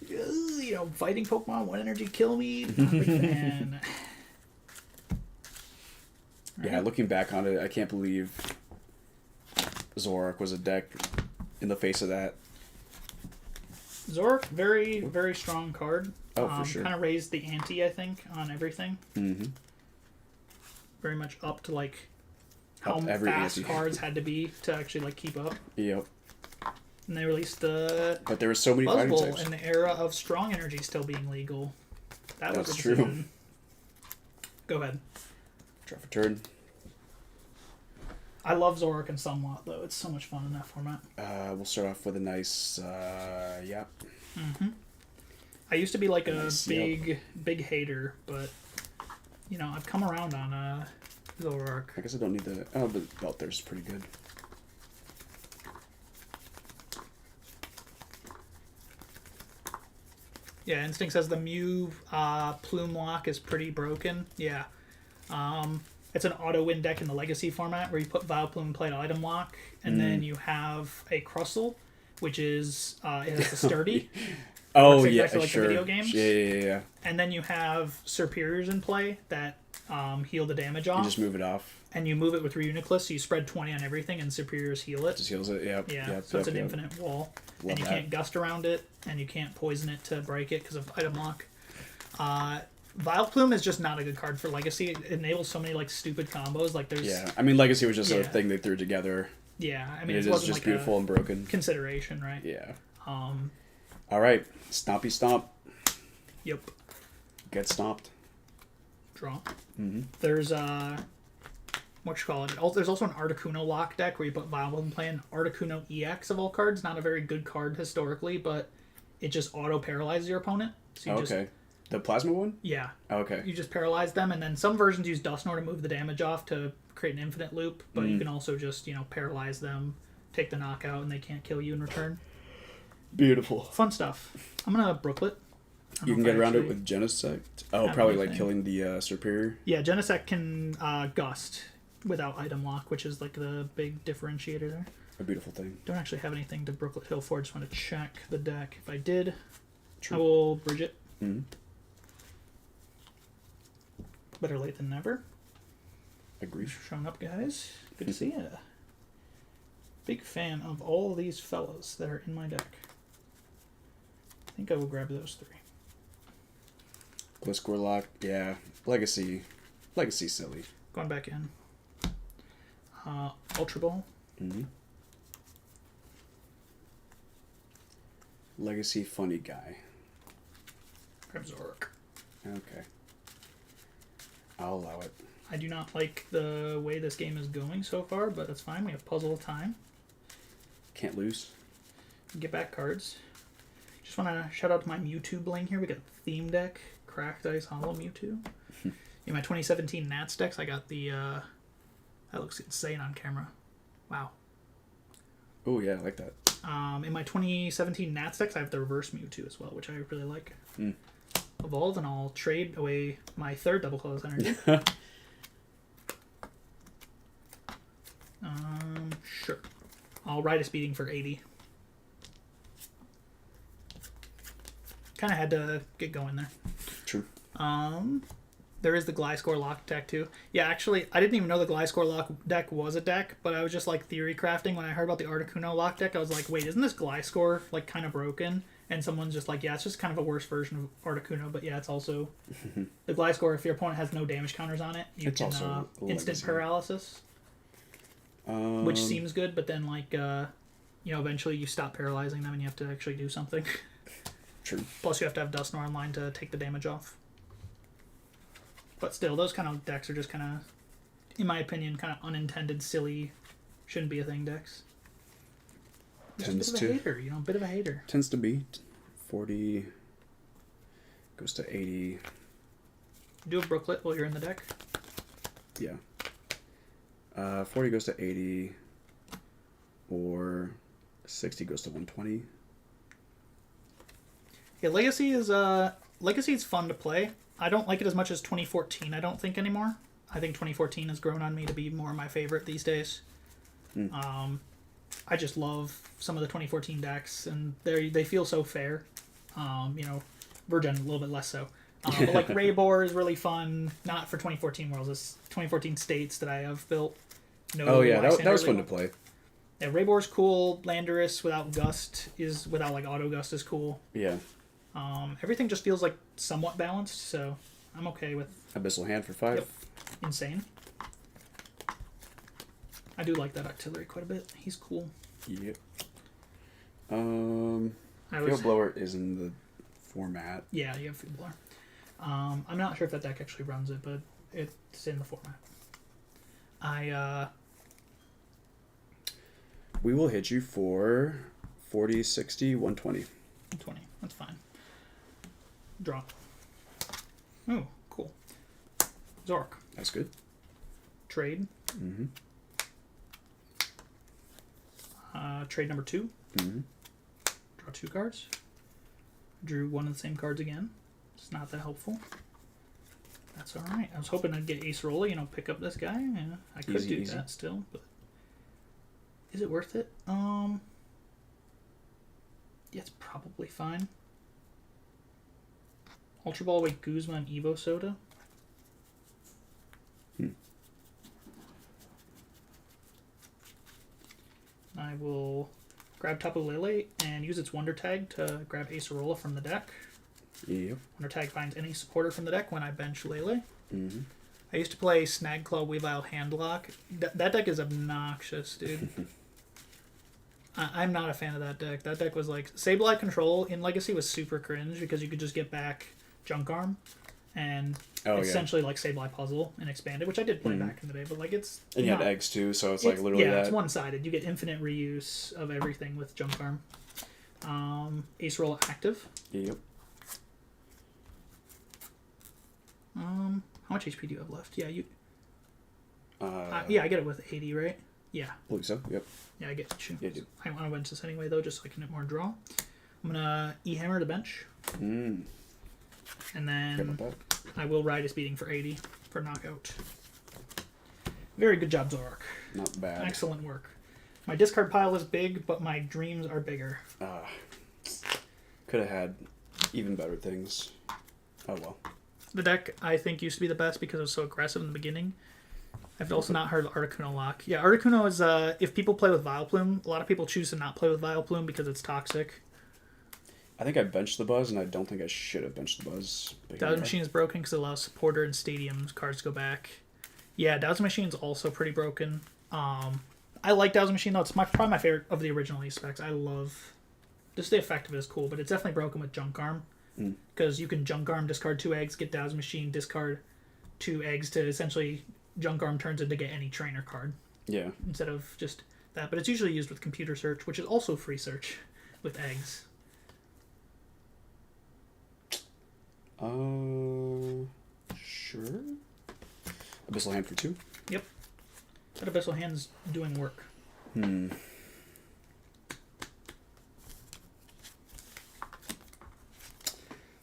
You know, fighting Pokemon, 1 energy, kill me. Not a big fan. Yeah, looking back on it, I can't believe ZoroArk was a deck in the face of that. ZoroArk, very, very strong card. Oh, for sure. Kind of raised the ante, I think, on everything. Mm-hmm. Very much up to, like, how every fast ante. cards had to be to actually, like, keep up. Yep. And they released the But there were so many fighting Buzzwole types. in the era of strong energy still being legal. That was That's a true. decision. Go ahead. Draw for turn. I love Zoroark and Sunwat, though. It's so much fun in that format. We'll start off with a nice, yeah. I used to be like a Nice, big hater, but, you know, I've come around on Zoroark. I guess I don't need the, oh, the belt there's pretty good. Yeah, Instinct says the Mew Plume Lock is pretty broken. Yeah. It's an auto-win deck in the Legacy format where you put Vileplume, play an item lock, and then you have a Crustle, which is, it has the Sturdy. Oh, Works yeah, exactly like the sure. video games. Yeah. And then you have Superiors in play that heal the damage You off. just move it off. And you move it with Reuniclus, so you spread 20 on everything, and Superiors heal it. Just heals it, yep. Yeah, so it's an infinite wall. Love and you that. can't gust around it, and you can't poison it to break it because of item lock. Vileplume is just not a good card for Legacy. It enables so many like stupid combos. Like there's Yeah, I mean, Legacy was just a Yeah. thing they threw together. yeah. I And mean, it it is wasn't just like beautiful and broken. a consideration, right? Yeah. All right, Stompy Stomp. Yep. Get stomped. Draw. There's what you call it? There's also an Articuno lock deck where you put Vileplume in play. An Articuno EX of all cards, not a very good card historically, but it just auto paralyzes your opponent. So you Okay. The plasma one? Yeah. Okay. You just paralyze them, and then some versions use Dusknoir to move the damage off to create an infinite loop, but you can also just, you know, paralyze them, take the knockout, and they can't kill you in return. Beautiful. Fun stuff. I'm going to Brooklet. You can get around it with Genesect. Oh, have probably like anything. killing the Superior. Yeah, Genesect can Gust without item lock, which is like the big differentiator there. A beautiful thing. Don't actually have anything to Brooklet Hill for. Just want to check the deck. If I did, True. I will bridge it. Better late than never. Agree. Thanks for showing up, guys. Good to see ya. Big fan of all these fellas that are in my deck. I think I will grab those 3. Gliscor lock, yeah. Legacy silly. Going back in. Ultra Ball. Mm-hmm. Legacy funny guy. Grab ZoroPod. Okay. I'll allow it. I do not like the way this game is going so far, but that's fine. We have puzzle time. Can't lose. Get back cards. Just want to shout out to my Mewtwo bling here. We got a theme deck, Cracked Ice Hollow Mewtwo. In my 2017 Nats decks, I got the... that looks insane on camera. Wow. Oh, yeah, I like that. In my 2017 Nats decks, I have the reverse Mewtwo as well, which I really like. Evolve, and I'll trade away my 3rd double colorless energy. Sure. I'll ride a speeding for 80. Kind of had to get going there. True. There is the Gliscor lock deck too. Yeah, actually, I didn't even know the Gliscor lock deck was a deck, but I was just like theory crafting when I heard about the Articuno lock deck. I was like, wait, isn't this Gliscor like kind of broken? And someone's just like, yeah, it's just kind of a worse version of Articuno, but yeah, it's also the Gliscor. If your opponent has no damage counters on it, you can instant paralysis, which seems good, but then like eventually you stop paralyzing them and you have to actually do something. True. Plus, you have to have Dusknoir online to take the damage off. But still, those kind of decks are just kind of, in my opinion, kind of unintended, silly, shouldn't be a thing decks. Just a bit of a hater, a bit of a hater. Tends to be. 40 goes to 80. Do a Brooklet while you're in the deck. Yeah. 40 goes to 80, or 60 goes to 120. Yeah, Legacy is fun to play. I don't like it as much as 2014, I don't think, anymore. I think 2014 has grown on me to be more my favorite these days. I just love some of the 2014 decks, and they feel so fair. Virgin a little bit less so. But like Raybor is really fun, not for 2014 Worlds, it's 2014 States that I have built. Oh yeah, that was fun to play. Yeah, Raybor's cool. Landorus without like Auto Gust is cool. Yeah. Everything just feels like somewhat balanced, so I'm okay with... Abyssal Hand for 5. Yep. Insane. I do like that Artillery quite a bit. He's cool. Yep. Field Blower is in the format. Yeah, you have Field Blower. I'm not sure if that deck actually runs it, but it's in the format. We will hit you for 40, 60, 120. 120. That's fine. Draw. Oh, cool. Zork. That's good. Trade. Mm-hmm. Trade number 2. Mm-hmm. Draw 2 cards. Drew one of the same cards again. It's not that helpful. That's alright. I was hoping I'd get Ace Rolla, pick up this guy. Yeah, I could do that still, but... Is it worth it? Yeah, it's probably fine. Ultra Ball, wait, Guzma, and Evo Soda. I will grab Tapu Lele and use its Wonder Tag to grab Acerola from the deck. Yep. Wonder Tag finds any supporter from the deck when I bench Lele. Mm-hmm. I used to play Snagclaw, Weavile, Handlock. That deck is obnoxious, dude. I'm not a fan of that deck. That deck was like... Sableye Control in Legacy was super cringe because you could just get back Junk Arm and essentially like Sableye Puzzle and expand it, which I did play back in the day, but like it's... And you had eggs too, so it's like literally that. It's one-sided. You get infinite reuse of everything with Junk Arm. Acerola active. Yep. How much HP do you have left? Yeah, you... yeah, I get it with 80, right? Yeah. I believe so, yep. Yeah, I get you. Yeah, dude. I want to bench this anyway, though, just so I can get more draw. I'm going to E-Hammer to bench. Mm. And then I will ride his beating for 80 for knockout. Very good job, ZoroPod. Not bad. Excellent work. My discard pile is big, but my dreams are bigger. Could have had even better things. Oh well. The deck, I think, used to be the best because it was so aggressive in the beginning. I've also not heard of Articuno lock. Yeah, Articuno is, if people play with Vileplume, a lot of people choose to not play with Vileplume because it's toxic. I think I benched the Buzz, and I don't think I should have benched the Buzz. Dowsing Machine is broken because it allows Supporter and Stadiums cards to go back. Yeah, Dowsing Machine is also pretty broken. I like Dowsing Machine, though. It's probably my favorite of the original E-Specs. I love... Just the effect of it is cool, but it's definitely broken with Junk Arm. Because you can Junk Arm, discard 2 eggs, get Dowsing Machine, discard 2 eggs to essentially... Junk Arm turns into get any trainer card. Yeah. Instead of just that. But it's usually used with Computer Search, which is also free search with eggs. Sure. Abyssal Hand for 2? Yep. That Abyssal Hand's doing work.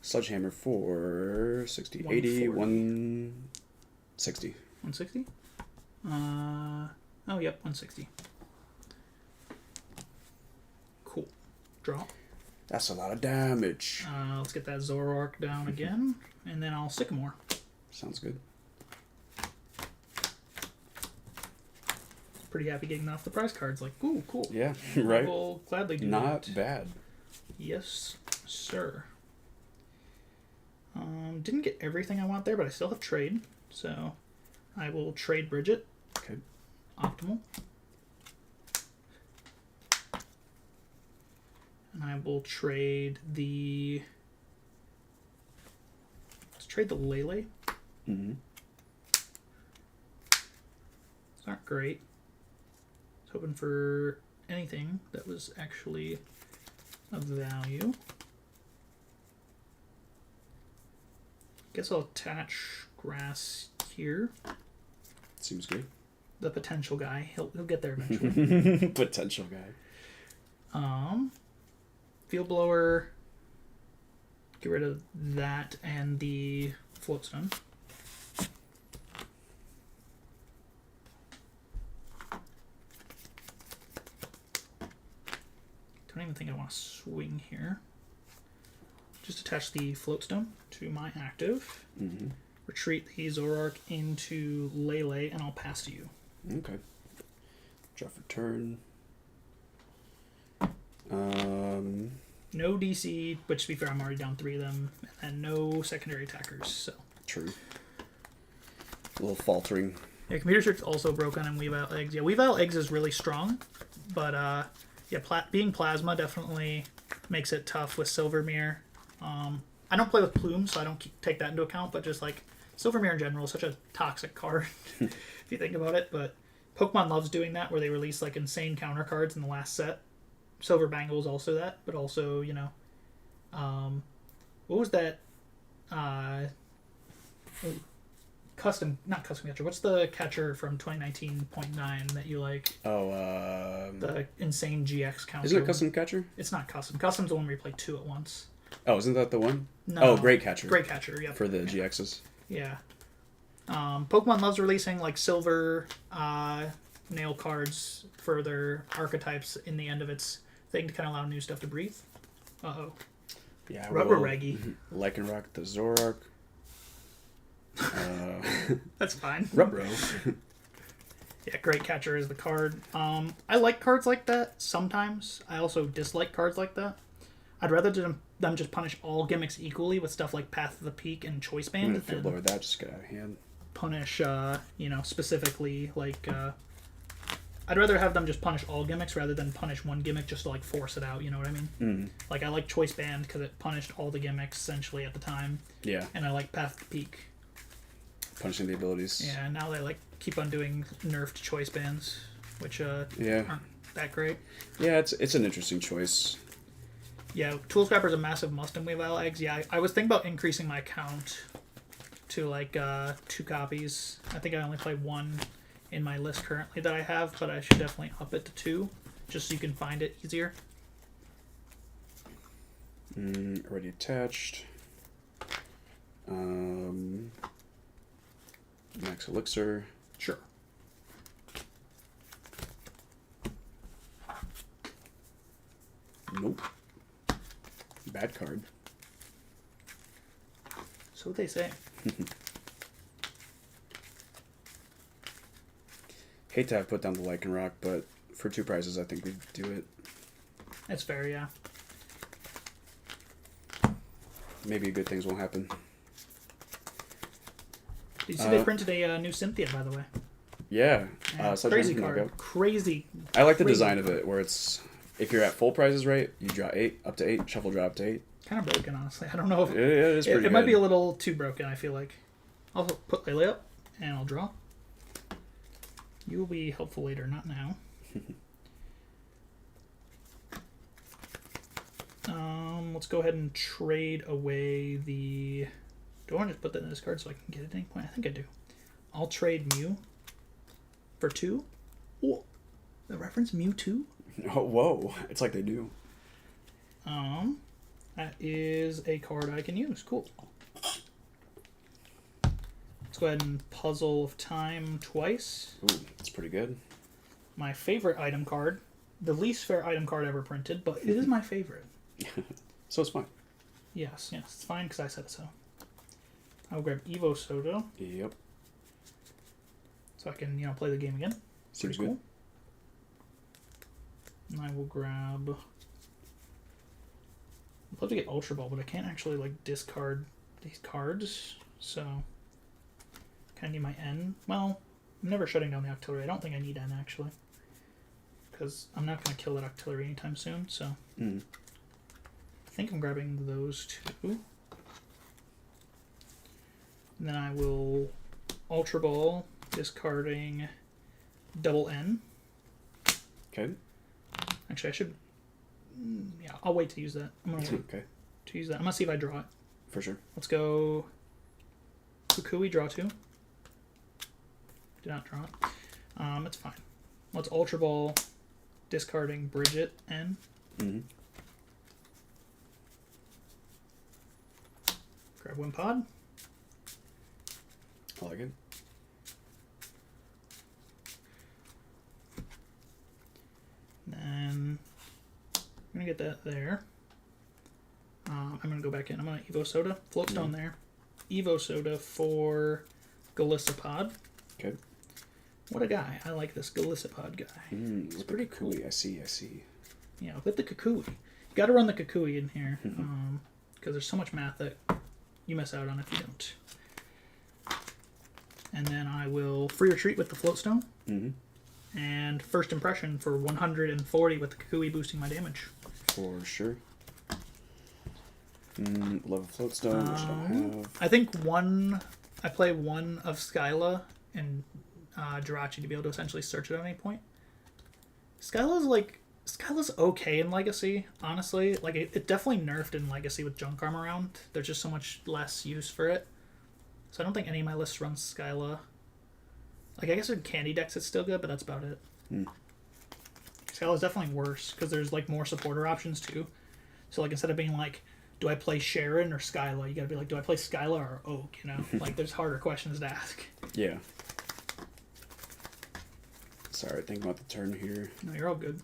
Sledgehammer for 60, 80, 160. 160? Oh, yep, 160. Cool. Draw. That's a lot of damage. Let's get that Zoroark down again, and then I'll Sycamore. Sounds good. Pretty happy getting off the prize cards. Like, ooh, cool. Yeah, right. I will gladly do Not that. bad. Yes, sir. Didn't get everything I want there, but I still have trade. So I will trade Bridget. Okay. Optimal. And I will trade the... Let's trade the Lele. Mm-hmm. It's not great. I was hoping for anything that was actually of value. Guess I'll attach Grass here. Seems good. The potential guy. He'll get there eventually. Potential guy. Field Blower. Get rid of that and the Floatstone. Don't even think I want to swing here. Just attach the Floatstone to my active. Mm-hmm. Retreat the Zoroark into Lele, and I'll pass to you. Okay. Draw for turn. No DC, which to be fair, I'm already down 3 of them, and no secondary attackers, so. True. A little faltering. Yeah, Computer Search also broken and Weave Out Eggs. Yeah, Weave Out Eggs is really strong, but yeah, being Plasma definitely makes it tough with Silvermere. I don't play with Plume, so I don't take that into account, but just like Silvermere in general is such a toxic card if you think about it. But Pokemon loves doing that, where they release like insane counter cards in the last set. Silver Bangle is also that, but also, you know, what was that? Not custom catcher. What's the catcher from 2019.9 that you like? The insane GX counter. Isn't it custom catcher? It's not custom. Custom's the one where you play 2 at once. Oh, isn't that the one? No. Oh, Great Catcher. Great Catcher, yeah. For the GXs. Yeah. Pokemon loves releasing like silver nail cards for their archetypes in the end of its thing to kind of allow new stuff to breathe. Uh-oh. Yeah. Rubber Reggie. Lycanroc, the Zoroark. That's fine. Rubro. Yeah, Great Catcher is the card. I like cards like that sometimes. I also dislike cards like that. I'd rather them just punish all gimmicks equally with stuff like Path of the Peak and Choice Band Field Blower that just get out of hand. Punish, specifically like. I'd rather have them just punish all gimmicks rather than punish one gimmick just to like force it out. You know what I mean? Mm. Like I like Choice Band because it punished all the gimmicks essentially at the time. Yeah. And I like Path of the Peak. Punishing the abilities. Yeah. And now they like keep on doing nerfed Choice Bands, which aren't that great. Yeah, it's an interesting choice. Yeah, Tool Scrapper is a massive must in Weave Out Eggs. Yeah, I was thinking about increasing my count to like 2 copies. I think I only play 1 in my list currently that I have, but I should definitely up it to 2, just so you can find it easier. Already attached. Max Elixir. Sure. Nope. Bad card. So what they say. Hate to have put down the Lycanroc, but for 2 prizes, I think we do it. It's fair, yeah. Maybe good things won't happen. Did you see they printed a new Cynthia, by the way? Yeah. Crazy card. Crazy. I like the design of it, where it's, if you're at full prizes right, you draw 8, up to 8, shuffle draw up to 8. Kind of broken, honestly. I don't know if it is pretty it might be a little too broken, I feel like. I'll put Lele up, and I'll draw. You will be helpful later, not now. Let's go ahead and trade away the... Do I want to just put that in this card so I can get it at any point? I think I do. I'll trade Mew for 2. Oh, the reference Mewtwo? Oh, whoa. It's like they do. That is a card I can use. Cool. Let's go ahead and Puzzle of Time twice. Ooh, that's pretty good. My favorite item card. The least fair item card ever printed, but it is my favorite. So it's fine. Yes, it's fine because I said so. I'll grab Evo Soda. Yep. So I can, play the game again. Seems good. And I will grab... I'd love to get Ultra Ball, but I can't actually, discard these cards. So, kind of need my N. Well, I'm never shutting down the Octillery. I don't think I need N, actually. Because I'm not going to kill that Octillery anytime soon, so... I think I'm grabbing those 2. And then I will Ultra Ball, discarding double N. Okay. Actually, I should... Yeah, I'll wait to use that. I'm going to wait to use that. I'm going to see if I draw it. For sure. Let's go Kukui, draw 2. Did not draw it. It's fine. Let's Ultra Ball, discarding Bridget N. Grab Wimpod. I like it. Then I'm going to get that there. I'm going to go back in. I'm going to Evo Soda. Floatstone there. Evo Soda for Galissapod. Okay. What a guy. I like this Galissapod guy. It's pretty cool. I see. Yeah, with the Kukui. You got to run the Kukui in here. Because there's so much math that you miss out on if you don't. And then I will free retreat with the Floatstone. And first impression for 140 with the Kukui boosting my damage. For sure. Love a Floatstone, which I don't have. I think I play 1 of Skyla and Jirachi to be able to essentially search it at any point. Skyla's okay in Legacy, honestly. It definitely nerfed in Legacy with Junk Arm around. There's just so much less use for it. So I don't think any of my lists run Skyla. I guess in Candy decks it's still good, but that's about it. Skyla's definitely worse, because there's, more supporter options, too. So, instead of being do I play Sharon or Skyla, you gotta be do I play Skyla or Oak, there's harder questions to ask. Yeah. Sorry, think about the turn here. No, you're all good.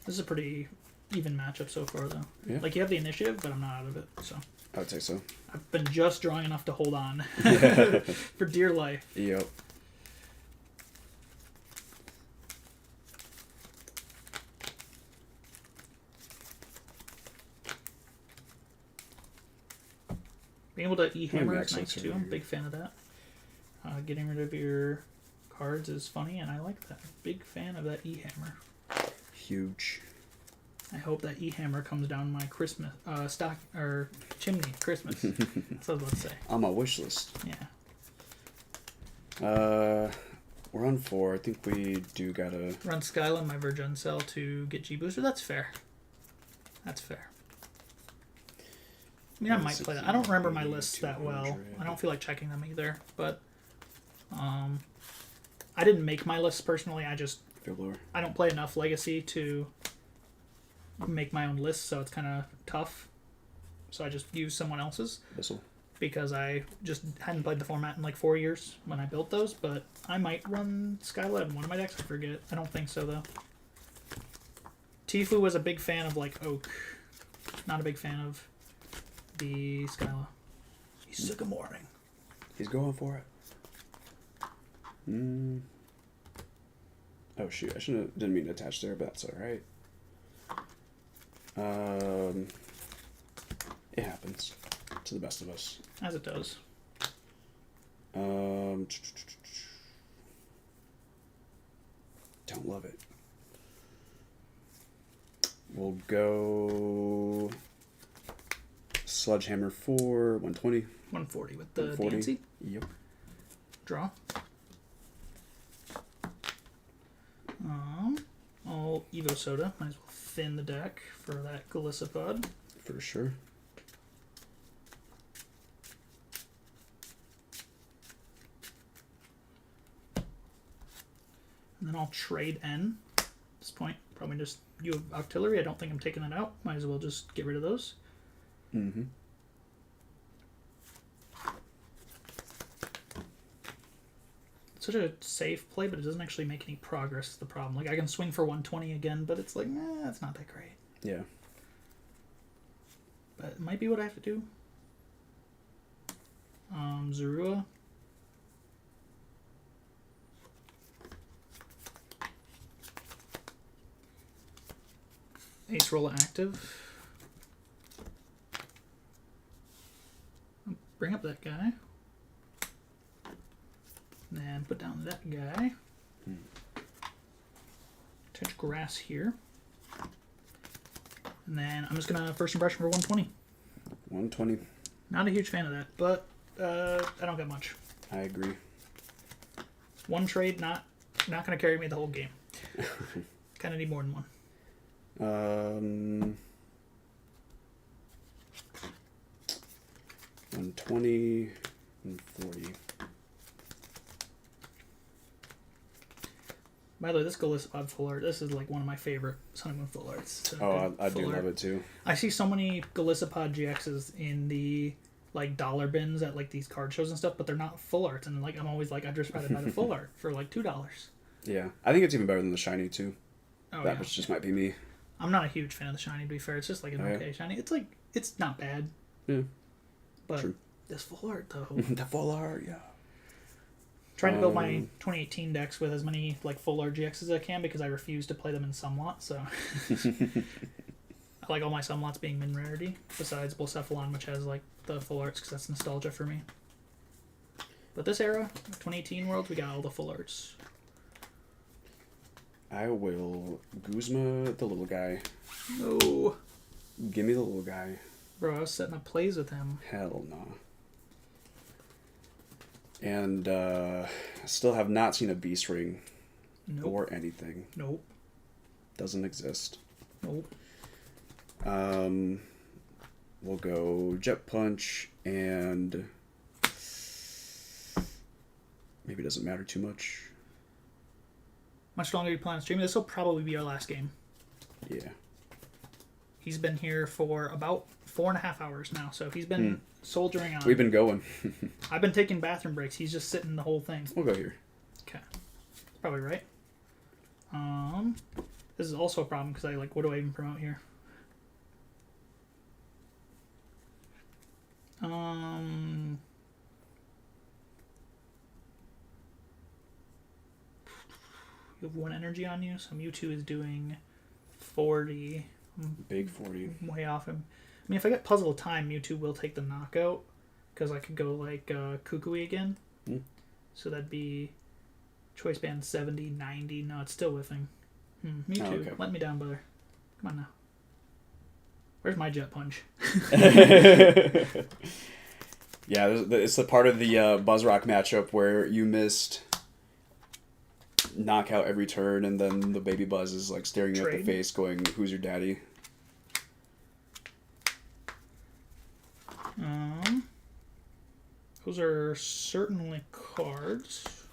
This is a pretty even matchup so far, though. Yeah. You have the initiative, but I'm not out of it, so. I would say so. I've been just drawing enough to hold on. For dear life. Yep. Being able to E-Hammer is nice, too. I'm a big fan of that. Getting rid of your cards is funny, and I like that. Big fan of that E-Hammer. Huge. I hope that E-Hammer comes down my Christmas stock or chimney at Christmas. That's what I was about to say. On my wish list. Yeah. We're on 4. I think we do gotta run Skyla my Virgin Cell to get G Booster. That's fair. That's fair. I mean, I might play that. I don't remember my lists that well. I don't feel like checking them either. But I didn't make my lists personally. I don't play enough Legacy to make my own list, so it's kind of tough. So I just use someone else's. Because I just hadn't played the format in 4 years when I built those. But I might run Skyla in one of my decks. I forget. I don't think so, though. Tfue was a big fan of Oak. Not a big fan of the Skyla. He's sick of mourning. He's going for it. Oh shoot! Didn't mean to attach there, but that's all right. It happens to the best of us. As it does. Don't love it. We'll go Sledgehammer 4, 120. 140 with the Dancy. Yep. Draw. All Evo Soda. Might as well thin the deck for that Golisopod. For sure. And then I'll trade N. At this point, probably just you have Octillery. I don't think I'm taking that out. Might as well just get rid of those. Mm-hmm. It's such a safe play, but it doesn't actually make any progress. Is the problem. Like I can swing for 120 again, but it's like, it's not that great. Yeah. But it might be what I have to do. Zorua. Ace Roll active. Bring up that guy. And put down that guy. Touch grass here. And then I'm just going to first impression for 120. 120. Not a huge fan of that, but I don't get much. I agree. One trade, not going to carry me the whole game. Kind of need more than one. 120 and 40. By the way, this Golisopod full art, this is like one of my favorite Sun and Moon full arts. I do love it too. I see so many Golisopod GXs in the like dollar bins at like these card shows and stuff, but they're not full arts, and like I'm always like, I'd just rather buy the full art for like $2. Yeah, I think it's even better than the shiny too. Oh, that just might be me. I'm not a huge fan of the shiny, to be fair. It's just like an okay shiny. It's like, it's not bad. Yeah. But true. This full art, though. The full art, yeah. Trying to build my 2018 decks with as many like full art GXs as I can because I refuse to play them in Sunlot, so... I like all my Sunlots being min rarity, besides Blacephalon, which has like the full arts because that's nostalgia for me. But this era, 2018 world, we got all the full arts. I will Guzma the little guy. No. Give me the little guy. Bro, I was setting up plays with him. Hell no. And still have not seen a Beast Ring. Nope. Or anything. Nope. Doesn't exist. Nope. We'll go Jet Punch and maybe it doesn't matter too much. Much longer do you plan on streaming? This will probably be our last game. Yeah. He's been here for about 4.5 hours now, so he's been soldiering on. We've been going. I've been taking bathroom breaks. He's just sitting the whole thing. We'll go here. Okay. Probably right. This is also a problem because what do I even promote here? You have 1 energy on you, so Mewtwo is doing 40. Big 40. Way off him. I mean, if I get Puzzle of Time, Mewtwo will take the knockout, because I could go like Kukui again. So that'd be Choice Band 70, 90. No, it's still whiffing. Mewtwo, let me down, brother. Come on now. Where's my Jet Punch? Yeah, it's the part of the BuzzRoc matchup where you missed knockout every turn, and then the baby Buzz is like staring you at the face going, who's your daddy? Those are certainly cards.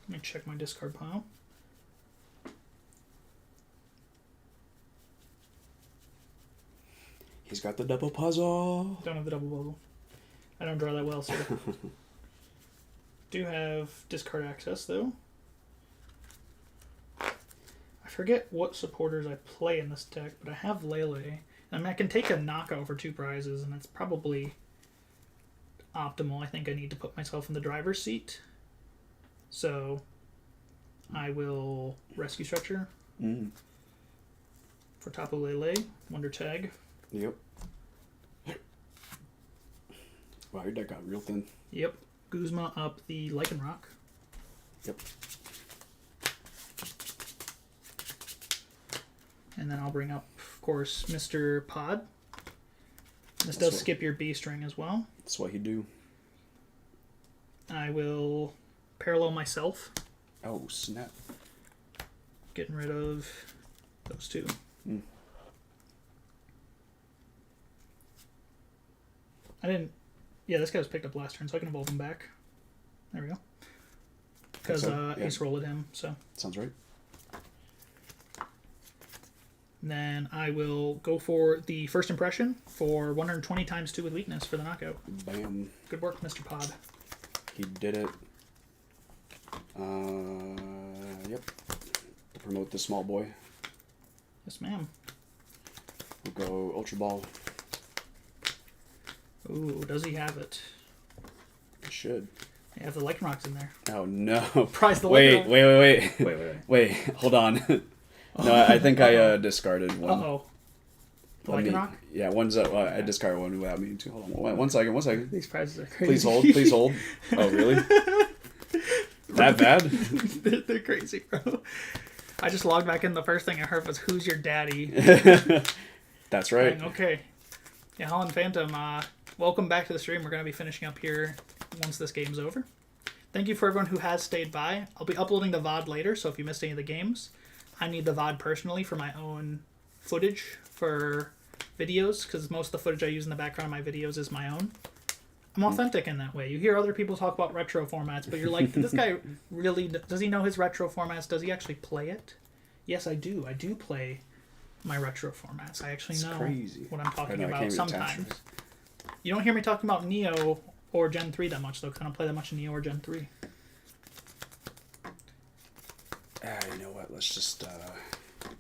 Let me check my discard pile. He's got the double puzzle. Don't have the double puzzle. I don't draw that well, so. Do have discard access, though. I forget what supporters I play in this deck, but I have Lele. I mean, I can take a knockout for 2 prizes, and that's probably optimal. I think I need to put myself in the driver's seat. So I will Rescue Stretcher for Tapu Lele, Wonder Tag. Yep. Wow, your deck got real thin. Yep. Guzma up the Lycanroc. Yep. And then I'll bring up, of course, Mr. Pod. This does skip your B string as well. That's what he do. I will parallel myself. Oh, snap. Getting rid of those two. I didn't... Yeah, this guy was picked up last turn, so I can evolve him back. There we go. Because Ace rolled him, so... Sounds right. And then I will go for the first impression for 120 times 2 with weakness for the knockout. Bam. Good work, Mr. Pod. He did it. Yep. To promote the small boy. Yes, ma'am. We'll go Ultra Ball. Ooh, does he have it? He should. Yeah, have the Lycanrocs in there. Oh, no. Prize the Wait, Lycanroc. wait. Wait, hold on. No, I think I discarded one. Uh-oh. The Lycanroc? Yeah, one's I discarded one without meaning to. Hold on. One second. These prizes are crazy. Please hold. Oh, really? That bad? They're crazy, bro. I just logged back in. The first thing I heard was, "Who's your daddy?" That's right. Okay. Yeah, Holland Phantom, welcome back to the stream. We're going to be finishing up here once this game's over. Thank you for everyone who has stayed by. I'll be uploading the VOD later, so if you missed any of the games, I need the VOD personally for my own footage for videos, because most of the footage I use in the background of my videos is my own. I'm authentic in that way. You hear other people talk about retro formats, but you're like, this guy really... Does he know his retro formats? Does he actually play it? Yes, I do. I do play my retro formats. I actually know what I'm talking about sometimes. You don't hear me talking about Neo or Gen 3 that much, though, because I don't play that much in Neo or Gen 3. You know what? Let's just...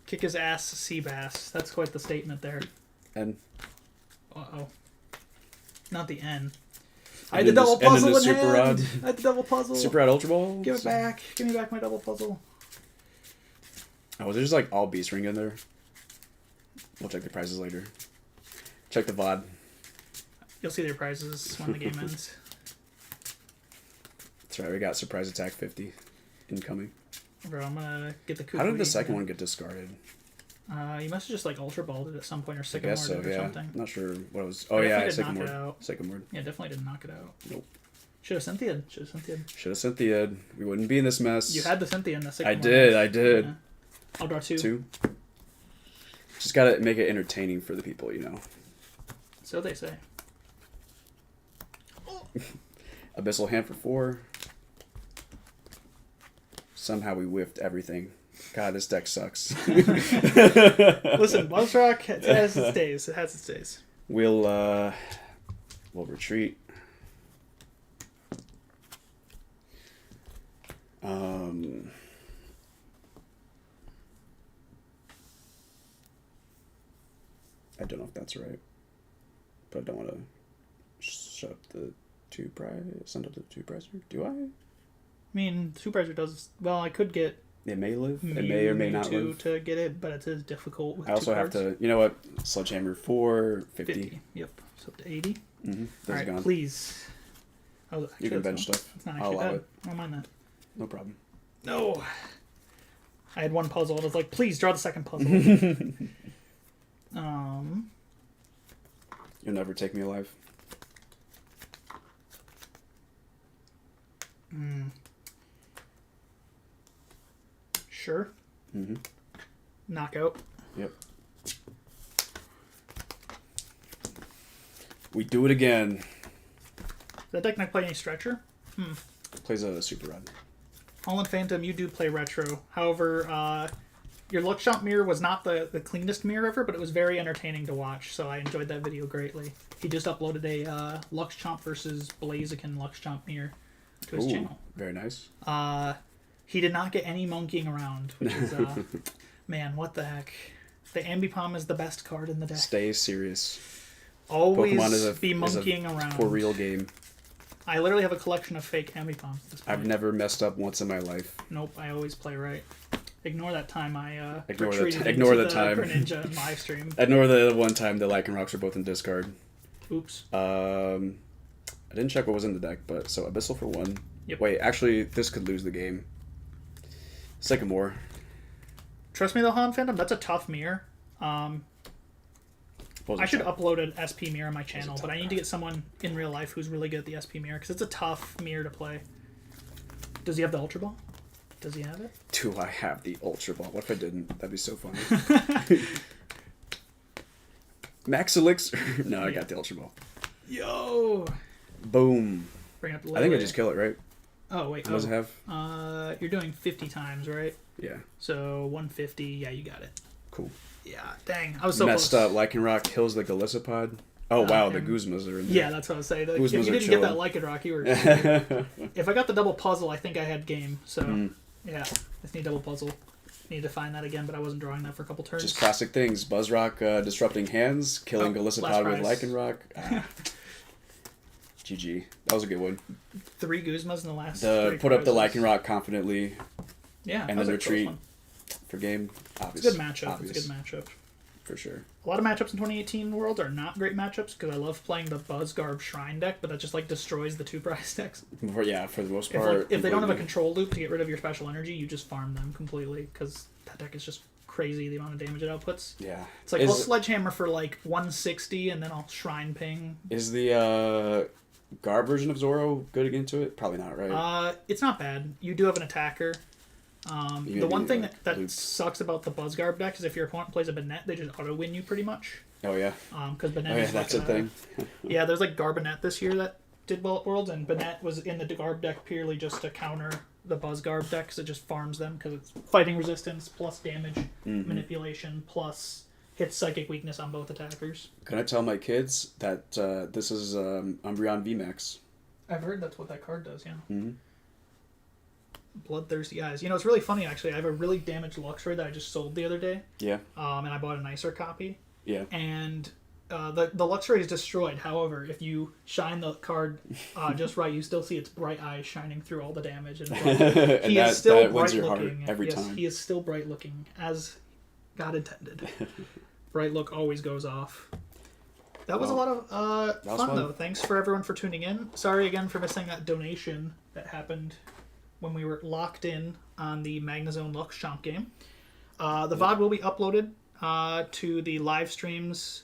Kick his ass, Seabass. That's quite the statement there. N. Uh-oh. Not the N. I had the double puzzle in hand! I had the double puzzle! Super Rod Ultra Ball? Give it back! Give me back my double puzzle. Oh, there's like all Beast Ring in there. We'll check the prizes later. Check the VOD. You'll see their prizes when the game ends. That's right, we got Surprise Attack 50 incoming. Bro, I'm gonna get the Kukui. How did the second one get discarded? You must have just like Ultra Balled it at some point or Sycamore or something. Not sure what it was. Oh yeah, Sycamore. Yeah, definitely didn't knock it out. Nope. Should have Cynthia'd. Should have Cynthia'd. We wouldn't be in this mess. You had the Cynthia in the Sycamore. I did. Yeah. I'll draw two. Just gotta make it entertaining for the people, you know. So they say. Abyssal Hand for 4. Somehow we whiffed everything. God, this deck sucks. Listen, BuzzRoc, it has its days. It has its days. We'll retreat. I don't know if that's right, but I don't want to shut up the send up the 2-prizer. Do I? I mean, 2-prizer does... Well, I could get... It may live. It may or may not live. To get it, but it is difficult with I also have to... You know what? Sledgehammer 4, 50. Yep. So up to 80. Mm-hmm. All right, gone. Please. Oh, you can bench stuff. It's not I'll allow it. I don't mind that. No problem. No. I had one puzzle and I was like, please draw the second puzzle. You'll never take me alive. Sure. Mm-hmm. Knockout. Yep. We do it again. Does that deck not play any Stretcher? Plays a Super Rod. Holland Phantom, you do play retro. However, your LuxChomp mirror was not the cleanest mirror ever, but it was very entertaining to watch, so I enjoyed that video greatly. He just uploaded a LuxChomp versus Blaziken LuxChomp mirror to his channel. Very nice. He did not get any monkeying around, which is, man, what the heck. The Ambipom is the best card in the deck. Stay serious. Always Pokemon be monkeying around. For real game. I literally have a collection of fake Ambipom. I've never messed up once in my life. Nope, I always play right. Ignore that time I ignore the time. Greninja live stream. Ignore the one time the Lycanrocs were both in discard. Oops. I didn't check what was in the deck, but so Abyssal for 1. Yep. Wait, actually, this could lose the game. Sycamore. Trust me though, Han Phantom, that's a tough mirror. I should upload an SP mirror on my channel, but I need to get someone in real life who's really good at the SP mirror, because it's a tough mirror to play. Does he have the Ultra Ball? Does he have it? Do I have the Ultra Ball? What if I didn't? That'd be so funny. Max Elixir. No, I got the Ultra Ball. Yo! Boom. Bring up the I think I just kill it, right? Oh, wait. What does it have? You're doing 50 times, right? Yeah. So 150. Yeah, you got it. Cool. Yeah, dang. I was so messed close. up. Lycanroc kills the Galissapod. Oh, wow. The Guzmas are in there. Yeah, that's what I was saying. If you didn't get that Lycanroc, you were... If I got the double puzzle, I think I had game. So, yeah. Just need double puzzle. Need to find that again, but I wasn't drawing that for a couple turns. Just classic things. BuzzRoc disrupting hands, killing Galissapod with Lycanroc. GG. That was a good one. 3 Guzmas in the last put up the Lycanroc confidently. Yeah, and then retreat for game. It's a good matchup. It's a good matchup. For sure. A lot of matchups in 2018 World are not great matchups because I love playing the Buzzgarb Shrine deck, but that just like destroys the 2-price decks. For the most part. If they don't have a control loop to get rid of your special energy, you just farm them completely because that deck is just crazy, the amount of damage it outputs. Yeah. It's like, I'll Sledgehammer for like 160 and then I'll Shrine Ping. Is the Garb version of Zoro good against it? Probably not, right? It's not bad. You do have an attacker. The one thing that sucks about the Buzzgarb deck is if your opponent plays a Banette, they just auto-win you pretty much. Oh, yeah. Because Banette is that's a thing. Yeah, there's like Garbanet this year that did well at Worlds, and Banette was in the Garb deck purely just to counter the Buzzgarb deck because it just farms them because it's fighting resistance plus damage, manipulation, plus hits psychic weakness on both attackers. Can I tell my kids that this is Umbreon VMAX? I've heard that's what that card does, yeah. Mm-hmm. Bloodthirsty Eyes. You know, it's really funny, actually. I have a really damaged Luxray that I just sold the other day. Yeah. And I bought a nicer copy. Yeah. And the Luxray is destroyed. However, if you shine the card just right, you still see its bright eyes shining through all the damage. And he is still bright looking. Every time. He is still bright looking, as God intended. Bright look always goes off. That was a lot of fun, though. Thanks for everyone for tuning in. Sorry again for missing that donation that happened when we were locked in on the Magnezone LuxChomp game. The VOD will be uploaded to the live streams.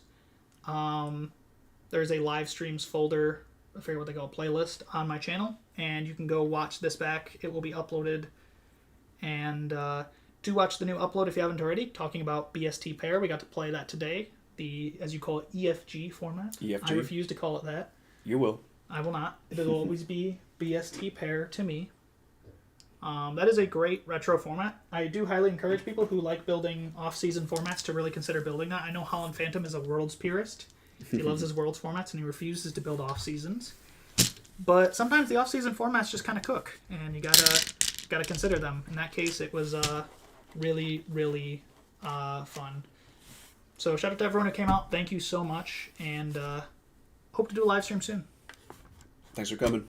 There's a live streams folder, I forget what they call it, playlist on my channel, and you can go watch this back. It will be uploaded. And do watch the new upload if you haven't already, talking about BST-PAR. We got to play that today. The, as you call it, EFG format. EFG. I refuse to call it that. You will. I will not. It will always be BST-PAR to me. That is a great retro format. I do highly encourage people who like building off-season formats to really consider building that. I know Holland Phantom is a Worlds purist. He loves his Worlds formats and he refuses to build off-seasons. But sometimes the off-season formats just kind of cook, and you gotta consider them. In that case, it was really, really fun. So shout out to everyone who came out. Thank you so much, and hope to do a live stream soon. Thanks for coming.